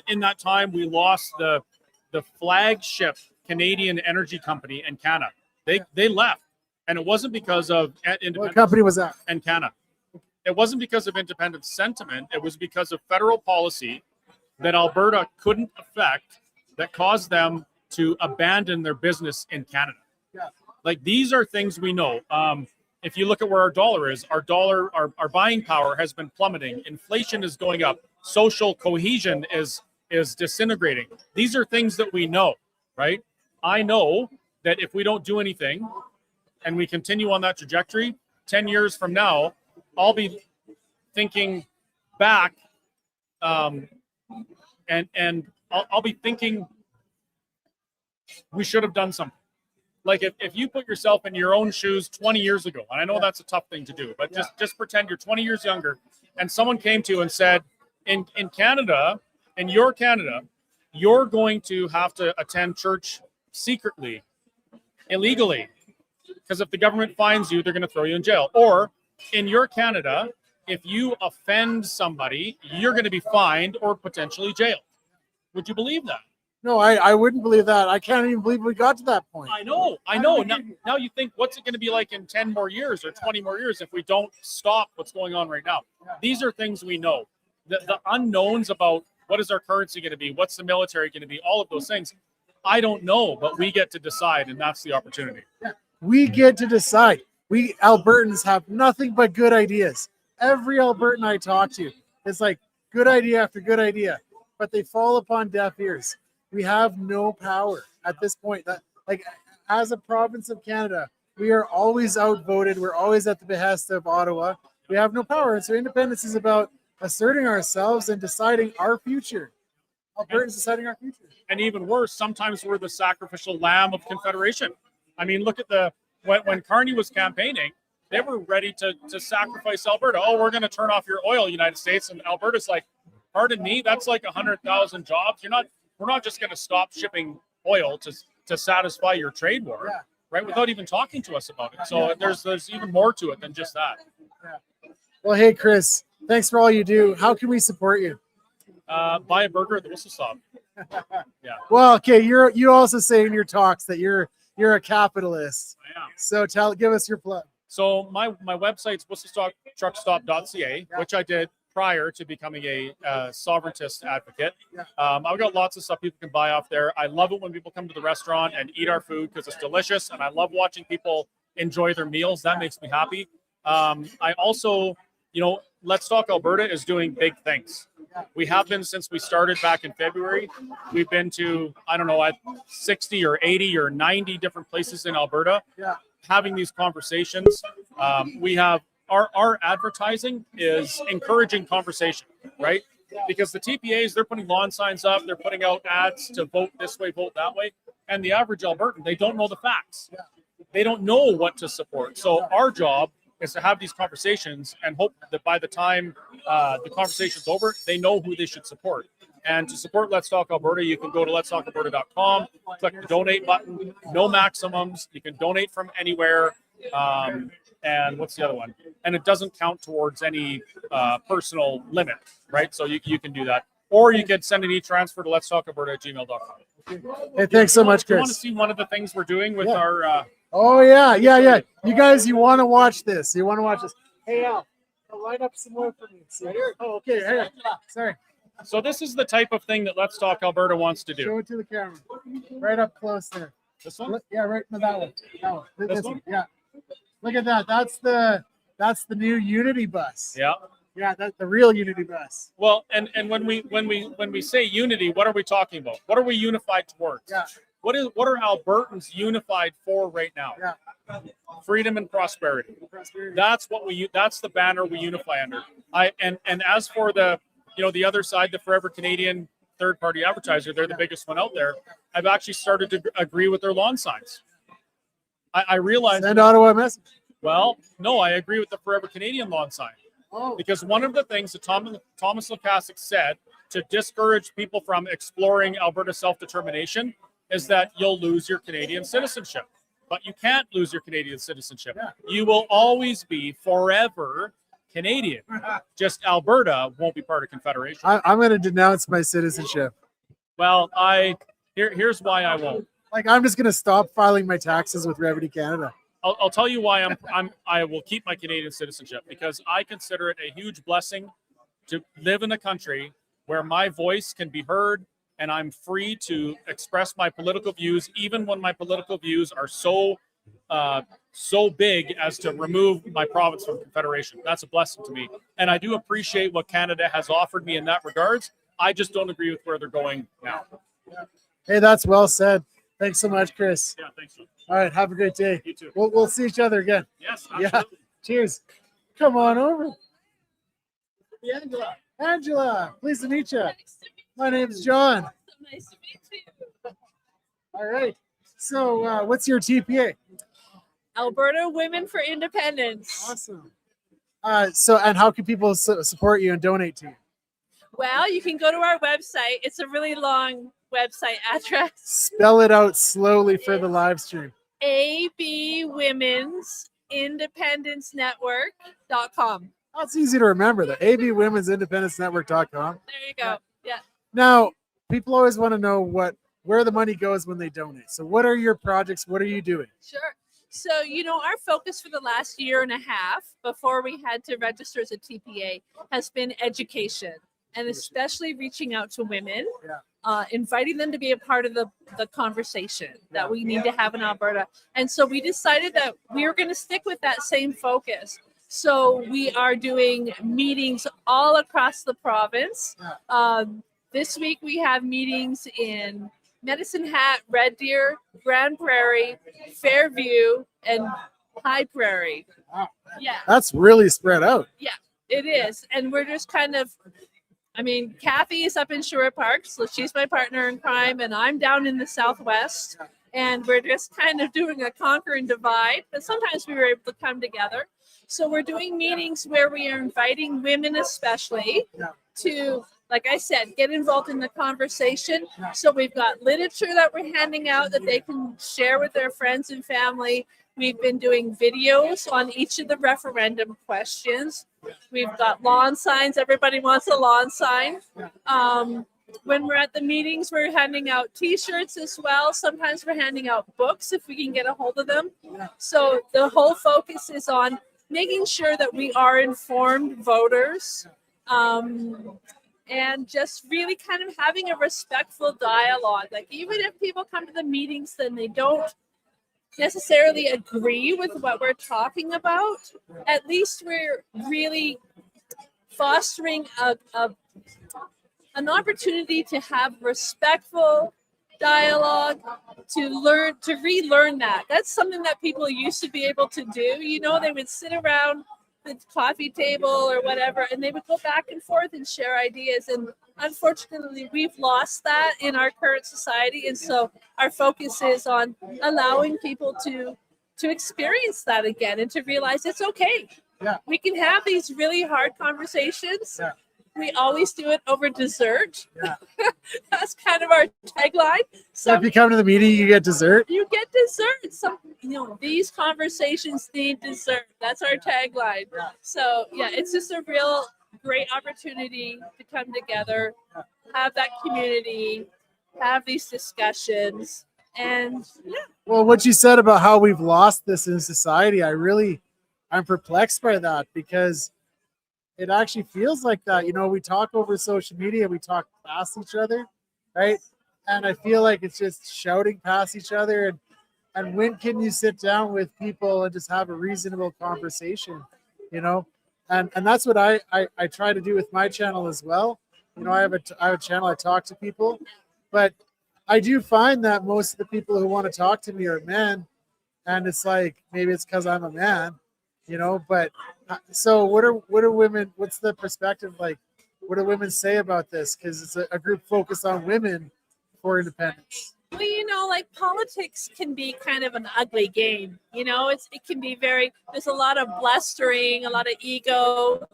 In that time, we lost the flagship Canadian energy company, Encana. They left, and it wasn't because of independence. What company was that? Encana. It wasn't because of independent sentiment. It was because of federal policy that Alberta couldn't affect that caused them to abandon their business in Canada. Like, these are things we know. If you look at where our dollar is, our buying power has been plummeting. Inflation is going up. Social cohesion is disintegrating. These are things that we know, right? I know that if we don't do anything and we continue on that trajectory, 10 years from now, I'll be thinking back, and I'll be thinking we should have done something. Like if you put yourself in your own shoes 20 years ago, and I know that's a tough thing to do, but just pretend you're 20 years younger, and someone came to you and said, in Canada, in your Canada, you're going to have to attend church secretly, illegally, because if the government finds you, they're going to throw you in jail. Or in your Canada, if you offend somebody, you're going to be fined or potentially jailed. Would you believe that? No, I wouldn't believe that. I can't even believe we got to that point. I know. Now you think, what's it going to be like in 10 more years or 20 more years if we don't stop what's going on right now? These are things we know. The unknowns about what is our currency going to be, what's the military going to be, all of those things, I don't know, but we get to decide, and that's the opportunity. We get to decide. We Albertans have nothing but good ideas. Every Albertan I talk to, it's like good idea after good idea, but they fall upon deaf ears. We have no power at this point. That, like, as a province of Canada, we are always outvoted. We're always at the behest of Ottawa. We have no power. And so independence is about asserting ourselves and deciding our future. Albertans deciding our future. And even worse, sometimes we're the sacrificial lamb of Confederation. I mean, look at when Carney was campaigning, they were ready to sacrifice Alberta. Oh, we're going to turn off your oil, United States. And Alberta's like, pardon me, that's like 100,000 jobs. We're not just going to stop shipping oil to satisfy your trade war, right? Without even talking to us about it. So there's even more to it than just that. Well, hey, Chris, thanks for all you do. How can we support you? Buy a burger at the Whistle Stop. Yeah. Well, okay, you also say in your talks that you're a capitalist. I am. So give us your plug. So my website's whistlestoptruckstop.ca, which I did prior to becoming a sovereigntist advocate. I've got lots of stuff people can buy off there. I love it when people come to the restaurant and eat our food because it's delicious, and I love watching people enjoy their meals. That makes me happy. I also, Let's Talk Alberta is doing big things. We have been since we started back in February. We've been to, 60 or 80 or 90 different places in Alberta having these conversations. We have our advertising is encouraging conversation, right? Because the TPAs, they're putting lawn signs up, they're putting out ads to vote this way, vote that way. And the average Albertan, they don't know the facts. They don't know what to support. So our job is to have these conversations and hope that by the time the conversation's over, they know who they should support. And to support Let's Talk Alberta, you can go to letstalkalberta.com, click the donate button, no maximums. You can donate from anywhere. And what's the other one? And it doesn't count towards any personal limit, right? So you can do that. Or you can send an e-transfer to letstalkalberta@gmail.com. Hey, thanks so much, Do you Chris. want to see one of the things we're doing with our... Oh, yeah. You guys, you want to watch this. Hey, Al, line up some more for me. Right here. Oh, okay. Hey, sorry. So this is the type of thing that Let's Talk Alberta wants to do. Show it to the camera. Right up close there. This one? Yeah, right. No, that one. This one? Yeah. Look at that. That's the new Unity bus. Yeah. Yeah, that's the real Unity bus. Well, and when we say unity, what are we talking about? What are we unified towards? Yeah. What are Albertans unified for right now? Yeah. Freedom and prosperity. That's the banner we unify under. And as for the other side, the Forever Canadian third-party advertiser, they're the biggest one out there. I've actually started to agree with their lawn signs. I realize. Send Ottawa a message. Well, no, I agree with the Forever Canadian lawn sign. Oh. Because one of the things that Thomas Lukasik said to discourage people from exploring Alberta self-determination is that you'll lose your Canadian citizenship. But you can't lose your Canadian citizenship. Yeah. You will always be forever Canadian. Just Alberta won't be part of Confederation. I'm going to denounce my citizenship. Well, here's why I won't. I'm just going to stop filing my taxes with Revenue Canada. I'll tell you why I will keep my Canadian citizenship, because I consider it a huge blessing to live in a country where my voice can be heard and I'm free to express my political views, even when my political views are so big as to remove my province from Confederation. That's a blessing to me. And I do appreciate what Canada has offered me in that regards. I just don't agree with where they're going now. Hey, that's well said. Thanks so much, Chris. Yeah, thanks. All right, have a great day. You too. We'll see each other again. Yes, absolutely. Yeah. Cheers. Come on over. Angela, pleased to meet you. My name's John. Nice to meet you. All right. So what's your TPA? Alberta Women for Independence. Awesome. And how can people support you and donate to you? Well, you can go to our website. It's a really long website address. Spell it out slowly for the live stream. abwomensindependencenetwork.com. That's easy to remember. The abwomensindependencenetwork.com. There you go. Yeah. Now, people always want to know what where the money goes when they donate. So what are your projects? What are you doing? Sure. So, you know, our focus for the last year and a half before we had to register as a TPA has been education, and especially reaching out to women, inviting them to be a part of the conversation that we need to have in Alberta. And so we decided that we were going to stick with that same focus. So we are doing meetings all across the province. This week we have meetings in Medicine Hat, Red Deer, Grand Prairie, Fairview, and High Prairie. Yeah. That's really spread out. Yeah, it is. And we're just kind of, I mean, Kathy is up in Sherwood Park, so she's my partner in crime, and I'm down in the Southwest. And we're just kind of doing a conquer and divide, but sometimes we were able to come together. So we're doing meetings where we are inviting women especially to, like I said, get involved in the conversation. So we've got literature that we're handing out that they can share with their friends and family. We've been doing videos on each of the referendum questions. We've got lawn signs. Everybody wants a lawn sign. When we're at the meetings, we're handing out T-shirts as well. Sometimes we're handing out books if we can get a hold of them. So the whole focus is on making sure that we are informed voters, and just really kind of having a respectful dialogue. Like, even if people come to the meetings and they don't necessarily agree with what we're talking about, at least we're really fostering an opportunity to have respectful dialogue, to relearn that. That's something that people used to be able to do. You know, they would sit around the coffee table or whatever, and they would go back and forth and share ideas. And unfortunately, we've lost that in our current society. And so our focus is on allowing people to experience that again and to realize it's okay. We can have these really hard conversations. We always do it over dessert. That's kind of our tagline. So if you come to the meeting, you get dessert? You get dessert. These conversations need dessert. That's our tagline. So yeah, it's just a real great opportunity to come together, have that community, have these discussions. And yeah. Well, what you said about how we've lost this in society, I'm perplexed by that, because it actually feels like that. You know, we talk over social media, we talk past each other, right? And I feel like it's just shouting past each other. And when can you sit down with people and just have a reasonable conversation, you know? And that's what I try to do with my channel as well. You know, I have a channel, I talk to people, but I do find that most of the people who want to talk to me are men. And it's like, maybe it's because I'm a man, you know, but so what are women, what's the perspective like? What do women say about this? Because it's a group focused on women for independence. Well, you know, like, politics can be kind of an ugly game. You know, it can be there's a lot of blustering, a lot of ego,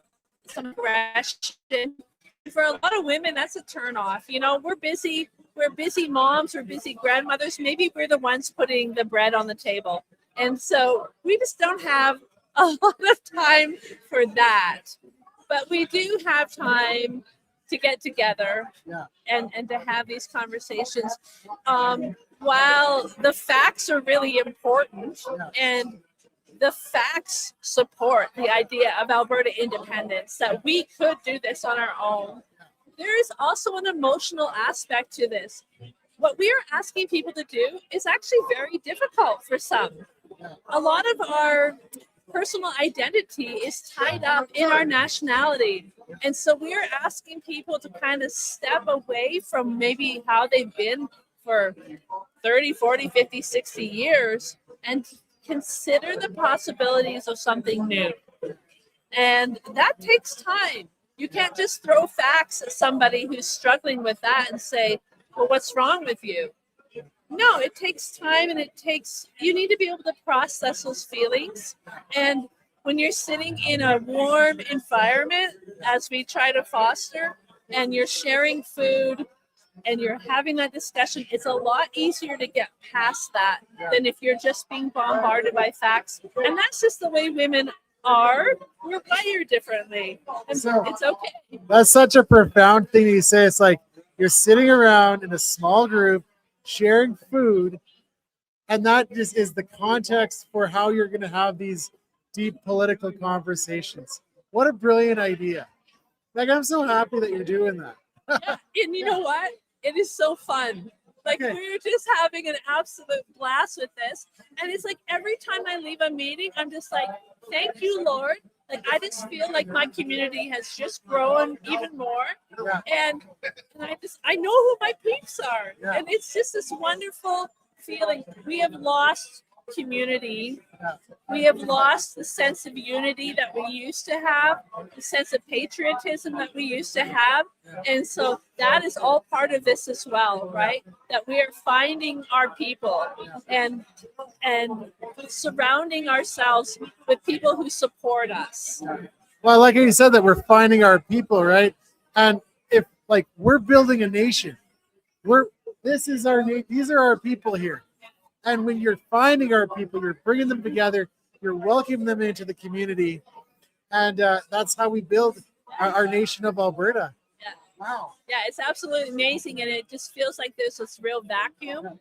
some aggression. For a lot of women, that's a turnoff. You know, we're busy moms, we're busy grandmothers. Maybe we're the ones putting the bread on the table. And so we just don't have a lot of time for that. But we do have time to get together and to have these conversations. While the facts are really important, and the facts support the idea of Alberta independence, that we could do this on our own, there is also an emotional aspect to this. What we are asking people to do is actually very difficult for some. A lot of our personal identity is tied up in our nationality. And so we are asking people to kind of step away from maybe how they've been for 30, 40, 50, 60 years and consider the possibilities of something new. And that takes time. You can't just throw facts at somebody who's struggling with that and say, well, what's wrong with you? No, it takes time, and you need to be able to process those feelings. And when you're sitting in a warm environment, as we try to foster, and you're sharing food and you're having that discussion, it's a lot easier to get past that than if you're just being bombarded by facts. And that's just the way women are. We're wired differently. And So- it's okay. That's such a profound thing to say. It's like you're sitting around in a small group sharing food, and that just is the context for how you're going to have these deep political conversations. What a brilliant idea. Like, I'm so happy that you're doing that. Yeah, and you know what? It is so fun. Like, we're just having an absolute blast with this. And it's like every time I leave a meeting, I'm just like, thank you, Lord. Like, I just feel like my community has just grown even more. And I know who my peeps are. And it's just this wonderful feeling. We have lost community. We have lost the sense of unity that we used to have, the sense of patriotism that we used to have. And so that is all part of this as well, right? That we are finding our people and surrounding ourselves with people who support us. Well, like you said, that we're finding our people, right? And if like we're building a nation, these are our people here. And when you're finding our people, you're bringing them together, you're welcoming them into the community, and that's how we build our nation of Alberta. Yeah. Wow. Yeah, it's absolutely amazing, and it just feels like there's this real vacuum,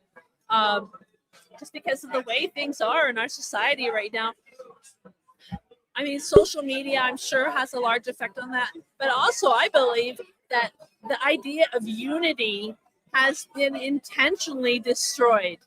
just because of the way things are in our society right now. I mean, social media, I'm sure, has a large effect on that, but also I believe that the idea of unity has been intentionally destroyed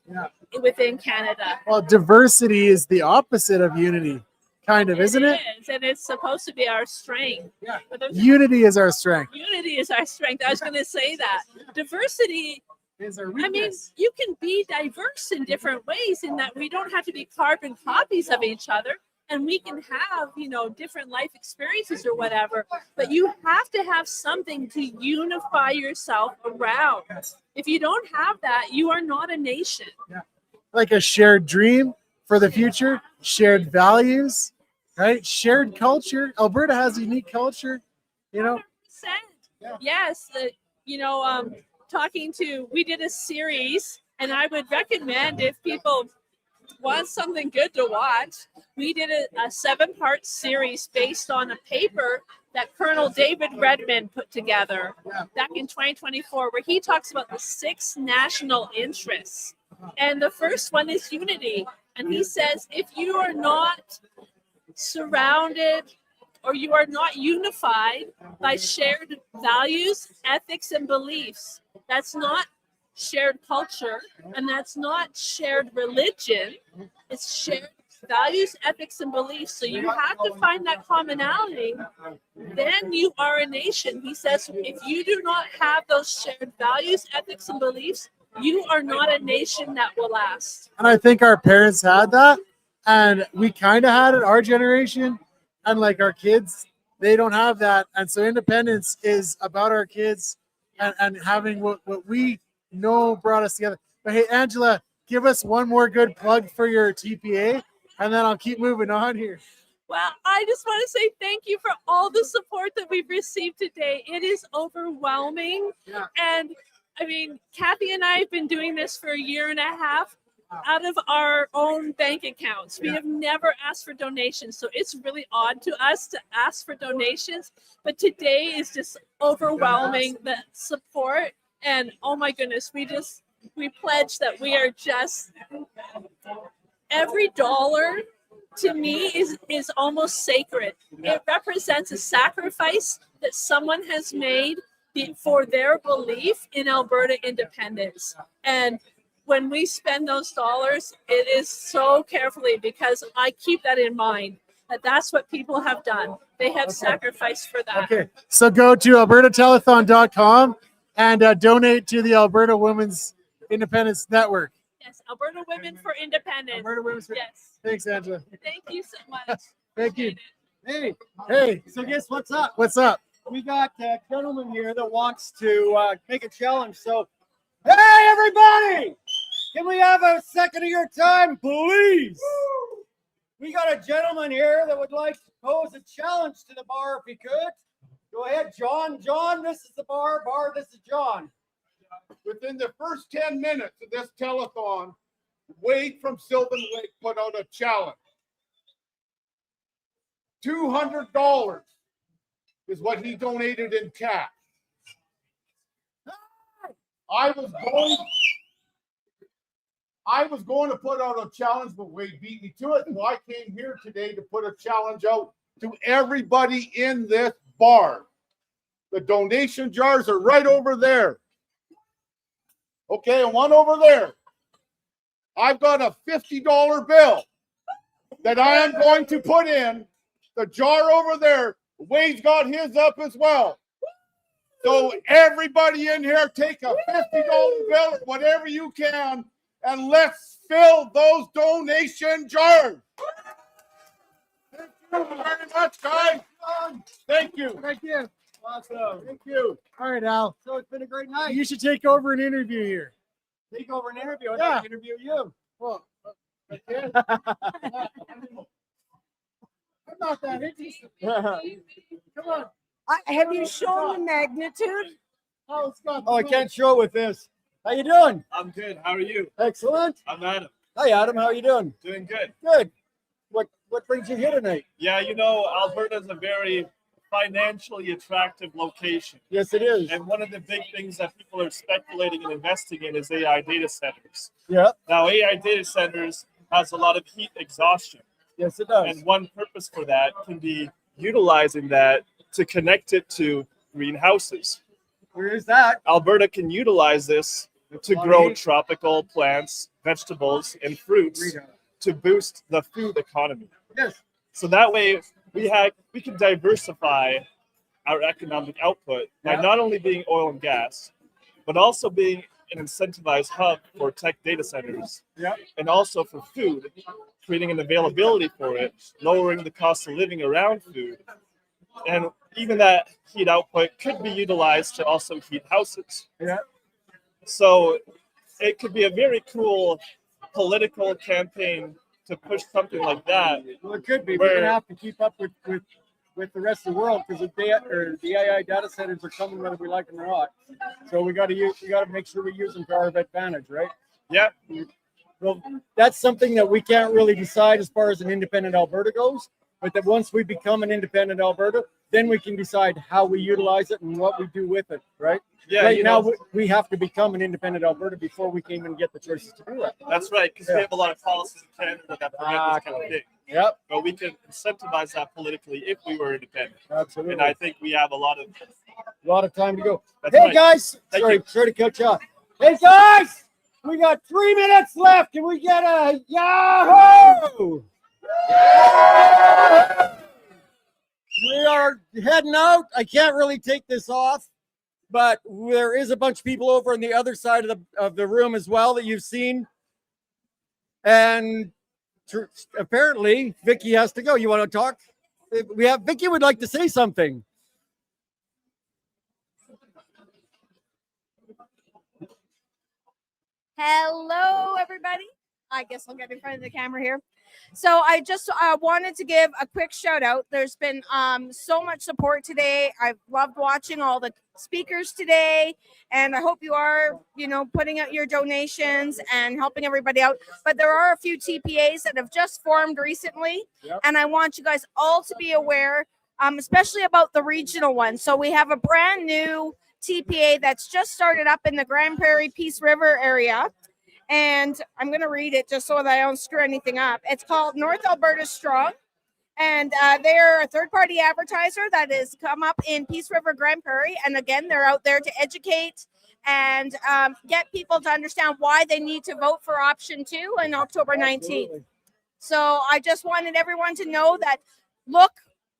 within Canada. Well, diversity is the opposite of unity, kind of, isn't it? It is, and it's supposed to be our strength. Yeah. Unity is our strength. Unity is our strength. I was going to say that. Diversity is our weakness. I mean, you can be diverse in different ways in that we don't have to be carbon copies of each other. And we can have, different life experiences or whatever, but you have to have something to unify yourself around. If you don't have that, you are not a nation. Yeah. Like a shared dream for the future, shared values, right? Shared culture. Alberta has a unique culture, 100%. Yes. We did a series, and I would recommend if people want something good to watch, we did a 7-part series based on a paper that Colonel David Redmond put together back in 2024, where he talks about the 6 national interests. And the first one is unity. And he says, if you are not surrounded or you are not unified by shared values, ethics, and beliefs, that's not shared culture, and that's not shared religion. It's shared values, ethics, and beliefs. So you have to find that commonality. Then you are a nation. He says, if you do not have those shared values, ethics, and beliefs, you are not a nation that will last. And I think our parents had that, and we kind of had it, our generation, and like our kids, they don't have that. And so independence is about our kids and having what we know brought us together. But hey, Angela, give us one more good plug for your TPA, and then I'll keep moving on here. Well, I just want to say thank you for all the support that we've received today. It is overwhelming. Yeah. And I mean, Kathy and I have been doing this for a year and a half out of our own bank accounts. We have never asked for donations. So it's really odd to us to ask for donations. But today is just overwhelming, the support. And oh my goodness, we pledge that we are just, every dollar to me is almost sacred. It represents a sacrifice that someone has made for their belief in Alberta independence. And when we spend those dollars, it is so carefully, because I keep that in mind, that that's what people have done. They have sacrificed for that. Okay, so go to albertatelethon.com and donate to the Alberta Women's Independence Network. Yes, Alberta Women for Independence. Alberta Women's for Yes. Thanks, Angela. Thank you so much. Thank you. Hey, so guess what's up? What's up? We got a gentleman here that wants to make a challenge. So, hey, everybody! Can we have a second of your time, please? We got a gentleman here that would like to pose a challenge to the bar if he could. Go ahead, John. John, this is the bar. Bar, this is John. Within the first 10 minutes of this telethon, Wade from Sylvan Lake put out a challenge. $200 is what he donated in cash. I was going I was going to put out a challenge, but Wade beat me to it. So I came here today to put a challenge out to everybody in this bar. The donation jars are right over there. Okay, and one over there. I've got a $50 bill that I am going to put in the jar over there. Wade's got his up as well. So everybody in here, take a $50 bill, whatever you can, and let's fill those donation jars. Thank you very much, guys. Thank you. Thank you. Awesome. Thank you. All right, Al. So it's been a great night. You should take over an interview here. Take over an interview. I'd Yeah. like to interview you. Well, I can. I'm not that interested. Come on. Have you shown the magnitude? Oh, Scott. Oh, I can't show it with this. How you doing? I'm good. How are you? Excellent. I'm Adam. Hi, Adam. How are you doing? Doing good. Good. What brings you here tonight? Yeah, you know, Alberta is a very financially attractive location. Yes, it is. And one of the big things that people are speculating and investing in is AI data centers. Yeah. Now, AI data centers has a lot of heat exhaustion. Yes, it does. And one purpose for that can be utilizing that to connect it to greenhouses. Where is that? Alberta can utilize this to grow tropical plants, vegetables, and fruits to boost the food economy. Yes. So that way we can diversify our economic output by not only being oil and gas, but also being an incentivized hub for tech data centers. Yeah. And also for food, creating an availability for it, lowering the cost of living around food. And even that heat output could be utilized to also heat houses. Yeah. So it could be a very cool political campaign to push something like that. Well, it could be. We're gonna have to keep up with the rest of the world because the AI data centers are coming whether we like them or not. So we got to make sure we use them to our advantage, right? Yeah. Well, that's something that we can't really decide as far as an independent Alberta goes. But that once we become an independent Alberta, then we can decide how we utilize it and what we do with it, right? Yeah. Right now, we have to become an independent Alberta before we can even get the choices to do that. That's right, because we have a lot of policies in Canada that prevent this kind of thing. Yep. But we can incentivize that politically if we were independent. Absolutely. And I think we have a lot of time to go. That's Hey right. guys, Thank sorry to cut you off. Hey guys, we got 3 minutes left. Can we get a Yahoo? We are heading out. I can't really take this off, but there is a bunch of people over on the other side of the room as well that you've seen. And apparently, Vicky has to go. You want to talk? Vicky would like to say something. Hello, everybody. I guess I'll get in front of the camera here. So I just wanted to give a quick shout out. There's been so much support today. I've loved watching all the speakers today, and I hope you are, putting out your donations and helping everybody out. But there are a few TPAs that have just formed recently, and I want you guys all to be aware, especially about the regional one. So we have a brand new TPA that's just started up in the Grand Prairie Peace River area. And I'm going to read it just so that I don't screw anything up. It's called North Alberta Strong. And they're a third-party advertiser that has come up in Peace River, Grand Prairie. And again, they're out there to educate and get people to understand why they need to vote for option 2 on October 19th. Absolutely. So I just wanted everyone to know that, look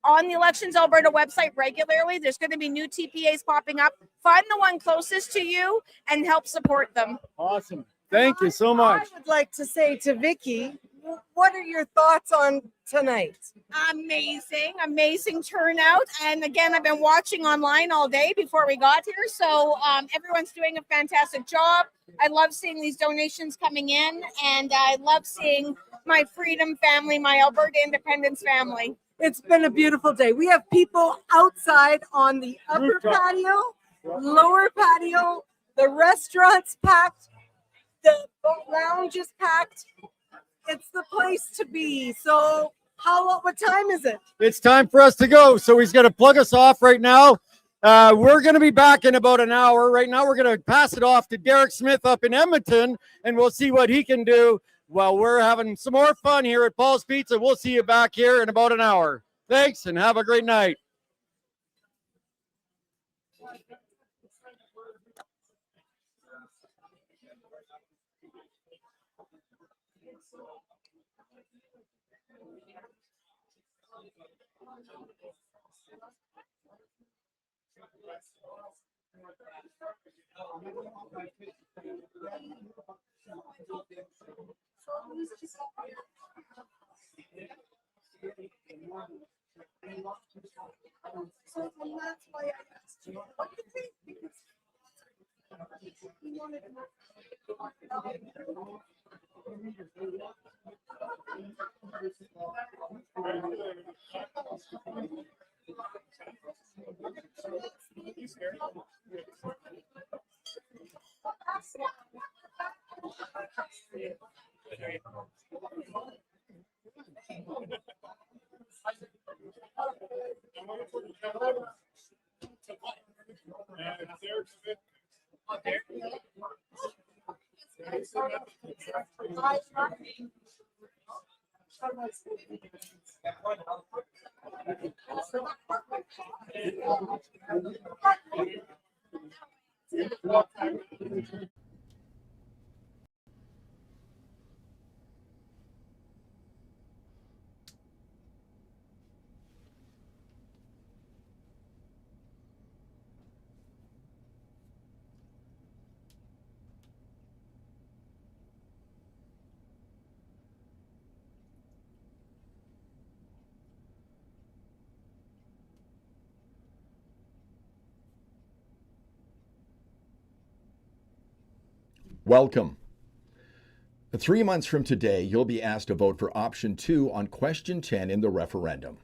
on the Elections Alberta website regularly. There's going to be new TPAs popping up. Find the one closest to you and help support them. Awesome. Thank you so much. I would like to say to Vicky, what are your thoughts on tonight? Amazing turnout. And again, I've been watching online all day before we got here. So everyone's doing a fantastic job. I love seeing these donations coming in. And I love seeing my Freedom family, my Alberta Independence family. It's been a beautiful day. We have people outside on the upper patio, lower patio, the restaurant's packed. The boat lounge is packed. It's the place to be. So what time is it? It's time for us to go. So he's going to plug us off right now. We're going to be back in about an hour. Right now, we're going to pass it off to Derek Smith up in Edmonton, and we'll see what he can do while we're having some more fun here at Paul's Pizza. We'll see you back here in about an hour. Thanks, and have a great night. Welcome. 3 months from today, you'll be asked to vote for option 2 on question 10 in the referendum.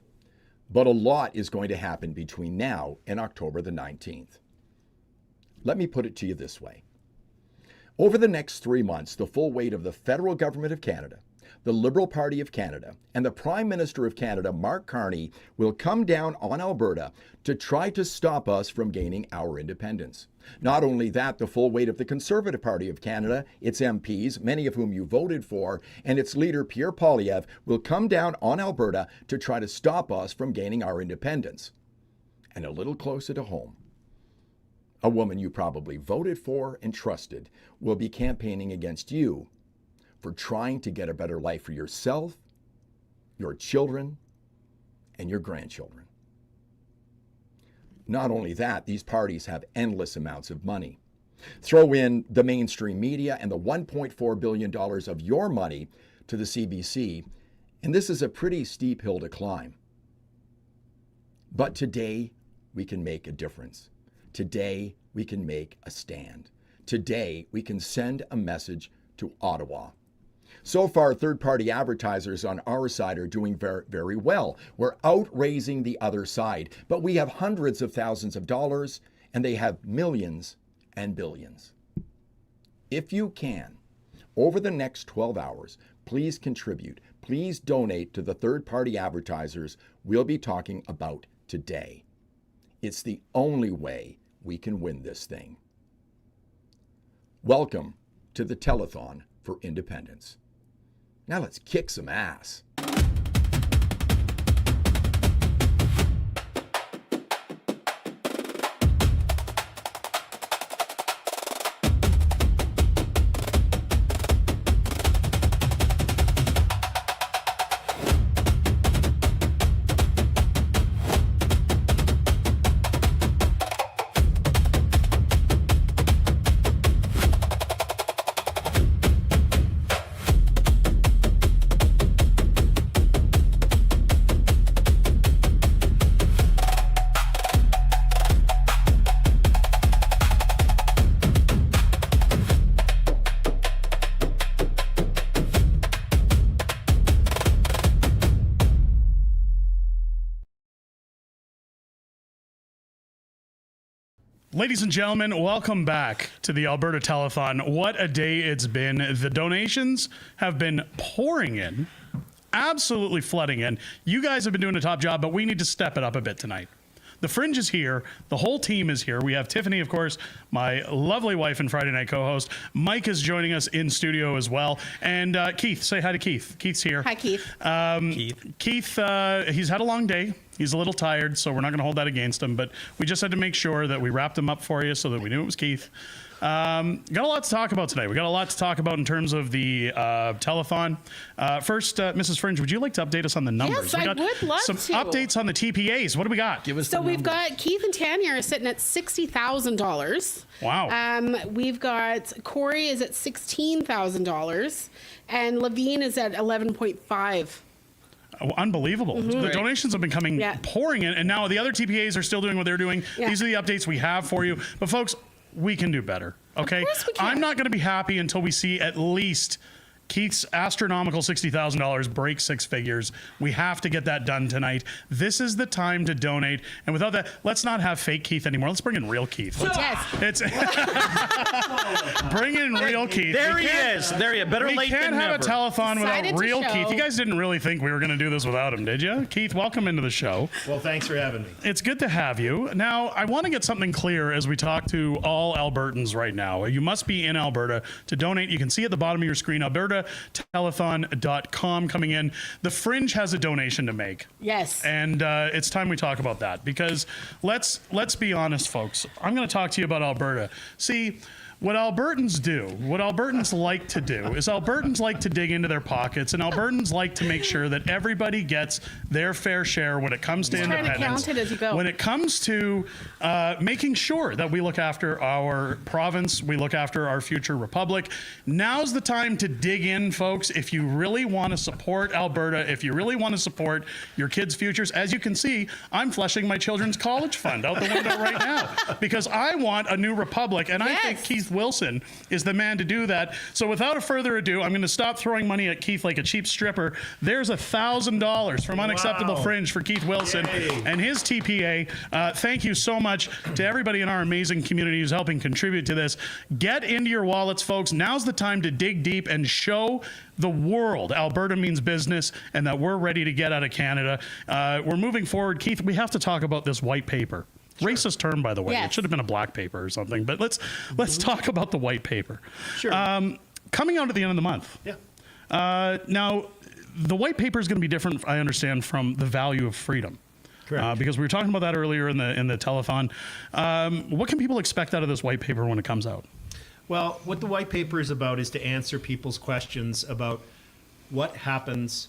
But a lot is going to happen between now and October the 19th. Let me put it to you this way. Over the next 3 months, the full weight of the federal government of Canada, the Liberal Party of Canada, and the Prime Minister of Canada, Mark Carney, will come down on Alberta to try to stop us from gaining our independence. Not only that, the full weight of the Conservative Party of Canada, its MPs, many of whom you voted for, and its leader, Pierre Poilievre, will come down on Alberta to try to stop us from gaining our independence. And a little closer to home, a woman you probably voted for and trusted will be campaigning against you for trying to get a better life for yourself, your children, and your grandchildren. Not only that, these parties have endless amounts of money. Throw in the mainstream media and the $1.4 billion of your money to the CBC, and this is a pretty steep hill to climb. But today, we can make a difference. Today, we can make a stand. Today, we can send a message to Ottawa. So far, third-party advertisers on our side are doing very well. We're outraising the other side, but we have hundreds of thousands of dollars, and they have millions and billions. If you can, over the next 12 hours, please contribute. Please donate to the third-party advertisers we'll be talking about today. It's the only way we can win this thing. Welcome to the Telethon for Independence. Now let's kick some ass. Ladies and gentlemen, welcome back to the Alberta Telethon. What a day it's been. The donations have been pouring in, absolutely flooding in. You guys have been doing a top job, but we need to step it up a bit tonight. The Fringe is here. The whole team is here. We have Tiffany, of course, my lovely wife and Friday night co-host. Mike is joining us in studio as well. And Keith, say hi to Keith. Keith's here. Hi, Keith. Keith, he's had a long day. He's a little tired, so we're not going to hold that against him. But we just had to make sure that we wrapped him up for you so that we knew it was Keith. Got a lot to talk about today. We got a lot to talk about in terms of the telethon. First, Mrs. Fringe, would you like to update us on the numbers? Yes, I would love some to. Updates on the TPAs. What do we got? Give us So we've got Keith and Tanya are sitting at $60,000. Wow. We've got Corey is at $16,000, and Levine is at 11.5. Unbelievable. The donations have been coming pouring in, and now the other TPAs are still doing what they're doing. These are the updates we have for you. But folks, we can do better, okay? Of course we can. I'm not going to be happy until we see at least Keith's astronomical $60,000 break six figures. We have to get that done tonight. This is the time to donate. And without that, let's not have fake Keith anymore. Let's bring in real Keith. It's bring in real Keith. There he is. There he is. Better late than never. We can't have a telethon Excited without to real show. Keith. You guys didn't really think we were going to do this without him, did you? Keith, welcome into the show. Well, thanks for having me. It's good to have you. Now, I want to get something clear as we talk to all Albertans right now. You must be in Alberta to donate. You can see at the bottom of your screen, Alberta Telethon.com coming in. The Fringe has a donation to make. Yes. And it's time we talk about that, because let's be honest, folks. I'm going to talk to you about Alberta. See, what Albertans do, what Albertans like to do, is Albertans like to dig into their pockets, and Albertans like to make sure that everybody gets their fair share when it comes to independence. Trying to count it as you go. When it comes to making sure that we look after our province, we look after our future republic. Now's the time to dig in, folks. If you really want to support Alberta, if you really want to support your kids' futures, as you can see, I'm flushing my children's college fund out the window right now because I want a new republic, and I think Keith Wilson is the man to do that. So without further ado, I'm going to stop throwing money at Keith like a cheap stripper. There's $1,000 from Unacceptable Fringe for Keith Wilson and his TPA. Thank you so much to everybody in our amazing community who's helping contribute to this. Get into your wallets, folks. Now's the time to dig deep and show the world Alberta means business and that we're ready to get out of Canada. We're moving forward. Keith, we have to talk about this white paper. Sure. Racist term, by the way. Yes. It should have been a black paper or something. But let's talk about the white paper. Sure. Coming out at the end of the month. Yeah. Now, the white paper is going to be different, I understand, from the value of freedom. Correct. Because we were talking about that earlier in the telethon. What can people expect out of this white paper when it comes out? Well, what the white paper is about is to answer people's questions about what happens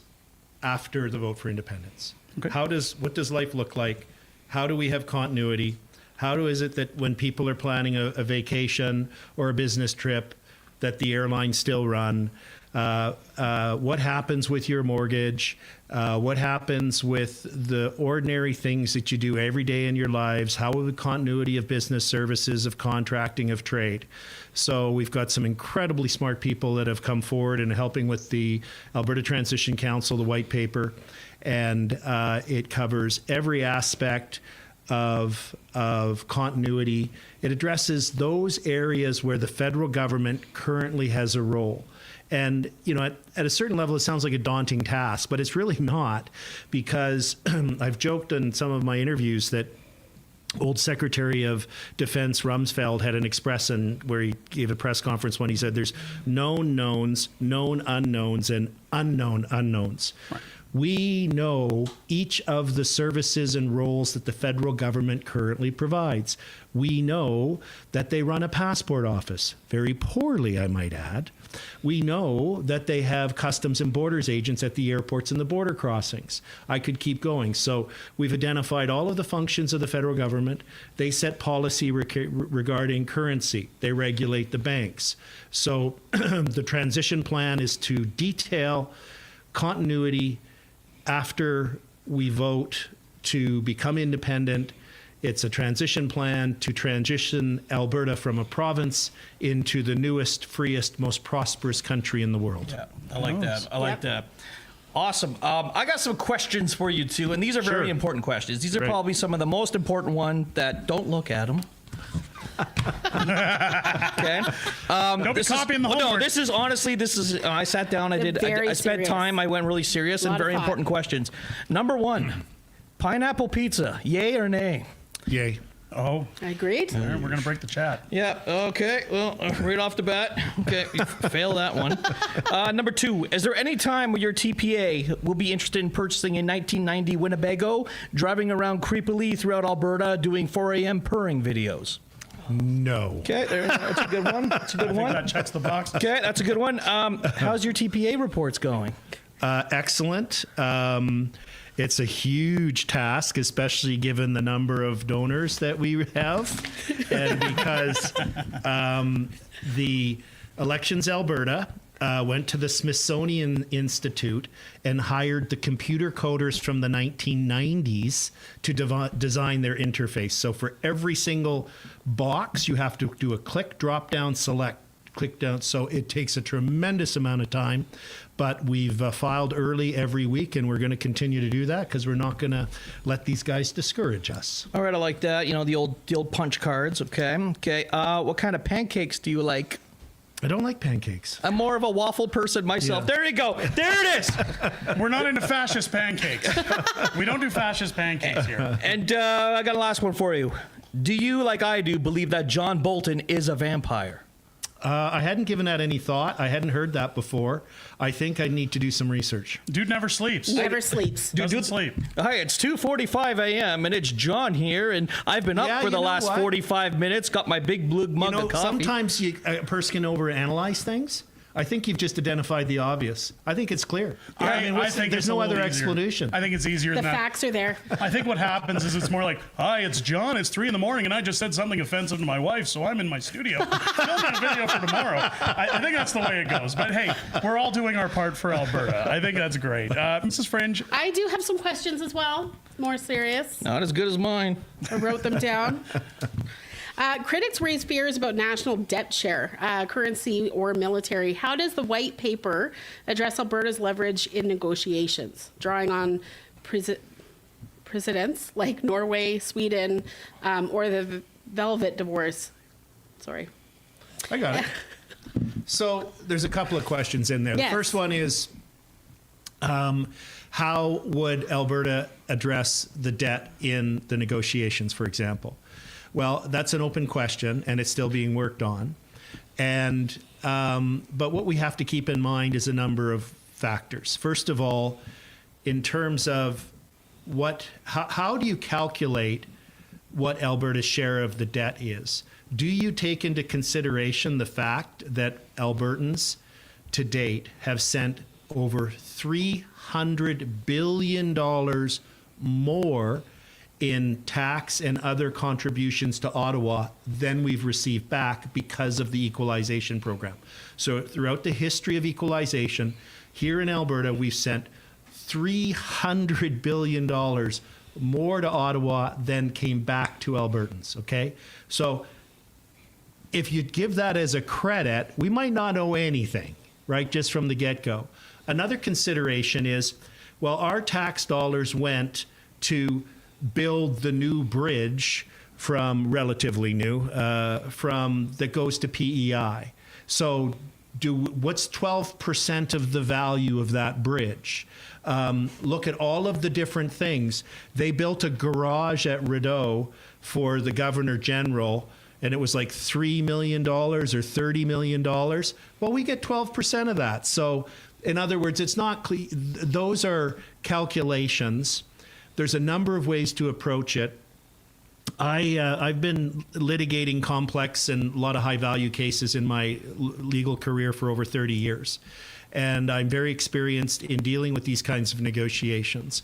after the vote for independence. Okay. What does life look like? How do we have continuity? How is it that when people are planning a vacation or a business trip, that the airlines still run? What happens with your mortgage? What happens with the ordinary things that you do every day in your lives? How will the continuity of business services, of contracting, of trade? So we've got some incredibly smart people that have come forward and helping with the Alberta Transition Council, the white paper, and it covers every aspect of continuity. It addresses those areas where the federal government currently has a role. And, you know, at a certain level, it sounds like a daunting task, but it's really not, because I've joked in some of my interviews that old Secretary of Defense Rumsfeld had an expression where he gave a press conference when he said there's known knowns, known unknowns, and unknown unknowns. Right. We know each of the services and roles that the federal government currently provides. We know that they run a passport office, very poorly, I might add. We know that they have customs and borders agents at the airports and the border crossings. I could keep going. So we've identified all of the functions of the federal government. They set policy regarding currency. They regulate the banks. So the transition plan is to detail continuity after we vote to become independent. It's a transition plan to transition Alberta from a province into the newest, freest, most prosperous country in the world. Yeah, I like that. I like that. Awesome. I got some questions for you too, and these are very important questions. These are probably some of the most important ones that don't look at them. Okay. Don't be copying the homework. No, this is honestly, I sat down, I spent time, I went really serious, and very important questions. Number one, pineapple pizza, yay or nay? Yay. Oh, Agreed. we're going to break the chat. Yeah. Okay. Well, right off the bat. Okay. Fail that one. Number 2. Is there any time where your TPA will be interested in purchasing a 1990 Winnebago, driving around creepily throughout Alberta, doing 4 a.m. purring videos? No. Okay. That's a good one. That's a good one. That checks the box. Okay. That's a good one. How's your TPA reports going? Excellent. It's a huge task, especially given the number of donors that we have. And because the Elections Alberta went to the Smithsonian Institute and hired the computer coders from the 1990s to design their interface. So for every single box, you have to do a click, drop down, select, click down. So it takes a tremendous amount of time. But we've filed early every week, and we're going to continue to do that because we're not going to let these guys discourage us. All right, I like that. You know, the old punch cards. Okay. Okay. What kind of pancakes do you like? I don't like pancakes. I'm more of a waffle person myself. Yeah. There you go. There it is. We're not into fascist pancakes. We don't do fascist pancakes here. And I got a last one for you. Do you, like I do, believe that John Bolton is a vampire? I hadn't given that any thought. I hadn't heard that before. I think I need to do some research. Dude never sleeps. Never sleeps. Doesn't sleep. Hi, it's 2:45 a.m. and it's John here, and I've been up for the last 45 minutes. Got my big blue mug of coffee. Sometimes a person can overanalyze things. I think you've just identified the obvious. I think it's clear. Yeah, I think there's no other explanation. I think it's easier The than that. facts are there. I think what happens is it's more like, hi, it's John. It's 3 a.m. and I just said something offensive to my wife, so I'm in my studio filming a video for tomorrow. I think that's the way it goes. But hey, we're all doing our part for Alberta. I think that's great. Mrs. Fringe. I do have some questions as well. More serious. Not as good as mine. I wrote them down. Critics raise fears about national debt share, currency, or military. How does the white paper address Alberta's leverage in negotiations, drawing on precedents like Norway, Sweden, or the Velvet divorce? Sorry. I got it. So there's a couple of questions in there. Yes. The first one is, how would Alberta address the debt in the negotiations, for example? Well, that's an open question, and it's still being worked on. And but what we have to keep in mind is a number of factors. First of all, in terms of how do you calculate what Alberta's share of the debt is? Do you take into consideration the fact that Albertans to date have sent over $300 billion more in tax and other contributions to Ottawa than we've received back because of the equalization program? So throughout the history of equalization, here in Alberta, we've sent $300 billion more to Ottawa than came back to Albertans, okay? So if you give that as a credit, we might not owe anything, right, just from the get-go. Another consideration is, well, our tax dollars went to build the new bridge from relatively new that goes to PEI. So what's 12% of the value of that bridge? Look at all of the different things. They built a garage at Rideau for the Governor General, and it was like $3 million or $30 million. Well, we get 12% of that. So in other words, it's not those are calculations. There's a number of ways to approach it. I've been litigating complex and a lot of high-value cases in my legal career for over 30 years. And I'm very experienced in dealing with these kinds of negotiations.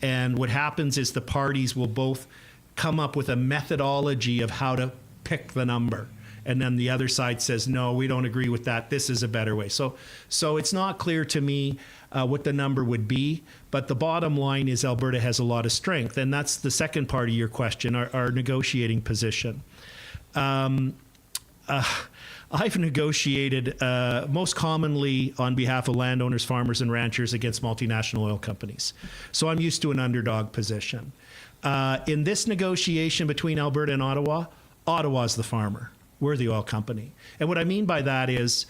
And what happens is the parties will both come up with a methodology of how to pick the number. And then the other side says, no, we don't agree with that. This is a better way. So it's not clear to me what the number would be. But the bottom line is Alberta has a lot of strength. And that's the second part of your question, our negotiating position. I've negotiated most commonly on behalf of landowners, farmers, and ranchers against multinational oil companies. So I'm used to an underdog position. In this negotiation between Alberta and Ottawa, Ottawa's the farmer. We're the oil company. And what I mean by that is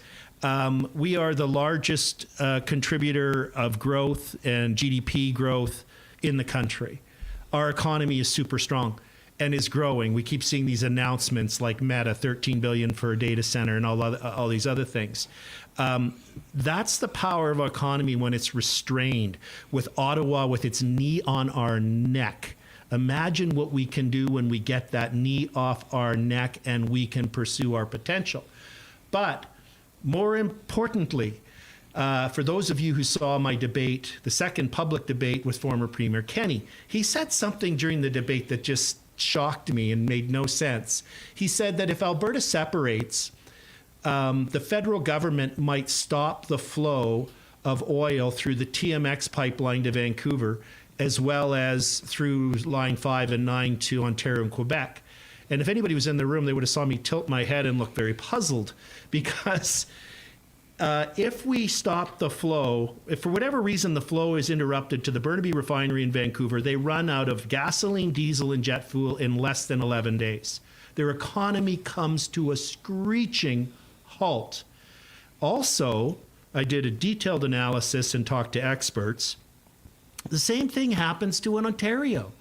we are the largest contributor of growth and GDP growth in the country. Our economy is super strong. and is growing. We keep seeing these announcements like Meta, $13 billion for a data center and all these other things. That's the power of our economy when it's restrained, with Ottawa with its knee on our neck. Imagine what we can do when we get that knee off our neck and we can pursue our potential. But more importantly, for those of you who saw my debate, the second public debate with former Premier Kenney, he said something during the debate that just shocked me and made no sense. He said that if Alberta separates, the federal government might stop the flow of oil through the TMX pipeline to Vancouver, as well as through Line 5 and 9 to Ontario and Quebec. And if anybody was in the room, they would have saw me tilt my head and look very puzzled, because if we stop the flow, if for whatever reason the flow is interrupted to the Burnaby refinery in Vancouver, they run out of gasoline, diesel, and jet fuel in less than 11 days. Their economy comes to a screeching halt. Also, I did a detailed analysis and talked to experts. The same thing happens to in Ontario.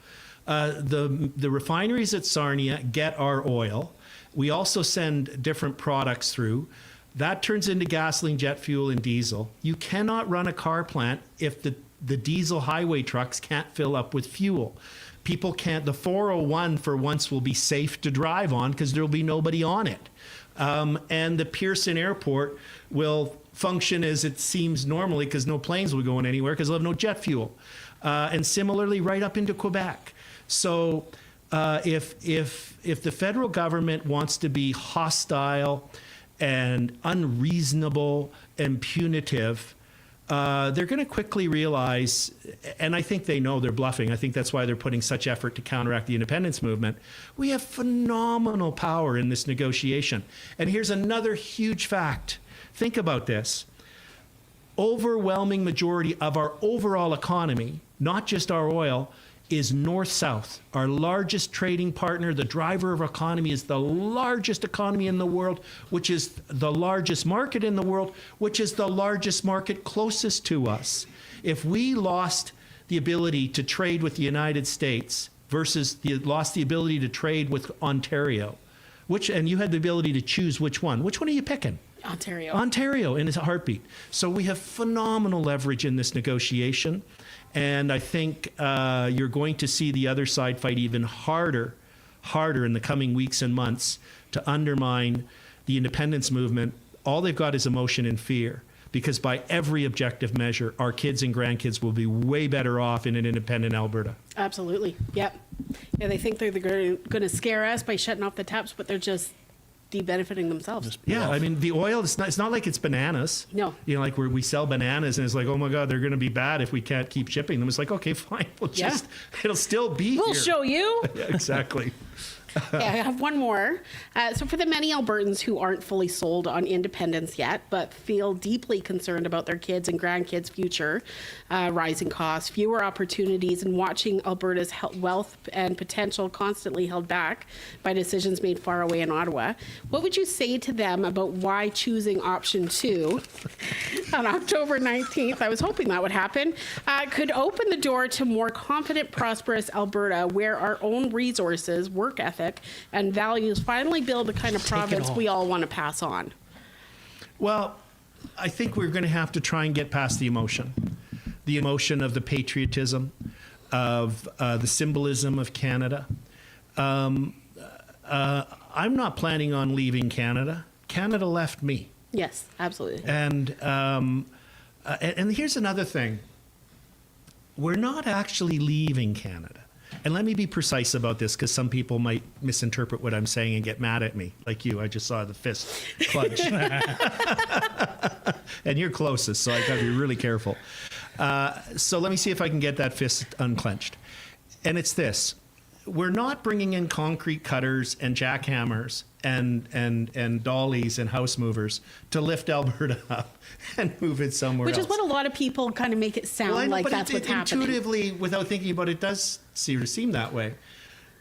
The refineries at Sarnia get our oil. We also send different products through. That turns into gasoline, jet fuel, and diesel. You cannot run a car plant if the diesel highway trucks can't fill up with fuel. People can't, the 401 for once will be safe to drive on because there'll be nobody on it. And the Pearson Airport will function as it seems normally because no planes will go in anywhere because they'll have no jet fuel. And similarly, right up into Quebec. So if the federal government wants to be hostile and unreasonable and punitive, they're going to quickly realize, and I think they know they're bluffing. I think that's why they're putting such effort to counteract the independence movement. We have phenomenal power in this negotiation. And here's another huge fact. Think about this. Overwhelming majority of our overall economy, not just our oil, is north-south. Our largest trading partner, the driver of our economy, is the largest economy in the world, which is the largest market in the world, which is the largest market closest to us. If we lost the ability to trade with the United States versus lost the ability to trade with Ontario, and you had the ability to choose which one are you picking? Ontario in a heartbeat. So we have phenomenal leverage in this negotiation. And I think you're going to see the other side fight even harder in the coming weeks and months to undermine the independence movement. All they've got is emotion and fear, because by every objective measure, our kids and grandkids will be way better off in an independent Alberta. Absolutely. Yep. Yeah, they think they're going to scare us by shutting off the taps, but they're just de-benefiting themselves. Yeah, I mean, the oil, it's not like it's bananas. No. You know, like where we sell bananas and it's like, oh my God, they're going to be bad if we can't keep shipping them. It's like, okay, fine. It'll still be We'll here. show you. Yeah, exactly. Okay, I have one more. So for the many Albertans who aren't fully sold on independence yet, but feel deeply concerned about their kids' and grandkids' future, rising costs, fewer opportunities, and watching Alberta's wealth and potential constantly held back by decisions made far away in Ottawa, what would you say to them about why choosing option 2 on October 19th, I was hoping that would happen, could open the door to more confident, prosperous Alberta, where our own resources, work ethic, and values finally build the kind of province we all want to pass on? Well, I think we're going to have to try and get past the emotion of the patriotism, of the symbolism of Canada. I'm not planning on leaving Canada. Canada left me. Yes, absolutely. And here's another thing. We're not actually leaving Canada. And let me be precise about this, because some people might misinterpret what I'm saying and get mad at me, like you. I just saw the fist clench. And you're closest, so I've got to be really careful. So let me see if I can get that fist unclenched. And it's this. We're not bringing in concrete cutters and jackhammers and dollies and house movers to lift Alberta up and move it somewhere else. Which is what a lot of people kind of make it sound like that's what's happening. Intuitively, without thinking about it, does seem that way.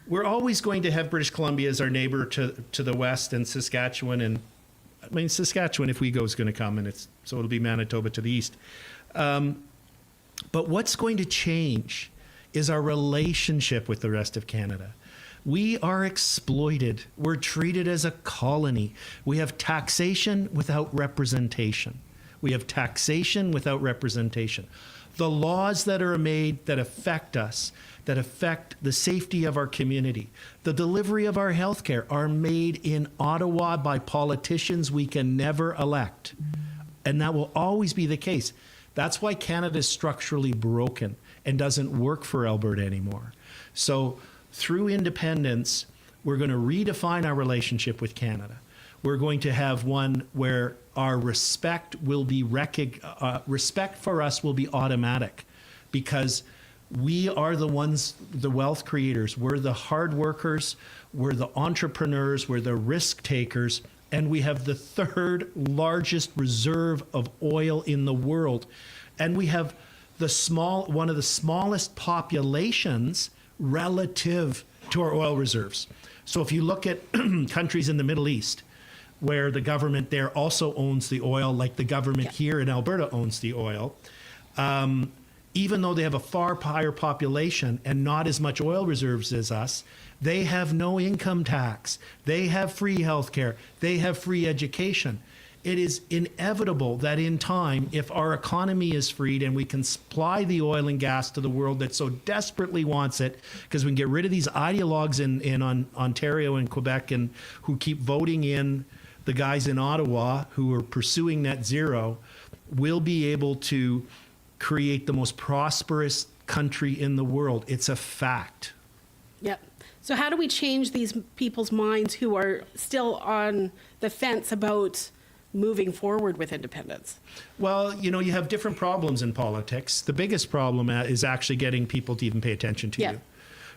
We're always going to have British Columbia as our neighbor to the west, and Saskatchewan, and I mean Saskatchewan, if we go, is going to come, and so it'll be Manitoba to the east. But what's going to change is our relationship with the rest of Canada. We are exploited. We're treated as a colony. We have taxation without representation. We have taxation without representation. The laws that are made that affect us, that affect the safety of our community, the delivery of our health care, are made in Ottawa by politicians we can never elect. And that will always be the case. That's why Canada is structurally broken and doesn't work for Alberta anymore. So through independence, we're going to redefine our relationship with Canada. We're going to have one where our respect will be respect for us will be automatic, because we are the ones, the wealth creators. We're the hard workers. We're the entrepreneurs. We're the risk takers. And we have the third largest reserve of oil in the world. And we have one of the smallest populations relative to our oil reserves. So if you look at countries in the Middle East, where the government there also owns the oil, like the government here in Alberta owns the oil, even though they have a far higher population and not as much oil reserves as us, they have no income tax. They have free healthcare. They have free education. It is inevitable that in time, if our economy is freed and we can supply the oil and gas to the world that so desperately wants it, because we can get rid of these ideologues in Ontario and Quebec and who keep voting in the guys in Ottawa who are pursuing net zero, we'll be able to create the most prosperous country in the world. It's a fact. Yep. So how do we change these people's minds who are still on the fence about moving forward with independence? Well, you know, you have different problems in politics. The biggest problem is actually getting people to even pay attention to you,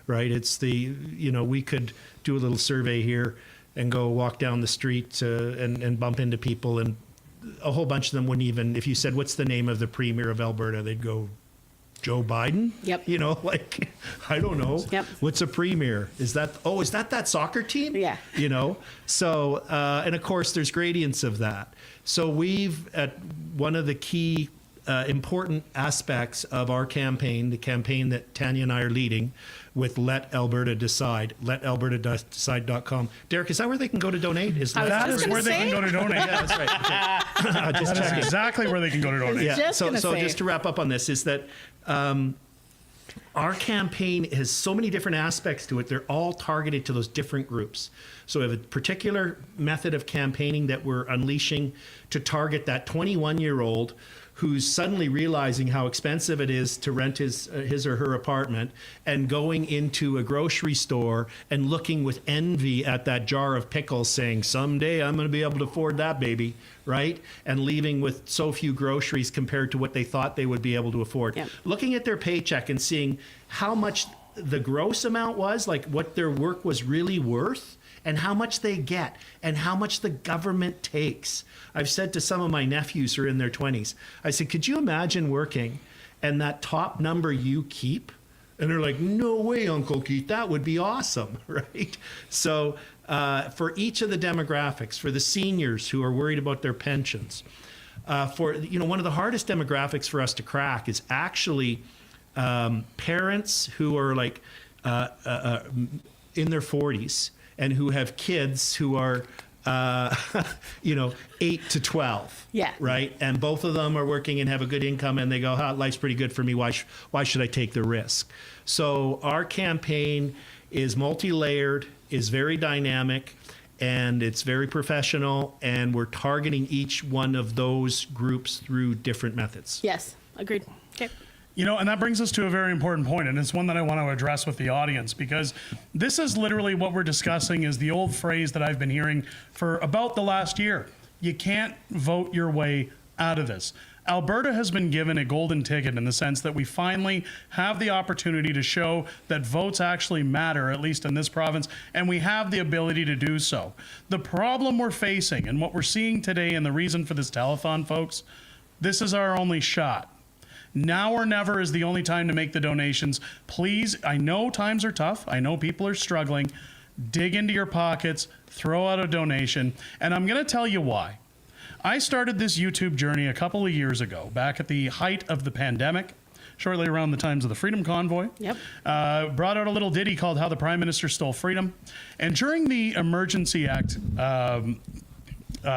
right? It's we could do a little survey here and go walk down the street and bump into people, and a whole bunch of them wouldn't even, if you said, what's the name of the premier of Alberta, they'd go, Joe Biden? Yep. You know, like, I don't know. Yep. What's a premier? Is that soccer team? Yeah. You know? So, and of course, there's gradients of that. So one of the key important aspects of our campaign, the campaign that Tanya and I are leading with Let Alberta Decide, letalbertadecide.com. Derek, is that where they can go to donate? That is where they can go to donate. Yeah, that's right. Okay. That is exactly where they can go to donate. Yeah. So just to wrap up on this is that our campaign has so many different aspects to it. They're all targeted to those different groups. So we have a particular method of campaigning that we're unleashing to target that 21-year-old who's suddenly realizing how expensive it is to rent his or her apartment and going into a grocery store and looking with envy at that jar of pickles saying, someday I'm going to be able to afford that, baby, right? And leaving with so few groceries compared to what they thought they would be able to afford. Yep. Looking at their paycheck and seeing how much the gross amount was, like what their work was really worth, and how much they get, and how much the government takes. I've said to some of my nephews who are in their 20s, I said, could you imagine working and that top number you keep? And they're like, no way, Uncle Keith, that would be awesome, right? So for each of the demographics, for the seniors who are worried about their pensions, one of the hardest demographics for us to crack is actually parents who are like in their 40s, and who have kids who are, 8 to 12. Yeah. Right? And both of them are working and have a good income, and they go, life's pretty good for me. Why should I take the risk? So our campaign is multi-layered, is very dynamic, and it's very professional, and we're targeting each one of those groups through different methods. Yes, agreed. Okay. You know, and that brings us to a very important point, and it's one that I want to address with the audience, because this is literally what we're discussing is the old phrase that I've been hearing for about the last year. You can't vote your way out of this. Alberta has been given a golden ticket in the sense that we finally have the opportunity to show that votes actually matter, at least in this province, and we have the ability to do so. The problem we're facing and what we're seeing today, and the reason for this telethon, folks, this is our only shot. Now or never is the only time to make the donations. Please, I know times are tough. I know people are struggling. Dig into your pockets, throw out a donation, and I'm going to tell you why. I started this YouTube journey a couple of years ago, back at the height of the pandemic, shortly around the times of the Freedom Convoy. Yep. Brought out a little ditty called How the Prime Minister Stole Freedom. And during the Emergency Act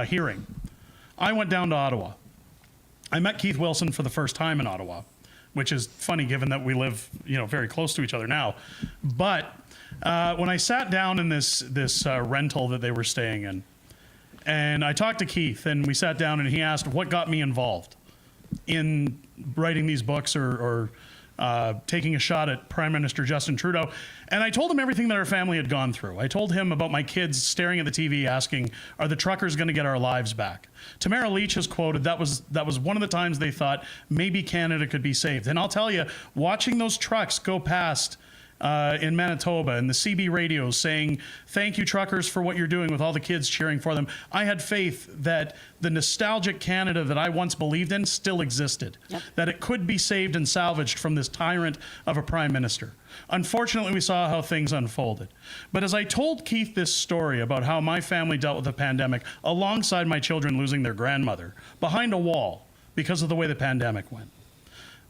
hearing, I went down to Ottawa. I met Keith Wilson for the first time in Ottawa, which is funny given that we live, very close to each other now. But when I sat down in this rental that they were staying in, and I talked to Keith, and we sat down, and he asked what got me involved in writing these books or taking a shot at Prime Minister Justin Trudeau. And I told him everything that our family had gone through. I told him about my kids staring at the TV asking, are the truckers going to get our lives back? Tamara Leach has quoted that was one of the times they thought maybe Canada could be saved. And I'll tell you, watching those trucks go past in Manitoba and the CB radios saying, thank you truckers for what you're doing, with all the kids cheering for them, I had faith that the nostalgic Canada that I once believed in still existed, that it could be saved and salvaged from this tyrant of a prime minister. Unfortunately, we saw how things unfolded. But as I told Keith this story about how my family dealt with the pandemic alongside my children losing their grandmother behind a wall because of the way the pandemic went,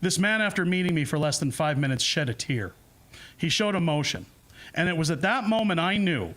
this man, after meeting me for less than 5 minutes, shed a tear. He showed emotion. And it was at that moment I knew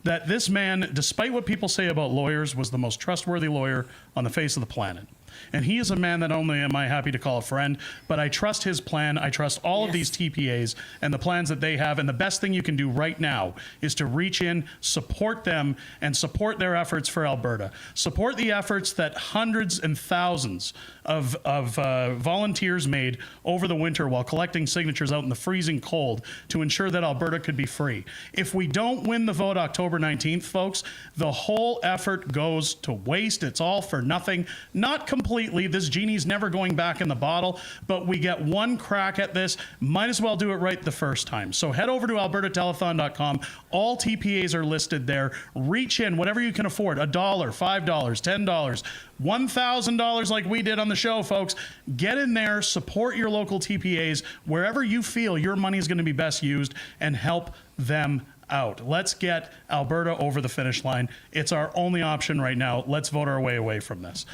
that this man, despite what people say about lawyers, was the most trustworthy lawyer on the face of the planet. And he is a man that not only am I happy to call a friend, but I trust his plan. I trust all of these TPAs and the plans that they have. And the best thing you can do right now is to reach in, support them, and support their efforts for Alberta. Support the efforts that hundreds and thousands of volunteers made over the winter while collecting signatures out in the freezing cold to ensure that Alberta could be free. If we don't win the vote October 19th, folks, the whole effort goes to waste. It's all for nothing. Not completely. This genie's never going back in the bottle, but we get one crack at this. Might as well do it right the first time. So head over to albertatelethon.com. All TPAs are listed there. Reach in, whatever you can afford, $1, $5, $10, $1,000 like we did on the show, folks. Get in there, support your local TPAs wherever you feel your money is going to be best used, and help them out. Let's get Alberta over the finish line. It's our only option right now. Let's vote our way away from this.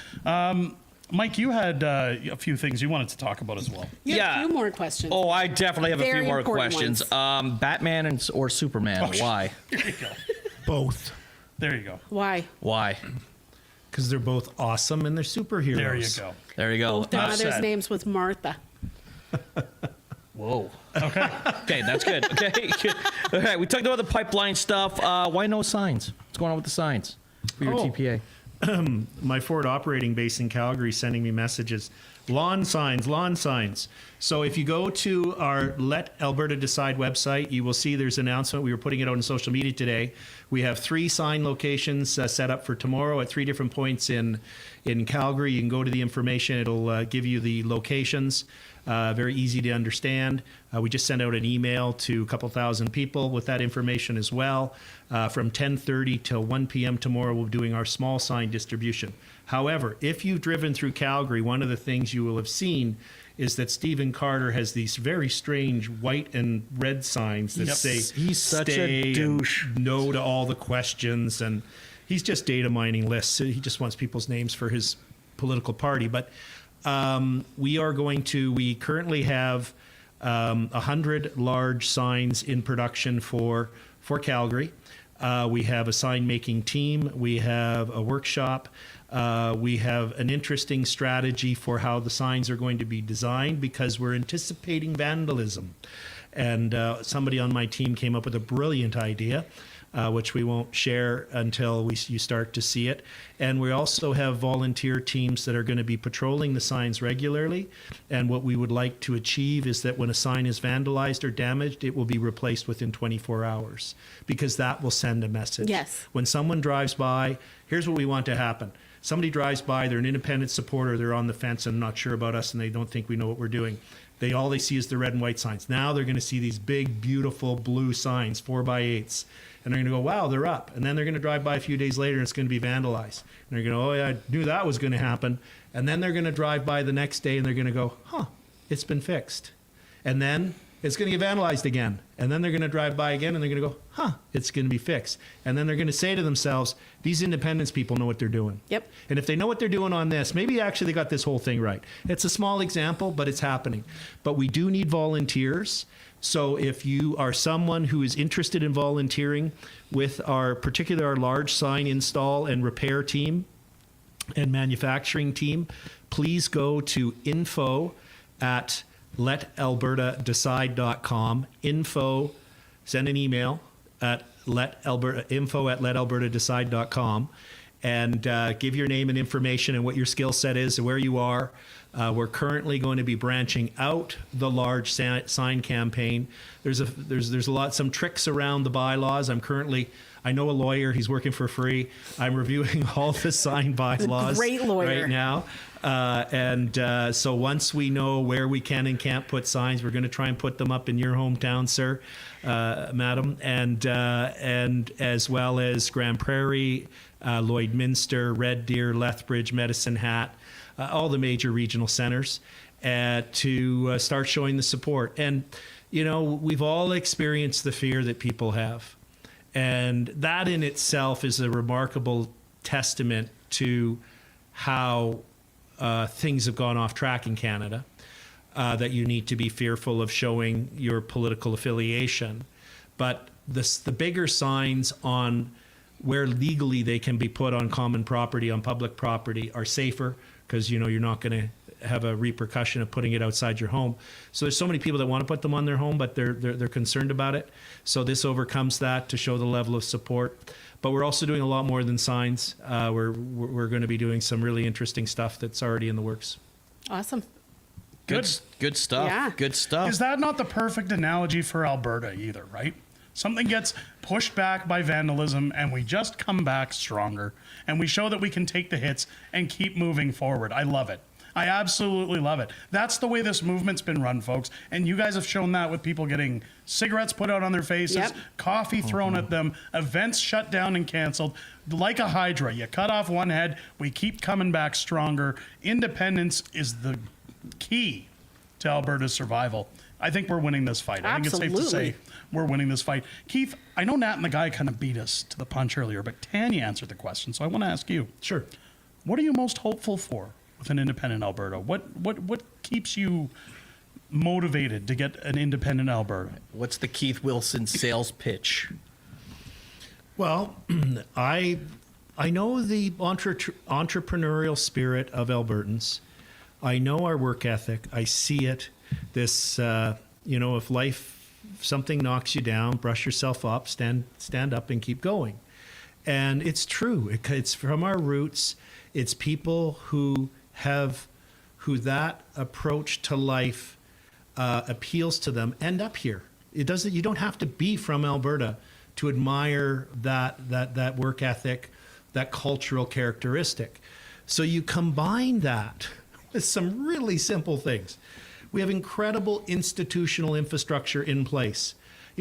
Mike, you had a few things you wanted to talk about as well. A few more questions. Oh, I definitely have a Very few more important questions. ones. Batman or Superman? Why? There you go. Both. There you go. Why? Why? Because they're both awesome and they're superheroes. There you go. There you go. Both their mother's names was Martha. Whoa. Okay. Okay, that's good. Okay. All right, we talked about the pipeline stuff. Why no signs? What's going on with the signs for your TPA? My Ford operating base in Calgary sending me messages. Lawn signs, lawn signs. So if you go to our Let Alberta Decide website, you will see there's an announcement. We were putting it out on social media today. We have 3 sign locations set up for tomorrow at 3 different points in Calgary. You can go to the information. It'll give you the locations. Very easy to understand. We just sent out an email to a couple thousand people with that information as well. From 10:30 till 1 p.m. tomorrow, we're doing our small sign distribution. However, if you've driven through Calgary, one of the things you will have seen is that Stephen Carter has these very strange white and red signs that say, he's such a douche. No to all the questions. And he's just data mining lists. He just wants people's names for his political party. But we currently have 100 large signs in production for Calgary. We have a sign making team. We have a workshop. We have an interesting strategy for how the signs are going to be designed because we're anticipating vandalism. And somebody on my team came up with a brilliant idea, which we won't share until you start to see it. And we also have volunteer teams that are going to be patrolling the signs regularly. And what we would like to achieve is that when a sign is vandalized or damaged, it will be replaced within 24 hours because that will send a message. Yes. When someone drives by, here's what we want to happen. Somebody drives by, they're an independent supporter, they're on the fence and not sure about us and they don't think we know what we're doing. All they see is the red and white signs. Now they're going to see these big, beautiful blue signs, 4x8s. And they're going to go, wow, they're up. And then they're going to drive by a few days later and it's going to be vandalized. And they're going to, oh, yeah, I knew that was going to happen. And then they're going to drive by the next day and they're going to go, huh, it's been fixed. And then It's going to get vandalized again. And then they're going to drive by again and they're going to go, huh, it's going to be fixed. And then they're going to say to themselves, these independence people know what they're doing. Yep. And if they know what they're doing on this, maybe actually they got this whole thing right. It's a small example, but it's happening. But we do need volunteers. So if you are someone who is interested in volunteering with our large sign install and repair team and manufacturing team, please go to info@letalbertadecide.com. Send an email at info@letalbertadecide.com and give your name and information and what your skill set is and where you are. We're currently going to be branching out the large sign campaign. There's some tricks around the bylaws. I know a lawyer. He's working for free. I'm reviewing all the sign bylaws Great lawyer. right now. So once we know where we can and can't put signs, we're going to try and put them up in your hometown, sir, madam, and as well as Grand Prairie, Lloydminster, Red Deer, Lethbridge, Medicine Hat, all the major regional centers, to start showing the support. And, we've all experienced the fear that people have. And that in itself is a remarkable testament to how things have gone off track in Canada, that you need to be fearful of showing your political affiliation. But the bigger signs on where legally they can be put on common property, on public property, are safer because, you're not going to have a repercussion of putting it outside your home. So there's so many people that want to put them on their home, but they're concerned about it. So this overcomes that to show the level of support. But we're also doing a lot more than signs. We're going to be doing some really interesting stuff that's already in the works. Awesome. Good stuff. Yeah. Good stuff. Is that not the perfect analogy for Alberta either, right? Something gets pushed back by vandalism and we just come back stronger and we show that we can take the hits and keep moving forward. I love it. I absolutely love it. That's the way this movement's been run, folks. And you guys have shown that with people getting cigarettes put out on their faces, Yep. coffee thrown at them, events shut down and canceled. Like a hydra, you cut off one head, we keep coming back stronger. Independence is the key to Alberta's survival. I think we're winning this fight. I think it's safe to Absolutely. say we're winning this fight. Keith, I know Nat and the guy kind of beat us to the punch earlier, but Tanya answered the question, so I want to ask you. Sure. What are you most hopeful for with an independent Alberta? What keeps you motivated to get an independent Alberta? What's the Keith Wilson sales pitch? Well, I know the entrepreneurial spirit of Albertans. I know our work ethic. I see it. This, if something knocks you down, brush yourself up, stand up and keep going. And it's true. It's from our roots. It's people who that approach to life appeals to them end up here. You don't have to be from Alberta to admire that work ethic, that cultural characteristic. So you combine that with some really simple things. We have incredible institutional infrastructure in place.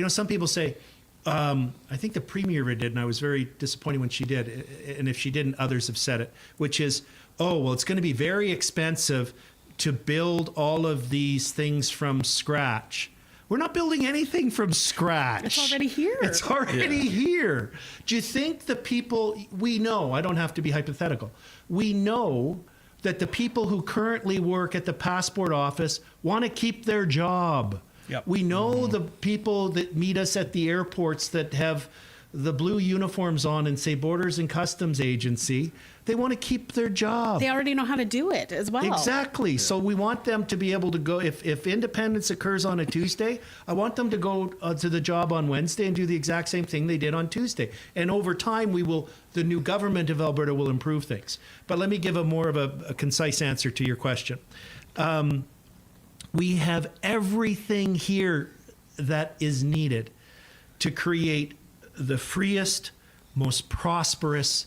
Some people say, I think the Premier did, and I was very disappointed when she did, and if she didn't, others have said it, which is, it's going to be very expensive to build all of these things from scratch. We're not building anything from scratch. It's already here. It's already here. Do you think the people, we know, I don't have to be hypothetical, we know that the people who currently work at the passport office want to keep their job. Yep. We know the people that meet us at the airports that have the blue uniforms on and say Borders and Customs Agency, they want to keep their job. They already know how to do it as well. Exactly. So we want them to be able to go, if independence occurs on a Tuesday, I want them to go to the job on Wednesday and do the exact same thing they did on Tuesday. And over time, the new government of Alberta will improve things. But let me give more of a concise answer to your question. We have everything here that is needed to create the freest, most prosperous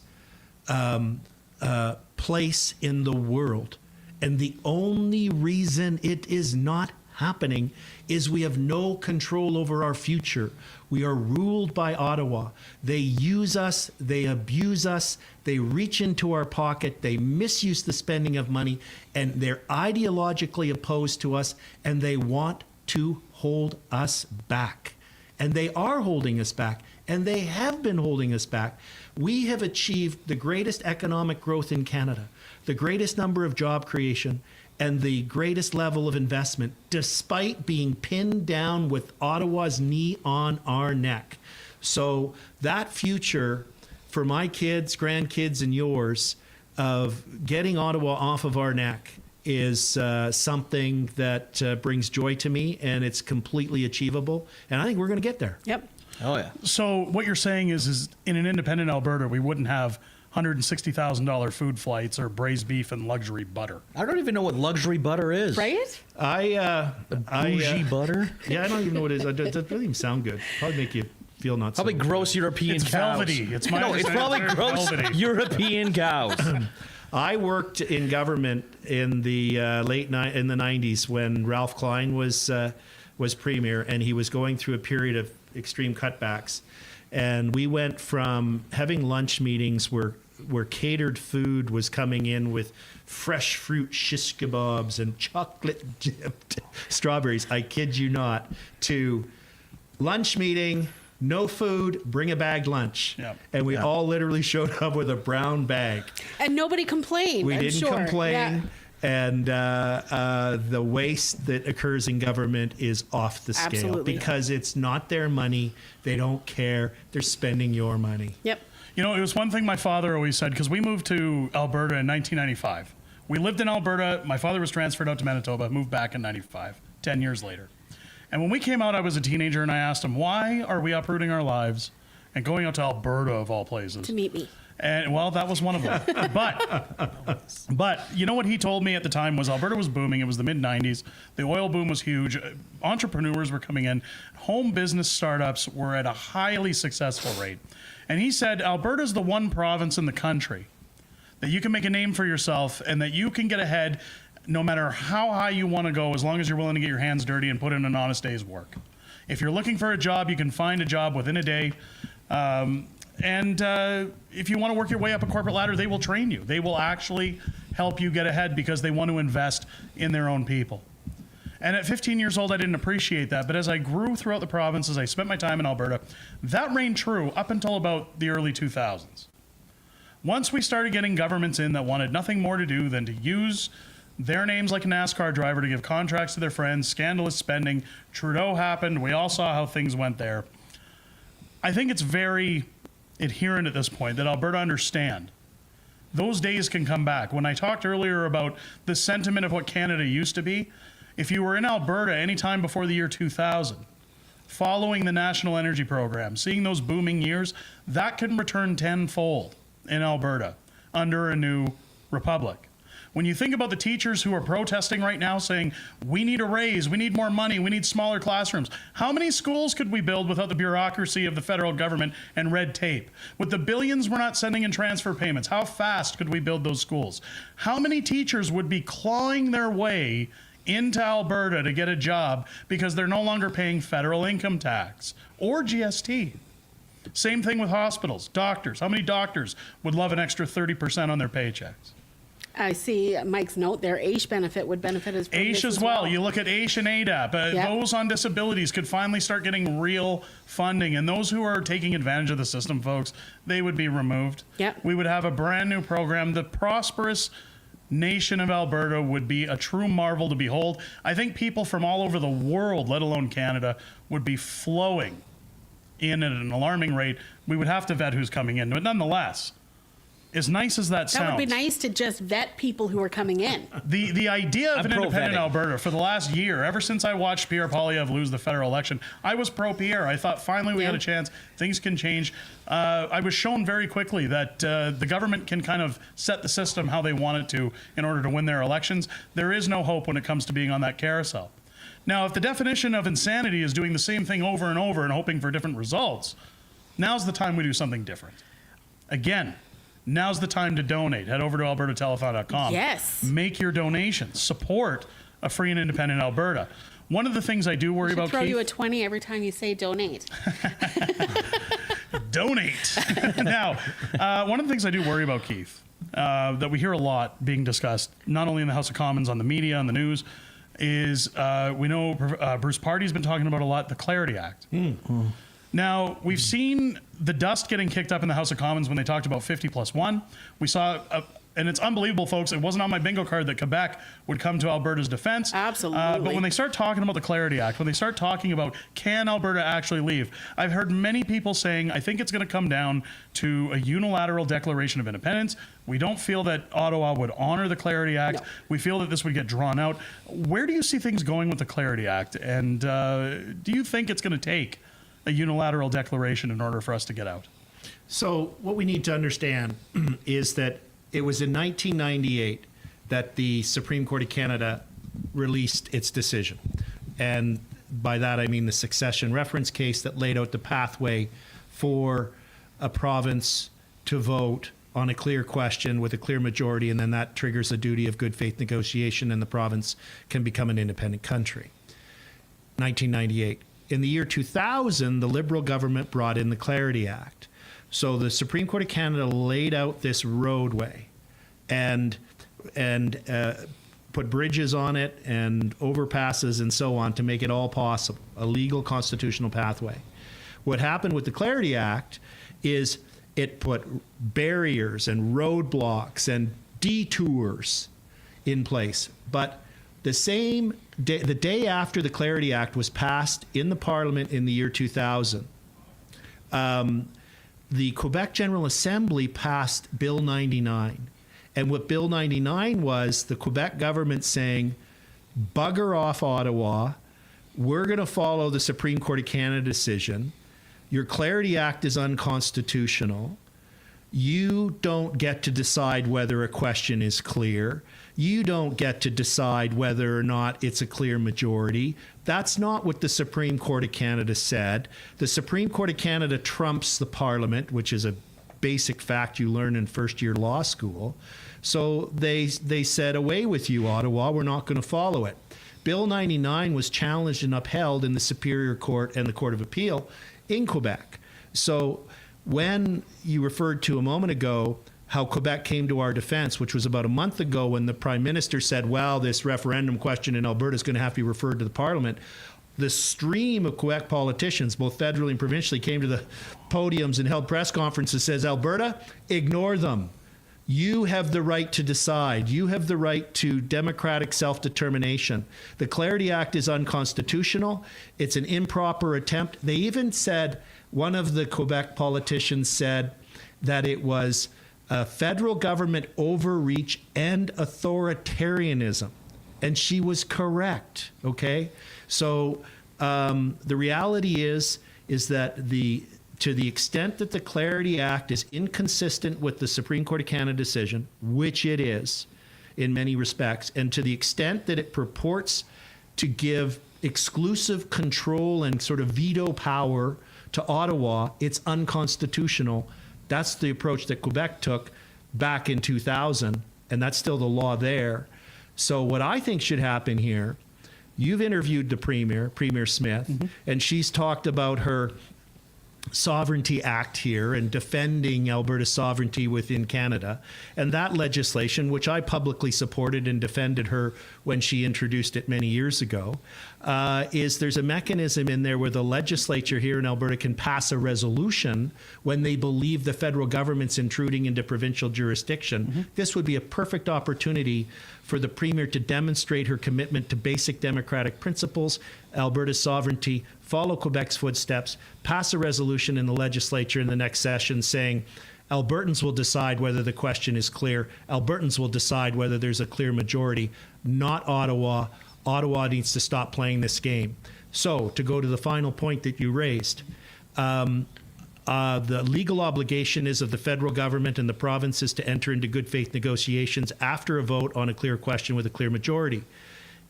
place in the world. And the only reason it is not happening is we have no control over our future. We are ruled by Ottawa. They use us, they abuse us, they reach into our pocket, they misuse the spending of money, and they're ideologically opposed to us, and they want to hold us back. And they are holding us back, and they have been holding us back. We have achieved the greatest economic growth in Canada, the greatest number of job creation, and the greatest level of investment, despite being pinned down with Ottawa's knee on our neck. So that future for my kids, grandkids, and yours of getting Ottawa off of our neck is something that brings joy to me, and it's completely achievable. And I think we're going to get there. Yep. Oh, yeah. So what you're saying is in an independent Alberta, we wouldn't have $160,000 food flights or braised beef and luxury butter. I don't even know what luxury butter is. Right? Bougie butter? Yeah, I don't even know what it is. It doesn't even sound good. Probably make you feel not Probably so gross good. European It's cows. velvety. It's my No, it's probably gross velvety. European cows. I worked in government in the in the 90s when Ralph Klein was premier, and he was going through a period of extreme cutbacks. And we went from having lunch meetings where catered food was coming in with fresh fruit shish kebabs and chocolate dipped strawberries, I kid you not, to lunch meeting, no food, bring a bagged lunch. Yep. And we all literally showed up with a brown bag. And nobody complained. We I'm didn't sure. complain. Yeah. And the waste that occurs in government is off the scale. Absolutely. Because it's not their money. They don't care. They're spending your money. Yep. You know, it was one thing my father always said, because we moved to Alberta in 1995. We lived in Alberta. My father was transferred out to Manitoba, moved back in 95, 10 years later. And when we came out, I was a teenager, and I asked him, why are we uprooting our lives and going out to Alberta, of all places? To meet me. And well, that was one of them. But you know what he told me at the time was Alberta was booming. It was the mid-90s. The oil boom was huge. Entrepreneurs were coming in. Home business startups were at a highly successful rate. And he said, Alberta's the one province in the country that you can make a name for yourself and that you can get ahead no matter how high you want to go, as long as you're willing to get your hands dirty and put in an honest day's work. If you're looking for a job, you can find a job within a day. And if you want to work your way up a corporate ladder, they will train you. They will actually help you get ahead because they want to invest in their own people. And at 15 years old, I didn't appreciate that. But as I grew throughout the province, as I spent my time in Alberta, that reigned true up until about the early 2000s. Once we started getting governments in that wanted nothing more to do than to use their names like a NASCAR driver to give contracts to their friends, scandalous spending, Trudeau happened, we all saw how things went there. I think it's very adherent at this point that Alberta understand those days can come back. When I talked earlier about the sentiment of what Canada used to be, if you were in Alberta anytime before the year 2000, following the National Energy Program, seeing those booming years, that can return tenfold in Alberta under a new republic. When you think about the teachers who are protesting right now saying, we need a raise, we need more money, we need smaller classrooms. How many schools could we build without the bureaucracy of the federal government and red tape? With the billions we're not sending in transfer payments, how fast could we build those schools? How many teachers would be clawing their way into Alberta to get a job because they're no longer paying federal income tax or GST? Same thing with hospitals, doctors. How many doctors would love an extra 30% on their paychecks? I see Mike's note there. AISH benefit would benefit us. AISH as well. You look at AISH and ADAP. Those on disabilities could finally start getting real funding. And those who are taking advantage of the system, folks, they would be removed. Yep. We would have a brand new program. The prosperous nation of Alberta would be a true marvel to behold. I think people from all over the world, let alone Canada, would be flowing in at an alarming rate. We would have to vet who's coming in. But nonetheless, as nice as that sounds. That would be nice to just vet people who are coming in. The idea of an independent Alberta for the last year, ever since I watched Pierre Poilievre lose the federal election, I was pro-Pierre. I thought finally we had a chance. Things can change. I was shown very quickly that the government can kind of set the system how they want it to in order to win their elections. There is no hope when it comes to being on that carousel. Now, if the definition of insanity is doing the same thing over and over and hoping for different results, now's the time we do something different. Again, now's the time to donate. Head over to albertatelethon.com. Yes. Make your donations. Support a free and independent Alberta. One of the things I do worry about, throw Keith, you a 20 every time you say donate. donate. Now, one of the things I do worry about, Keith, that we hear a lot being discussed, not only in the House of Commons, on the media, on the news, is we know Bruce Party's been talking about a lot, the Clarity Act. Now, we've seen the dust getting kicked up in the House of Commons when they talked about 50+1. We saw, and it's unbelievable, folks, it wasn't on my bingo card that Quebec would come to Alberta's defense. Absolutely. But when they start talking about the Clarity Act, when they start talking about can Alberta actually leave, I've heard many people saying, I think it's going to come down to a unilateral declaration of independence. We don't feel that Ottawa would honor the Clarity Act. No. We feel that this would get drawn out. Where do you see things going with the Clarity Act? And do you think it's going to take a unilateral declaration in order for us to get out? So what we need to understand is that it was in 1998 that the Supreme Court of Canada released its decision. And by that, I mean the succession reference case that laid out the pathway for a province to vote on a clear question with a clear majority, and then that triggers a duty of good faith negotiation, and the province can become an independent country. 1998. In the year 2000, the Liberal government brought in the Clarity Act. So the Supreme Court of Canada laid out this roadway and put bridges on it and overpasses and so on to make it all possible, a legal constitutional pathway. What happened with the Clarity Act is it put barriers and roadblocks and detours in place. But the same day, the day after the Clarity Act was passed in the Parliament in the year 2000, the Quebec General Assembly passed Bill 99. And what Bill 99 was, the Quebec government saying, bugger off Ottawa, we're going to follow the Supreme Court of Canada decision. Your Clarity Act is unconstitutional. You don't get to decide whether a question is clear. You don't get to decide whether or not it's a clear majority. That's not what the Supreme Court of Canada said. The Supreme Court of Canada trumps the Parliament, which is a basic fact you learn in first-year law school. So they said, away with you, Ottawa. We're not going to follow it. Bill 99 was challenged and upheld in the Superior Court and the Court of Appeal in Quebec. So when you referred to a moment ago how Quebec came to our defense, which was about a month ago when the Prime Minister said, well, this referendum question in Alberta is going to have to be referred to the Parliament, the stream of Quebec politicians, both federally and provincially, came to the podiums and held press conferences, says, Alberta, ignore them. You have the right to decide. You have the right to democratic self-determination. The Clarity Act is unconstitutional. It's an improper attempt. They even said, one of the Quebec politicians said that it was a federal government overreach and authoritarianism. And she was correct, okay? So the reality is that to the extent that the Clarity Act is inconsistent with the Supreme Court of Canada decision, which it is in many respects, and to the extent that it purports to give exclusive control and sort of veto power to Ottawa, it's unconstitutional. That's the approach that Quebec took back in 2000, and that's still the law there. So what I think should happen here, you've interviewed the Premier, Premier Smith, and she's talked about her Sovereignty Act here and defending Alberta's sovereignty within Canada. And that legislation, which I publicly supported and defended her when she introduced it many years ago, is there's a mechanism in there where the legislature here in Alberta can pass a resolution when they believe the federal government's intruding into provincial jurisdiction. This would be a perfect opportunity for the Premier to demonstrate her commitment to basic democratic principles, Alberta's sovereignty, follow Quebec's footsteps, pass a resolution in the legislature in the next session saying, Albertans will decide whether the question is clear. Albertans will decide whether there's a clear majority, not Ottawa. Ottawa needs to stop playing this game. So, to go to the final point that you raised, the legal obligation is of the federal government and the provinces to enter into good faith negotiations after a vote on a clear question with a clear majority.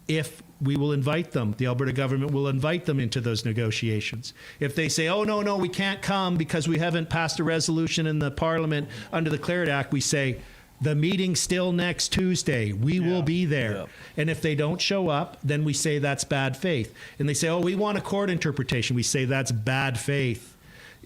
If we will invite them, the Alberta government will invite them into those negotiations. If they say, oh, no, we can't come because we haven't passed a resolution in the Parliament under the Clarity Act, we say, the meeting's still next Tuesday. We will be there. Yeah. And if they don't show up, then we say that's bad faith. And they say, oh, we want a court interpretation. We say that's bad faith.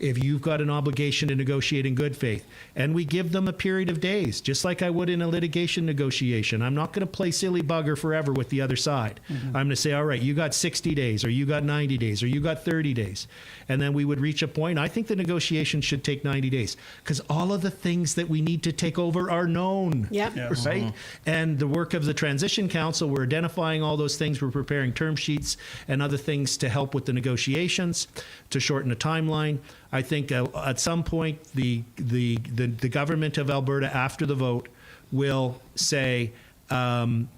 if you've got an obligation to negotiate in good faith, and we give them a period of days, just like I would in a litigation negotiation. I'm not going to play silly bugger forever with the other side. I'm going to say, all right, you got 60 days, or you got 90 days, or you got 30 days. And then we would reach a point. I think the negotiation should take 90 days because all of the things that we need to take over are known. Yep. Yes. Right? And the work of the Transition Council, we're identifying all those things. We're preparing term sheets and other things to help with the negotiations, to shorten the timeline. I think at some point the government of Alberta after the vote will say you've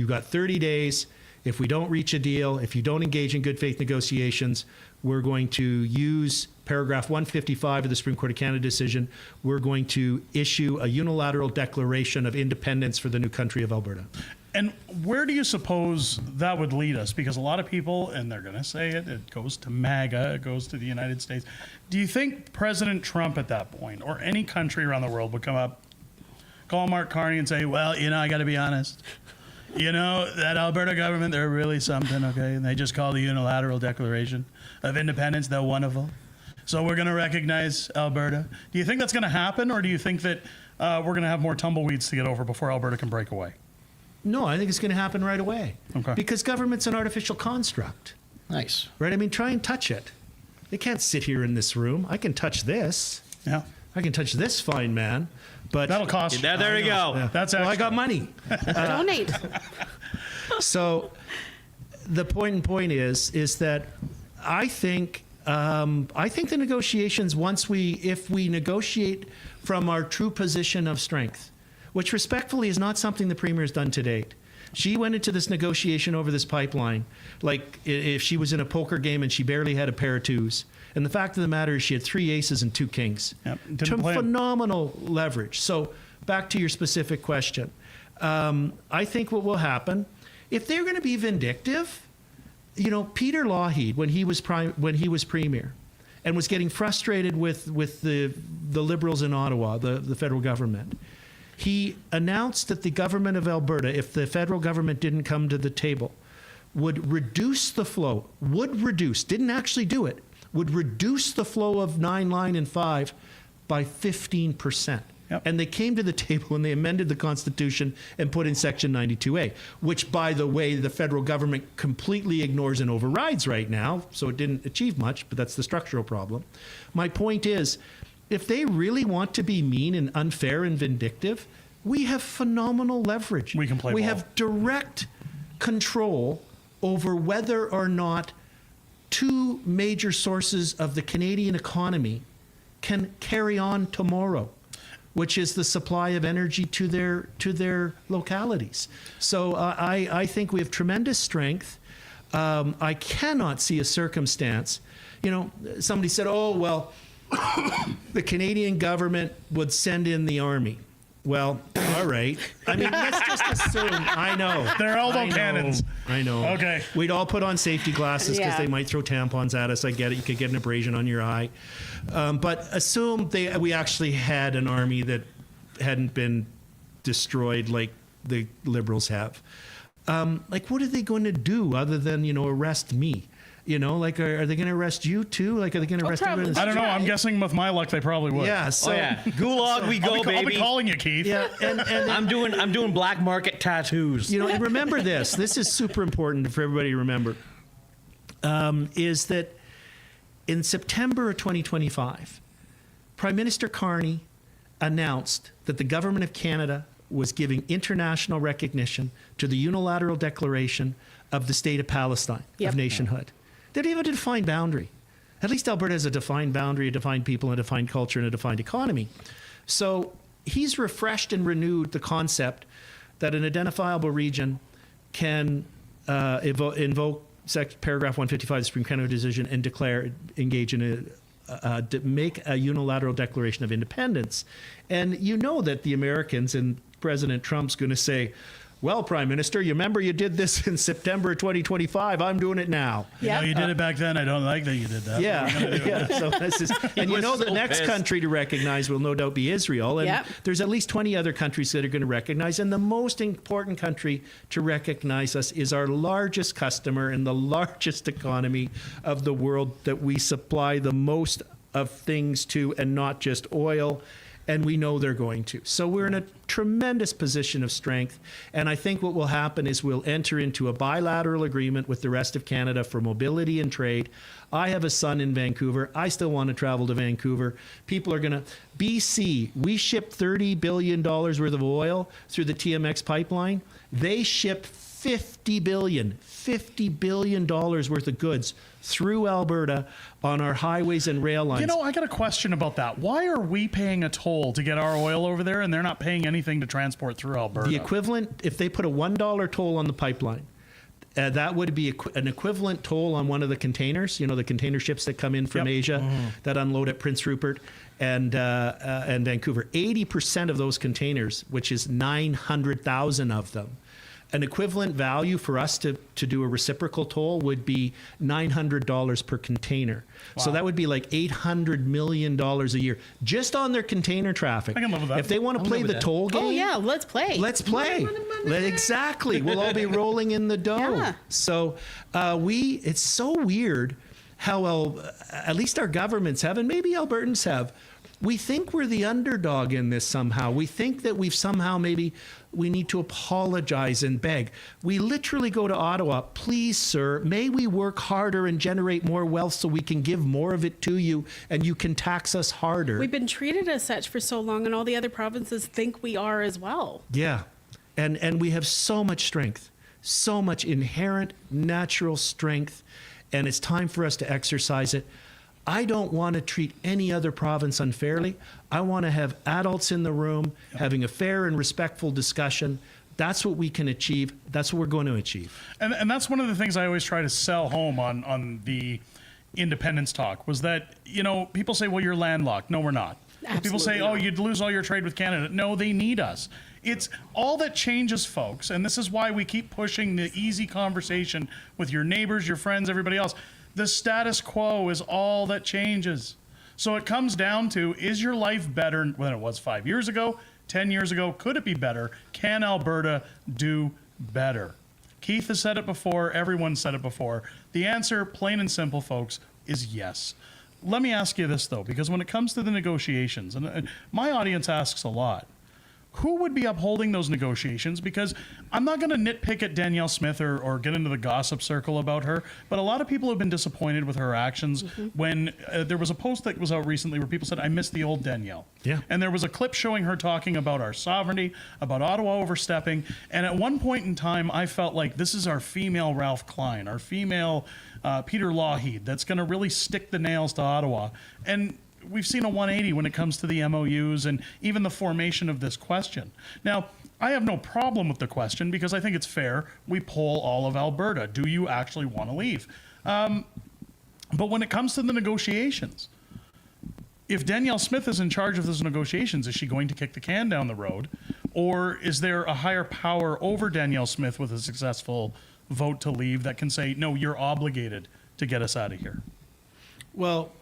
got 30 days. If we don't reach a deal, if you don't engage in good faith negotiations, we're going to use paragraph 155 of the Supreme Court of Canada decision. We're going to issue a unilateral declaration of independence for the new country of Alberta. And where do you suppose that would lead us? Because a lot of people, and they're going to say it goes to MAGA, it goes to the United States. Do you think President Trump at that point, or any country around the world, would come up, call Mark Carney and say, well, I got to be honest. That Alberta government, they're really something, okay? And they just call the Unilateral Declaration of Independence, they're wonderful. So we're going to recognize Alberta. Do you think that's going to happen, or do you think that we're going to have more tumbleweeds to get over before Alberta can break away? No, I think it's going to happen right away. Okay. Because government's an artificial construct. Nice. Right? I mean, try and touch it. They can't sit here in this room. I can touch this. Yeah. I can touch this fine man. But that'll cost you. There you go. Yeah. That's I got money. Donate. So the point is that I think the negotiations, if we negotiate from our true position of strength, which respectfully is not something the Premier has done to date. She went into this negotiation over this pipeline like if she was in a poker game and she barely had a pair of twos. And the fact of the matter is she had 3 aces and 2 kings. Yep. Phenomenal leverage. So back to your specific question. I think what will happen, if they're going to be vindictive, Peter Lougheed, when he was Premier and was getting frustrated with the Liberals in Ottawa, the federal government, he announced that the government of Alberta, if the federal government didn't come to the table, would reduce the flow, didn't actually do it, would reduce the flow of 9 Line and 5 by 15%. Yep. And they came to the table and they amended the Constitution and put in Section 92A, which, by the way, the federal government completely ignores and overrides right now, so it didn't achieve much, but that's the structural problem. My point is, if they really want to be mean and unfair and vindictive, we have phenomenal leverage. We can play We ball. have direct control over whether or not 2 major sources of the Canadian economy can carry on tomorrow, which is the supply of energy to their localities. So I think we have tremendous strength. I cannot see a circumstance. Somebody said, oh, well, the Canadian government would send in the army. Well, all right. I mean, let's just assume. I know. They're elbow cannons. I know. Okay. We'd all put on safety glasses because Yeah. they might throw tampons at us. I get it. You could get an abrasion on your eye. But assume we actually had an army that hadn't been destroyed like the Liberals have. What are they going to do other than, arrest me? Are they going to arrest you too? Are they going to arrest everyone? I don't know. I'm guessing with my luck, they probably would. Yeah. So, Gulag, we go, baby. I'll be calling you, Keith. Yeah. And I'm doing black market tattoos. and remember this. This is super important for everybody to remember. Is that in September of 2025, Prime Minister Carney announced that the government of Canada was giving international recognition to the unilateral declaration of the state of Palestine, Yep. of nationhood. They don't even have a defined boundary. At least Alberta has a defined boundary, a defined people, a defined culture, and a defined economy. So he's refreshed and renewed the concept that an identifiable region can invoke paragraph 155 of the Supreme Canada decision and engage in make a unilateral declaration of independence. And that the Americans and President Trump's going to say, well, Prime Minister, you remember you did this in September 2025. I'm doing it now. Yeah, you did it back then. I don't like that you did that. Yeah. So this is, and you know, the next country to recognize will no doubt be Israel. And there's at least 20 other countries that are going to recognize. And the most important country to recognize us is our largest customer and the largest economy of the world, that we supply the most of things to, and not just oil. And we know they're going to. So we're in a tremendous position of strength. And I think what will happen is we'll enter into a bilateral agreement with the rest of Canada for mobility and trade. I have a son in Vancouver. I still want to travel to Vancouver. People are going to... BC, we ship $30 billion worth of oil through the TMX pipeline. They ship $50 billion worth of goods through Alberta on our highways and rail lines. You know, I got a question about that. Why are we paying a toll to get our oil over there and they're not paying anything to transport through Alberta? The equivalent, if they put a $1 toll on the pipeline, that would be an equivalent toll on one of the containers, you know, the container ships that come in from Asia that unload at Prince Rupert and Vancouver. 80% of those containers, which is 900,000 of them, an equivalent value for us to do a reciprocal toll would be $900 per container. Wow. So that would be like $800 million a year just on their container traffic. I can live with that. If they want to play the toll game, oh yeah, let's play. Let's play. Exactly. We'll all be rolling in the dough. Yeah. So it's so weird how at least our governments have, and maybe Albertans have. We think we're the underdog in this somehow. We think that we've somehow we need to apologize and beg. We literally go to Ottawa, please, sir, may we work harder and generate more wealth so we can give more of it to you and you can tax us harder. We've been treated as such for so long, and all the other provinces think we are as well. Yeah, and we have so much strength, so much inherent natural strength, and it's time for us to exercise it. I don't want to treat any other province unfairly. I want to have adults in the room having a fair and respectful discussion. That's what we can achieve. That's what we're going to achieve. And that's one of the things I always try to sell home on the independence talk was that, you know, people say, well, you're landlocked. No, we're not. Absolutely people say, not. oh, you'd lose all your trade with Canada. No, they need us. It's all that changes, folks. And this is why we keep pushing the easy conversation with your neighbors, your friends, everybody else. The status quo is all that changes. So it comes down to, is your life better than it was 5 years ago, 10 years ago? Could it be better? Can Alberta do better? Keith has said it before. Everyone said it before. The answer, plain and simple, folks, is yes. Let me ask you this, though, because when it comes to the negotiations, and my audience asks a lot, who would be upholding those negotiations? Because I'm not going to nitpick at Danielle Smith or get into the gossip circle about her, but a lot of people have been disappointed with her actions when there was a post that was out recently where people said, I miss the old Danielle. Yeah. And there was a clip showing her talking about our sovereignty, about Ottawa overstepping. And at one point in time, I felt like this is our female Ralph Klein, our female Peter Lougheed that's going to really stick the nails to Ottawa. And we've seen a 180 when it comes to the MOUs and even the formation of this question. Now, I have no problem with the question because I think it's fair. We poll all of Alberta. Do you actually want to leave? But when it comes to the negotiations, if Danielle Smith is in charge of those negotiations, is she going to kick the can down the road? Or is there a higher power over Danielle Smith with a successful vote to leave that can say, no, you're obligated to get us out of here? Well,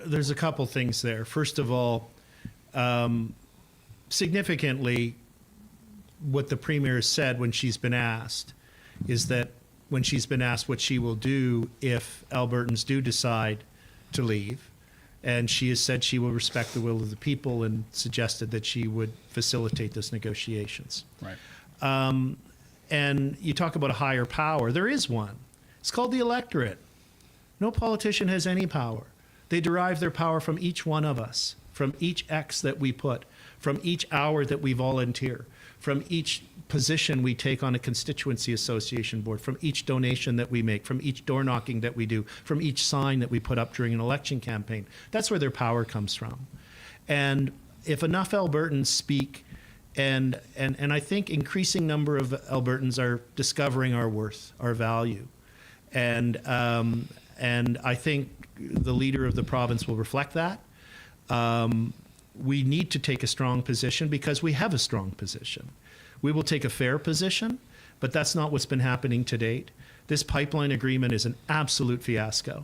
there's a couple things there. First of all, significantly, what the Premier has said when she's been asked is that when she's been asked what she will do if Albertans do decide to leave, and she has said she will respect the will of the people and suggested that she would facilitate those negotiations. Right. And you talk about a higher power. There is one. It's called the electorate. No politician has any power. They derive their power from each one of us, from each X that we put, from each hour that we volunteer, from each position we take on a constituency association board, from each donation that we make, from each door knocking that we do, from each sign that we put up during an election campaign. That's where their power comes from. And if enough Albertans speak, and I think increasing number of Albertans are discovering our worth, our value. And I think the leader of the province will reflect that. We need to take a strong position because we have a strong position. We will take a fair position, but that's not what's been happening to date. This pipeline agreement is an absolute fiasco.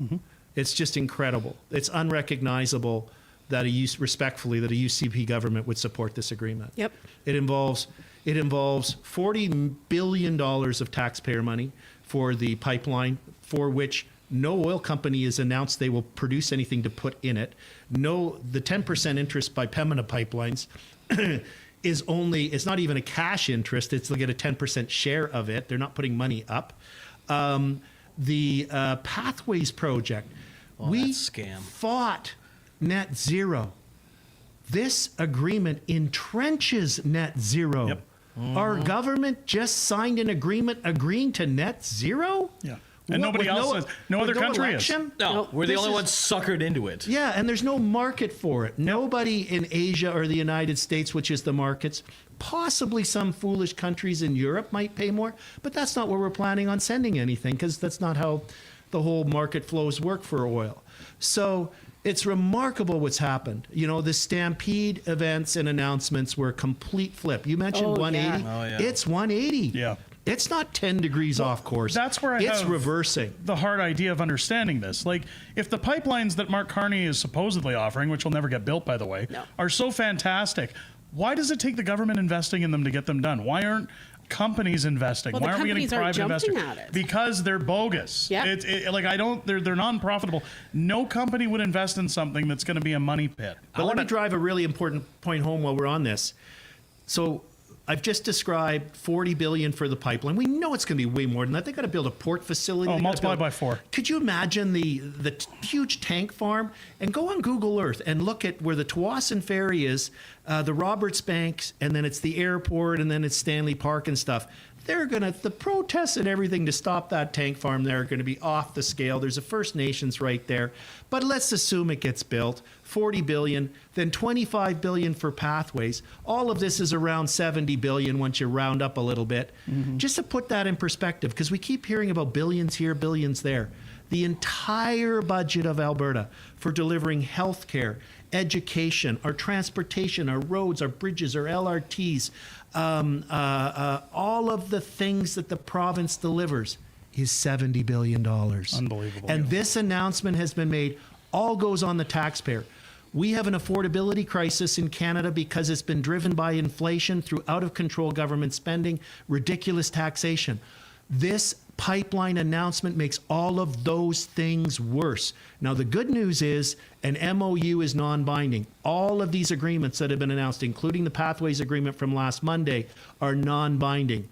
It's just incredible. It's unrecognizable that respectfully that a UCP government would support this agreement. Yep. It involves $40 billion of taxpayer money for the pipeline, for which no oil company has announced they will produce anything to put in it. No, the 10% interest by Pembina Pipelines it's not even a cash interest. They'll get a 10% share of it. They're not putting money up. The Pathways project, we fought net zero. This agreement entrenches net zero. Yep. Our government just signed an agreement agreeing to net zero? Yeah. And nobody else is. No other country is. No, we're the only ones suckered into it. Yeah, and there's no market for it. Nobody in Asia or the United States, which is the markets, possibly some foolish countries in Europe might pay more, but that's not where we're planning on sending anything, because that's not how the whole market flows work for oil. So it's remarkable what's happened. You know, the Stampede events and announcements were a complete flip. You mentioned 180. Yeah. Oh, yeah. It's 180. Yeah. It's not 10 degrees off course. That's where it's reversing. The hard idea of understanding this. Like, if the pipelines that Mark Carney is supposedly offering, which will never get built, by the way, are so fantastic, why does it take the government investing in them to get them done? Why aren't companies investing? Well, Why aren't we getting private investors? At it. Because they're bogus. Yeah. They're non-profitable. No company would invest in something that's going to be a money pit. But let me drive a really important point home while we're on this. So I've just described $40 billion for the pipeline. We know it's going to be way more than that. They got to build a port facility. Oh, multiply by 4. Could you imagine the huge tank farm? And go on Google Earth and look at where the Tawasin Ferry is, the Roberts Banks, and then it's the airport, and then it's Stanley Park and stuff. The protests and everything to stop that tank farm there are going to be off the scale. There's a First Nations right there. But let's assume it gets built. $40 billion, then $25 billion for Pathways. All of this is around $70 billion once you round up a little bit. Just to put that in perspective, because we keep hearing about billions here, billions there. The entire budget of Alberta for delivering health care, education, our transportation, our roads, our bridges, our LRTs, all of the things that the province delivers is $70 billion. Unbelievable. And this announcement has been made, all goes on the taxpayer. We have an affordability crisis in Canada because it's been driven by inflation through out-of-control government spending, ridiculous taxation. This pipeline announcement makes all of those things worse. Now, the good news is an MOU is non-binding. All of these agreements that have been announced, including the Pathways agreement from last Monday, are non-binding.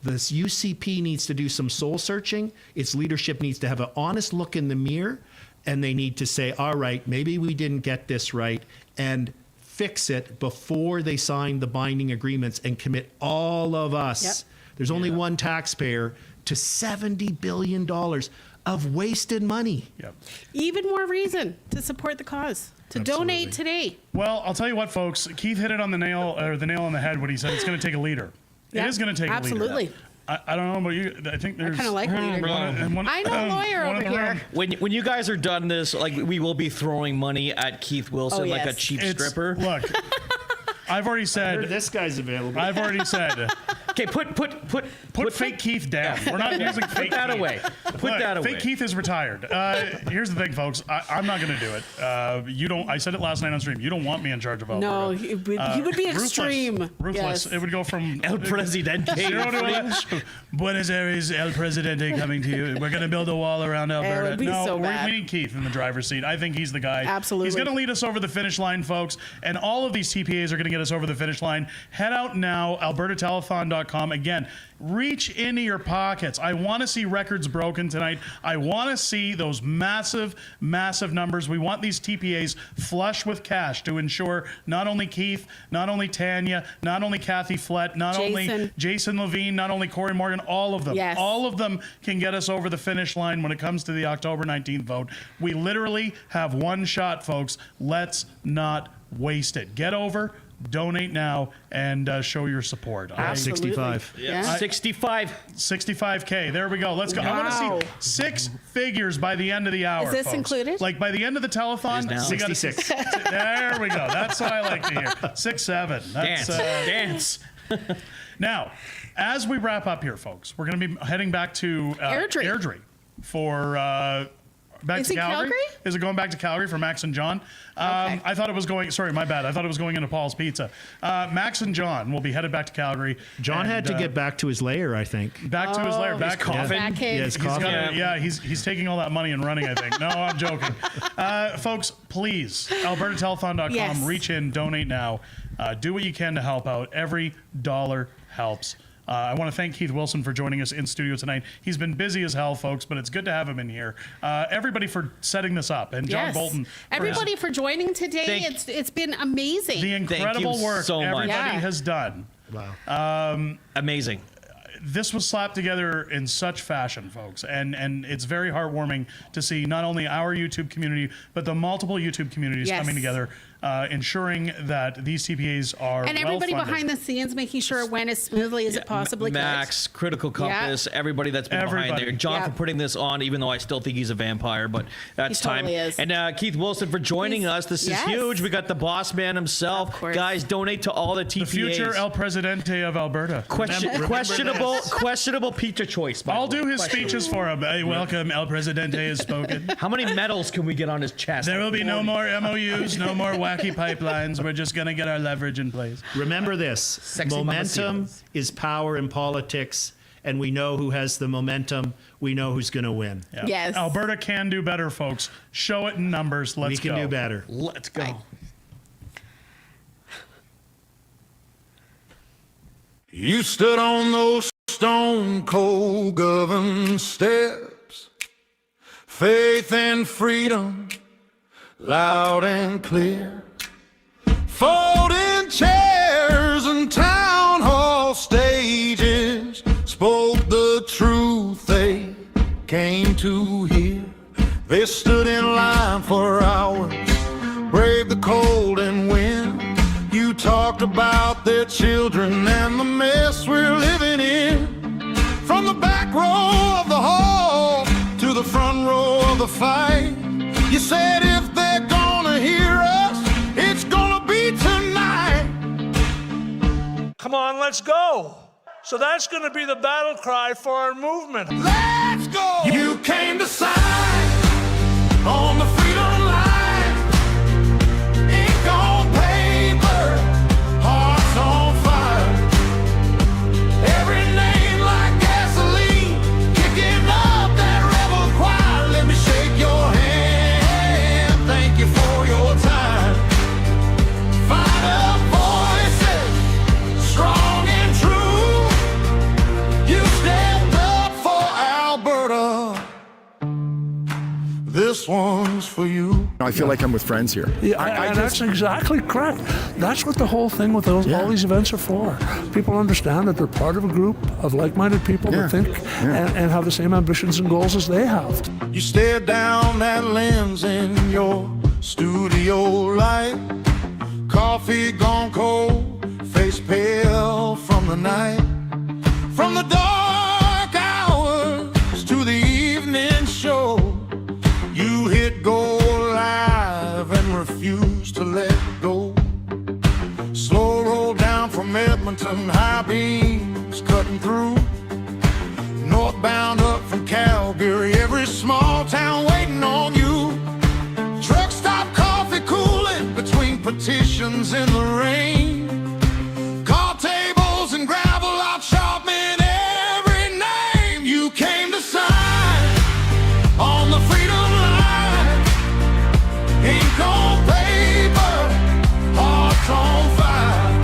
This UCP needs to do some soul searching. Its leadership needs to have an honest look in the mirror, and they need to say, all right, maybe we didn't get this right, and fix it before they sign the binding agreements and commit all of us. There's only one taxpayer to $70 billion of wasted money. Even more reason to support the cause, to donate today. Well, I'll tell you what, folks. Keith hit it on the nail, or the nail on the head when he said it's going to take a leader. It is going to take a leader. Absolutely. I don't know about you. I think there's. I kind of like leader. I know a lawyer over here. When you guys are done this, like, we will be throwing money at Keith Wilson like a cheap stripper. Look, I've already said this guy's available. I've already said. Okay, put fake Keith down. We're not using fake that Keith. away. Put that away. Fake Keith is retired. Here's the thing, folks. I'm not going to do it. You don't. I said it last night on stream. You don't want me in charge of Alberta. No, he would be extreme. Ruthless. Yes. It would go from El Presidente. 0 to Buenos Aires, El Presidente coming to you. We're going to build a wall around Alberta. It would be so bad. We need Keith in the driver's seat. I think he's the guy. Absolutely. He's going to lead us over the finish line, folks. And all of these TPAs are going to get us over the finish line. Head out now, albertatelethon.com. Again, reach into your pockets. I want to see records broken tonight. I want to see those massive, massive numbers. We want these TPAs flush with cash to ensure not only Keith, not only Tanya, not only Kathy Flett, not only Jason Levine, not only Corey Morgan, all of them. Yes. All of them can get us over the finish line when it comes to the October 19th vote. We literally have one shot, folks. Let's not waste it. Get over. Donate now and show your support. Absolutely. 65. Yeah. 65K. There we go. Let's go. I want to see 6 figures by the end of the hour. Is this folks. included? Like by the end of the telethon, we got 66. There we go. That's what I like to hear. 6, 7. That's, Dance. Now, as we wrap up here, folks, we're going to be heading back to Airdrie for back to Calgary. Is it going back to Calgary for Max and John? I thought it was going. Sorry, my bad. I thought it was going into Paul's Pizza. Max and John will be headed back to Calgary. John had to get back to his lair, I think. Back to his lair. Back coffin. Yeah, his coffin. He's taking all that money and running, I think. No, I'm joking. Folks, please, albertatelethon.com. Yes. Reach in, donate now. Do what you can to help out. Every dollar helps. I want to thank Keith Wilson for joining us in studio tonight. He's been busy as hell, folks, but it's good to have him in here. Everybody for setting this up, and John Bolton. Everybody for joining today. It's been amazing. The incredible work so much. everybody has done. Wow. Amazing. This was slapped together in such fashion, folks, and it's very heartwarming to see not only our YouTube community, but the multiple YouTube communities coming together, ensuring that these TPAs are and everybody well-funded. behind the scenes making sure it went as smoothly as it possibly Max, Critical Compass, everybody that's been behind there. John for putting this on, even though I still think he's a vampire, but that's He totally time. is. And Keith Wilson for joining us. This is huge. We got the boss man himself. Guys, donate to all the TPAs. The future El Presidente of Alberta. Questionable pizza choice. I'll do his speeches for him. Hey, welcome, El Presidente has spoken. How many medals can we get on his chest? There will be no more MOUs, no more wacky pipelines. We're just going to get our leverage in place. Remember this, momentum is power in politics, and we know who has the momentum. We know who's going to win. Yeah. Yes. Alberta can do better, folks. Show it in numbers. Let's go. We can do better. Let's go. Bye. You stood on those stone cold governed steps, faith and freedom, loud and clear. Folding chairs and town hall stages spoke the truth they came to hear. They stood in line for hours, braved the cold and wind. You talked about their children and the mess we're living in. From the back row of the hall to the front row of the fight, you said if they're gonna hear us, it's gonna be tonight. Come on, let's go. So that's going to be the battle cry for our movement. Let's go! You came to sign on the freedom line. Ink on paper, hearts on fire. Every name like gasoline, kicking up that rebel choir. Let me shake your hand. Thank you for your time. Fired up voices, strong and true. You stepped up for Alberta. This one's for you. I feel like I'm with friends here. Yeah, and that's exactly correct. That's what the whole thing with all these events are for. People understand that they're part of a group of like-minded people that think and have the same ambitions and goals as they have. You stared down that lens in your studio light. Coffee gone cold, face pale from the night. From the dark hours to the evening show, you hit go live and refused to let go. Slow roll down from Edmonton, high beams cutting through. Northbound up from Calgary, every small town waiting on you. Truck stop coffee cooling between petitions in the rain. Call tables and gravel out sharpening every name. You came to sign on the freedom line. Ink on paper, hearts on fire.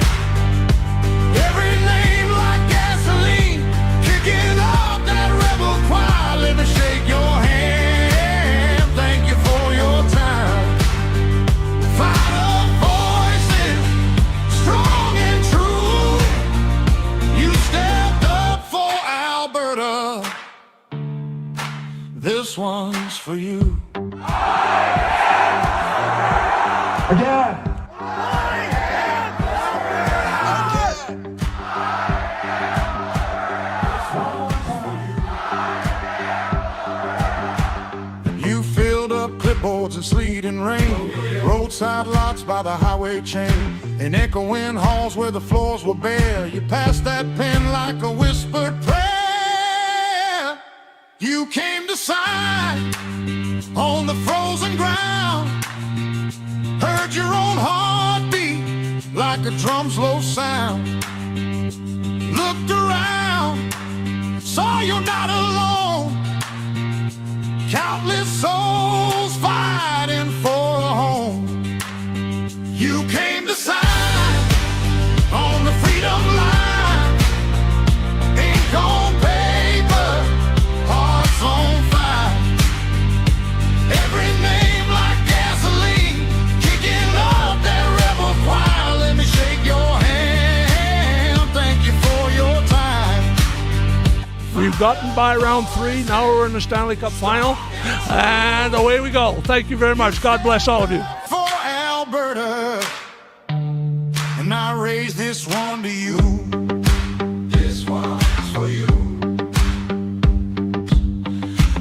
Every name like gasoline, kicking up that rebel choir. Let me shake your hand. Thank you for your time. Fired up voices, strong and true. You stepped up for Alberta. This one's for you. Again. You filled up clipboards in sleet and rain, wrote Roadside lots by the highway chain, in echoing halls where the floors were bare. You passed that pen like a whispered prayer. You came to sign on the frozen ground, heard your own heartbeat like a drum's low sound. Looked around, saw you're not alone. Countless souls fighting for a home. You came to sign on the freedom line. Ink on paper, hearts on fire. Every name like gasoline, kicking up that rebel choir. Let me shake your hand. Thank you for your time. We've gotten by round 3. Now we're in the Stanley Cup final. And away we go. Thank you very much. God bless all of you. For Alberta, and I raise this one to you. This one's for you.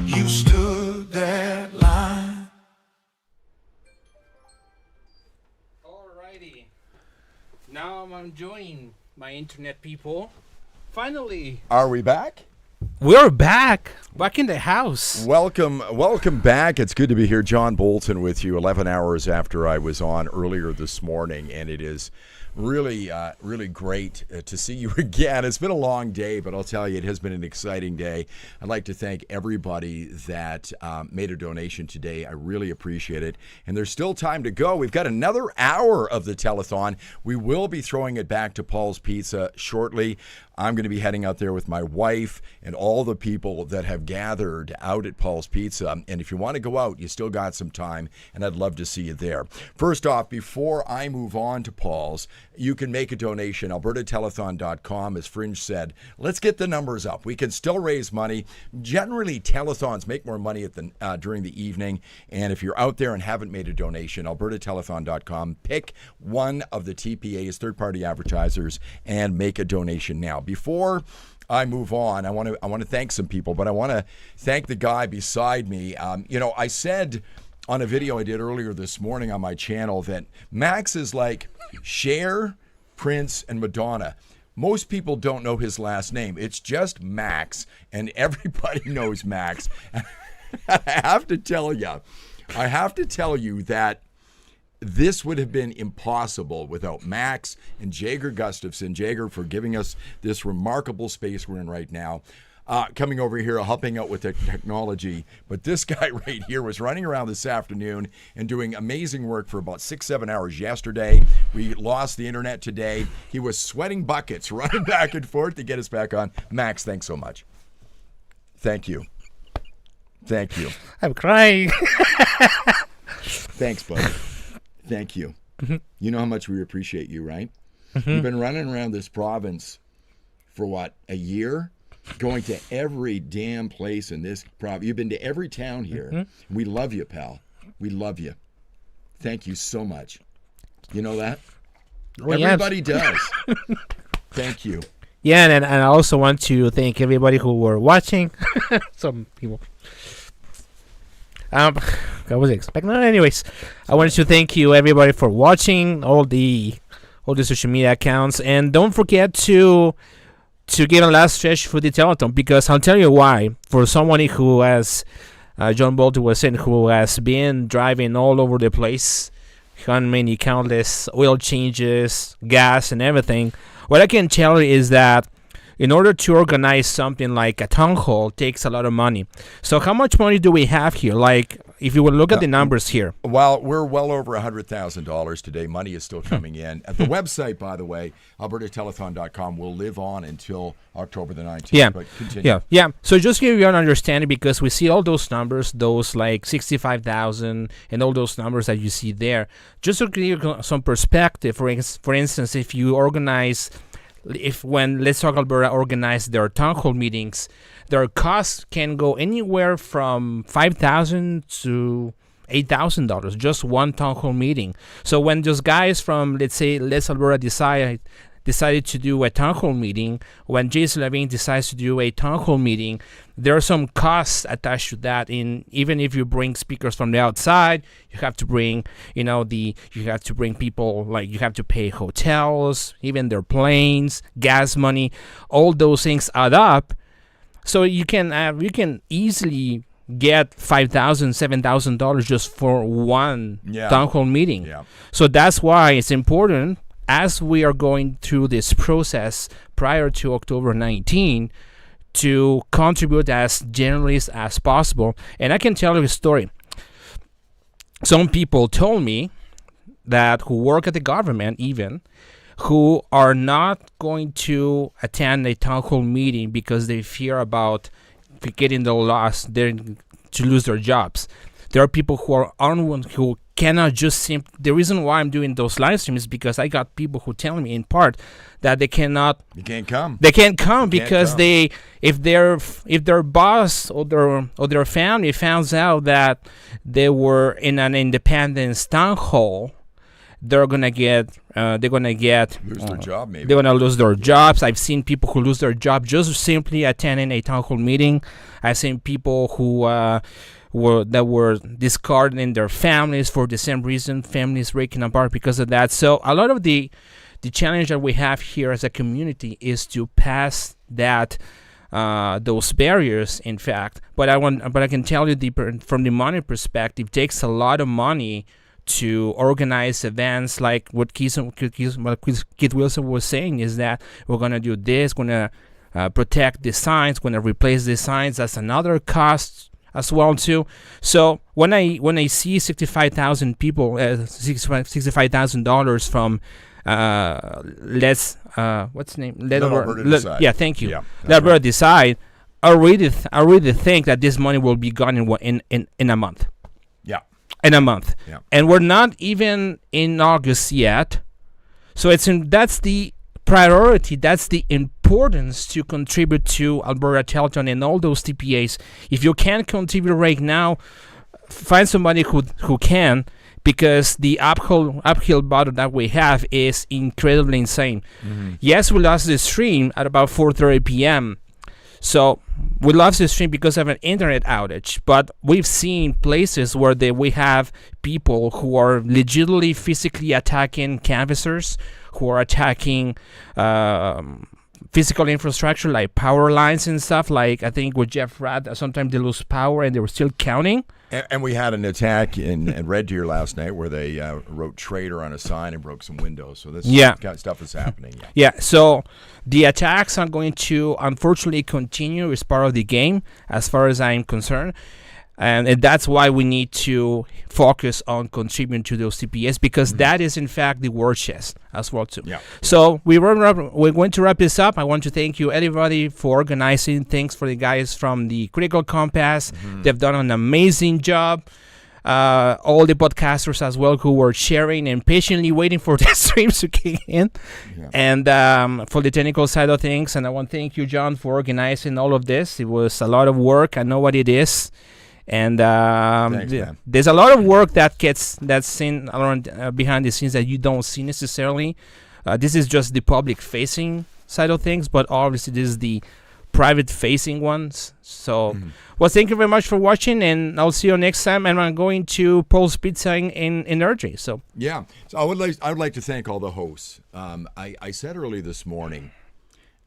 You stood that line. Alrighty. Now I'm enjoying my internet people. Finally. Are we back? We're back in the house. Welcome back. It's good to be here. John Bolton with you 11 hours after I was on earlier this morning, and it is really great to see you again. It's been a long day, but I'll tell you, it has been an exciting day. I'd like to thank everybody that made a donation today. I really appreciate it. And there's still time to go. We've got another hour of the telethon. We will be throwing it back to Paul's Pizza shortly. I'm going to be heading out there with my wife and all the people that have gathered out at Paul's Pizza. And if you want to go out, you still got some time, and I'd love to see you there. First off, before I move on to Paul's, you can make a donation, albertatelethon.com. As Fringe said, let's get the numbers up. We can still raise money. Generally, telethons make more money during the evening. And if you're out there and haven't made a donation, albertatelethon.com, pick one of the TPA's, third-party advertisers, and make a donation now. Before I move on, I want to thank some people, but I want to thank the guy beside me. I said on a video I did earlier this morning on my channel that Max is like Cher, Prince, and Madonna. Most people don't know his last name. It's just Max, and everybody knows Max. I have to tell you that this would have been impossible without Max and Jager Gustafson. Jager for giving us this remarkable space we're in right now. Coming over here, helping out with the technology. But this guy right here was running around this afternoon and doing amazing work for about 6-7 hours yesterday. We lost the internet today. He was sweating buckets, running back and forth to get us back on. Max, thanks so much. Thank you. Thank you. I'm crying. Thanks, buddy. Thank you. Mm-hmm. You know how much we appreciate you, right? Mm-hmm. You've been running around this province for what, a year? Going to every damn place in this province. You've been to every town here. Mm-hmm. We love you, pal. We love you. Thank you so much. You know that? Well, everybody does. Thank you. Yeah, and I also want to thank everybody who were watching. Some people. I was expecting. Anyways, I wanted to thank you everybody for watching all the social media accounts, and don't forget to give a last stretch for the telethon, because I'll tell you why. For someone who has, John Bolton was saying, who has been driving all over the place, countless oil changes, gas, and everything, what I can tell you is that in order to organize something like a town hall takes a lot of money. So how much money do we have here? Like, if you will look at the numbers here. Well, we're well over $100,000 today. Money is still coming in. At the website, by the way, albertatelethon.com, will live on until October the 19th. Yeah. But continue. Yeah. So just give you an understanding, because we see all those numbers, those like 65,000 and all those numbers that you see there. Just to give you some perspective, for instance, if you organize... when Let's Talk Alberta organize their town hall meetings, their costs can go anywhere from $5,000 to $8,000, just one town hall meeting. So when those guys from, let's say, Let's Alberta decided to do a town hall meeting, when Jason Levine decides to do a town hall meeting, there are some costs attached to that. Even if you bring speakers from the outside, you have to bring, you have to bring people, like you have to pay hotels, even their planes, gas money, all those things add up. So you can easily get $5,000, $7,000 just for one town hall meeting. Yeah. So that's why it's important, as we are going through this process prior to October 19, to contribute as generally as possible. And I can tell you a story. Some people told me that who work at the government even, who are not going to attend a town hall meeting because they fear about getting the loss, to lose their jobs. There are people who are who cannot just the reason why I'm doing those live streams is because I got people who tell me in part that they cannot. You can't come. They can't come because if their boss or their family finds out that they were in an independence town hall, they're gonna lose their job. Maybe they're gonna lose their jobs. I've seen people who lose their job just simply attending a town hall meeting. I've seen people who were discarding their families for the same reason, families breaking apart because of that. So a lot of the challenge that we have here as a community is to pass those barriers, in fact. But I can tell you from the money perspective, it takes a lot of money to organize events like what Keith Wilson was saying, is that we're going to do this, going to protect the signs, going to replace the signs. That's another cost as well too. So when I see 65,000 people, $65,000 from what's the name? Let Alberta Decide. Yeah, thank you. Yeah, Let Alberta Decide. I really think that this money will be gone in a month. Yeah. In a month. Yeah. And we're not even in August yet. So that's the priority, that's the importance to contribute to Alberta Telethon and all those TPAs. If you can't contribute right now, find somebody who can, because the uphill battle that we have is incredibly insane. Mm-hmm. Yes, we lost the stream at about 4:30 p.m. So we lost the stream because of an internet outage, but we've seen places where we have people who are legitimately physically attacking canvassers, who are attacking physical infrastructure like power lines and stuff. Like I think with Jeff Radd, sometimes they lose power and they were still counting. And we had an attack in Red Deer last night where they wrote traitor on a sign and broke some windows. So this kind of stuff is happening. Yeah, so the attacks are going to unfortunately continue as part of the game as far as I'm concerned. And that's why we need to focus on contributing to those TPS, because that is in fact the war chest as well too. Yeah. So we're going to wrap this up. I want to thank you everybody for organizing. Thanks for the guys from the Critical Compass. They've done an amazing job. All the podcasters as well who were sharing and patiently waiting for the streams to kick in. Yeah. And for the technical side of things. And I want to thank you, John, for organizing all of this. It was a lot of work. I know what it is. And Thanks, there's a lot of work that's seen around behind the scenes that you don't see necessarily. This is just the public facing side of things, but obviously this is the private facing ones. So, well, thank you very much for watching, and I'll see you next time. And I'm going to Paul's Pizza in Erdrey. So yeah, so I would like to thank all the hosts. I said early this morning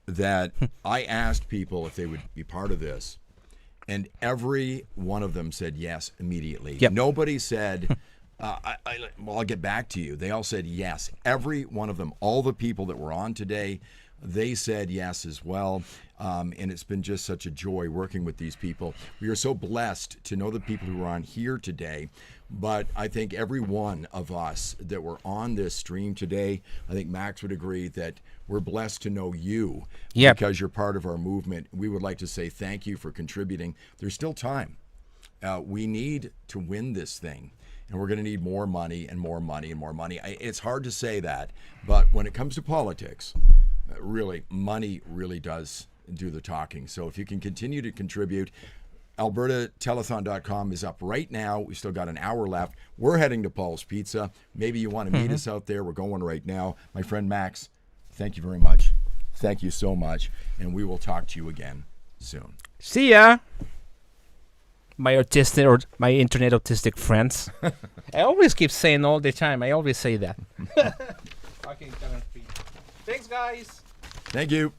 that I asked people if they would be part of this. And every one of them said yes immediately. Yep. Nobody said, I'll get back to you. They all said yes. Every one of them, all the people that were on today, they said yes as well. And it's been just such a joy working with these people. We are so blessed to know the people who are on here today. But I think every one of us that were on this stream today, I think Max would agree that we're blessed to know you because you're part of our movement. We would like to say thank you for contributing. There's still time. We need to win this thing, and we're going to need more money and more money and more money. It's hard to say that, but when it comes to politics, really, money really does do the talking. So if you can continue to contribute, AlbertaTelethon.com is up right now. We've still got an hour left. We're heading to Paul's Pizza. Maybe you want to meet us out there. We're going right now. My friend Max, Thank you very much. Thank you so much. And we will talk to you again soon. See ya. My autistic or my internet autistic friends. I always keep saying all the time. I always say that. Okay, thanks, guys. Thank you.